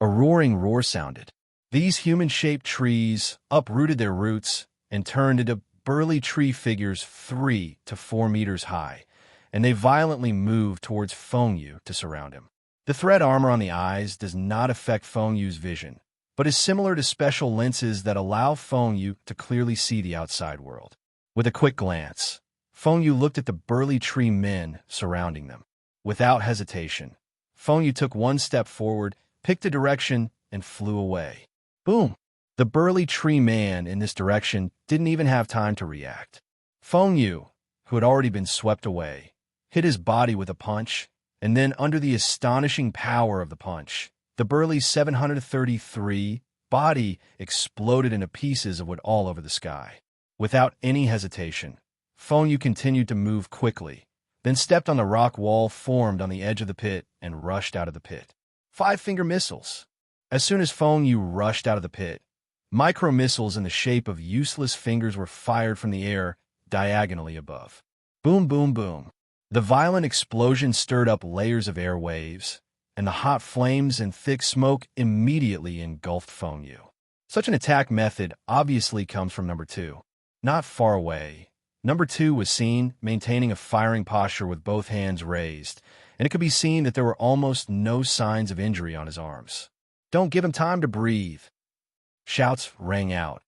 A roaring roar sounded. These human-shaped trees uprooted their roots and turned into burly tree figures 3 to 4 meters high, and they violently moved towards Feng Yu to surround him. The thread armor on the eyes does not affect Feng Yu's vision, but is similar to special lenses that allow Feng Yu to clearly see the outside world. With a quick glance, Feng Yu looked at the burly tree men surrounding them. Without hesitation, Feng Yu took one step forward, picked a direction, and flew away. Boom! The burly tree man in this direction didn't even have time to react. Feng Yu, who had already been swept away, hit his body with a punch, and then under the astonishing power of the punch, the burly 733 body exploded into pieces of wood all over the sky. Without any hesitation, Feng Yu continued to move quickly, then stepped on the rock wall formed on the edge of the pit and rushed out of the pit. 5-finger missiles. As soon as Feng Yu rushed out of the pit, micro-missiles in the shape of useless fingers were fired from the air diagonally above. Boom, boom, boom. The violent explosion stirred up layers of air waves, and the hot flames and thick smoke immediately engulfed Feng Yu. Such an attack method obviously comes from number 2. Not far away, number 2 was seen maintaining a firing posture with both hands raised, and it could be seen that there were almost no signs of injury on his arms. Don't give him time to breathe. Shouts rang out,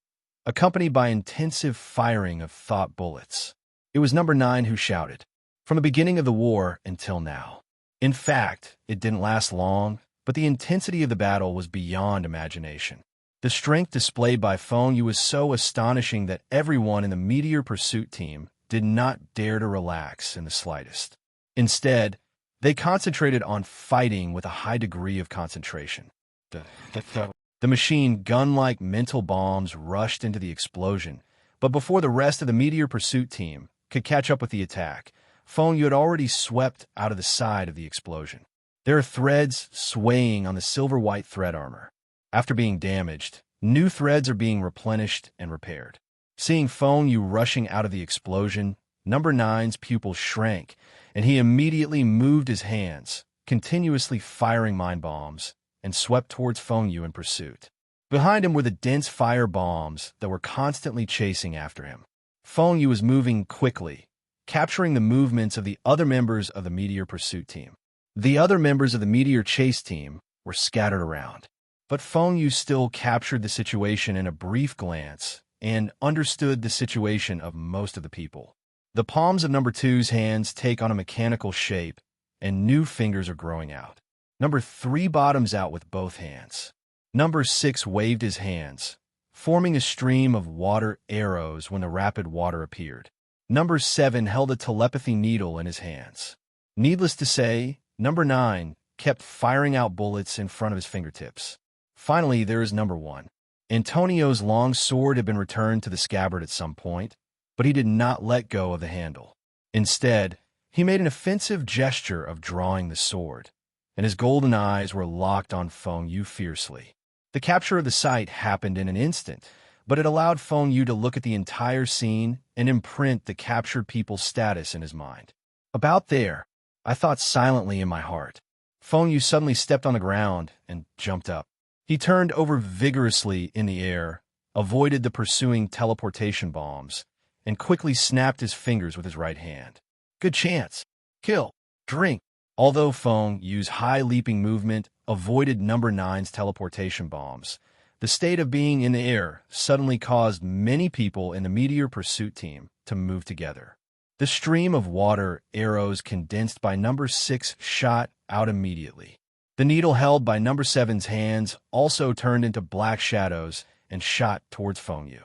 accompanied by intensive firing of thought bullets. It was number 9 who shouted, from the beginning of the war until now. In fact, it didn't last long, but the intensity of the battle was beyond imagination. The strength displayed by Feng Yu was so astonishing that everyone in the Meteor Pursuit team did not dare to relax in the slightest. Instead, they concentrated on fighting with a high degree of concentration. The machine gun-like mental bombs rushed into the explosion, but before the rest of the Meteor Pursuit team could catch up with the attack, Feng Yu had already swept out of the side of the explosion. There are threads swaying on the silver-white thread armor. After being damaged, new threads are being replenished and repaired. Seeing Feng Yu rushing out of the explosion, number 9's pupil shrank, and he immediately moved his hands, continuously firing mind bombs, and swept towards Feng Yu in pursuit. Behind him were the dense fire bombs that were constantly chasing after him. Feng Yu was moving quickly, capturing the movements of the other members of the Meteor Pursuit team. The other members of the Meteor Chase team were scattered around, but Feng Yu still captured the situation in a brief glance and understood the situation of most of the people. The palms of number 2's hands take on a mechanical shape, and new fingers are growing out. Number 3 bottoms out with both hands. Number 6 waved his hands, forming a stream of water arrows when the rapid water appeared. Number 7 held a telepathy needle in his hands. Needless to say, Number 9 kept firing out bullets in front of his fingertips. Finally, there is Number 1. Antonio's long sword had been returned to the scabbard at some point, but he did not let go of the handle. Instead, he made an offensive gesture of drawing the sword, and his golden eyes were locked on Feng Yu fiercely. The capture of the site happened in an instant, but it allowed Feng Yu to look at the entire scene and imprint the captured people's status in his mind. About there, I thought silently in my heart. Feng Yu suddenly stepped on the ground and jumped up. He turned over vigorously in the air, avoided the pursuing teleportation bombs, and quickly snapped his fingers with his right hand. Good chance. Kill. Drink. Although Feng Yu's high leaping movement avoided Number 9's teleportation bombs, the state of being in the air suddenly caused many people in the Meteor Pursuit team to move together. The stream of water arrows condensed by Number 6 shot out immediately. The needle held by Number 7's hands also turned into black shadows and shot towards Feng Yu.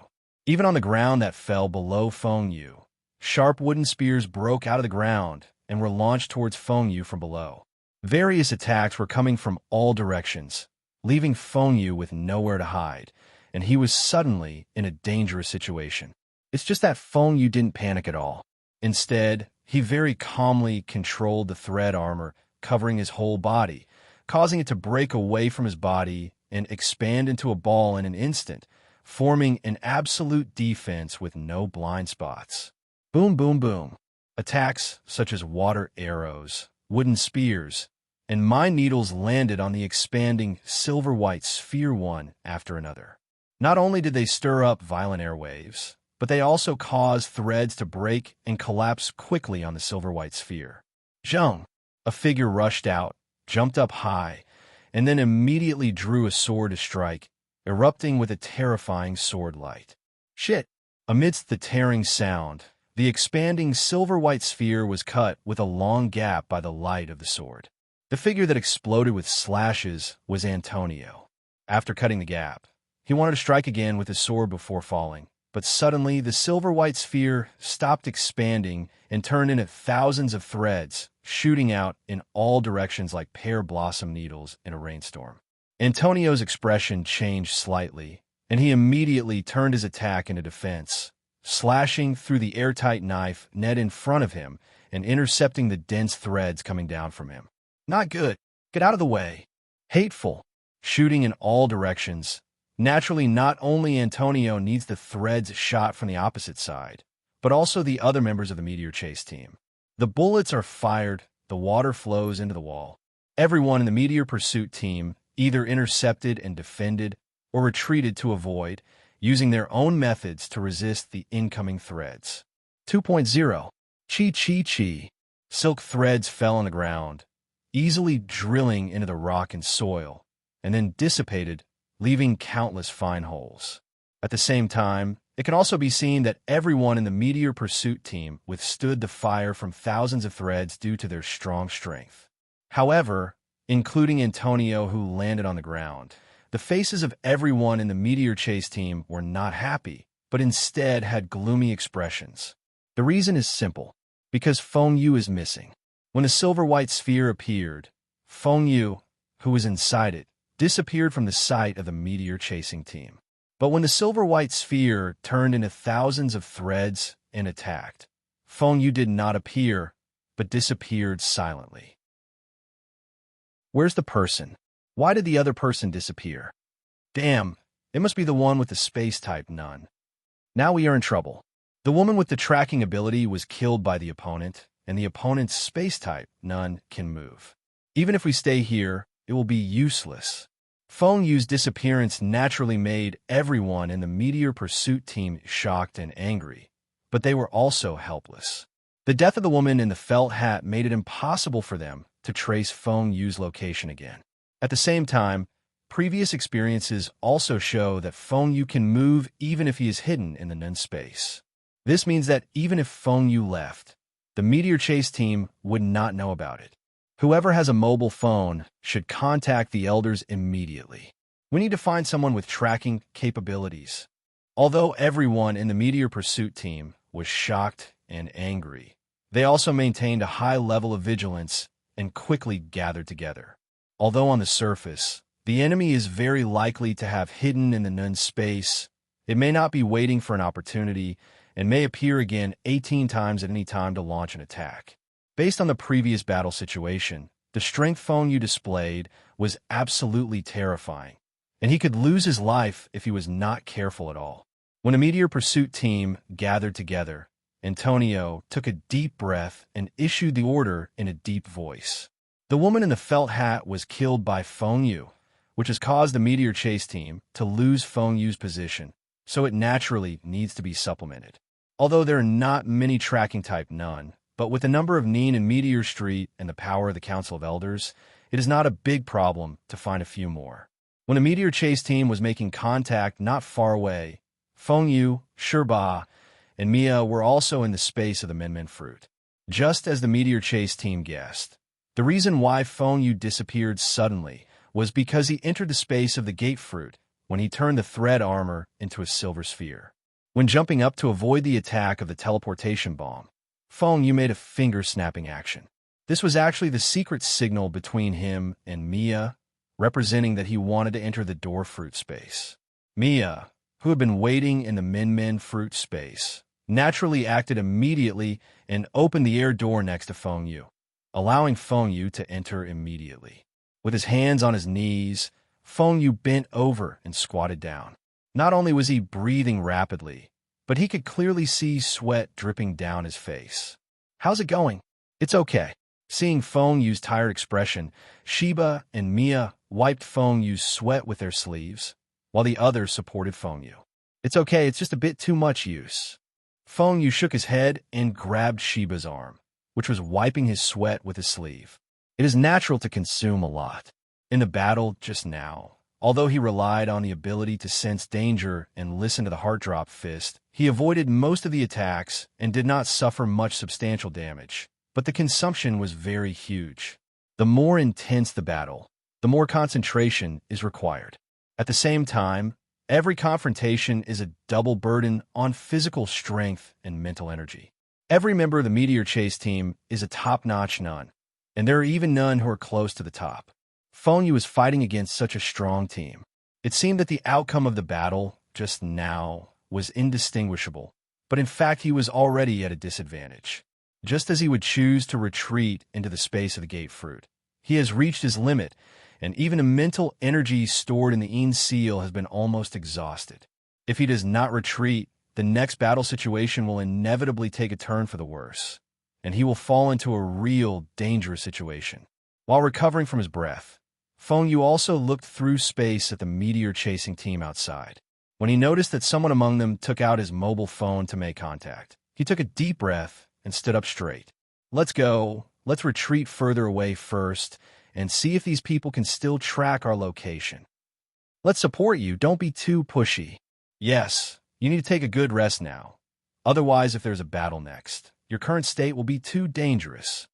Even on the ground that fell below Feng Yu, sharp wooden spears broke out of the ground and were launched towards Feng Yu from below. Various attacks were coming from all directions, leaving Feng Yu with nowhere to hide, and he was suddenly in a dangerous situation. It's just that Feng Yu didn't panic at all. Instead, he very calmly controlled the thread armor covering his whole body, causing it to break away from his body and expand into a ball in an instant, forming an absolute defense with no blind spots. Boom, boom, boom. Attacks such as water arrows, wooden spears, and mine needles landed on the expanding silver-white sphere one after another. Not only did they stir up violent airwaves, but they also caused threads to break and collapse quickly on the silver-white sphere. Zheng, a figure rushed out, jumped up high, and then immediately drew a sword to strike, erupting with a terrifying sword light. Shit! Amidst the tearing sound, the expanding silver-white sphere was cut with a long gap by the light of the sword. The figure that exploded with slashes was Antonio. After cutting the gap, he wanted to strike again with his sword before falling, but suddenly the silver-white sphere stopped expanding and turned into thousands of threads, shooting out in all directions like pear blossom needles in a rainstorm. Antonio's expression changed slightly, and he immediately turned his attack into defense, slashing through the airtight knife net in front of him and intercepting the dense threads coming down from him. Not good. Get out of the way. Hateful. Shooting in all directions. Naturally, not only Antonio needs the threads shot from the opposite side, but also the other members of the Meteor Chase team. The bullets are fired, the water flows into the wall. Everyone in the Meteor Pursuit team either intercepted and defended or retreated to avoid, using their own methods to resist the incoming threads. 2.0. Chi. Silk threads fell on the ground, easily drilling into the rock and soil, and then dissipated, leaving countless fine holes. At the same time, it can also be seen that everyone in the Meteor Pursuit team withstood the fire from thousands of threads due to their strong strength. However, including Antonio, who landed on the ground, the faces of everyone in the Meteor Chase team were not happy, but instead had gloomy expressions. The reason is simple, because Feng Yu is missing. When the silver-white sphere appeared, Feng Yu, who was inside it, disappeared from the sight of the meteor chasing team. But when the silver-white sphere turned into thousands of threads and attacked, Feng Yu did not appear, but disappeared silently. Where's the person? Why did the other person disappear? Damn, it must be the one with the space-type none. Now we are in trouble. The woman with the tracking ability was killed by the opponent, and the opponent's space-type none can move. Even if we stay here, it will be useless. Feng Yu's disappearance naturally made everyone in the Meteor Pursuit team shocked and angry, but they were also helpless. The death of the woman in the felt hat made it impossible for them to trace Feng Yu's location again. At the same time, previous experiences also show that Feng Yu can move even if he is hidden in the none space. This means that even if Feng Yu left, the Meteor Chase team would not know about it. Whoever has a mobile phone should contact the elders immediately. We need to find someone with tracking capabilities. Although everyone in the Meteor Pursuit team was shocked and angry, they also maintained a high level of vigilance and quickly gathered together. Although on the surface, the enemy is very likely to have hidden in the nun's space, it may not be waiting for an opportunity and may appear again 18 times at any time to launch an attack. Based on the previous battle situation, the strength Feng Yu displayed was absolutely terrifying, and he could lose his life if he was not careful at all. When a Meteor Pursuit team gathered together, Antonio took a deep breath and issued the order in a deep voice. The woman in the felt hat was killed by Feng Yu, which has caused the Meteor Chase team to lose Feng Yu's position, so it naturally needs to be supplemented. Although there are not many tracking type none, but with the number of Neen in Meteor Street and the power of the Council of Elders, it is not a big problem to find a few more. When a Meteor Chase team was making contact not far away, Feng Yu, Shirba, and Mia were also in the space of the Min fruit. Just as the Meteor Chase team guessed, the reason why Feng Yu disappeared suddenly was because he entered the space of the gate fruit when he turned the thread armor into a silver sphere. When jumping up to avoid the attack of the teleportation bomb, Feng Yu made a finger-snapping action. This was actually the secret signal between him and Mia, representing that he wanted to enter the door fruit space. Mia, who had been waiting in the Min fruit space, naturally acted immediately and opened the air door next to Feng Yu, allowing Feng Yu to enter immediately. With his hands on his knees, Feng Yu bent over and squatted down. Not only was he breathing rapidly, but he could clearly see sweat dripping down his face. "How's it going?" "It's okay." Seeing Feng Yu's tired expression, Sheba and Mia wiped Feng Yu's sweat with their sleeves, while the others supported Feng Yu. "It's okay, it's just a bit too much use." Feng Yu shook his head and grabbed Sheba's arm, which was wiping his sweat with his sleeve. It is natural to consume a lot. In the battle just now, although he relied on the ability to sense danger and listen to the heart drop fist, he avoided most of the attacks and did not suffer much substantial damage, but the consumption was very huge. The more intense the battle, the more concentration is required. At the same time, every confrontation is a double burden on physical strength and mental energy. Every member of the Meteor Chase team is a top-notch nun, and there are even none who are close to the top. Feng Yu was fighting against such a strong team. It seemed that the outcome of the battle, just now, was indistinguishable, but in fact he was already at a disadvantage. Just as he would choose to retreat into the space of the gate fruit, he has reached his limit, and even the mental energy stored in the Een Seal has been almost exhausted. If he does not retreat, the next battle situation will inevitably take a turn for the worse, and he will fall into a real dangerous situation. While recovering from his breath, Feng Yu also looked through space at the meteor-chasing team outside. When he noticed that someone among them took out his mobile phone to make contact, he took a deep breath and stood up straight. "Let's go. Let's retreat further away first and see if these people can still track our location. Let's support you. Don't be too pushy." "Yes, you need to take a good rest now. Otherwise, if there's a battle next, your current state will be too dangerous."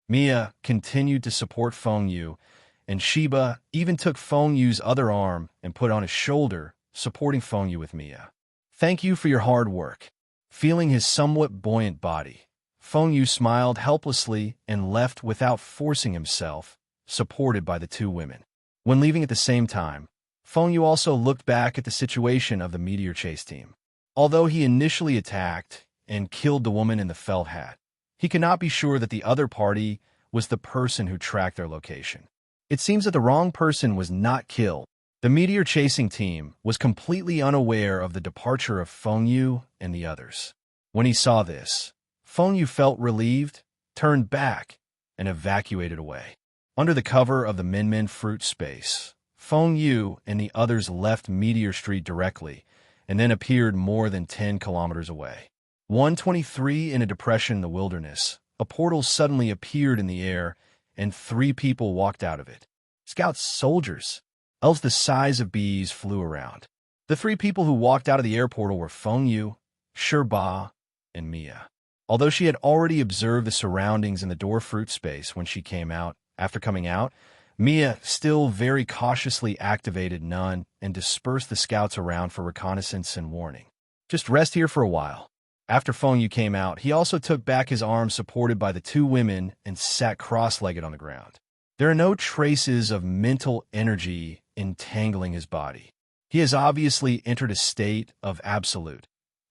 Mia continued to support Feng Yu, and Sheba even took Feng Yu's other arm and put on his shoulder, supporting Feng Yu with Mia. "Thank you for your hard work." Feeling his somewhat buoyant body, Feng Yu smiled helplessly and left without forcing himself, supported by the two women. When leaving at the same time, Feng Yu also looked back at the situation of the Meteor Chase team. Although he initially attacked and killed the woman in the felt hat, he could not be sure that the other party was the person who tracked their location. It seems that the wrong person was not killed. The Meteor Chasing team was completely unaware of the departure of Feng Yu and the others. When he saw this, Feng Yu felt relieved, turned back, and evacuated away. Under the cover of the Min fruit space, Feng Yu and the others left Meteor Street directly and then appeared more than 10 kilometers away. 123 in a depression in the wilderness, a portal suddenly appeared in the air and 3 people walked out of it. Scout soldiers. Elves the size of bees flew around. The 3 people who walked out of the air portal were Feng Yu, Shirba, and Mia. Although she had already observed the surroundings in the door fruit space when she came out, After coming out, Mia still very cautiously activated Nun and dispersed the scouts around for reconnaissance and warning. Just rest here for a while. After Feng Yu came out, he also took back his arms supported by the two women and sat cross-legged on the ground. There are no traces of mental energy entangling his body. He has obviously entered a state of absolute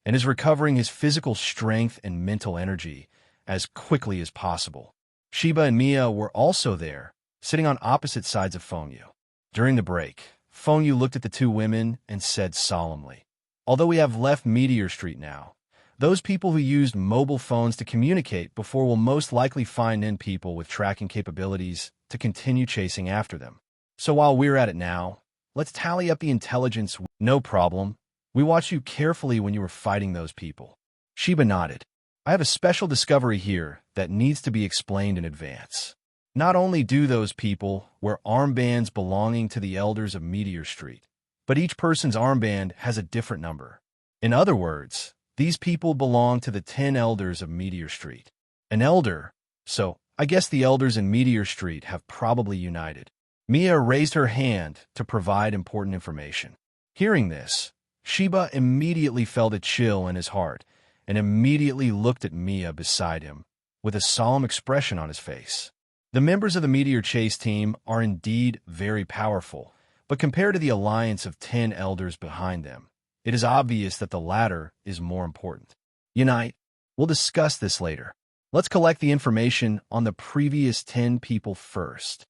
and is recovering his physical strength and mental energy as quickly as possible. Sheba and Mia were also there, sitting on opposite sides of Feng Yu. During the break, Feng Yu looked at the two women and said solemnly, "Although we have left Meteor Street now, those people who used mobile phones to communicate before will most likely find in people with tracking capabilities to continue chasing after them. So while we're at it now, let's tally up the intelligence." "No problem. We watched you carefully when you were fighting those people." Sheba nodded. "I have a special discovery here that needs to be explained in advance. Not only do those people wear armbands belonging to the elders of Meteor Street, but each person's armband has a different number. In other words, these people belong to the 10 elders of Meteor Street. An elder, so I guess the elders in Meteor Street have probably united." Mia raised her hand to provide important information. Hearing this, Sheba immediately felt a chill in his heart and immediately looked at Mia beside him with a solemn expression on his face. The members of the Meteor Chase team are indeed very powerful, but compared to the alliance of 10 elders behind them, it is obvious that the latter is more important. Unite. We'll discuss this later. Let's collect the information on the previous 10 people first.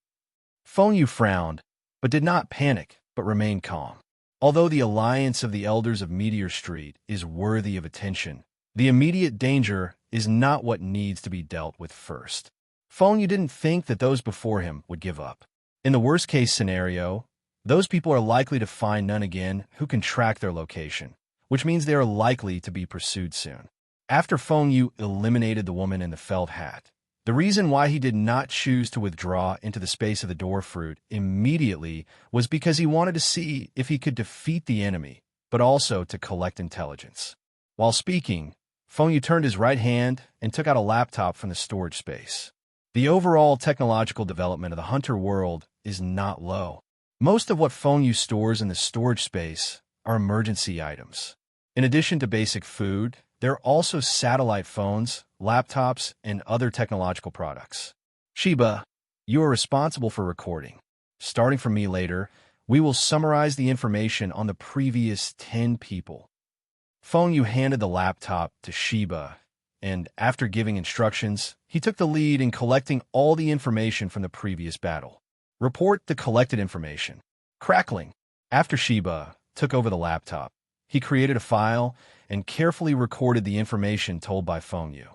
Feng Yu frowned, but did not panic, but remained calm. Although the alliance of the elders of Meteor Street is worthy of attention, the immediate danger is not what needs to be dealt with first. Feng Yu didn't think that those before him would give up. In the worst-case scenario, those people are likely to find none again who can track their location, which means they are likely to be pursued soon. After Feng Yu eliminated the woman in the felt hat, the reason why he did not choose to withdraw into the space of the door fruit immediately was because he wanted to see if he could defeat the enemy, but also to collect intelligence. While speaking, Feng Yu turned his right hand and took out a laptop from the storage space. The overall technological development of the hunter world is not low. Most of what Feng Yu stores in the storage space are emergency items. In addition to basic food, there are also satellite phones, laptops, and other technological products. Sheba, you are responsible for recording. Starting from me later, we will summarize the information on the previous 10 people. Feng Yu handed the laptop to Sheba, and after giving instructions, he took the lead in collecting all the information from the previous battle. Report the collected information. Crackling. After Sheba took over the laptop, he created a file and carefully recorded the information told by Feng Yu.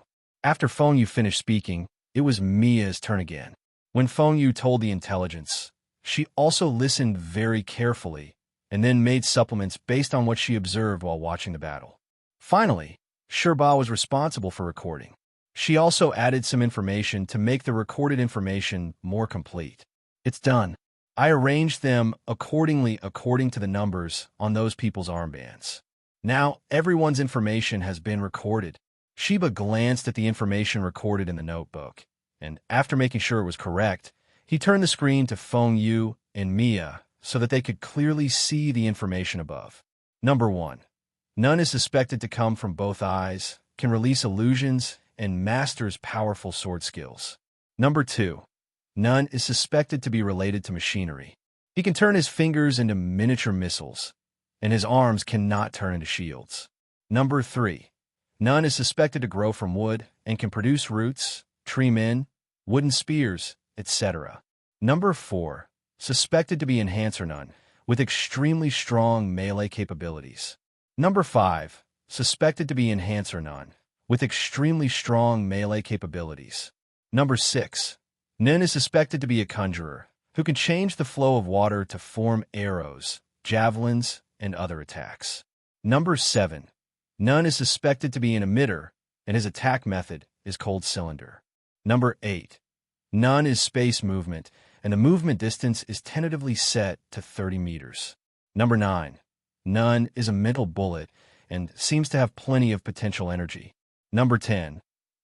After Feng Yu finished speaking, it was Mia's turn again. When Feng Yu told the intelligence, she also listened very carefully and then made supplements based on what she observed while watching the battle. Finally, Sheba was responsible for recording. She also added some information to make the recorded information more complete. It's done. I arranged them accordingly according to the numbers on those people's armbands. Now, everyone's information has been recorded. Sheba glanced at the information recorded in the notebook, and after making sure it was correct, he turned the screen to Feng Yu and Mia so that they could clearly see the information above. Number 1. None is suspected to come from both eyes, can release illusions, and masters powerful sword skills. Number 2. None is suspected to be related to machinery. He can turn his fingers into miniature missiles, and his arms cannot turn into shields. Number 3. None is suspected to grow from wood and can produce roots, tree men, wooden spears, etc. Number 4. Suspected to be Enhancer None, with extremely strong melee capabilities. Number 5. Suspected to be Enhancer None, with extremely strong melee capabilities. Number 6. None is suspected to be a conjurer, who can change the flow of water to form arrows, javelins, and other attacks. Number 7. None is suspected to be an emitter, and his attack method is cold cylinder. Number 8. None is space movement, and the movement distance is tentatively set to 30 meters. Number 9. None is a mental bullet, and seems to have plenty of potential energy. Number 10.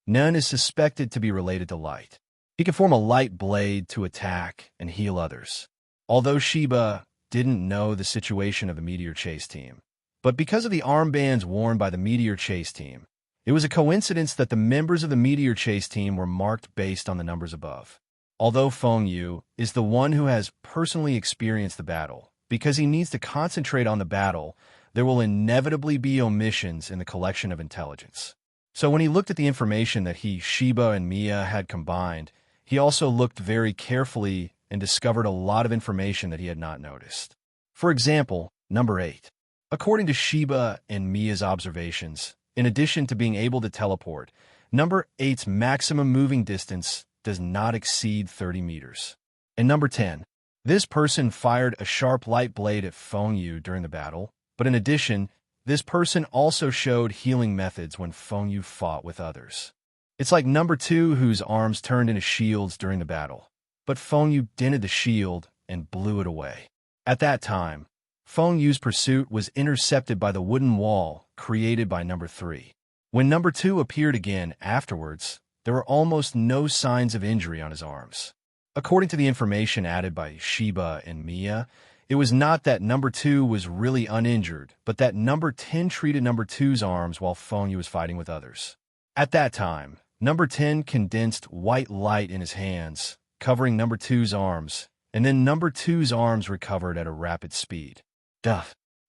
None is suspected to be related to light. He can form a light blade to attack and heal others. Although Sheba didn't know the situation of the Meteor Chase team, but because of the armbands worn by the Meteor Chase team, it was a coincidence that the members of the Meteor Chase team were marked based on the numbers above. Although Feng Yu is the one who has personally experienced the battle, because he needs to concentrate on the battle, there will inevitably be omissions in the collection of intelligence. So when he looked at the information that Sheba and Mia had combined, he also looked very carefully and discovered a lot of information that he had not noticed. For example, number 8. According to Sheba and Mia's observations, in addition to being able to teleport, number 8's maximum moving distance does not exceed 30 meters. And number 10. This person fired a sharp light blade at Feng Yu during the battle, but in addition, this person also showed healing methods when Feng Yu fought with others. It's like number 2 whose arms turned into shields during the battle, but Feng Yu dented the shield and blew it away. At that time, Feng Yu's pursuit was intercepted by the wooden wall created by number 3. When number 2 appeared again afterwards, there were almost no signs of injury on his arms. According to the information added by Sheba and Mia, it was not that number 2 was really uninjured, but that number 10 treated number 2's arms while Feng Yu was fighting with others. At that time, number 10 condensed white light in his hands, covering number 2's arms, and then number 2's arms recovered at a rapid speed.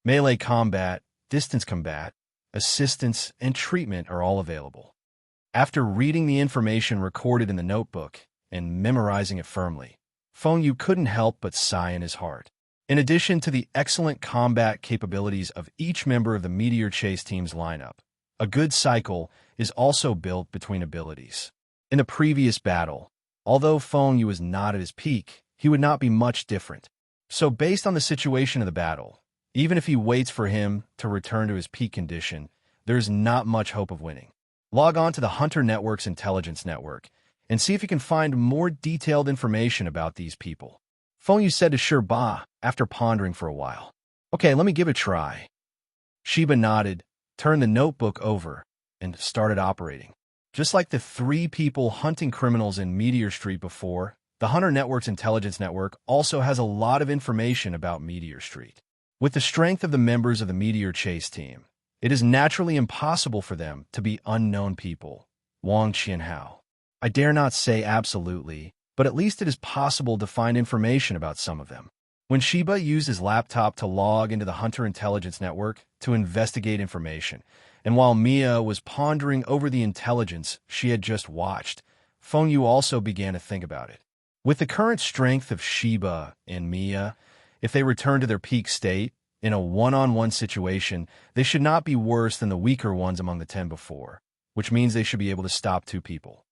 Melee combat, distance combat, assistance, and treatment are all available. After reading the information recorded in the notebook and memorizing it firmly, Feng Yu couldn't help but sigh in his heart. In addition to the excellent combat capabilities of each member of the Meteor Chase team's lineup, a good cycle is also built between abilities. In the previous battle, although Feng Yu was not at his peak, he would not be much different. So based on the situation of the battle, even if he waits for him to return to his peak condition, there's not much hope of winning. Log on to the Hunter Network's intelligence network and see if you can find more detailed information about these people. Feng Yu said to Sheba after pondering for a while. Okay, let me give it a try. Sheba nodded, turned the notebook over, and started operating. Just like the 3 people hunting criminals in Meteor Street before, the Hunter Network's intelligence network also has a lot of information about Meteor Street. With the strength of the members of the Meteor Chase team, it is naturally impossible for them to be unknown people. Wang Qianhao. I dare not say absolutely, but at least it is possible to find information about some of them. When Sheba used his laptop to log into the Hunter Intelligence Network to investigate information, and while Mia was pondering over the intelligence she had just watched, Feng Yu also began to think about it. With the current strength of Sheba and Mia, if they return to their peak state, in a one-on-one situation, they should not be worse than the weaker ones among the 10 before, which means they should be able to stop 2 people.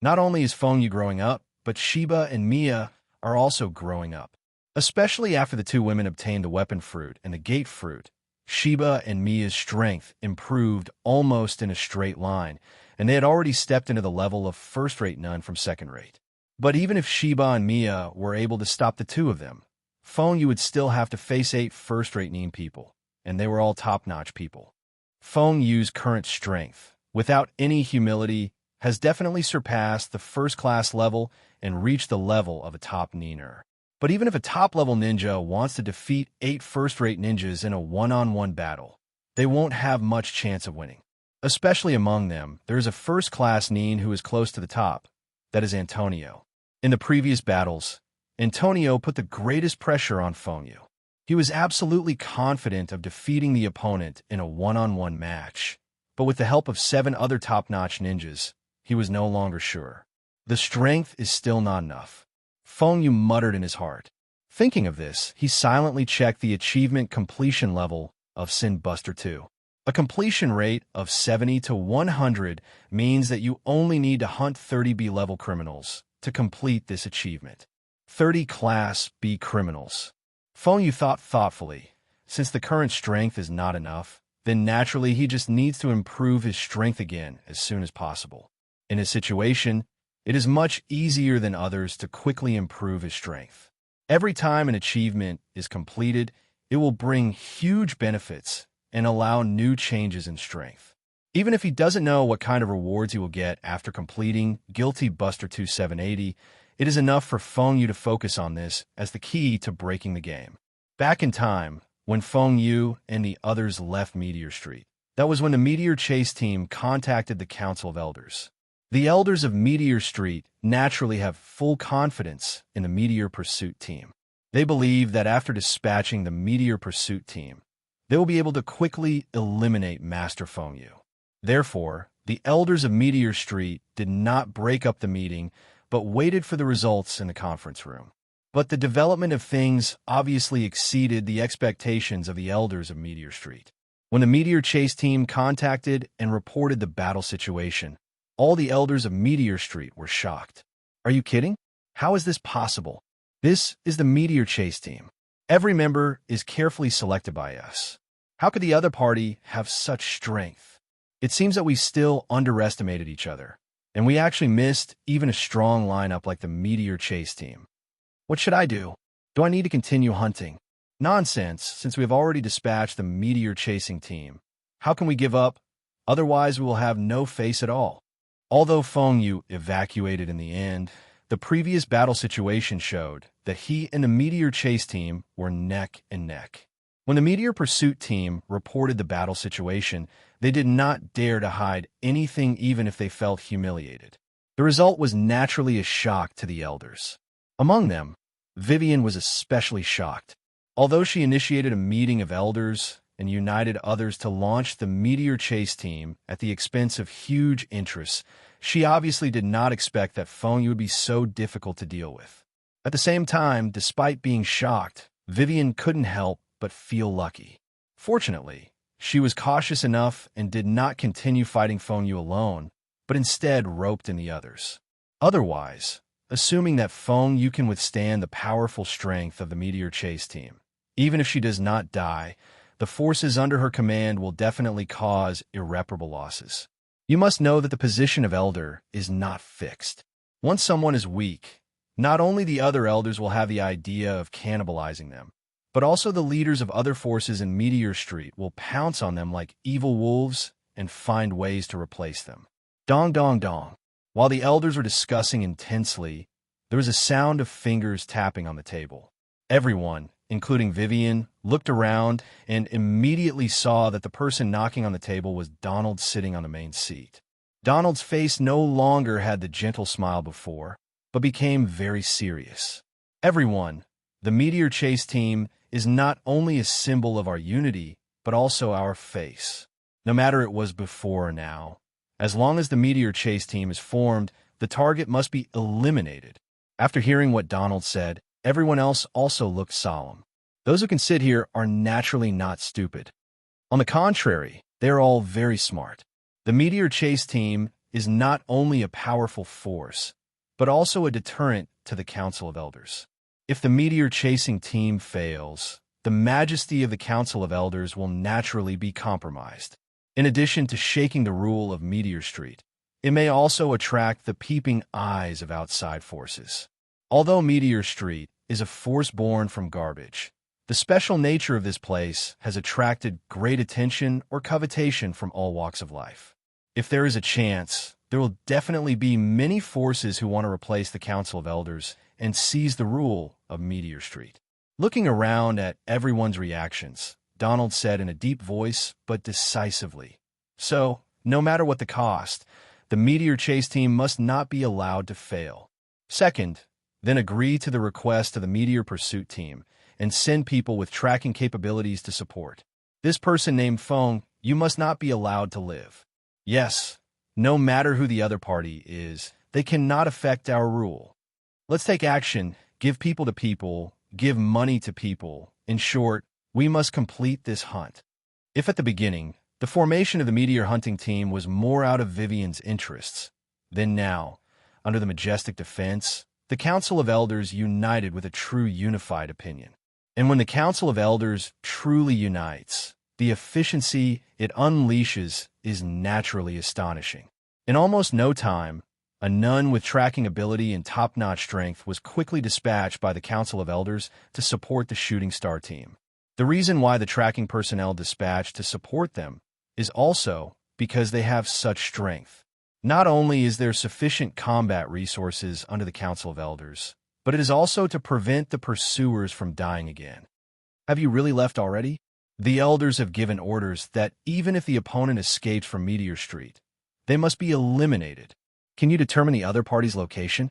Not only is Feng Yu growing up, but Sheba and Mia are also growing up. Especially after the 2 women obtained the weapon fruit and the gate fruit, Sheba and Mia's strength improved almost in a straight line, and they had already stepped into the level of first-rate nun from second-rate. But even if Sheba and Mia were able to stop the 2 of them, Feng Yu would still have to face 8 first-rate Nin people, and they were all top-notch people. Feng Yu's current strength, without any humility, has definitely surpassed the first-class level and reached the level of a top Niner. But even if a top-level ninja wants to defeat 8 first-rate ninjas in a one-on-one battle, they won't have much chance of winning. Especially among them, there is a first-class Nin who is close to the top. That is Antonio. In the previous battles, Antonio put the greatest pressure on Feng Yu. He was absolutely confident of defeating the opponent in a one-on-one match, but with the help of 7 other top-notch ninjas, he was no longer sure. The strength is still not enough. Feng Yu muttered in his heart. Thinking of this, he silently checked the achievement completion level of Sin Buster 2. A completion rate of 70 to 100 means that you only need to hunt 30 B-level criminals to complete this achievement. 30 Class B criminals. Feng Yu thought thoughtfully. Since the current strength is not enough, then naturally he just needs to improve his strength again as soon as possible. In his situation, it is much easier than others to quickly improve his strength. Every time an achievement is completed, it will bring huge benefits and allow new changes in strength. Even if he doesn't know what kind of rewards he will get after completing Guilty Buster 2780, it is enough for Feng Yu to focus on this as the key to breaking the game. Back in time, when Feng Yu and the others left Meteor Street, that was when the Meteor Chase team contacted the Council of Elders. The Elders of Meteor Street naturally have full confidence in the Meteor Pursuit team. They believe that after dispatching the Meteor Pursuit team, they will be able to quickly eliminate Master Feng Yu. Therefore, the Elders of Meteor Street did not break up the meeting, but waited for the results in the conference room. But the development of things obviously exceeded the expectations of the Elders of Meteor Street. When the Meteor Chase team contacted and reported the battle situation, all the Elders of Meteor Street were shocked. Are you kidding? How is this possible? This is the Meteor Chase team. Every member is carefully selected by us. How could the other party have such strength? It seems that we still underestimated each other, and we actually missed even a strong lineup like the Meteor Chase team. What should I do? Do I need to continue hunting? Nonsense, since we have already dispatched the Meteor Chasing team. How can we give up? Otherwise, we will have no face at all. Although Feng Yu evacuated in the end, the previous battle situation showed that he and the Meteor Chase team were neck and neck. When the Meteor Pursuit team reported the battle situation, they did not dare to hide anything even if they felt humiliated. The result was naturally a shock to the Elders. Among them, Vivian was especially shocked. Although she initiated a meeting of Elders and united others to launch the Meteor Chase team at the expense of huge interests, she obviously did not expect that Feng Yu would be so difficult to deal with. At the same time, despite being shocked, Vivian couldn't help but feel lucky. Fortunately, she was cautious enough and did not continue fighting Feng Yu alone, but instead roped in the others. Otherwise, assuming that Feng Yu can withstand the powerful strength of the Meteor Chase team, even if she does not die, the forces under her command will definitely cause irreparable losses. You must know that the position of Elder is not fixed. Once someone is weak, not only the other Elders will have the idea of cannibalizing them, but also the leaders of other forces in Meteor Street will pounce on them like evil wolves and find ways to replace them. Dong dong dong. While the Elders were discussing intensely, there was a sound of fingers tapping on the table. Everyone, including Vivian, looked around and immediately saw that the person knocking on the table was Donald sitting on the main seat. Donald's face no longer had the gentle smile before, but became very serious. Everyone, the Meteor Chase team, is not only a symbol of our unity, but also our face. No matter it was before or now, as long as the Meteor Chase team is formed, the target must be eliminated. After hearing what Donald said, everyone else also looked solemn. Those who can sit here are naturally not stupid. On the contrary, they are all very smart. The Meteor Chase team is not only a powerful force, but also a deterrent to the Council of Elders. If the Meteor Chasing team fails, the majesty of the Council of Elders will naturally be compromised. In addition to shaking the rule of Meteor Street, it may also attract the peeping eyes of outside forces. Although Meteor Street is a force born from garbage, the special nature of this place has attracted great attention or covetation from all walks of life. If there is a chance, there will definitely be many forces who want to replace the Council of Elders and seize the rule of Meteor Street. Looking around at everyone's reactions, Donald said in a deep voice but decisively, "So, no matter what the cost, the Meteor Chase team must not be allowed to fail. Second, then agree to the request of the Meteor Pursuit team and send people with tracking capabilities to support. This person named Feng, you must not be allowed to live. Yes, no matter who the other party is, they cannot affect our rule. Let's take action, give people to people, give money to people. In short, we must complete this hunt." If at the beginning, the formation of the Meteor hunting team was more out of Vivian's interests, then now, under the majestic defense, the Council of Elders united with a true unified opinion. And when the Council of Elders truly unites, the efficiency it unleashes is naturally astonishing. In almost no time, a nun with tracking ability and top-notch strength was quickly dispatched by the Council of Elders to support the Shooting Star team. The reason why the tracking personnel dispatched to support them is also because they have such strength. Not only is there sufficient combat resources under the Council of Elders, but it is also to prevent the pursuers from dying again. Have you really left already? The Elders have given orders that even if the opponent escapes from Meteor Street, they must be eliminated. Can you determine the other party's location?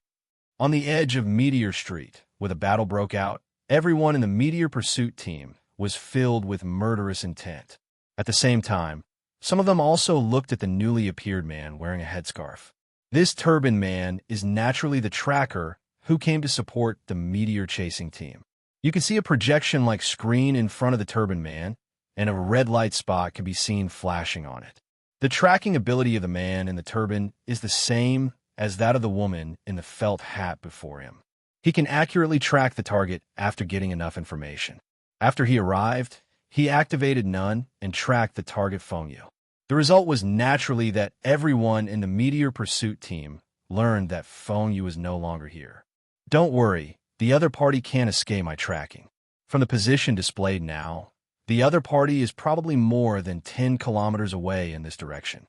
On the edge of Meteor Street, where the battle broke out, everyone in the Meteor Pursuit team was filled with murderous intent. At the same time, some of them also looked at the newly appeared man wearing a headscarf. This turban man is naturally the tracker who came to support the Meteor chasing team. You can see a projection-like screen in front of the turban man, and a red light spot can be seen flashing on it. The tracking ability of the man in the turban is the same as that of the woman in the felt hat before him. He can accurately track the target after getting enough information. After he arrived, he activated None and tracked the target Feng Yu. The result was naturally that everyone in the Meteor Pursuit team learned that Feng Yu was no longer here. Don't worry, the other party can't escape my tracking. From the position displayed now, the other party is probably more than 10 kilometers away in this direction.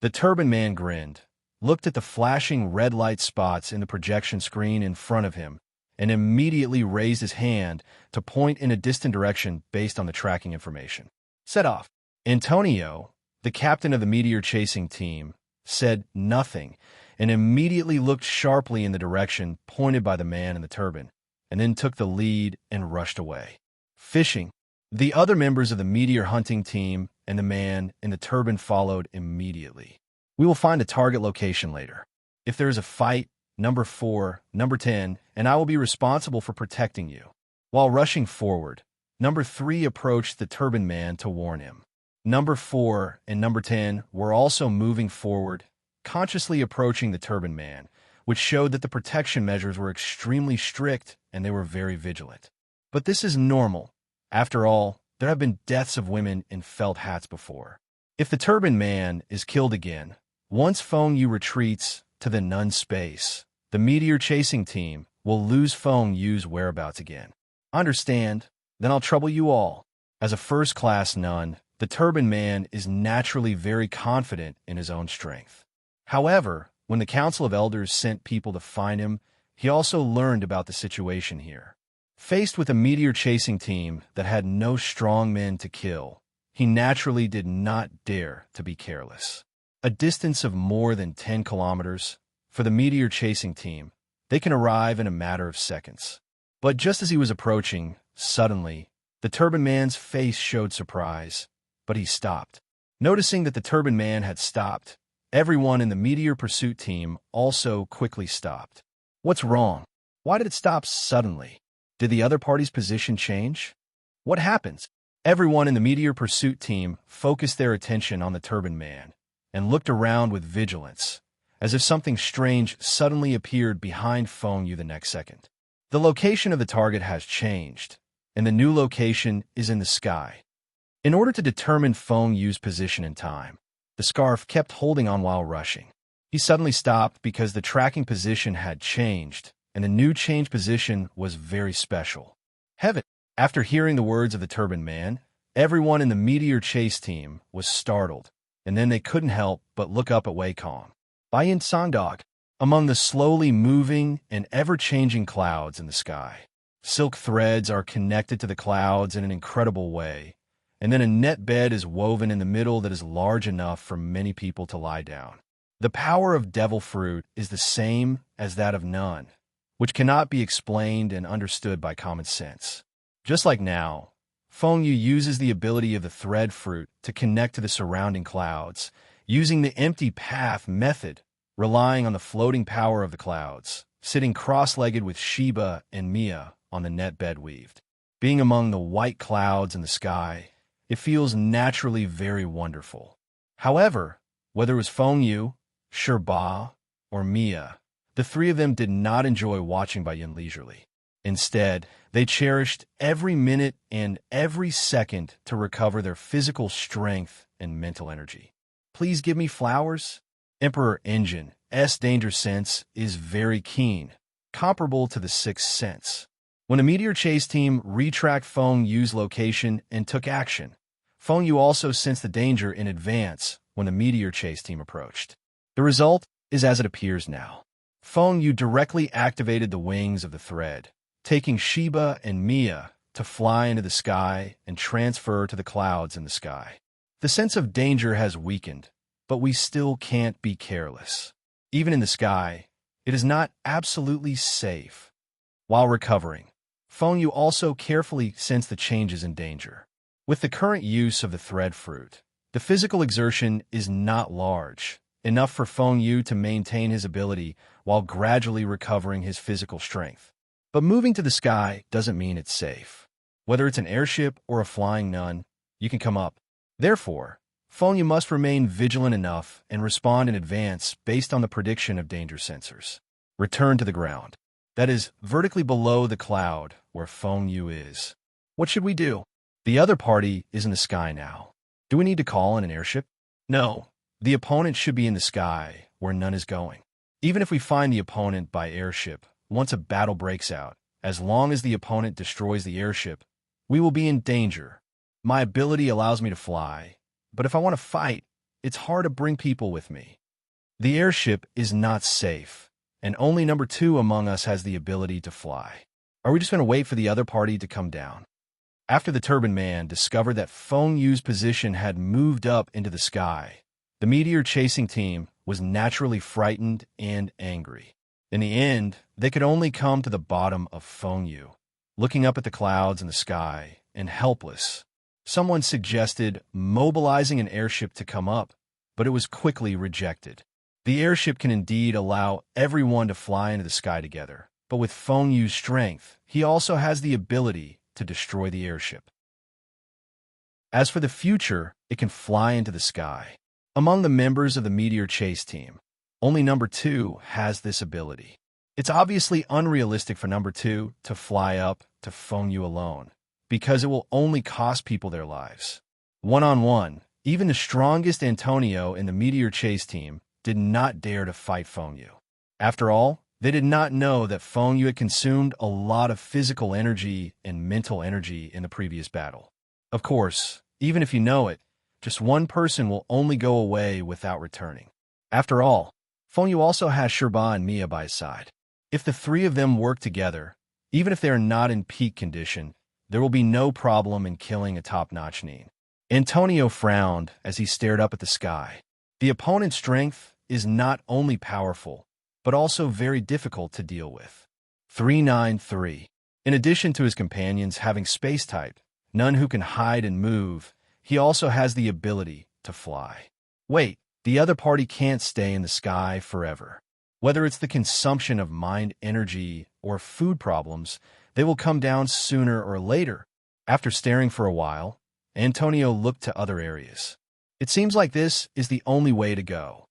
The turban man grinned, looked at the flashing red light spots in the projection screen in front of him, and immediately raised his hand to point in a distant direction based on the tracking information. Set off. Antonio, the captain of the Meteor chasing team, said nothing and immediately looked sharply in the direction pointed by the man in the turban, and then took the lead and rushed away. Fishing. The other members of the Meteor hunting team and the man in the turban followed immediately. We will find a target location later. If there is a fight, number 4, number 10, and I will be responsible for protecting you. While rushing forward, number 3 approached the turban man to warn him. Number 4 and number 10 were also moving forward, consciously approaching the turban man, which showed that the protection measures were extremely strict and they were very vigilant. But this is normal. After all, there have been deaths of women in felt hats before. If the turban man is killed again, once Feng Yu retreats to the None space, the Meteor chasing team will lose Feng Yu's whereabouts again. Understand? Then I'll trouble you all. As a first-class None, the turban man is naturally very confident in his own strength. However, when the Council of Elders sent people to find him, he also learned about the situation here. Faced with a Meteor chasing team that had no strong men to kill, he naturally did not dare to be careless. A distance of more than 10 kilometers, for the Meteor chasing team, they can arrive in a matter of seconds. But just as he was approaching, suddenly, the turban man's face showed surprise, but he stopped. Noticing that the turban man had stopped, everyone in the Meteor Pursuit team also quickly stopped. What's wrong? Why did it stop suddenly? Did the other party's position change? What happens? Everyone in the Meteor Pursuit team focused their attention on the turban man and looked around with vigilance, as if something strange suddenly appeared behind Feng Yu the next second. The location of the target has changed, and the new location is in the sky. In order to determine Feng Yu's position in time, the scarf kept holding on while rushing. He suddenly stopped because the tracking position had changed, and the new changed position was very special. Heaven! After hearing the words of the turban man, everyone in the Meteor chase team was startled, and then they couldn't help but look up at Wacom. Bayan Sangdog, among the slowly moving and ever-changing clouds in the sky. Silk threads are connected to the clouds in an incredible way, and then a net bed is woven in the middle that is large enough for many people to lie down. The power of devil fruit is the same as that of None, which cannot be explained and understood by common sense. Just like now, Feng Yu uses the ability of the thread fruit to connect to the surrounding clouds, using the empty path method, relying on the floating power of the clouds, sitting cross-legged with Sheba and Mia on the net bed weaved. Being among the white clouds in the sky, it feels naturally very wonderful. However, whether it was Feng Yu, Sheba, or Mia, the three of them did not enjoy watching Bayan leisurely. Instead, they cherished every minute and every second to recover their physical strength and mental energy. Please give me flowers? Emperor Engine's danger sense is very keen, comparable to the sixth sense. When the Meteor chase team retracked Feng Yu's location and took action, Feng Yu also sensed the danger in advance when the meteor chase team approached. The result is as it appears now. Feng Yu directly activated the wings of the thread, taking Sheba and Mia to fly into the sky and transfer to the clouds in the sky. The sense of danger has weakened, but we still can't be careless. Even in the sky, it is not absolutely safe. While recovering, Feng Yu also carefully sensed the changes in danger. With the current use of the thread fruit, the physical exertion is not large, enough for Feng Yu to maintain his ability while gradually recovering his physical strength. But moving to the sky doesn't mean it's safe. Whether it's an airship or a flying nun, you can come up. Therefore, Feng Yu must remain vigilant enough and respond in advance based on the prediction of danger sensors. Return to the ground. That is, vertically below the cloud where Feng Yu is. What should we do? The other party is in the sky now. Do we need to call in an airship? No. The opponent should be in the sky where none is going. Even if we find the opponent by airship, once a battle breaks out, as long as the opponent destroys the airship, we will be in danger. My ability allows me to fly, but if I want to fight, it's hard to bring people with me. The airship is not safe, and only number 2 among us has the ability to fly. Are we just going to wait for the other party to come down? After the Turban Man discovered that Feng Yu's position had moved up into the sky, the meteor chasing team was naturally frightened and angry. In the end, they could only come to the bottom of Feng Yu, looking up at the clouds in the sky and helpless. Someone suggested mobilizing an airship to come up, but it was quickly rejected. The airship can indeed allow everyone to fly into the sky together, but with Feng Yu's strength, he also has the ability to destroy the airship. As for the future, it can fly into the sky. Among the members of the meteor chase team, only number 2 has this ability. It's obviously unrealistic for number 2 to fly up to Feng Yu alone, because it will only cost people their lives. One-on-one, even the strongest Antonio in the meteor chase team did not dare to fight Feng Yu. After all, they did not know that Feng Yu had consumed a lot of physical energy and mental energy in the previous battle. Of course, even if you know it, just one person will only go away without returning. After all, Feng Yu also has Sheba and Mia by his side. If the 3 of them work together, even if they are not in peak condition, there will be no problem in killing a top-notch Nin. Antonio frowned as he stared up at the sky. The opponent's strength is not only powerful, but also very difficult to deal with. 393. In addition to his companions having space type, none who can hide and move, he also has the ability to fly. Wait, the other party can't stay in the sky forever. Whether it's the consumption of mind energy or food problems, they will come down sooner or later. After staring for a while, Antonio looked to other areas. It seems like this is the only way to go.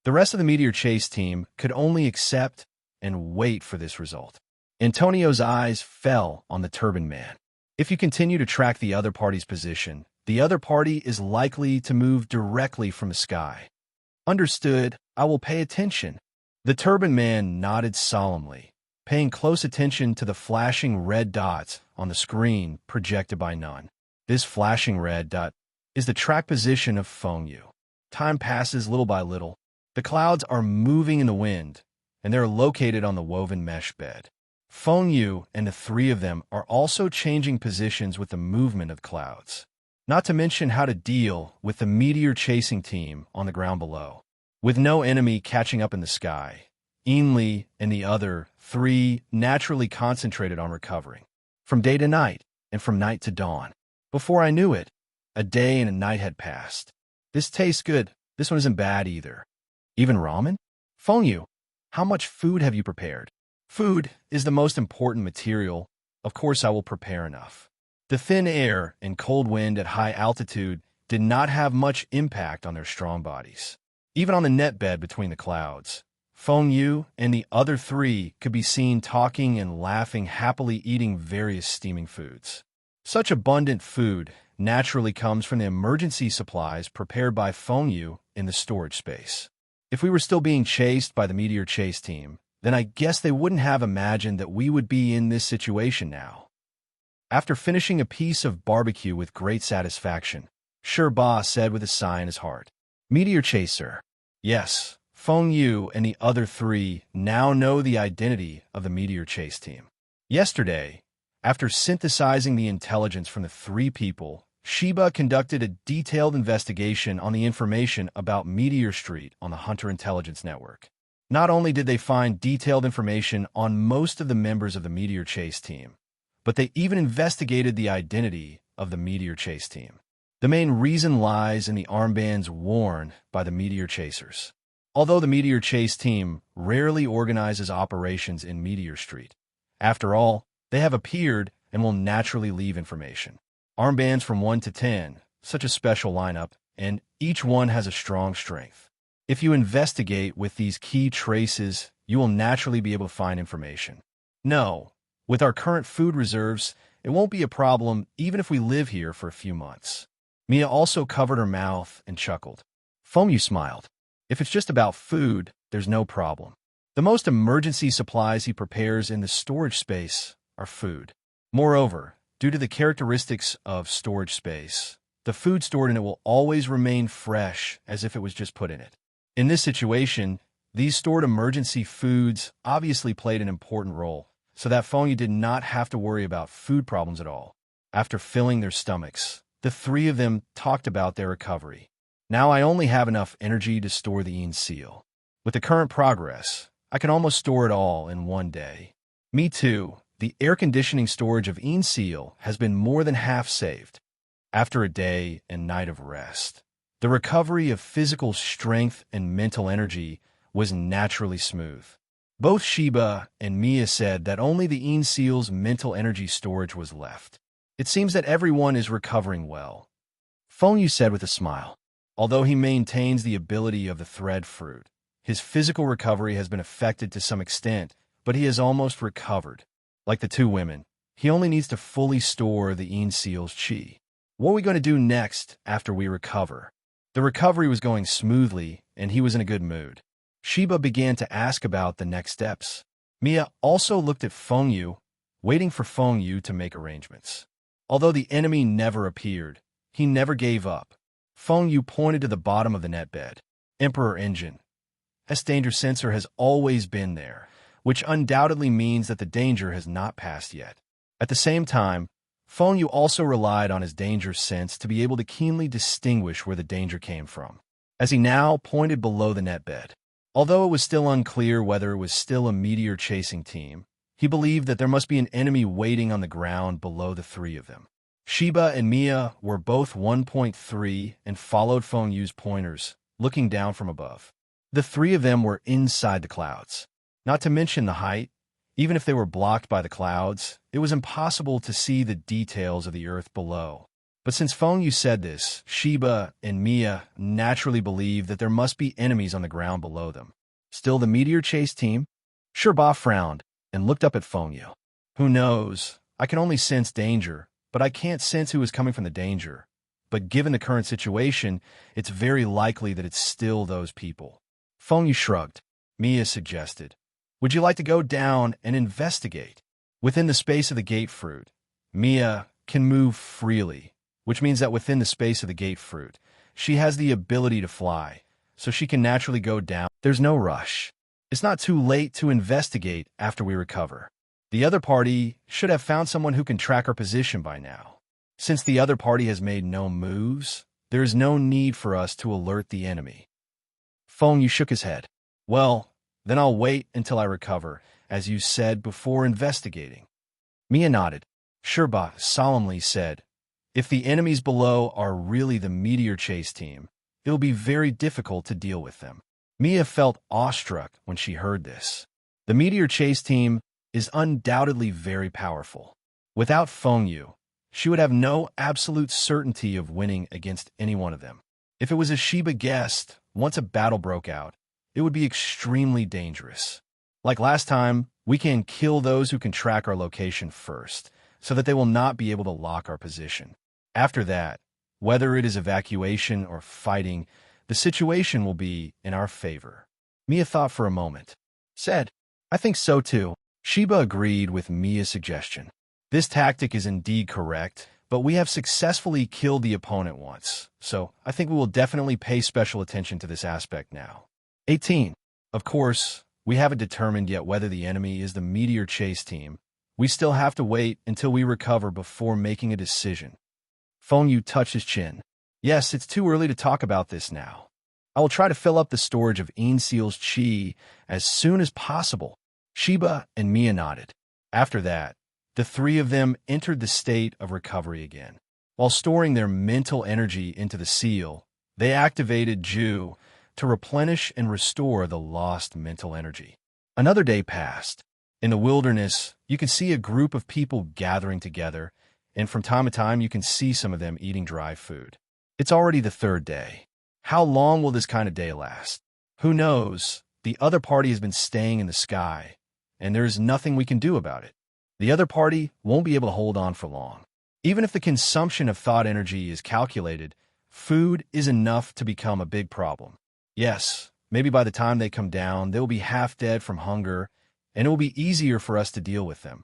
The rest of the meteor chase team could only accept and wait for this result. Antonio's eyes fell on the Turban Man. If you continue to track the other party's position, the other party is likely to move directly from the sky. Understood, I will pay attention. The Turban Man nodded solemnly, paying close attention to the flashing red dots on the screen projected by none. This flashing red dot is the track position of Feng Yu. Time passes little by little. The clouds are moving in the wind, and they are located on the woven mesh bed. Feng Yu and the 3 of them are also changing positions with the movement of the clouds. Not to mention how to deal with the meteor chasing team on the ground below. With no enemy catching up in the sky, Ainley and the other 3 naturally concentrated on recovering. From day to night, and from night to dawn. Before I knew it, a day and a night had passed. This tastes good. This one isn't bad either. Even ramen? Feng Yu, how much food have you prepared? Food is the most important material. Of course I will prepare enough. The thin air and cold wind at high altitude did not have much impact on their strong bodies. Even on the net bed between the clouds, Feng Yu and the other 3 could be seen talking and laughing, happily eating various steaming foods. Such abundant food naturally comes from the emergency supplies prepared by Feng Yu in the storage space. If we were still being chased by the meteor chase team, then I guess they wouldn't have imagined that we would be in this situation now. After finishing a piece of barbecue with great satisfaction, Sheba said with a sigh in his heart, Meteor Chaser. Yes, Feng Yu and the other three now know the identity of the Meteor Chase team. Yesterday, after synthesizing the intelligence from the three people, Sheba conducted a detailed investigation on the information about Meteor Street on the Hunter Intelligence Network. Not only did they find detailed information on most of the members of the Meteor Chase team, but they even investigated the identity of the Meteor Chase team. The main reason lies in the armbands worn by the Meteor Chasers. Although the Meteor Chase team rarely organizes operations in Meteor Street, after all, they have appeared and will naturally leave information. Armbands from 1 to 10, such a special lineup, and each one has a strong strength. If you investigate with these key traces, you will naturally be able to find information. No, with our current food reserves, it won't be a problem even if we live here for a few months. Mia also covered her mouth and chuckled. Feng Yu smiled. If it's just about food, there's no problem. The most emergency supplies he prepares in the storage space are food. Moreover, due to the characteristics of storage space, the food stored in it will always remain fresh as if it was just put in it. In this situation, these stored emergency foods obviously played an important role, so that Feng Yu did not have to worry about food problems at all. After filling their stomachs, the three of them talked about their recovery. Now I only have enough energy to store the Yin seal. With the current progress, I can almost store it all in one day. Me too. The air conditioning storage of Yin seal has been more than half saved. After a day and night of rest, the recovery of physical strength and mental energy was naturally smooth. Both Sheba and Mia said that only the Yin seal's mental energy storage was left. It seems that everyone is recovering well. Feng Yu said with a smile. Although he maintains the ability of the thread fruit, his physical recovery has been affected to some extent, but he has almost recovered. Like the two women, he only needs to fully store the Yin seal's chi. What are we going to do next after we recover? The recovery was going smoothly, and he was in a good mood. Sheba began to ask about the next steps. Mia also looked at Feng Yu, waiting for Feng Yu to make arrangements. Although the enemy never appeared, he never gave up. Feng Yu pointed to the bottom of the net bed. Emperor Engine. S danger sensor has always been there, which undoubtedly means that the danger has not passed yet. At the same time, Feng Yu also relied on his danger sense to be able to keenly distinguish where the danger came from, as he now pointed below the net bed. Although it was still unclear whether it was still a meteor-chasing team, he believed that there must be an enemy waiting on the ground below the three of them. Sheba and Mia were both 1.3 and followed Feng Yu's pointers, looking down from above. The three of them were inside the clouds. Not to mention the height, even if they were blocked by the clouds, it was impossible to see the details of the earth below. But since Feng Yu said this, Sheba and Mia naturally believed that there must be enemies on the ground below them. Still the meteor chase team? Sheba frowned and looked up at Feng Yu. Who knows? I can only sense danger, but I can't sense who is coming from the danger. But given the current situation, it's very likely that it's still those people. Feng Yu shrugged. Mia suggested, would you like to go down and investigate? Within the space of the gate fruit, Mia can move freely, which means that within the space of the gate fruit, she has the ability to fly, so she can naturally go down. There's no rush. It's not too late to investigate after we recover. The other party should have found someone who can track our position by now. Since the other party has made no moves, there is no need for us to alert the enemy. Feng Yu shook his head. Well, then I'll wait until I recover, as you said before investigating. Mia nodded. Sheba solemnly said, if the enemies below are really the meteor chase team, it'll be very difficult to deal with them. Mia felt awestruck when she heard this. The meteor chase team is undoubtedly very powerful. Without Feng Yu, she would have no absolute certainty of winning against any one of them. If it was as Sheba guessed, once a battle broke out, it would be extremely dangerous. Like last time, we can kill those who can track our location first, so that they will not be able to lock our position. After that, whether it is evacuation or fighting, the situation will be in our favor. Mia thought for a moment. Said, I think so too. Sheba agreed with Mia's suggestion. This tactic is indeed correct, but we have successfully killed the opponent once, so I think we will definitely pay special attention to this aspect now. 18. Of course, we haven't determined yet whether the enemy is the meteor chase team. We still have to wait until we recover before making a decision. Feng Yu touched his chin. Yes, it's too early to talk about this now. I will try to fill up the storage of Ainseal's chi as soon as possible. Shiba and Mia nodded. After that, the three of them entered the state of recovery again. While storing their mental energy into the seal, they activated Ju to replenish and restore the lost mental energy. Another day passed. In the wilderness, you can see a group of people gathering together, and from time to time you can see some of them eating dry food. It's already the third day. How long will this kind of day last? Who knows? The other party has been staying in the sky, and there is nothing we can do about it. The other party won't be able to hold on for long. Even if the consumption of thought energy is calculated, food is enough to become a big problem. Yes, maybe by the time they come down, they will be half dead from hunger, and it will be easier for us to deal with them.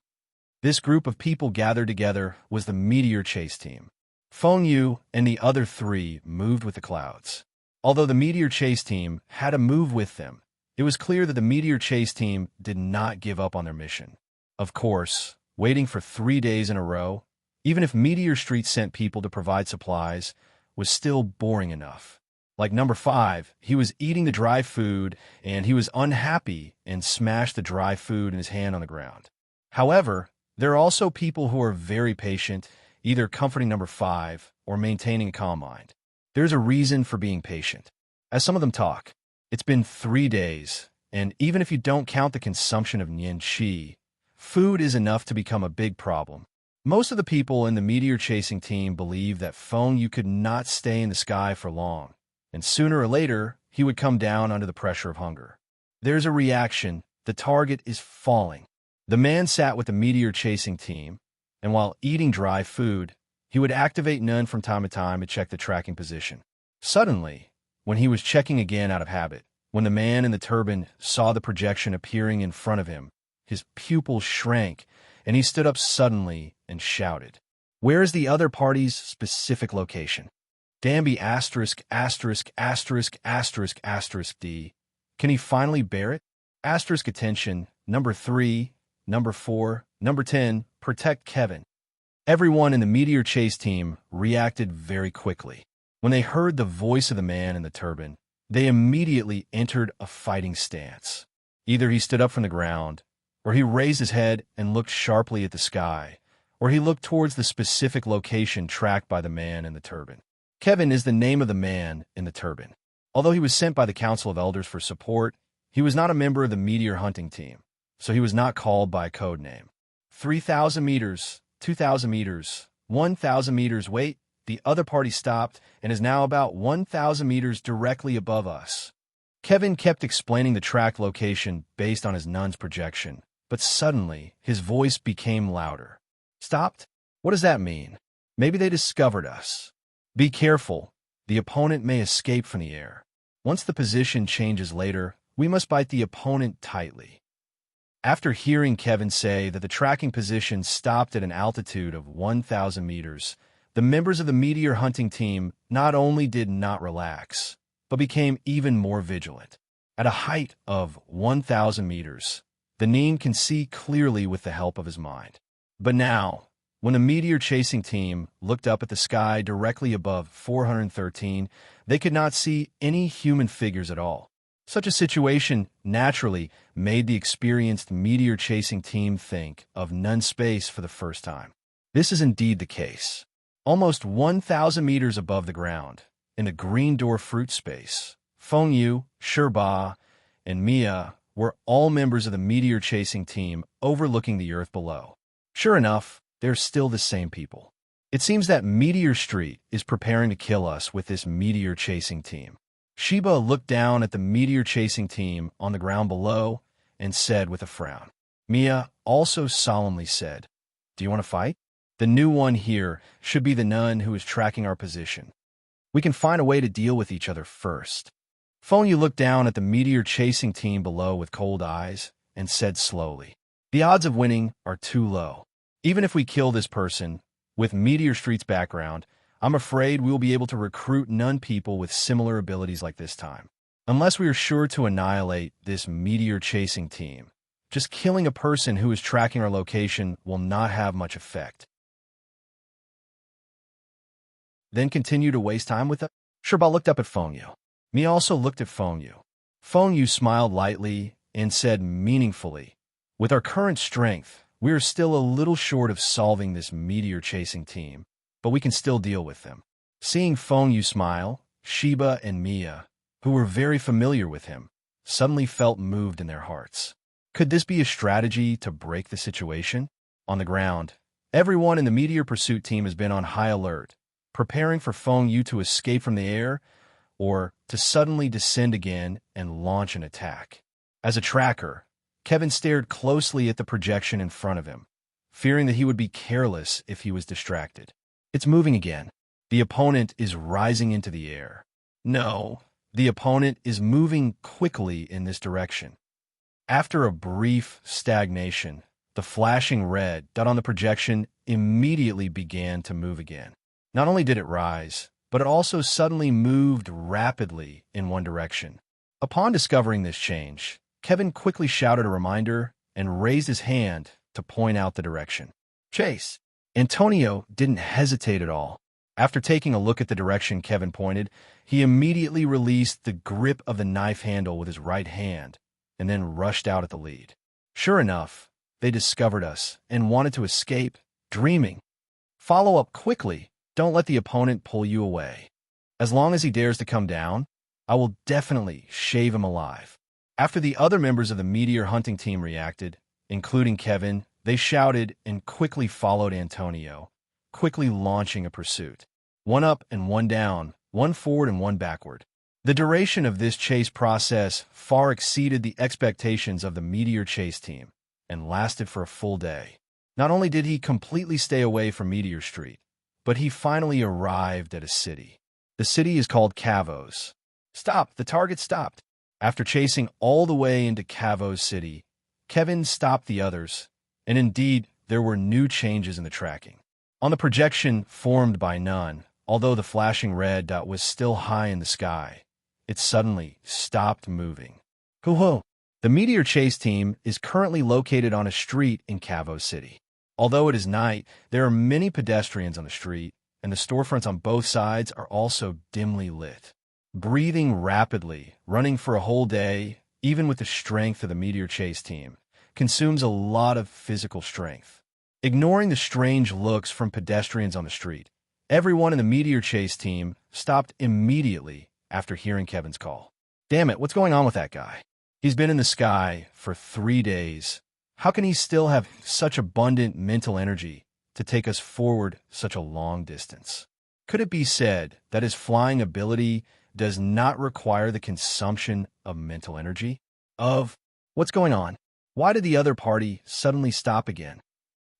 This group of people gathered together was the meteor chase team. Feng Yu and the other three moved with the clouds. Although the meteor chase team had to move with them, it was clear that the meteor chase team did not give up on their mission. Of course, waiting for 3 days in a row, even if Meteor Street sent people to provide supplies, was still boring enough. Like number 5, he was eating the dry food, and he was unhappy and smashed the dry food in his hand on the ground. However, there are also people who are very patient, either comforting number 5 or maintaining a calm mind. There's a reason for being patient. As some of them talk, it's been 3 days, and even if you don't count the consumption of Nian Qi, food is enough to become a big problem. Most of the people in the meteor chasing team believe that Feng Yu could not stay in the sky for long, and sooner or later, he would come down under the pressure of hunger. There's a reaction. The target is falling. The man sat with the meteor chasing team, and while eating dry food, he would activate none from time to time to check the tracking position. Suddenly, when he was checking again out of habit, when the man in the turban saw the projection appearing in front of him, his pupils shrank, and he stood up suddenly and shouted, "Where is the other party's specific location?" Danby asterisk asterisk asterisk asterisk asterisk D. Can he finally bear it? Asterisk attention, number 3, number 4, number 10, protect Kevin. Everyone in the meteor chase team reacted very quickly. When they heard the voice of the man in the turban, they immediately entered a fighting stance. Either he stood up from the ground, or he raised his head and looked sharply at the sky, or he looked towards the specific location tracked by the man in the turban. Kevin is the name of the man in the turban. Although he was sent by the Council of Elders for support, he was not a member of the meteor hunting team, so he was not called by a code name. 3,000 meters, 2,000 meters, 1,000 meters, wait, the other party stopped and is now about 1,000 meters directly above us. Kevin kept explaining the track location based on his nun's projection, but suddenly his voice became louder. Stopped? What does that mean? Maybe they discovered us. Be careful. The opponent may escape from the air. Once the position changes later, we must bite the opponent tightly. After hearing Kevin say that the tracking position stopped at an altitude of 1,000 meters, the members of the meteor hunting team not only did not relax, but became even more vigilant. At a height of 1,000 meters, the Nin can see clearly with the help of his mind. But now, when the meteor chasing team looked up at the sky directly above 413, they could not see any human figures at all. Such a situation naturally made the experienced meteor chasing team think of none space for the first time. This is indeed the case. Almost 1,000 meters above the ground, in the green door fruit space, Feng Yu, Shirba, and Mia were all members of the meteor chasing team overlooking the earth below. Sure enough, they're still the same people. It seems that Meteor Street is preparing to kill us with this meteor chasing team. Shiba looked down at the meteor chasing team on the ground below and said with a frown. Mia also solemnly said, "Do you want to fight? The new one here should be the nun who is tracking our position. We can find a way to deal with each other first." Feng Yu looked down at the meteor chasing team below with cold eyes and said slowly, "The odds of winning are too low. Even if we kill this person, With Meteor Street's background, I'm afraid we will be able to recruit none people with similar abilities like this time. Unless we are sure to annihilate this meteor-chasing team, just killing a person who is tracking our location will not have much effect. Then continue to waste time with them? Sherba looked up at Feng Yu. Me also looked at Feng Yu. Feng Yu smiled lightly and said meaningfully, "With our current strength, we are still a little short of solving this meteor-chasing team, but we can still deal with them." Seeing Feng Yu smile, Sheba and Mia, who were very familiar with him, suddenly felt moved in their hearts. Could this be a strategy to break the situation? On the ground, everyone in the Meteor Pursuit team has been on high alert, preparing for Feng Yu to escape from the air or to suddenly descend again and launch an attack. As a tracker, Kevin stared closely at the projection in front of him, fearing that he would be careless if he was distracted. It's moving again. The opponent is rising into the air. No, the opponent is moving quickly in this direction. After a brief stagnation, the flashing red dot on the projection immediately began to move again. Not only did it rise, but it also suddenly moved rapidly in one direction. Upon discovering this change, Kevin quickly shouted a reminder and raised his hand to point out the direction. Chase! Antonio didn't hesitate at all. After taking a look at the direction Kevin pointed, he immediately released the grip of the knife handle with his right hand and then rushed out at the lead. Sure enough, they discovered us and wanted to escape, dreaming. Follow up quickly. Don't let the opponent pull you away. As long as he dares to come down, I will definitely shave him alive. After the other members of the Meteor hunting team reacted, including Kevin, they shouted and quickly followed Antonio, quickly launching a pursuit. One up and one down, one forward and one backward. The duration of this chase process far exceeded the expectations of the Meteor chase team and lasted for a full day. Not only did he completely stay away from Meteor Street, but he finally arrived at a city. The city is called Cavos. Stop! The target stopped. After chasing all the way into Cavos City, Kevin stopped the others, and indeed, there were new changes in the tracking. On the projection formed by none, although the flashing red dot was still high in the sky, it suddenly stopped moving. Hoo-hoo! The Meteor Chase team is currently located on a street in Cavos City. Although it is night, there are many pedestrians on the street, and the storefronts on both sides are also dimly lit. Breathing rapidly, running for a whole day, even with the strength of the Meteor Chase team, consumes a lot of physical strength. Ignoring the strange looks from pedestrians on the street, everyone in the Meteor Chase team stopped immediately after hearing Kevin's call. Damn it, what's going on with that guy? He's been in the sky for 3 days. How can he still have such abundant mental energy to take us forward such a long distance? Could it be said that his flying ability does not require the consumption of mental energy? What's going on? Why did the other party suddenly stop again?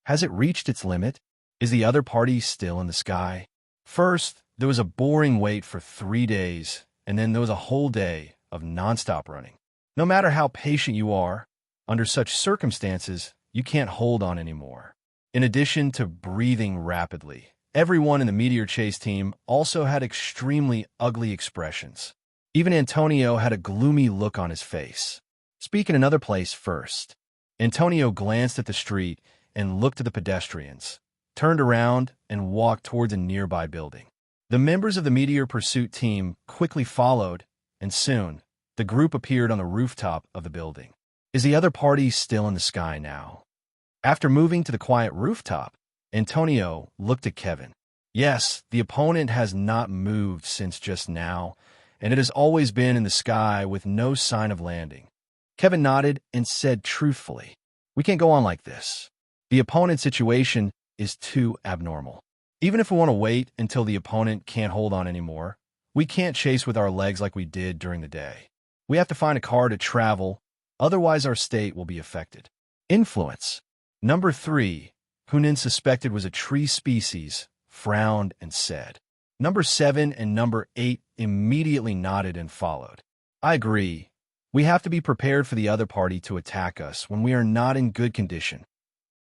Has it reached its limit? Is the other party still in the sky? First, there was a boring wait for 3 days, and then there was a whole day of nonstop running. No matter how patient you are, under such circumstances, you can't hold on anymore. In addition to breathing rapidly, everyone in the Meteor Chase team also had extremely ugly expressions. Even Antonio had a gloomy look on his face. Speak in another place first. Antonio glanced at the street and looked at the pedestrians, turned around and walked towards a nearby building. The members of the Meteor Pursuit team quickly followed, and soon, the group appeared on the rooftop of the building. Is the other party still in the sky now? After moving to the quiet rooftop, Antonio looked at Kevin. Yes, the opponent has not moved since just now, and it has always been in the sky with no sign of landing. Kevin nodded and said truthfully, "We can't go on like this. The opponent's situation is too abnormal. Even if we want to wait until the opponent can't hold on anymore, we can't chase with our legs like we did during the day. We have to find a car to travel, otherwise our state will be affected." Influence. Number 3, who Nin suspected was a tree species, frowned and said. Number 7 and number 8 immediately nodded and followed. I agree. We have to be prepared for the other party to attack us when we are not in good condition.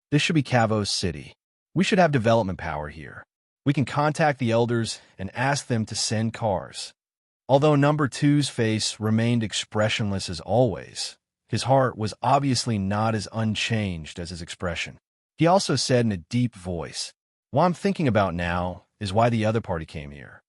This should be Cavos City. We should have development power here. We can contact the elders and ask them to send cars. Although number two's face remained expressionless as always, his heart was obviously not as unchanged as his expression. He also said in a deep voice, "What I'm thinking about now is why the other party came here.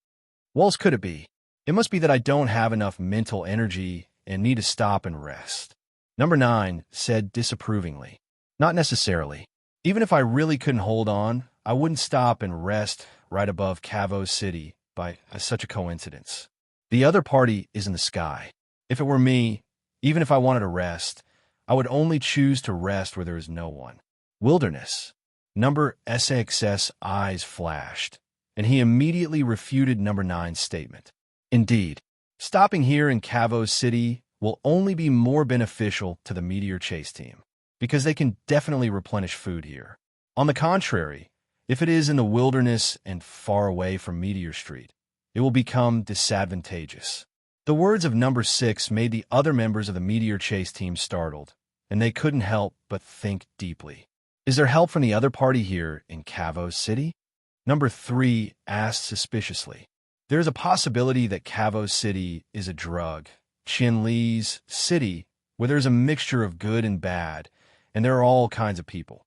What else could it be? It must be that I don't have enough mental energy and need to stop and rest." Number 9 said disapprovingly, "Not necessarily. Even if I really couldn't hold on, I wouldn't stop and rest right above Cavo City by such a coincidence. The other party is in the sky. If it were me, even if I wanted to rest, I would only choose to rest where there is no one. Wilderness." Number SX's eyes flashed, and he immediately refuted number 9's statement. "Indeed, stopping here in Cavo City will only be more beneficial to the Meteor Chase team, because they can definitely replenish food here. On the contrary, if it is in the wilderness and far away from Meteor Street, it will become disadvantageous." The words of number 6 made the other members of the Meteor Chase team startled, and they couldn't help but think deeply. "Is there help from the other party here in Cavo City?" Number 3 asked suspiciously. "There is a possibility that Cavo City is a drug, Chin Li's city, where there's a mixture of good and bad, and there are all kinds of people.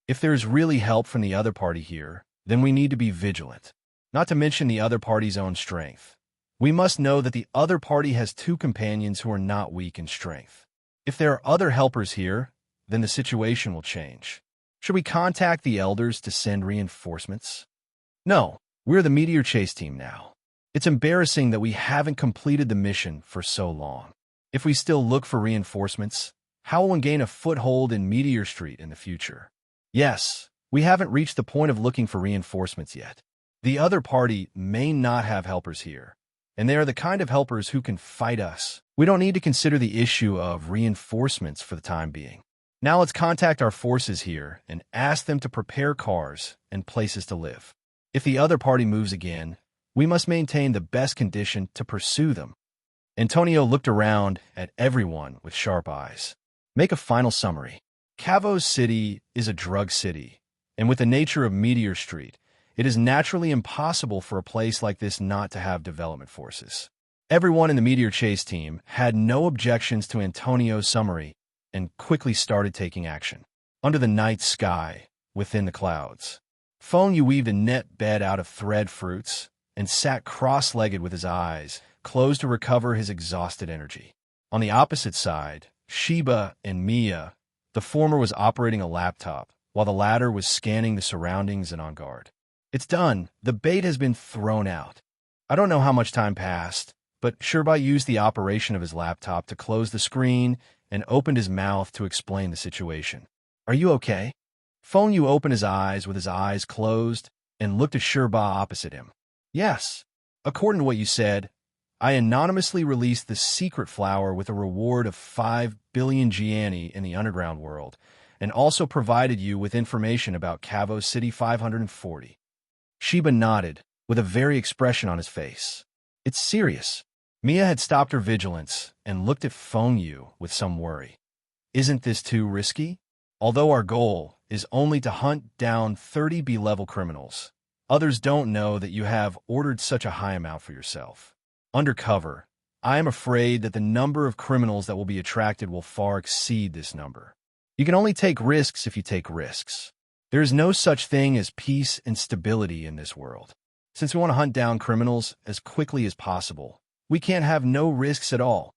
If there's really help from the other party here, then we need to be vigilant, not to mention the other party's own strength. We must know that the other party has 2 companions who are not weak in strength. If there are other helpers here, then the situation will change. Should we contact the elders to send reinforcements? No, we're the Meteor Chase team now. It's embarrassing that we haven't completed the mission for so long. If we still look for reinforcements, how will one gain a foothold in Meteor Street in the future? Yes, we haven't reached the point of looking for reinforcements yet. The other party may not have helpers here, and they are the kind of helpers who can fight us. We don't need to consider the issue of reinforcements for the time being. Now let's contact our forces here and ask them to prepare cars and places to live. If the other party moves again, we must maintain the best condition to pursue them." Antonio looked around at everyone with sharp eyes. "Make a final summary. Cavo City is a drug city, and with the nature of Meteor Street, it is naturally impossible for a place like this not to have development forces." Everyone in the Meteor Chase team had no objections to Antonio's summary and quickly started taking action. Under the night sky, within the clouds, Feng Yu weaved a net bed out of thread fruits and sat cross-legged with his eyes closed to recover his exhausted energy. On the opposite side, Sheba and Mia, the former was operating a laptop, while the latter was scanning the surroundings and on guard. "It's done. The bait has been thrown out." I don't know how much time passed, but Sheba used the operation of his laptop to close the screen and opened his mouth to explain the situation. "Are you okay?" Feng Yu opened his eyes with his eyes closed and looked at Sheba opposite him. "Yes. According to what you said, I anonymously released the secret flower with a reward of 5 billion Gianni in the underground world, and also provided you with information about Cavo City 540. Sheba nodded, with a very expression on his face. "It's serious." Mia had stopped her vigilance and looked at Feng Yu with some worry. "Isn't this too risky? Although our goal is only to hunt down 30 B-level criminals, others don't know that you have ordered such a high amount for yourself. Undercover, I am afraid that the number of criminals that will be attracted will far exceed this number. You can only take risks if you take risks. There is no such thing as peace and stability in this world. Since we want to hunt down criminals as quickly as possible, we can't have no risks at all."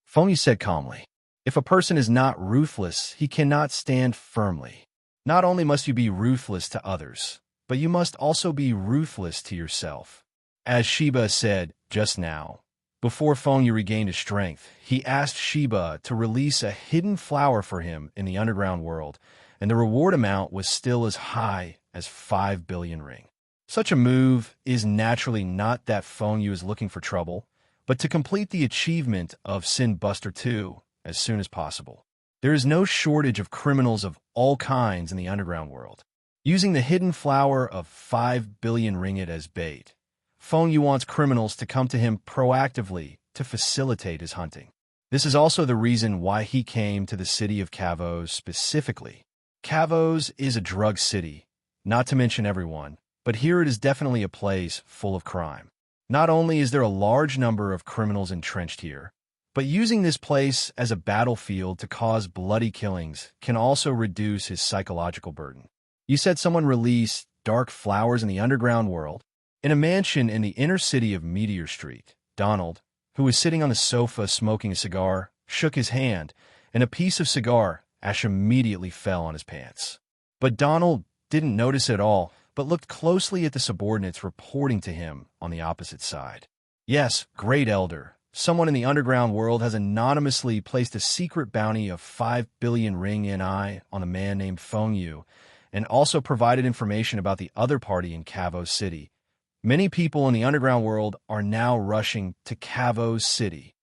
Feng Yu said calmly, "If a person is not ruthless, he cannot stand firmly. Not only must you be ruthless to others, but you must also be ruthless to yourself." As Sheba said just now, before Feng Yu regained his strength, he asked Sheba to release a hidden flower for him in the underground world, and the reward amount was still as high as 5 billion ring. Such a move is naturally not that Feng Yu is looking for trouble, but to complete the achievement of Sin Buster 2 as soon as possible. There is no shortage of criminals of all kinds in the underground world. Using the hidden flower of 5 billion ringgit as bait, Feng Yu wants criminals to come to him proactively to facilitate his hunting. This is also the reason why he came to the city of Cavos specifically. Cavos is a drug city, not to mention everyone, but here it is definitely a place full of crime. Not only is there a large number of criminals entrenched here, but using this place as a battlefield to cause bloody killings can also reduce his psychological burden. You said someone released dark flowers in the underground world? In a mansion in the inner city of Meteor Street, Donald, who was sitting on the sofa smoking a cigar, shook his hand, and a piece of cigar ash immediately fell on his pants. But Donald didn't notice it at all, but looked closely at the subordinates reporting to him on the opposite side. Yes, Great Elder, someone in the underground world has anonymously placed a secret bounty of 5 billion ring NI on a man named Feng Yu, and also provided information about the other party in Cavo City. Many people in the underground world are now rushing to Cavo City.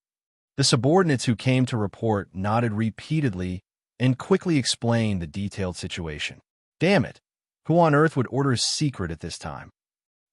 The subordinates who came to report nodded repeatedly and quickly explained the detailed situation. Damn it! Who on earth would order a secret at this time?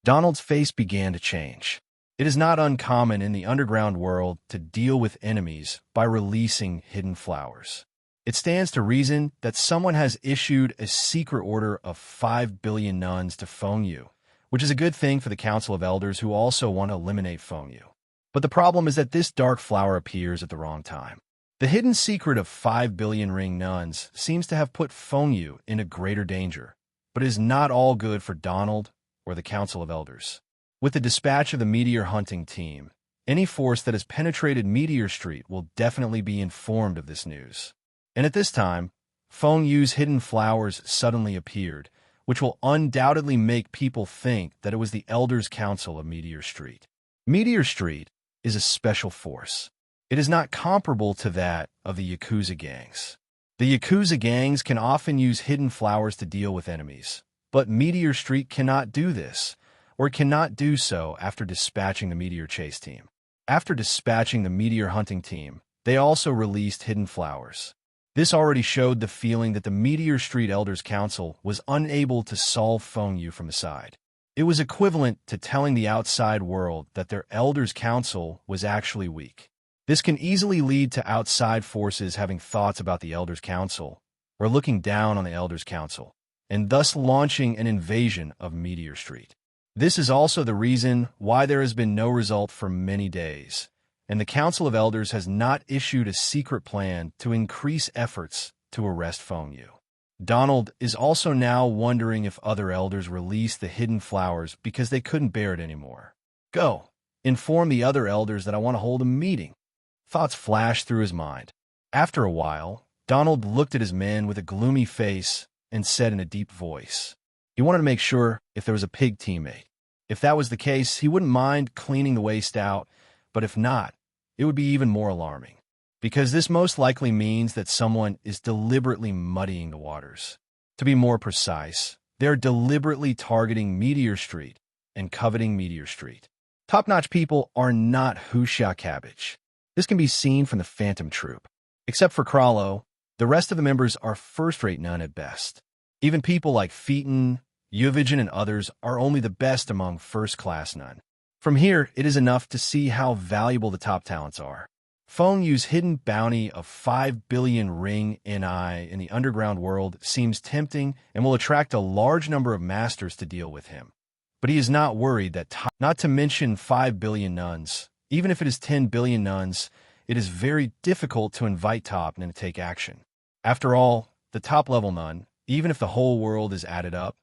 Donald's face began to change. It is not uncommon in the underground world to deal with enemies by releasing hidden flowers. It stands to reason that someone has issued a secret order of 5 billion nuns to Feng Yu, which is a good thing for the Council of Elders who also want to eliminate Feng Yu. But the problem is that this dark flower appears at the wrong time. The hidden secret of 5 billion ring nuns seems to have put Feng Yu in a greater danger, but is not all good for Donald or the Council of Elders. With the dispatch of the meteor hunting team, any force that has penetrated Meteor Street will definitely be informed of this news. And at this time, Feng Yu's hidden flowers suddenly appeared, which will undoubtedly make people think that it was the Elders' Council of Meteor Street. Meteor Street is a special force. It is not comparable to that of the Yakuza gangs. The Yakuza gangs can often use hidden flowers to deal with enemies, but Meteor Street cannot do this, or cannot do so after dispatching the Meteor Chase team. After dispatching the Meteor Hunting team, they also released hidden flowers. This already showed the feeling that the Meteor Street Elders Council was unable to solve Feng Yu from the side. It was equivalent to telling the outside world that their Elders Council was actually weak. This can easily lead to outside forces having thoughts about the Elders Council, or looking down on the Elders Council, and thus launching an invasion of Meteor Street. This is also the reason why there has been no result for many days, and the Council of Elders has not issued a secret plan to increase efforts to arrest Feng Yu. Donald is also now wondering if other elders released the hidden flowers because they couldn't bear it anymore. Go, inform the other elders that I want to hold a meeting. Thoughts flashed through his mind. After a while, Donald looked at his men with a gloomy face and said in a deep voice. He wanted to make sure if there was a pig teammate. If that was the case, he wouldn't mind cleaning the waste out, but if not, it would be even more alarming. Because this most likely means that someone is deliberately muddying the waters. To be more precise, they're deliberately targeting Meteor Street and coveting Meteor Street. Top-notch people are not Husha cabbage. This can be seen from the Phantom Troop. Except for Krallo, the rest of the members are first-rate nun at best. Even people like Phaeton, Uvigen, and others are only the best among first-class nun. From here, it is enough to see how valuable the top talents are. Feng Yu's hidden bounty of 5 billion ring NI in the underground world seems tempting and will attract a large number of masters to deal with him. But he is not worried that, not to mention 5 billion nuns, even if it is 10 billion nuns, it is very difficult to invite top nun to take action. After all, the top-level nun, even if the whole world is added up,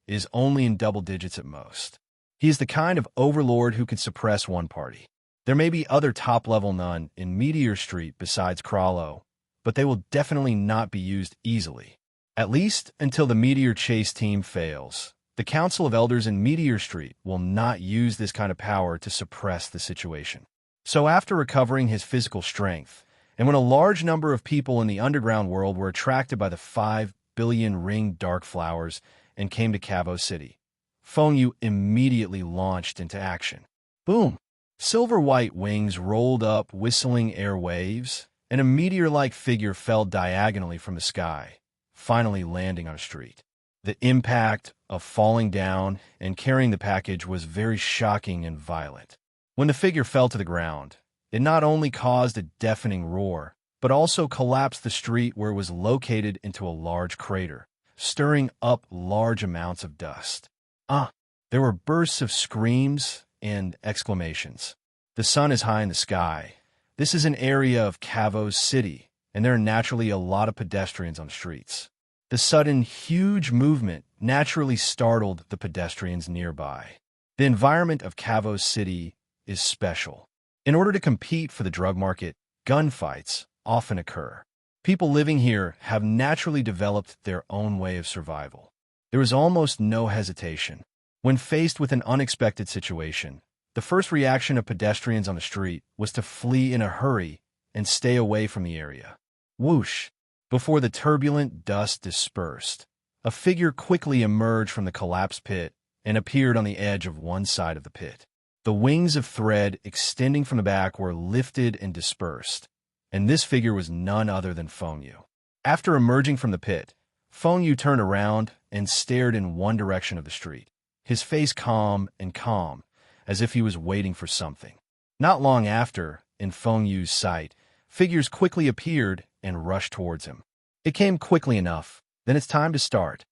is only in double digits at most. He is the kind of overlord who can suppress one party. There may be other top-level nun in Meteor Street besides Krallo, but they will definitely not be used easily. At least until the Meteor Chase team fails. The Council of Elders in Meteor Street will not use this kind of power to suppress the situation. So after recovering his physical strength, and when a large number of people in the underground world were attracted by the 5 billion ring dark flowers and came to Cavo City, Feng Yu immediately launched into action. Boom! Silver-white wings rolled up, whistling air waves, and a meteor-like figure fell diagonally from the sky, finally landing on a street. The impact of falling down and carrying the package was very shocking and violent. When the figure fell to the ground, it not only caused a deafening roar, but also collapsed the street where it was located into a large crater, stirring up large amounts of dust. There were bursts of screams and exclamations. The sun is high in the sky. This is an area of Kavo's city, and there are naturally a lot of pedestrians on the streets. The sudden, huge movement naturally startled the pedestrians nearby. The environment of Kavo's city is special. In order to compete for the drug market, gunfights often occur. People living here have naturally developed their own way of survival. There is almost no hesitation. When faced with an unexpected situation, the first reaction of pedestrians on the street was to flee in a hurry and stay away from the area. Whoosh! Before the turbulent dust dispersed, a figure quickly emerged from the collapsed pit and appeared on the edge of one side of the pit. The wings of thread extending from the back were lifted and dispersed, and this figure was none other than Feng Yu. After emerging from the pit, Feng Yu turned around and stared in one direction of the street, his face calm, as if he was waiting for something. Not long after, in Feng Yu's sight, figures quickly appeared and rushed towards him. It came quickly enough, then it's time to start.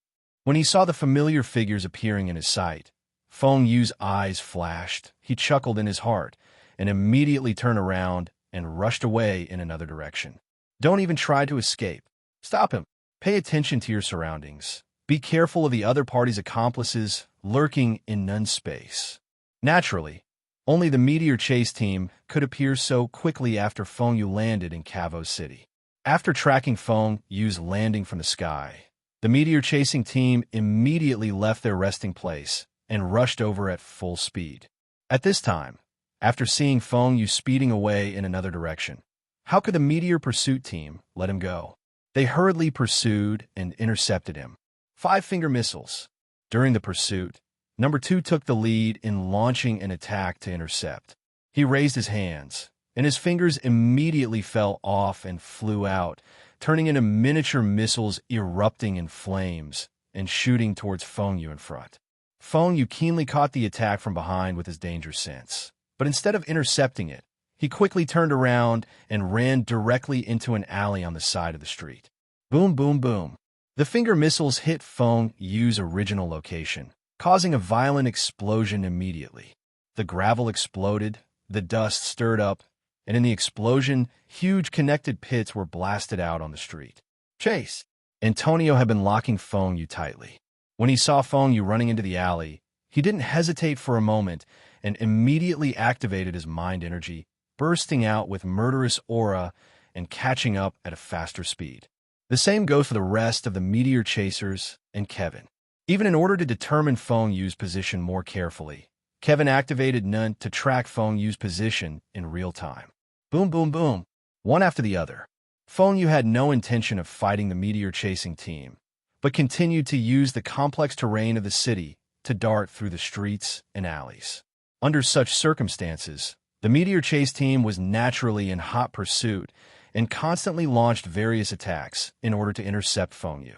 When he saw the familiar figures appearing in his sight, Feng Yu's eyes flashed, he chuckled in his heart, and immediately turned around and rushed away in another direction. Don't even try to escape. Stop him. Pay attention to your surroundings. Be careful of the other party's accomplices lurking in none space. Naturally, only the meteor chase team could appear so quickly after Feng Yu landed in Kavo City. After tracking Feng Yu's landing from the sky, the meteor chasing team immediately left their resting place and rushed over at full speed. At this time, after seeing Feng Yu speeding away in another direction, how could the meteor pursuit team let him go? They hurriedly pursued and intercepted him. 5-finger missiles. During the pursuit, Number 2 took the lead in launching an attack to intercept. He raised his hands, and his fingers immediately fell off and flew out, turning into miniature missiles erupting in flames and shooting towards Feng Yu in front. Feng Yu keenly caught the attack from behind with his danger sense, but instead of intercepting it, he quickly turned around and ran directly into an alley on the side of the street. Boom, boom, boom. The finger missiles hit Feng Yu's original location, causing a violent explosion immediately. The gravel exploded, the dust stirred up, and in the explosion, huge connected pits were blasted out on the street. Chase! Antonio had been locking Feng Yu tightly. When he saw Feng Yu running into the alley, he didn't hesitate for a moment and immediately activated his mind energy, bursting out with murderous aura and catching up at a faster speed. The same goes for the rest of the meteor chasers and Kevin. Even in order to determine Feng Yu's position more carefully, Kevin activated Nun to track Feng Yu's position in real time. Boom, boom, boom, one after the other. Feng Yu had no intention of fighting the meteor-chasing team, but continued to use the complex terrain of the city to dart through the streets and alleys. Under such circumstances, the meteor chase team was naturally in hot pursuit and constantly launched various attacks in order to intercept Feng Yu.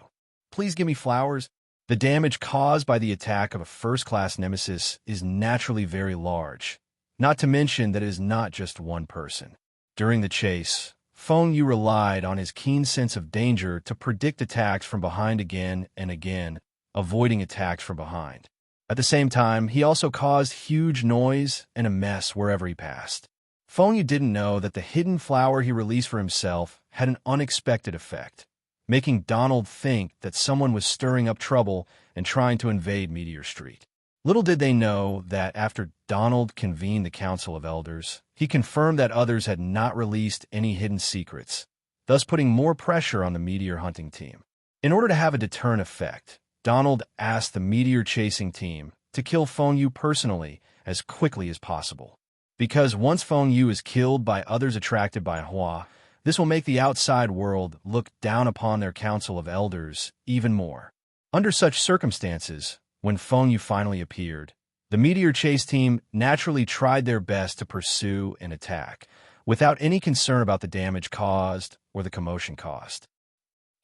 Please give me flowers. The damage caused by the attack of a first-class nemesis is naturally very large, not to mention that it is not just one person. During the chase, Feng Yu relied on his keen sense of danger to predict attacks from behind again and again, avoiding attacks from behind. At the same time, he also caused huge noise and a mess wherever he passed. Feng Yu didn't know that the hidden flower he released for himself had an unexpected effect, making Donald think that someone was stirring up trouble and trying to invade Meteor Street. Little did they know that after Donald convened the Council of Elders, he confirmed that others had not released any hidden secrets, thus putting more pressure on the meteor hunting team. In order to have a deterrent effect, Donald asked the meteor chasing team to kill Feng Yu personally as quickly as possible. Because once Feng Yu is killed by others attracted by Hua, this will make the outside world look down upon their Council of Elders even more. Under such circumstances, when Feng Yu finally appeared, the meteor chase team naturally tried their best to pursue and attack, without any concern about the damage caused or the commotion caused.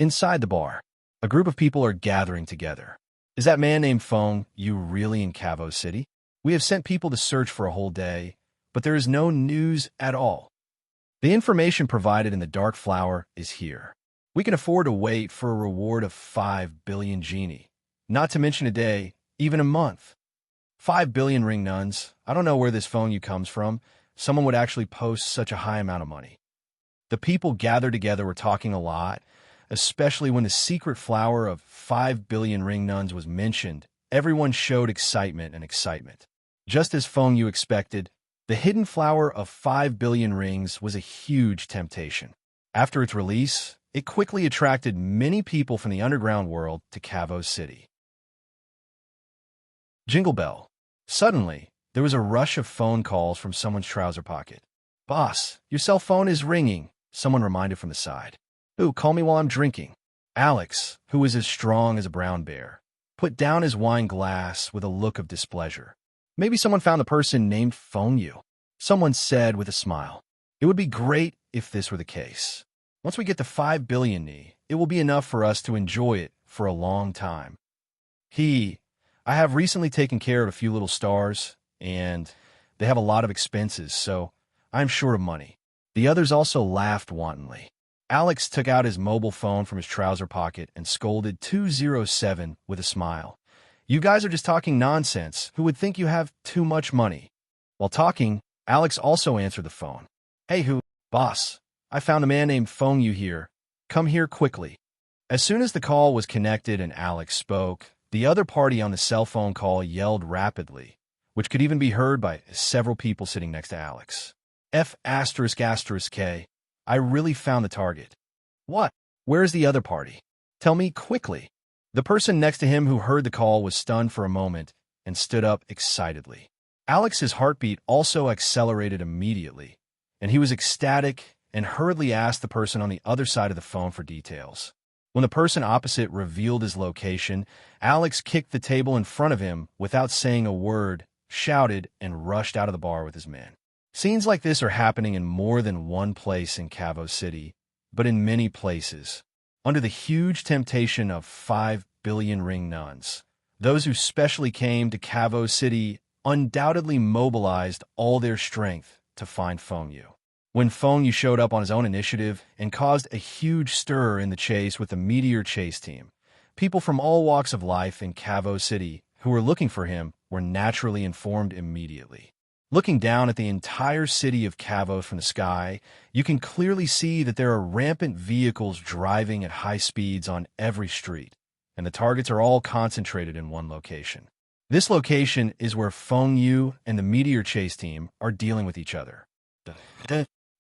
Inside the bar, a group of people are gathering together. Is that man named Feng Yu really in Kavo City? We have sent people to search for a whole day, but there is no news at all. The information provided in the Dark Flower is here. We can afford to wait for a reward of 5 billion genie. Not to mention a day, even a month. 5 billion ring nuns. I don't know where this Feng Yu comes from. Someone would actually post such a high amount of money. The people gathered together were talking a lot, especially when the secret flower of 5 billion ring nuns was mentioned. Everyone showed excitement and excitement. Just as Feng Yu expected, the hidden flower of 5 billion rings was a huge temptation. After its release, it quickly attracted many people from the underground world to Cavo City. Jingle bell. Suddenly, there was a rush of phone calls from someone's trouser pocket. "Boss, your cell phone is ringing," someone reminded from the side. "Ooh, call me while I'm drinking." Alex, who was as strong as a brown bear, put down his wine glass with a look of displeasure. "Maybe someone found a person named Feng Yu," someone said with a smile. "It would be great if this were the case. Once we get to 5 billion ni, it will be enough for us to enjoy it for a long time. I have recently taken care of a few little stars, and they have a lot of expenses, so I'm short of money." The others also laughed wantonly. Alex took out his mobile phone from his trouser pocket and scolded 207 with a smile. "You guys are just talking nonsense. Who would think you have too much money?" While talking, Alex also answered the phone. "Hey, boss, I found a man named Feng Yu here. Come here quickly." As soon as the call was connected and Alex spoke, the other party on the cell phone call yelled rapidly, which could even be heard by several people sitting next to Alex. F***K. I really found the target." "What? Where's the other party? Tell me quickly." The person next to him who heard the call was stunned for a moment and stood up excitedly. Alex's heartbeat also accelerated immediately, and he was ecstatic and hurriedly asked the person on the other side of the phone for details. When the person opposite revealed his location, Alex kicked the table in front of him without saying a word, shouted, and rushed out of the bar with his men. Scenes like this are happening in more than one place in Cavo City, but in many places. Under the huge temptation of 5 billion ring nuns, those who specially came to Cavo City undoubtedly mobilized all their strength to find Feng Yu. When Feng Yu showed up on his own initiative and caused a huge stir in the chase with the Meteor Chase team, people from all walks of life in Cavo City who were looking for him were naturally informed immediately. Looking down at the entire city of Cavo from the sky, you can clearly see that there are rampant vehicles driving at high speeds on every street, and the targets are all concentrated in one location. This location is where Feng Yu and the Meteor Chase team are dealing with each other.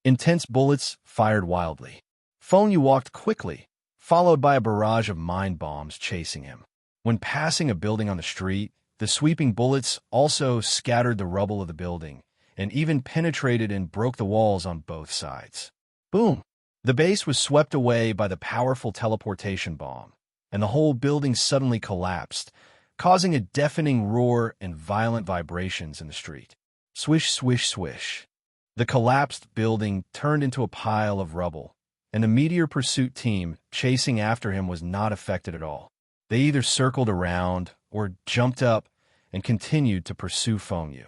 Intense bullets fired wildly. Feng Yu walked quickly, followed by a barrage of mine bombs chasing him. When passing a building on the street, the sweeping bullets also scattered the rubble of the building and even penetrated and broke the walls on both sides. Boom! The base was swept away by the powerful teleportation bomb, and the whole building suddenly collapsed, causing a deafening roar and violent vibrations in the street. Swish, swish, swish. The collapsed building turned into a pile of rubble, and the Meteor Pursuit team chasing after him was not affected at all. They either circled around or jumped up and continued to pursue Feng Yu.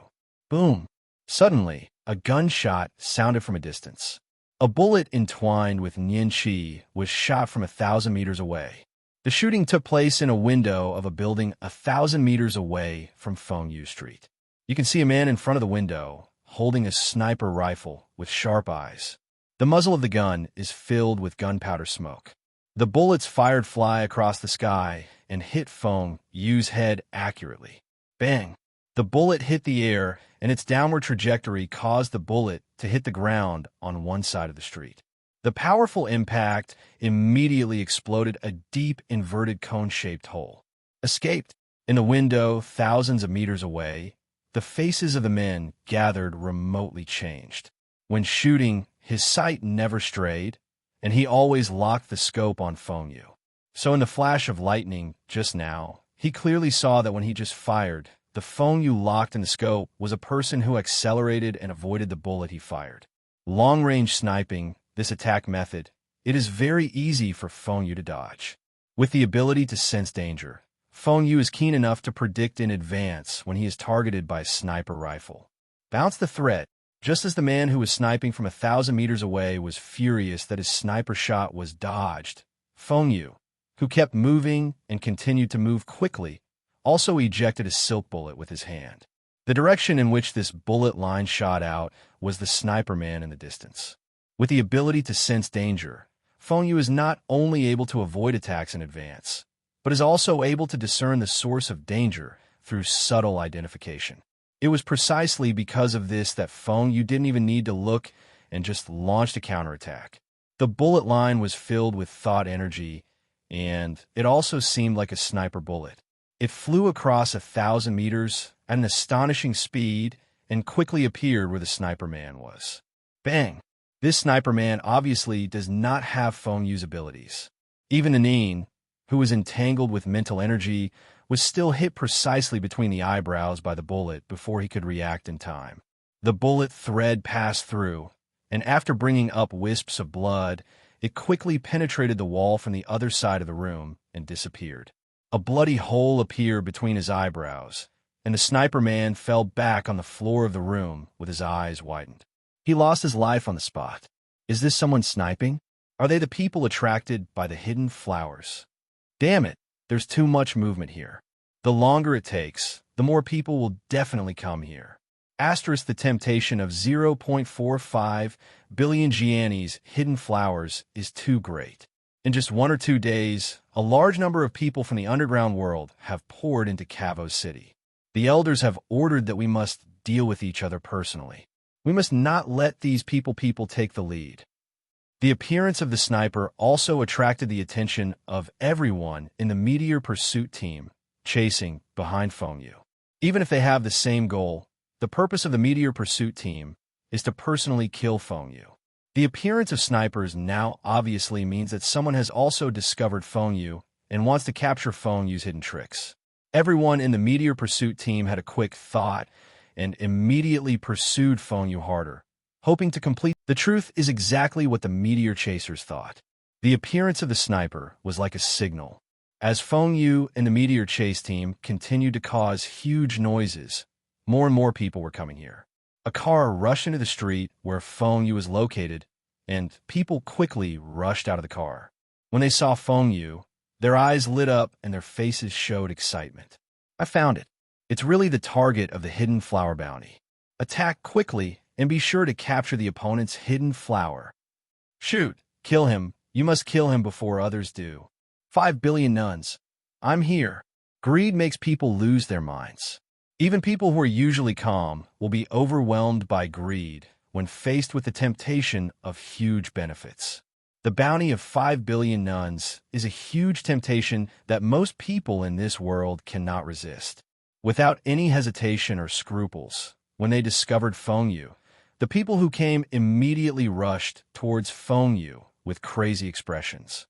Boom! Suddenly, a gunshot sounded from a distance. A bullet entwined with Nian Qi was shot from 1,000 meters away. The shooting took place in a window of a building 1,000 meters away from Feng Yu Street. You can see a man in front of the window, holding a sniper rifle with sharp eyes. The muzzle of the gun is filled with gunpowder smoke. The bullets fired fly across the sky and hit Feng Yu's head accurately. Bang! The bullet hit the air, and its downward trajectory caused the bullet to hit the ground on one side of the street. The powerful impact immediately exploded a deep inverted cone-shaped hole. Escaped. In the window, thousands of meters away, the faces of the men gathered remotely changed. When shooting, his sight never strayed, and he always locked the scope on Feng Yu. So in the flash of lightning just now, he clearly saw that when he just fired, the Feng Yu locked in the scope was a person who accelerated and avoided the bullet he fired. Long-range sniping, this attack method, it is very easy for Feng Yu to dodge. With the ability to sense danger, Feng Yu is keen enough to predict in advance when he is targeted by a sniper rifle. Bounce the threat. Just as the man who was sniping from 1,000 meters away was furious that his sniper shot was dodged, Feng Yu, who kept moving and continued to move quickly, also ejected a silk bullet with his hand. The direction in which this bullet line shot out was the sniper man in the distance. With the ability to sense danger, Feng Yu is not only able to avoid attacks in advance, but is also able to discern the source of danger through subtle identification. It was precisely because of this that Feng Yu didn't even need to look and just launched a counterattack. The bullet line was filled with thought energy, and it also seemed like a sniper bullet. It flew across 1,000 meters at an astonishing speed and quickly appeared where the sniper man was. Bang! This sniper man obviously does not have Feng Yu's abilities. Even Anin, who was entangled with mental energy, was still hit precisely between the eyebrows by the bullet before he could react in time. The bullet thread passed through, and after bringing up wisps of blood, it quickly penetrated the wall from the other side of the room and disappeared. A bloody hole appeared between his eyebrows, and the sniper man fell back on the floor of the room with his eyes widened. He lost his life on the spot. Is this someone sniping? Are they the people attracted by the hidden flowers? Damn it, there's too much movement here. The longer it takes, the more people will definitely come here. Asterisk the temptation of 0.45 billion Gianni's hidden flowers is too great. In just 1 or 2 days, a large number of people from the underground world have poured into Cavo City. The elders have ordered that we must deal with each other personally. We must not let these people take the lead. The appearance of the sniper also attracted the attention of everyone in the Meteor Pursuit team, chasing behind Feng Yu. Even if they have the same goal, the purpose of the Meteor Pursuit team is to personally kill Feng Yu. The appearance of snipers now obviously means that someone has also discovered Feng Yu and wants to capture Feng Yu's hidden tricks. Everyone in the Meteor Pursuit team had a quick thought and immediately pursued Feng Yu harder, hoping to complete. The truth is exactly what the Meteor Chasers thought. The appearance of the sniper was like a signal. As Feng Yu and the Meteor Chase team continued to cause huge noises, more and more people were coming here. A car rushed into the street where Feng Yu was located, and people quickly rushed out of the car. When they saw Feng Yu, their eyes lit up and their faces showed excitement. I found it. It's really the target of the hidden flower bounty. Attack quickly and be sure to capture the opponent's hidden flower. Shoot, kill him. You must kill him before others do. 5 billion nuns. I'm here. Greed makes people lose their minds. Even people who are usually calm will be overwhelmed by greed when faced with the temptation of huge benefits. The bounty of 5 billion nuns is a huge temptation that most people in this world cannot resist. Without any hesitation or scruples, when they discovered Feng Yu, the people who came immediately rushed towards Feng Yu with crazy expressions.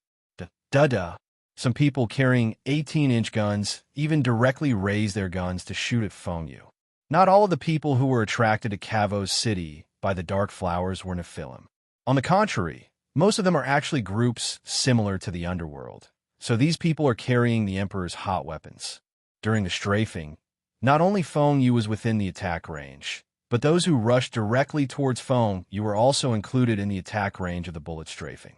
Da-da. Some people carrying 18-inch guns even directly raised their guns to shoot at Feng Yu. Not all of the people who were attracted to Cavo City by the dark flowers were Nephilim. On the contrary, most of them are actually groups similar to the underworld, so these people are carrying the Emperor's hot weapons. During the strafing, not only Feng Yu was within the attack range, but those who rushed directly towards Feng Yu were also included in the attack range of the bullet strafing.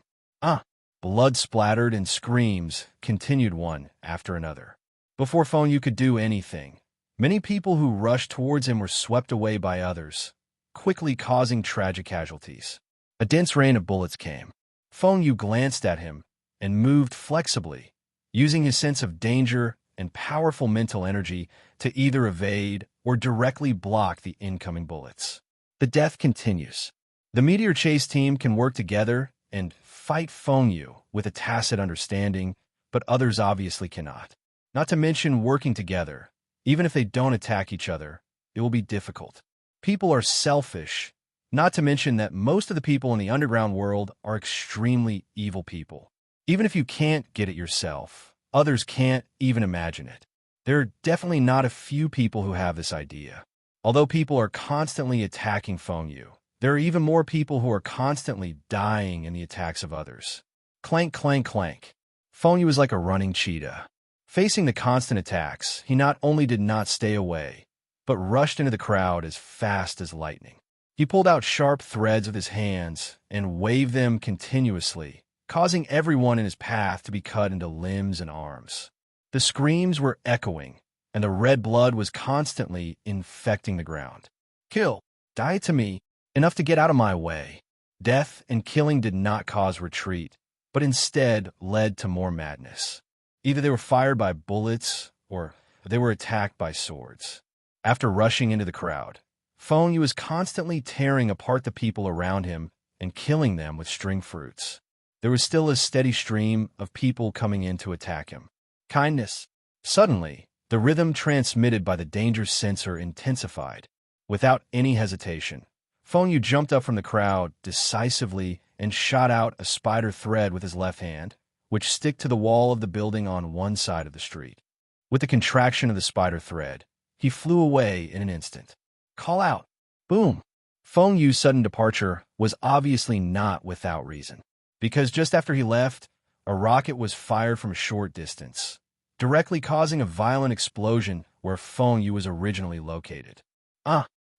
Blood splattered and screams continued one after another. Before Feng Yu could do anything, many people who rushed towards him were swept away by others, quickly causing tragic casualties. A dense rain of bullets came. Feng Yu glanced at him and moved flexibly, using his sense of danger and powerful mental energy to either evade or directly block the incoming bullets. The death continues. The Meteor Chase team can work together and fight Feng Yu with a tacit understanding, but others obviously cannot. Not to mention working together. Even if they don't attack each other, it will be difficult. People are selfish, not to mention that most of the people in the underground world are extremely evil people. Even if you can't get it yourself, others can't even imagine it. There are definitely not a few people who have this idea. Although people are constantly attacking Feng Yu, there are even more people who are constantly dying in the attacks of others. Clank, clank, clank. Feng Yu was like a running cheetah. Facing the constant attacks, he not only did not stay away, but rushed into the crowd as fast as lightning. He pulled out sharp threads with his hands and waved them continuously, causing everyone in his path to be cut into limbs and arms. The screams were echoing, and the red blood was constantly infecting the ground. Kill, die to me, enough to get out of my way. Death and killing did not cause retreat, but instead led to more madness. Either they were fired by bullets, or they were attacked by swords. After rushing into the crowd, Feng Yu was constantly tearing apart the people around him and killing them with string fruits. There was still a steady stream of people coming in to attack him. Kindness. Suddenly, the rhythm transmitted by the danger sensor intensified. Without any hesitation, Feng Yu jumped up from the crowd decisively and shot out a spider thread with his left hand, which stuck to the wall of the building on one side of the street. With the contraction of the spider thread, he flew away in an instant. Call out. Boom. Feng Yu's sudden departure was obviously not without reason, because just after he left, a rocket was fired from a short distance, directly causing a violent explosion where Feng Yu was originally located.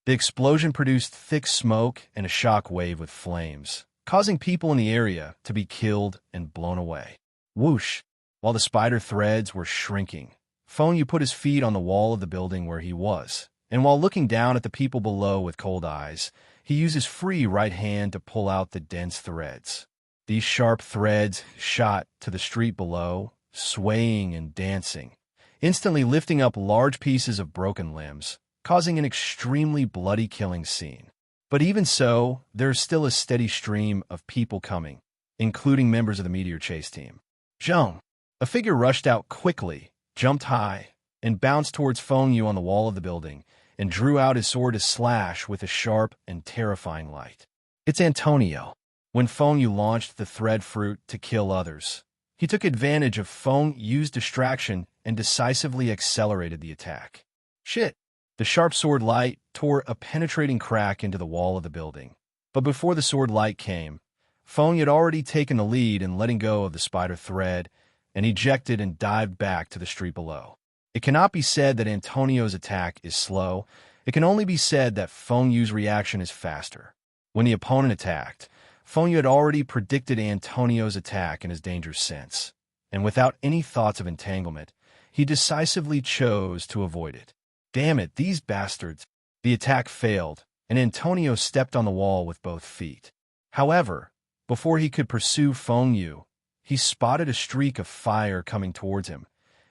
The explosion produced thick smoke and a shock wave with flames, causing people in the area to be killed and blown away. Whoosh! While the spider threads were shrinking, Feng Yu put his feet on the wall of the building where he was, and while looking down at the people below with cold eyes, he used his free right hand to pull out the dense threads. These sharp threads shot to the street below, swaying and dancing, instantly lifting up large pieces of broken limbs, causing an extremely bloody killing scene. But even so, there's still a steady stream of people coming, including members of the meteor chase team. Zheng! A figure rushed out quickly, jumped high, and bounced towards Feng Yu on the wall of the building, and drew out his sword to slash with a sharp and terrifying light. It's Antonio. When Feng Yu launched the thread fruit to kill others, he took advantage of Feng Yu's distraction and decisively accelerated the attack. Shit! The sharp sword light tore a penetrating crack into the wall of the building. But before the sword light came, Feng Yu had already taken the lead in letting go of the spider thread and ejected and dived back to the street below. It cannot be said that Antonio's attack is slow. It can only be said that Feng Yu's reaction is faster. When the opponent attacked, Feng Yu had already predicted Antonio's attack in his dangerous sense, and without any thoughts of entanglement, he decisively chose to avoid it. Damn it, these bastards! The attack failed, and Antonio stepped on the wall with both feet. However, before he could pursue Feng Yu, he spotted a streak of fire coming towards him,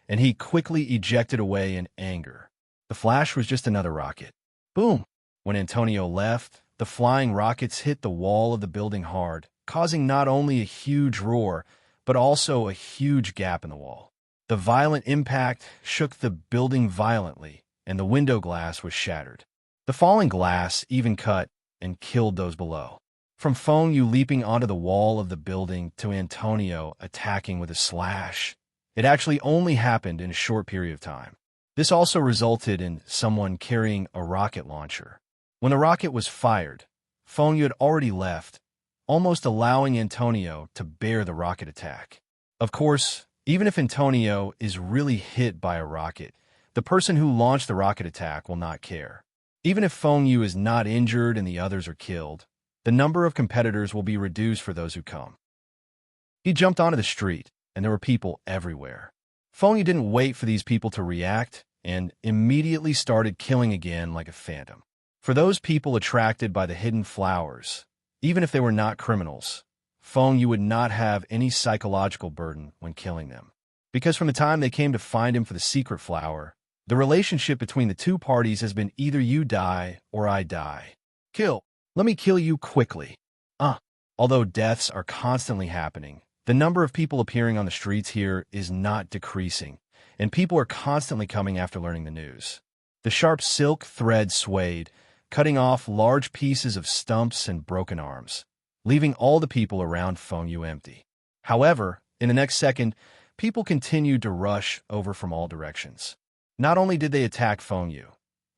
and he quickly ejected away in anger. The flash was just another rocket. Boom! When Antonio left, the flying rockets hit the wall of the building hard, causing not only a huge roar, but also a huge gap in the wall. The violent impact shook the building violently, and the window glass was shattered. The falling glass even cut and killed those below. From Feng Yu leaping onto the wall of the building to Antonio attacking with a slash, it actually only happened in a short period of time. This also resulted in someone carrying a rocket launcher. When the rocket was fired, Feng Yu had already left, almost allowing Antonio to bear the rocket attack. Of course, even if Antonio is really hit by a rocket, the person who launched the rocket attack will not care. Even if Feng Yu is not injured and the others are killed, the number of competitors will be reduced for those who come. He jumped onto the street, and there were people everywhere. Feng Yu didn't wait for these people to react, and immediately started killing again like a phantom. For those people attracted by the hidden flowers, even if they were not criminals, Feng Yu would not have any psychological burden when killing them. Because from the time they came to find him for the secret flower, the relationship between the two parties has been either you die or I die. Kill. Let me kill you quickly. Although deaths are constantly happening, the number of people appearing on the streets here is not decreasing, and people are constantly coming after learning the news. The sharp silk thread swayed, cutting off large pieces of stumps and broken arms, leaving all the people around Feng Yu empty. However, in the next second, people continued to rush over from all directions. Not only did they attack Feng Yu,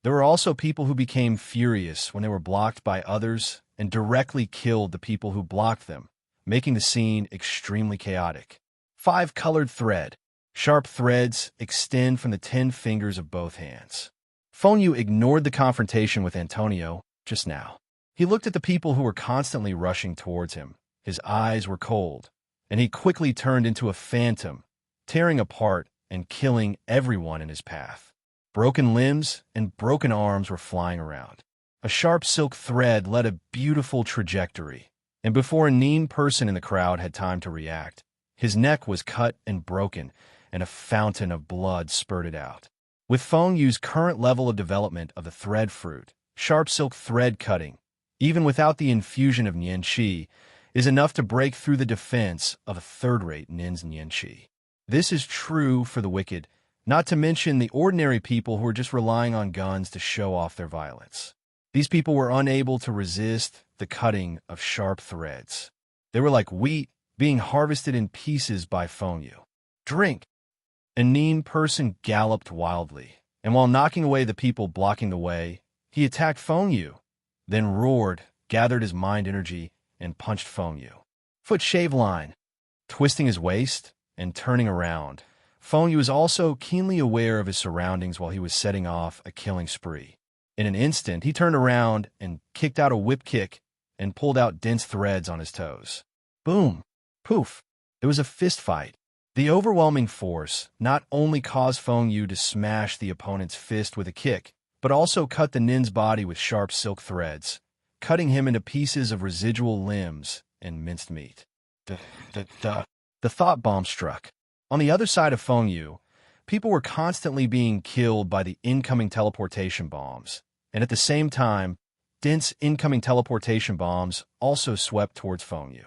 there were also people who became furious when they were blocked by others and directly killed the people who blocked them, making the scene extremely chaotic. 5-colored thread. Sharp threads extend from the 10 fingers of both hands. Feng Yu ignored the confrontation with Antonio just now. He looked at the people who were constantly rushing towards him. His eyes were cold, and he quickly turned into a phantom, tearing apart and killing everyone in his path. Broken limbs and broken arms were flying around. A sharp silk thread led a beautiful trajectory, and before a mean person in the crowd had time to react, his neck was cut and broken, and a fountain of blood spurted out. With Feng Yu's current level of development of the thread fruit, sharp silk thread cutting, even without the infusion of Nian Qi, is enough to break through the defense of a third-rate Nin's Nian Qi. This is true for the wicked, not to mention the ordinary people who are just relying on guns to show off their violence. These people were unable to resist the cutting of sharp threads. They were like wheat being harvested in pieces by Feng Yu. Drink! A mean person galloped wildly, and while knocking away the people blocking the way, he attacked Feng Yu, then roared, gathered his mind energy, and punched Feng Yu. Foot shave line. Twisting his waist and turning around, Feng Yu was also keenly aware of his surroundings while he was setting off a killing spree. In an instant, he turned around and kicked out a whip kick and pulled out dense threads on his toes. Boom! Poof! It was a fist fight. The overwhelming force not only caused Feng Yu to smash the opponent's fist with a kick, but also cut the nin's body with sharp silk threads, cutting him into pieces of residual limbs and minced meat. The thought bomb struck. On the other side of Feng Yu, people were constantly being killed by the incoming teleportation bombs, and at the same time, dense incoming teleportation bombs also swept towards Feng Yu.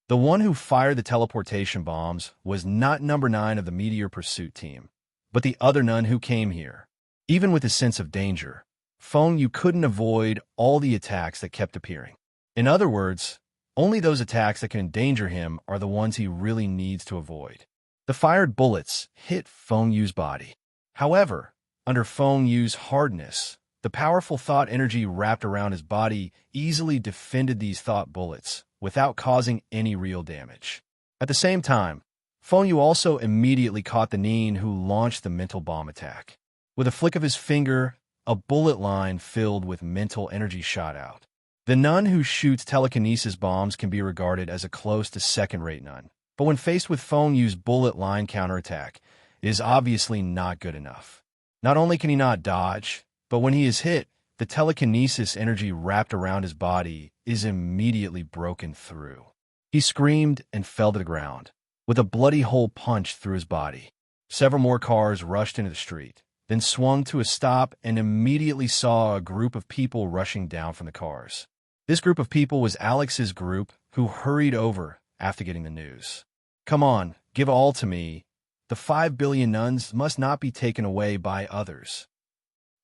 The one who fired the teleportation bombs was not number 9 of the Meteor Pursuit team, but the other nun who came here. Even with his sense of danger, Feng Yu couldn't avoid all the attacks that kept appearing. In other words, only those attacks that can endanger him are the ones he really needs to avoid. The fired bullets hit Feng Yu's body. However, under Feng Yu's hardness, the powerful thought energy wrapped around his body easily defended these thought bullets without causing any real damage. At the same time, Feng Yu also immediately caught the Nin who launched the mental bomb attack. With a flick of his finger, a bullet line filled with mental energy shot out. The nun who shoots telekinesis bombs can be regarded as a close to second-rate nun, but when faced with Feng Yu's bullet line counterattack, it is obviously not good enough. Not only can he not dodge, but when he is hit, the telekinesis energy wrapped around his body is immediately broken through. He screamed and fell to the ground, with a bloody hole punched through his body. Several more cars rushed into the street, then swung to a stop and immediately saw a group of people rushing down from the cars. This group of people was Alex's group, who hurried over after getting the news. Come on, give all to me. The 5 billion nuns must not be taken away by others.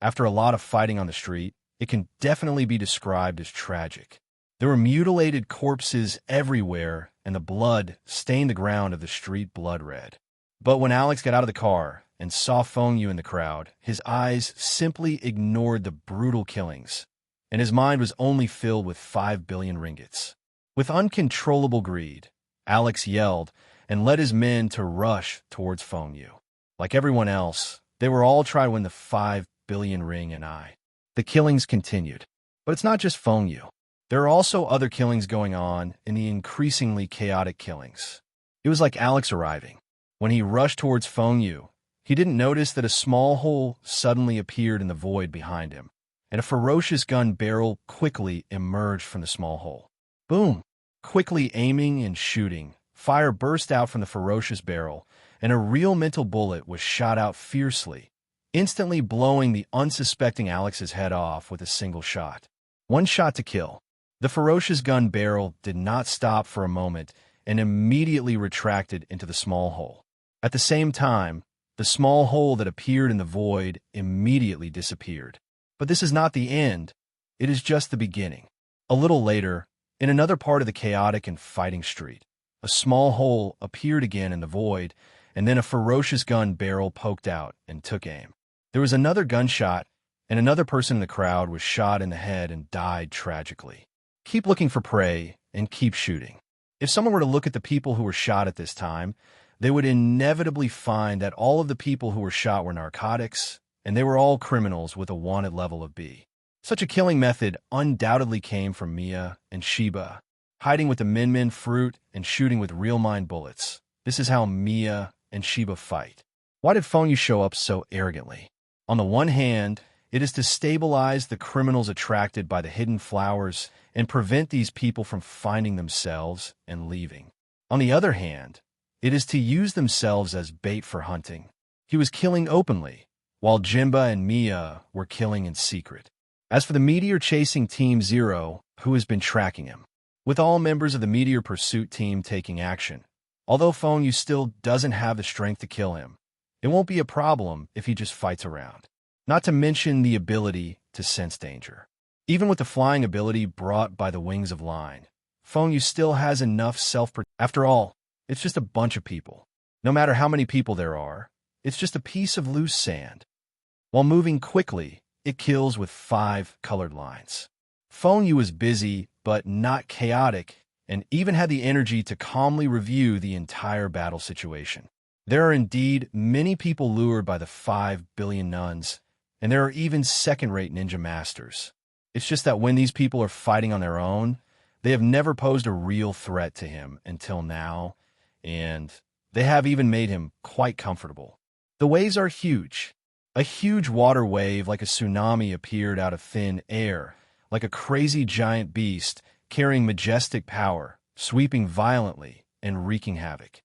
After a lot of fighting on the street, it can definitely be described as tragic. There were mutilated corpses everywhere, and the blood stained the ground of the street blood red. But when Alex got out of the car and saw Feng Yu in the crowd, his eyes simply ignored the brutal killings, and his mind was only filled with 5 billion ringgits. With uncontrollable greed, Alex yelled and led his men to rush towards Feng Yu. Like everyone else, they were all trying to win the 5 billion ring and I. The killings continued. But it's not just Feng Yu. There are also other killings going on in the increasingly chaotic killings. It was like Alex arriving. When he rushed towards Feng Yu, he didn't notice that a small hole suddenly appeared in the void behind him, and a ferocious gun barrel quickly emerged from the small hole. Boom! Quickly aiming and shooting, fire burst out from the ferocious barrel, and a real mental bullet was shot out fiercely, instantly blowing the unsuspecting Alex's head off with a single shot. One shot to kill. The ferocious gun barrel did not stop for a moment and immediately retracted into the small hole. At the same time, the small hole that appeared in the void immediately disappeared. But this is not the end. It is just the beginning. A little later, in another part of the chaotic and fighting street, a small hole appeared again in the void, and then a ferocious gun barrel poked out and took aim. There was another gunshot, and another person in the crowd was shot in the head and died tragically. Keep looking for prey and keep shooting. If someone were to look at the people who were shot at this time, they would inevitably find that all of the people who were shot were narcotics, and they were all criminals with a wanted level of B. Such a killing method undoubtedly came from Mia and Sheba. hiding with the Min fruit and shooting with real mind bullets. This is how Mia and Sheba fight. Why did Feng Yu show up so arrogantly? On the one hand, it is to stabilize the criminals attracted by the hidden flowers and prevent these people from finding themselves and leaving. On the other hand, it is to use themselves as bait for hunting. He was killing openly, while Jimba and Mia were killing in secret. As for the Meteor Chasing Team Zero, who has been tracking him, with all members of the Meteor Pursuit Team taking action, although Feng Yu still doesn't have the strength to kill him, it won't be a problem if he just fights around. Not to mention the ability to sense danger. Even with the flying ability brought by the Wings of Line, Feng Yu still has enough self-protection. After all, it's just a bunch of people. No matter how many people there are, it's just a piece of loose sand. While moving quickly, it kills with 5 colored lines. Feng Yu is busy, but not chaotic, and even had the energy to calmly review the entire battle situation. There are indeed many people lured by the 5 billion nuns, and there are even second-rate ninja masters. It's just that when these people are fighting on their own, they have never posed a real threat to him until now, and they have even made him quite comfortable. The waves are huge. A huge water wave like a tsunami appeared out of thin air, like a crazy giant beast carrying majestic power, sweeping violently and wreaking havoc.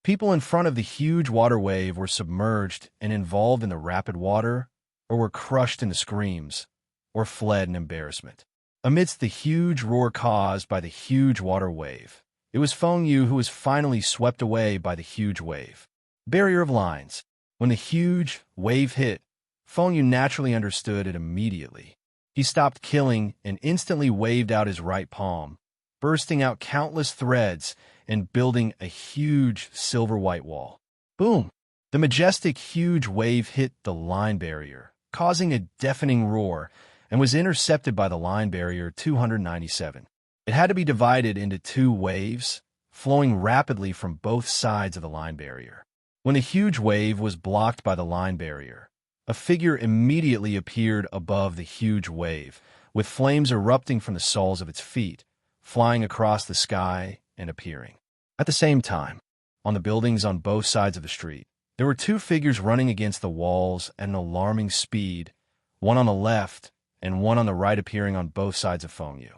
People in front of the huge water wave were submerged and involved in the rapid water, or were crushed into screams, or fled in embarrassment. Amidst the huge roar caused by the huge water wave, it was Feng Yu who was finally swept away by the huge wave. Barrier of lines. When the huge wave hit, Feng Yu naturally understood it immediately. He stopped killing and instantly waved out his right palm, bursting out countless threads and building a huge silver-white wall. Boom! The majestic huge wave hit the line barrier, causing a deafening roar, and was intercepted by the line barrier 297. It had to be divided into 2 waves, flowing rapidly from both sides of the line barrier. When the huge wave was blocked by the line barrier, a figure immediately appeared above the huge wave, with flames erupting from the soles of its feet, flying across the sky and appearing. At the same time, on the buildings on both sides of the street, there were 2 figures running against the walls at an alarming speed, one on the left and one on the right appearing on both sides of Feng Yu.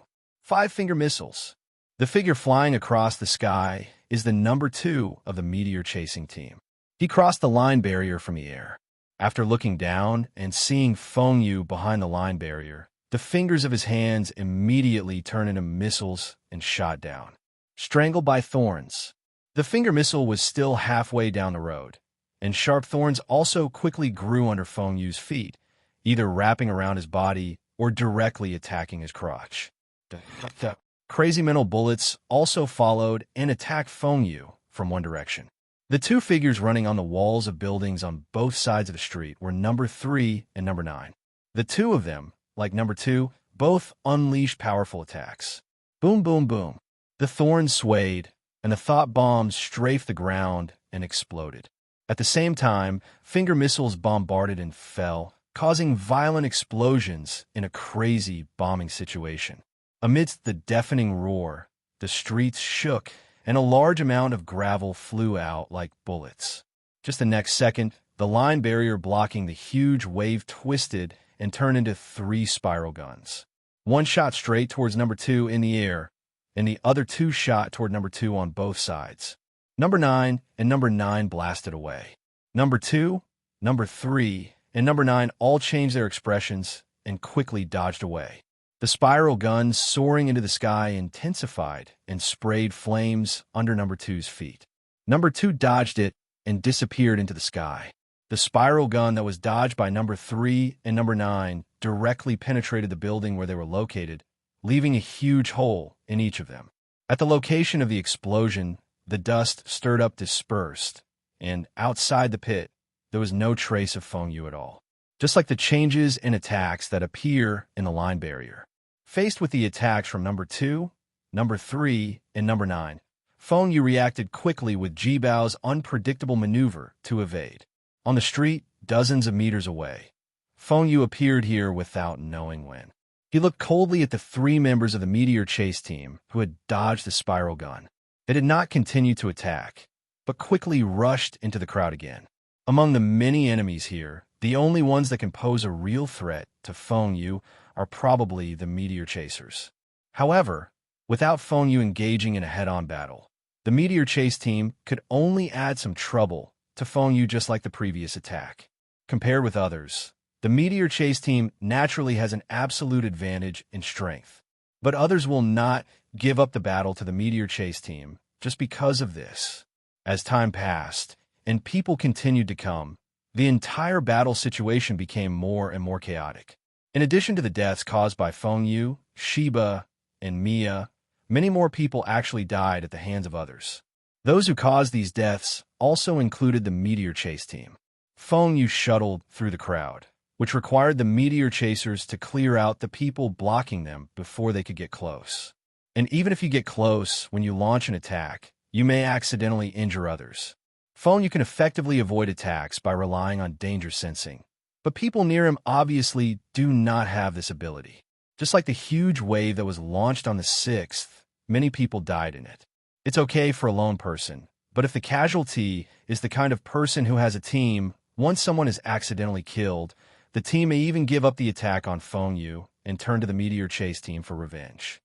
5-finger missiles. The figure flying across the sky is the number 2 of the Meteor Chasing Team. He crossed the line barrier from the air. After looking down and seeing Feng Yu behind the line barrier, the fingers of his hands immediately turned into missiles and shot down. Strangled by thorns. The finger missile was still halfway down the road, and sharp thorns also quickly grew under Feng Yu's feet, either wrapping around his body or directly attacking his crotch. The crazy mental bullets also followed and attacked Feng Yu from one direction. The 2 figures running on the walls of buildings on both sides of the street were number 3 and number 9. The 2 of them, like number 2, both unleashed powerful attacks. Boom, boom, boom. The thorns swayed, and the thought bombs strafed the ground and exploded. At the same time, finger missiles bombarded and fell, causing violent explosions in a crazy bombing situation. Amidst the deafening roar, the streets shook, and a large amount of gravel flew out like bullets. Just the next second, the line barrier blocking the huge wave twisted and turned into 3 spiral guns. One shot straight towards number 2 in the air, and the other 2 shot toward number 2 on both sides. Number 9 and number 9 blasted away. Number 2, number 3, and number 9 all changed their expressions and quickly dodged away. The spiral guns soaring into the sky intensified and sprayed flames under number 2's feet. Number 2 dodged it and disappeared into the sky. The spiral gun that was dodged by number 3 and number 9 directly penetrated the building where they were located, leaving a huge hole in each of them. At the location of the explosion, the dust stirred up dispersed, and outside the pit, there was no trace of Feng Yu at all. Just like the changes and attacks that appear in the line barrier. Faced with the attacks from number 2, number 3, and number 9, Feng Yu reacted quickly with Jibao's unpredictable maneuver to evade. On the street, dozens of meters away, Feng Yu appeared here without knowing when. He looked coldly at the three members of the meteor chase team who had dodged the spiral gun. They did not continue to attack, but quickly rushed into the crowd again. Among the many enemies here, the only ones that can pose a real threat to Feng Yu are probably the meteor chasers. However, without Feng Yu engaging in a head-on battle, the meteor chase team could only add some trouble to Feng Yu just like the previous attack. Compared with others, the meteor chase team naturally has an absolute advantage in strength, but others will not give up the battle to the meteor chase team just because of this. As time passed and people continued to come, the entire battle situation became more and more chaotic. In addition to the deaths caused by Feng Yu, Shiba, and Mia, many more people actually died at the hands of others. Those who caused these deaths also included the meteor chase team. Feng Yu shuttled through the crowd, which required the meteor chasers to clear out the people blocking them before they could get close. And even if you get close when you launch an attack, you may accidentally injure others. Feng Yu can effectively avoid attacks by relying on danger sensing, but people near him obviously do not have this ability. Just like the huge wave that was launched on the 6th, many people died in it. It's okay for a lone person, but if the casualty is the kind of person who has a team, once someone is accidentally killed, the team may even give up the attack on Feng Yu and turn to the meteor chase team for revenge.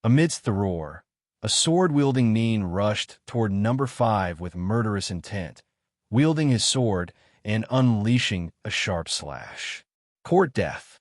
Amidst the roar, a sword-wielding Nin rushed toward number 5 with murderous intent, wielding his sword and unleashing a sharp slash. Court death.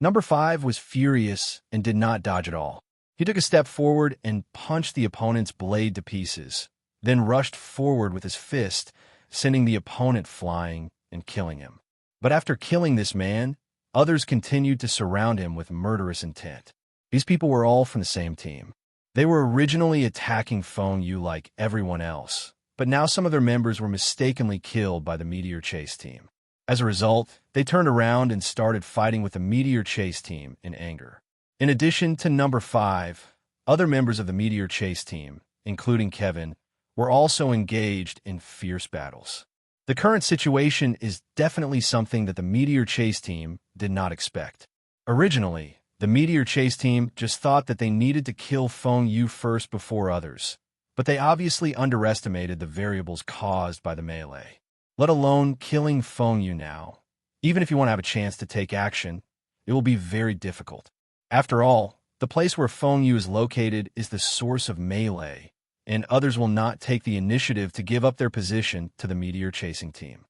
Number 5 was furious and did not dodge at all. He took a step forward and punched the opponent's blade to pieces, then rushed forward with his fist, sending the opponent flying and killing him. But after killing this man, others continued to surround him with murderous intent. These people were all from the same team. They were originally attacking Feng Yu like everyone else, but now some of their members were mistakenly killed by the meteor chase team. As a result, they turned around and started fighting with the meteor chase team in anger. In addition to number 5, other members of the meteor chase team, including Kevin, were also engaged in fierce battles. The current situation is definitely something that the meteor chase team did not expect. Originally, the meteor chase team just thought that they needed to kill Feng Yu first before others, but they obviously underestimated the variables caused by the melee. Let alone killing Feng Yu now. Even if you want to have a chance to take action, it will be very difficult. After all, the place where Feng Yu is located is the source of melee, and others will not take the initiative to give up their position to the meteor chasing team.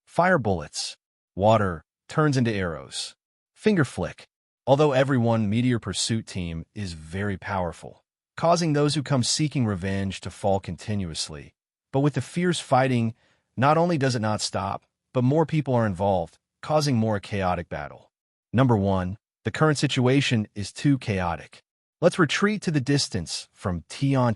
Fire bullets. Water turns into arrows. Finger flick. Although everyone meteor pursuit team is very powerful, causing those who come seeking revenge to fall continuously. But with the fierce fighting, not only does it not stop, but more people are involved, causing more chaotic battle. Number 1, the current situation is too chaotic. Let's retreat to the distance from Tion.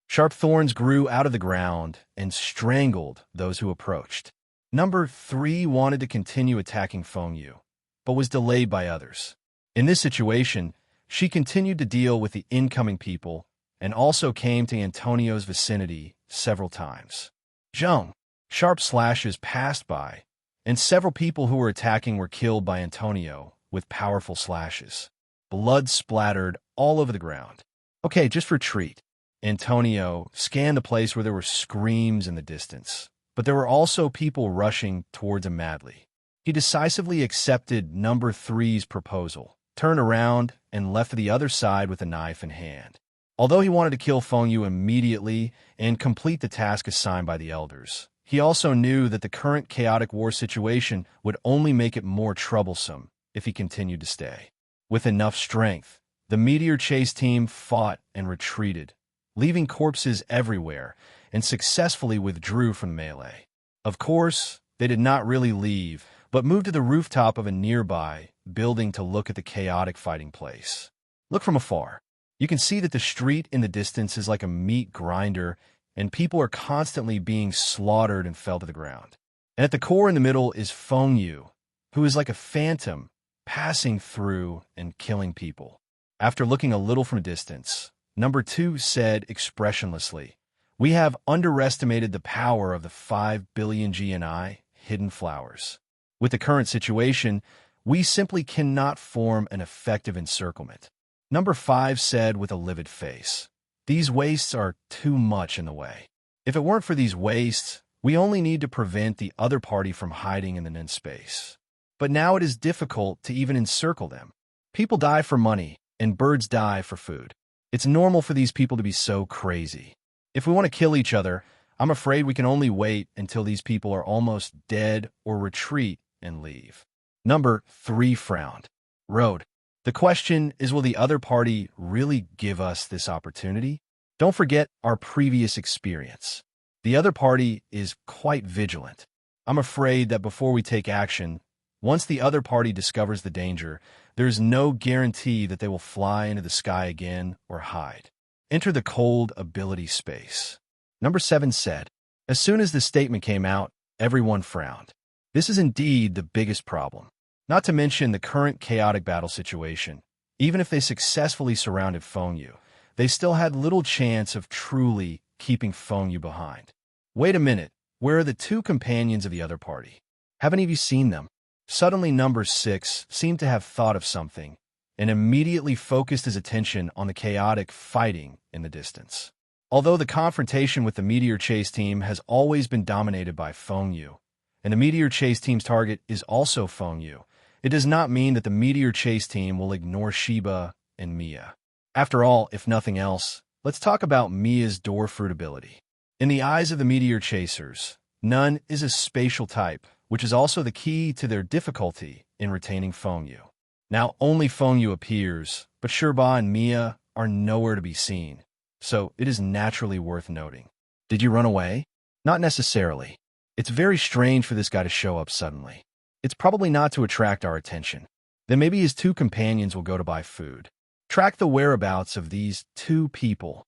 Sharp thorns grew out of the ground and strangled those who approached. Number 3 wanted to continue attacking Feng Yu, but was delayed by others. In this situation, she continued to deal with the incoming people and also came to Antonio's vicinity several times. Zheng. Sharp slashes passed by, and several people who were attacking were killed by Antonio with powerful slashes. Blood splattered all over the ground. Okay, just retreat. Antonio scanned the place where there were screams in the distance, but there were also people rushing towards him madly. He decisively accepted number 3's proposal, turned around, and left to the other side with a knife in hand. Although he wanted to kill Feng Yu immediately and complete the task assigned by the elders, he also knew that the current chaotic war situation would only make it more troublesome if he continued to stay. With enough strength, the meteor chase team fought and retreated, leaving corpses everywhere, and successfully withdrew from melee. Of course, they did not really leave, but moved to the rooftop of a nearby building to look at the chaotic fighting place. Look from afar. You can see that the street in the distance is like a meat grinder, and people are constantly being slaughtered and fell to the ground. And at the core in the middle is Feng Yu, who is like a phantom, passing through and killing people. After looking a little from a distance, number 2 said expressionlessly, "We have underestimated the power of the 5 billion GNI hidden flowers. With the current situation, We simply cannot form an effective encirclement. Number 5 said with a livid face, "These wastes are too much in the way. If it weren't for these wastes, we only need to prevent the other party from hiding in the Nen space. But now it is difficult to even encircle them. People die for money, and birds die for food. It's normal for these people to be so crazy. If we want to kill each other, I'm afraid we can only wait until these people are almost dead or retreat and leave." Number 3 frowned. Wrote, "The question is, will the other party really give us this opportunity? Don't forget our previous experience. The other party is quite vigilant. I'm afraid that before we take action, once the other party discovers the danger, there's no guarantee that they will fly into the sky again or hide. Enter the cold ability space." Number 7 said, "As soon as this statement came out, everyone frowned. This is indeed the biggest problem. Not to mention the current chaotic battle situation. Even if they successfully surrounded Feng Yu, they still had little chance of truly keeping Feng Yu behind. Wait a minute, where are the 2 companions of the other party? Haven't even seen them?" Suddenly number 6 seemed to have thought of something and immediately focused his attention on the chaotic fighting in the distance. Although the confrontation with the Meteor Chase team has always been dominated by Feng Yu, and the Meteor Chase team's target is also Feng Yu, it does not mean that the Meteor Chase team will ignore Sheba and Mia. After all, if nothing else, let's talk about Mia's door fruit ability. In the eyes of the Meteor Chasers, none is a spatial type, which is also the key to their difficulty in retaining Feng Yu. Now only Feng Yu appears, but Sheba and Mia are nowhere to be seen, so it is naturally worth noting. Did you run away? Not necessarily. It's very strange for this guy to show up suddenly. It's probably not to attract our attention. Then maybe his 2 companions will go to buy food. Track the whereabouts of these 2 people.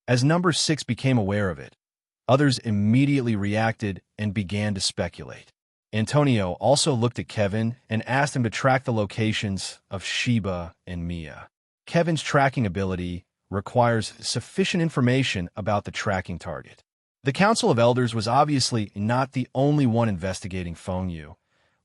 As number 6 became aware of it, others immediately reacted and began to speculate. Antonio also looked at Kevin and asked him to track the locations of Sheba and Mia. Kevin's tracking ability requires sufficient information about the tracking target. The Council of Elders was obviously not the only one investigating Feng Yu,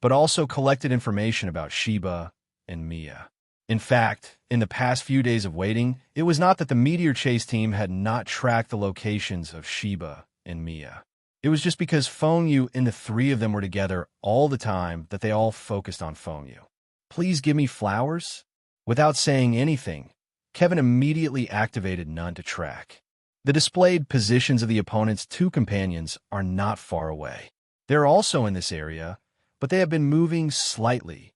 but also collected information about Sheba and Mia. In fact, in the past few days of waiting, it was not that the Meteor Chase team had not tracked the locations of Sheba and Mia. It was just because Feng Yu and the 3 of them were together all the time that they all focused on Feng Yu. "Please give me flowers?" Without saying anything, Kevin immediately activated None to track. The displayed positions of the opponent's 2 companions are not far away. They're also in this area, but they have been moving slightly.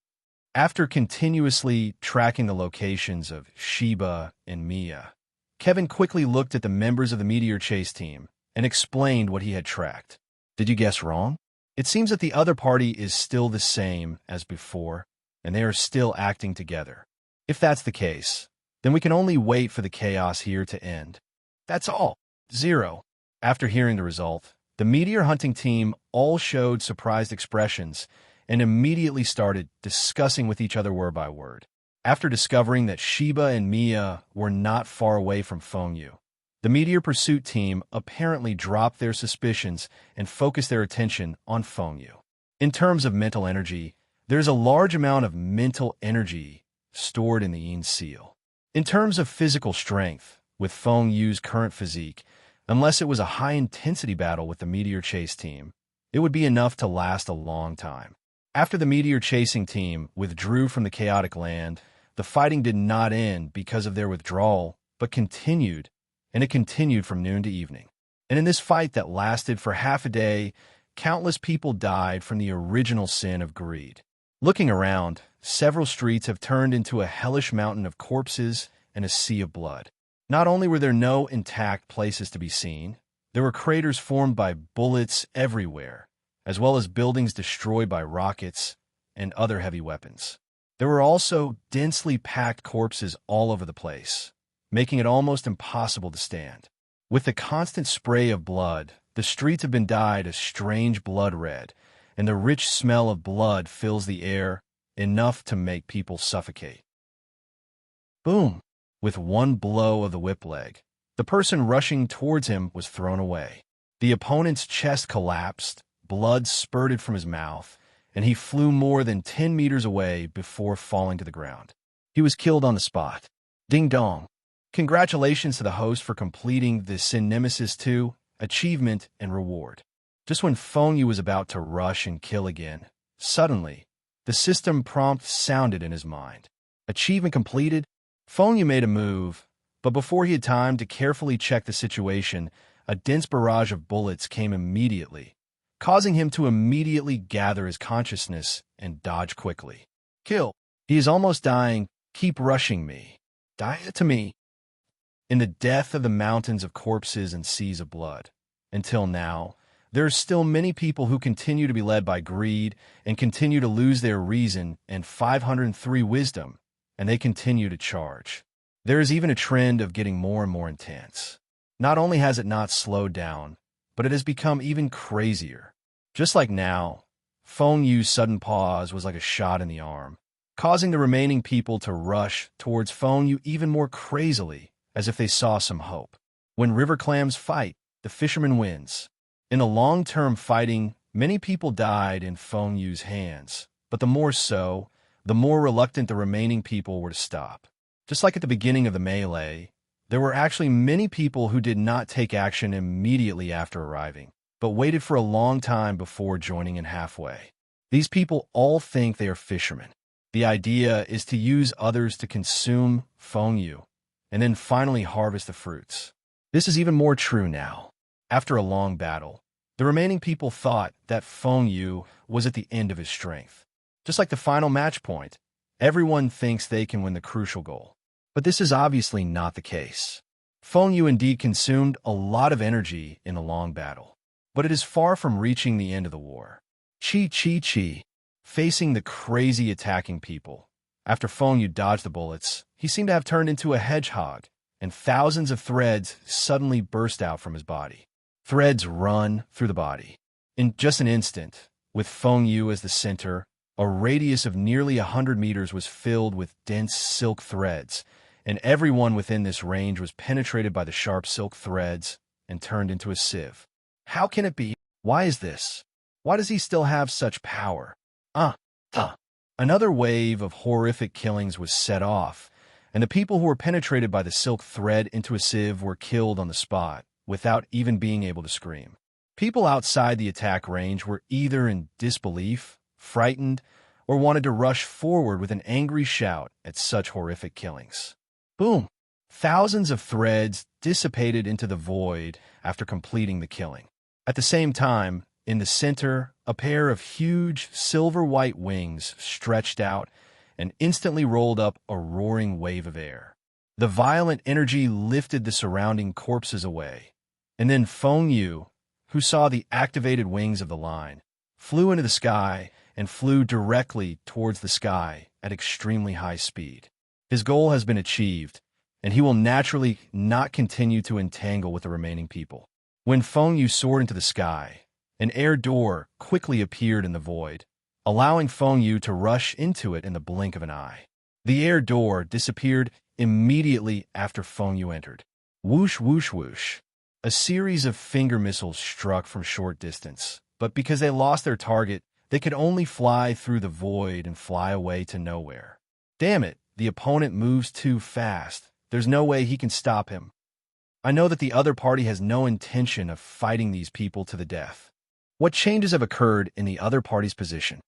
After continuously tracking the locations of Sheba and Mia, Kevin quickly looked at the members of the Meteor Chase team and explained what he had tracked. Did you guess wrong? It seems that the other party is still the same as before, and they are still acting together. If that's the case, then we can only wait for the chaos here to end. That's all. 0. After hearing the result, the meteor hunting team all showed surprised expressions and immediately started discussing with each other word by word. After discovering that Sheba and Mia were not far away from Feng Yu, the meteor pursuit team apparently dropped their suspicions and focused their attention on Feng Yu. In terms of mental energy, there's a large amount of mental energy stored in the Yin Seal. In terms of physical strength, with Feng Yu's current physique, unless it was a high-intensity battle with the Meteor Chase team, it would be enough to last a long time. After the Meteor Chasing team withdrew from the chaotic land, the fighting did not end because of their withdrawal, but continued, and it continued from noon to evening. And in this fight that lasted for half a day, countless people died from the original sin of greed. Looking around, several streets have turned into a hellish mountain of corpses and a sea of blood. Not only were there no intact places to be seen, there were craters formed by bullets everywhere, as well as buildings destroyed by rockets and other heavy weapons. There were also densely packed corpses all over the place, making it almost impossible to stand. With the constant spray of blood, the streets have been dyed a strange blood red, and the rich smell of blood fills the air, enough to make people suffocate. Boom! With one blow of the whip leg, the person rushing towards him was thrown away. The opponent's chest collapsed, blood spurted from his mouth, and he flew more than 10 meters away before falling to the ground. He was killed on the spot. Ding dong. Congratulations to the host for completing the Sin Nemesis 2 achievement and reward. Just when Feng Yu was about to rush and kill again, suddenly, the system prompt sounded in his mind. Achievement completed? Feng Yu made a move, but before he had time to carefully check the situation, a dense barrage of bullets came immediately, causing him to immediately gather his consciousness and dodge quickly. Kill. He is almost dying. Keep rushing me. Die to me. In the death of the mountains of corpses and seas of blood. Until now, there are still many people who continue to be led by greed and continue to lose their reason and 503 wisdom, and they continue to charge. There is even a trend of getting more and more intense. Not only has it not slowed down, but it has become even crazier. Just like now, Feng Yu's sudden pause was like a shot in the arm, causing the remaining people to rush towards Feng Yu even more crazily, as if they saw some hope. When river clams fight, the fisherman wins. In the long-term fighting, many people died in Feng Yu's hands, but the more so, the more reluctant the remaining people were to stop. Just like at the beginning of the melee, there were actually many people who did not take action immediately after arriving, but waited for a long time before joining in halfway. These people all think they are fishermen. The idea is to use others to consume Feng Yu, and then finally harvest the fruits. This is even more true now. After a long battle, the remaining people thought that Feng Yu was at the end of his strength. Just like the final match point, everyone thinks they can win the crucial goal. But this is obviously not the case. Feng Yu indeed consumed a lot of energy in the long battle, but it is far from reaching the end of the war. Chi. Facing the crazy attacking people. After Feng Yu dodged the bullets, he seemed to have turned into a hedgehog, and thousands of threads suddenly burst out from his body. Threads run through the body. In just an instant, with Feng Yu as the center, a radius of nearly 100 meters was filled with dense silk threads, and everyone within this range was penetrated by the sharp silk threads and turned into a sieve. How can it be? Why is this? Why does he still have such power? Another wave of horrific killings was set off, and the people who were penetrated by the silk thread into a sieve were killed on the spot, without even being able to scream. People outside the attack range were either in disbelief, frightened, or wanted to rush forward with an angry shout at such horrific killings. Boom! Thousands of threads dissipated into the void after completing the killing. At the same time, in the center, a pair of huge silver-white wings stretched out and instantly rolled up a roaring wave of air. The violent energy lifted the surrounding corpses away, and then Feng Yu, who saw the activated wings of the line, flew into the sky and flew directly towards the sky at extremely high speed. His goal has been achieved, and he will naturally not continue to entangle with the remaining people. When Feng Yu soared into the sky, an air door quickly appeared in the void, allowing Feng Yu to rush into it in the blink of an eye. The air door disappeared immediately after Feng Yu entered. Whoosh, whoosh, whoosh. A series of finger missiles struck from short distance, but because they lost their target, they could only fly through the void and fly away to nowhere. Damn it, the opponent moves too fast. There's no way he can stop him. I know that the other party has no intention of fighting these people to the death. What changes have occurred in the other party's position?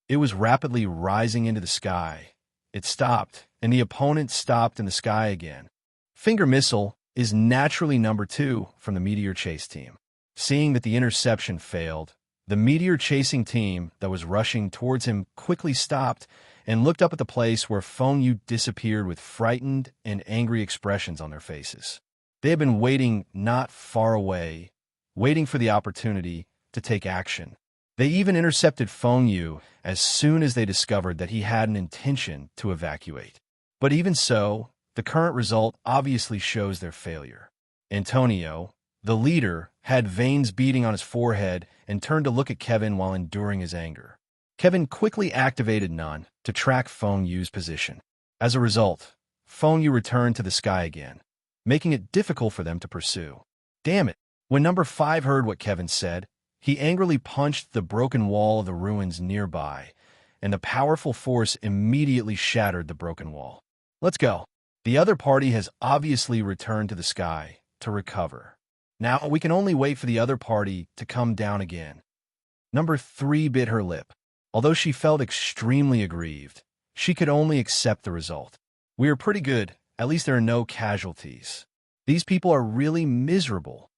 It was rapidly rising into the sky. It stopped, and the opponent stopped in the sky again. Finger missile is naturally number 2 from the meteor chase team. Seeing that the interception failed, the meteor chasing team that was rushing towards him quickly stopped and looked up at the place where Feng Yu disappeared with frightened and angry expressions on their faces. They had been waiting not far away, waiting for the opportunity to take action. They even intercepted Feng Yu as soon as they discovered that he had an intention to evacuate. But even so, the current result obviously shows their failure. Antonio, the leader, had veins beating on his forehead and turned to look at Kevin while enduring his anger. Kevin quickly activated None to track Feng Yu's position. As a result, Feng Yu returned to the sky again, making it difficult for them to pursue. Damn it! When number 5 heard what Kevin said, He angrily punched the broken wall of the ruins nearby, and the powerful force immediately shattered the broken wall. Let's go. The other party has obviously returned to the sky to recover. Now we can only wait for the other party to come down again. Number 3 bit her lip. Although she felt extremely aggrieved, she could only accept the result. We are pretty good. At least there are no casualties. These people are really miserable.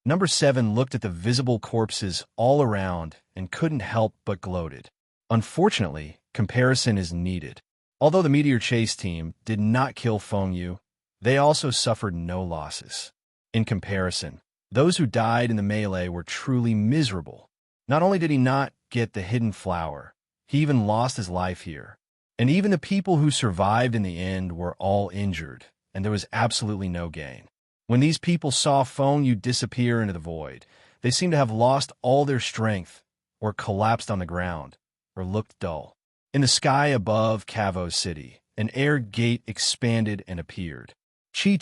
Number 7 looked at the visible corpses all around and couldn't help but gloated. Unfortunately, comparison is needed. Although the Meteor Chase team did not kill Feng Yu, they also suffered no losses. In comparison, those who died in the melee were truly miserable. Not only did he not get the hidden flower, he even lost his life here. And even the people who survived in the end were all injured, and there was absolutely no gain. When these people saw Feng Yu disappear into the void, they seemed to have lost all their strength, or collapsed on the ground, or looked dull. In the sky above Cavo City, an air gate expanded and appeared. Chi.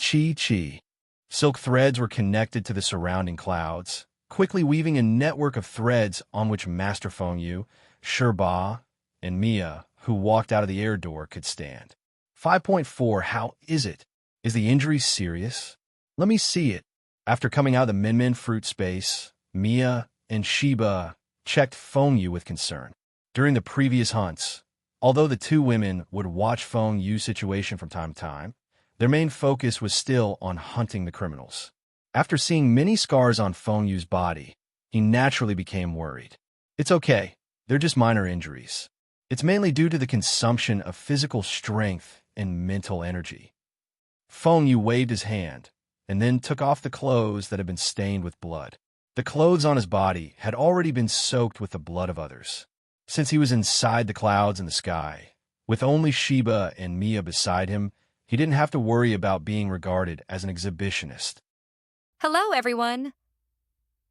Silk threads were connected to the surrounding clouds, quickly weaving a network of threads on which Master Feng Yu, Shirba, and Mia, who walked out of the air door, could stand. 5.4 How is it? Is the injury serious? Let me see it. After coming out of the Min fruit space, Mia and Shiba checked Feng Yu with concern. During the previous hunts, although the two women would watch Feng Yu's situation from time to time, their main focus was still on hunting the criminals. After seeing many scars on Feng Yu's body, he naturally became worried. It's okay, they're just minor injuries. It's mainly due to the consumption of physical strength and mental energy. Feng Yu waved his hand, and then took off the clothes that had been stained with blood. The clothes on his body had already been soaked with the blood of others. Since he was inside the clouds in the sky, with only Shiba and Mia beside him, he didn't have to worry about being regarded as an exhibitionist. Hello, everyone.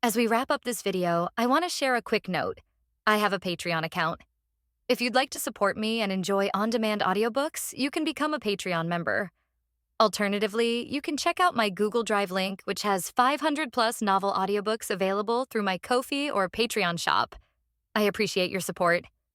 As we wrap up this video, I want to share a quick note. I have a Patreon account. If you'd like to support me and enjoy on-demand audiobooks, you can become a Patreon member. Alternatively, you can check out my Google Drive link, which has 500+ novel audiobooks available through my Ko-fi or Patreon shop. I appreciate your support.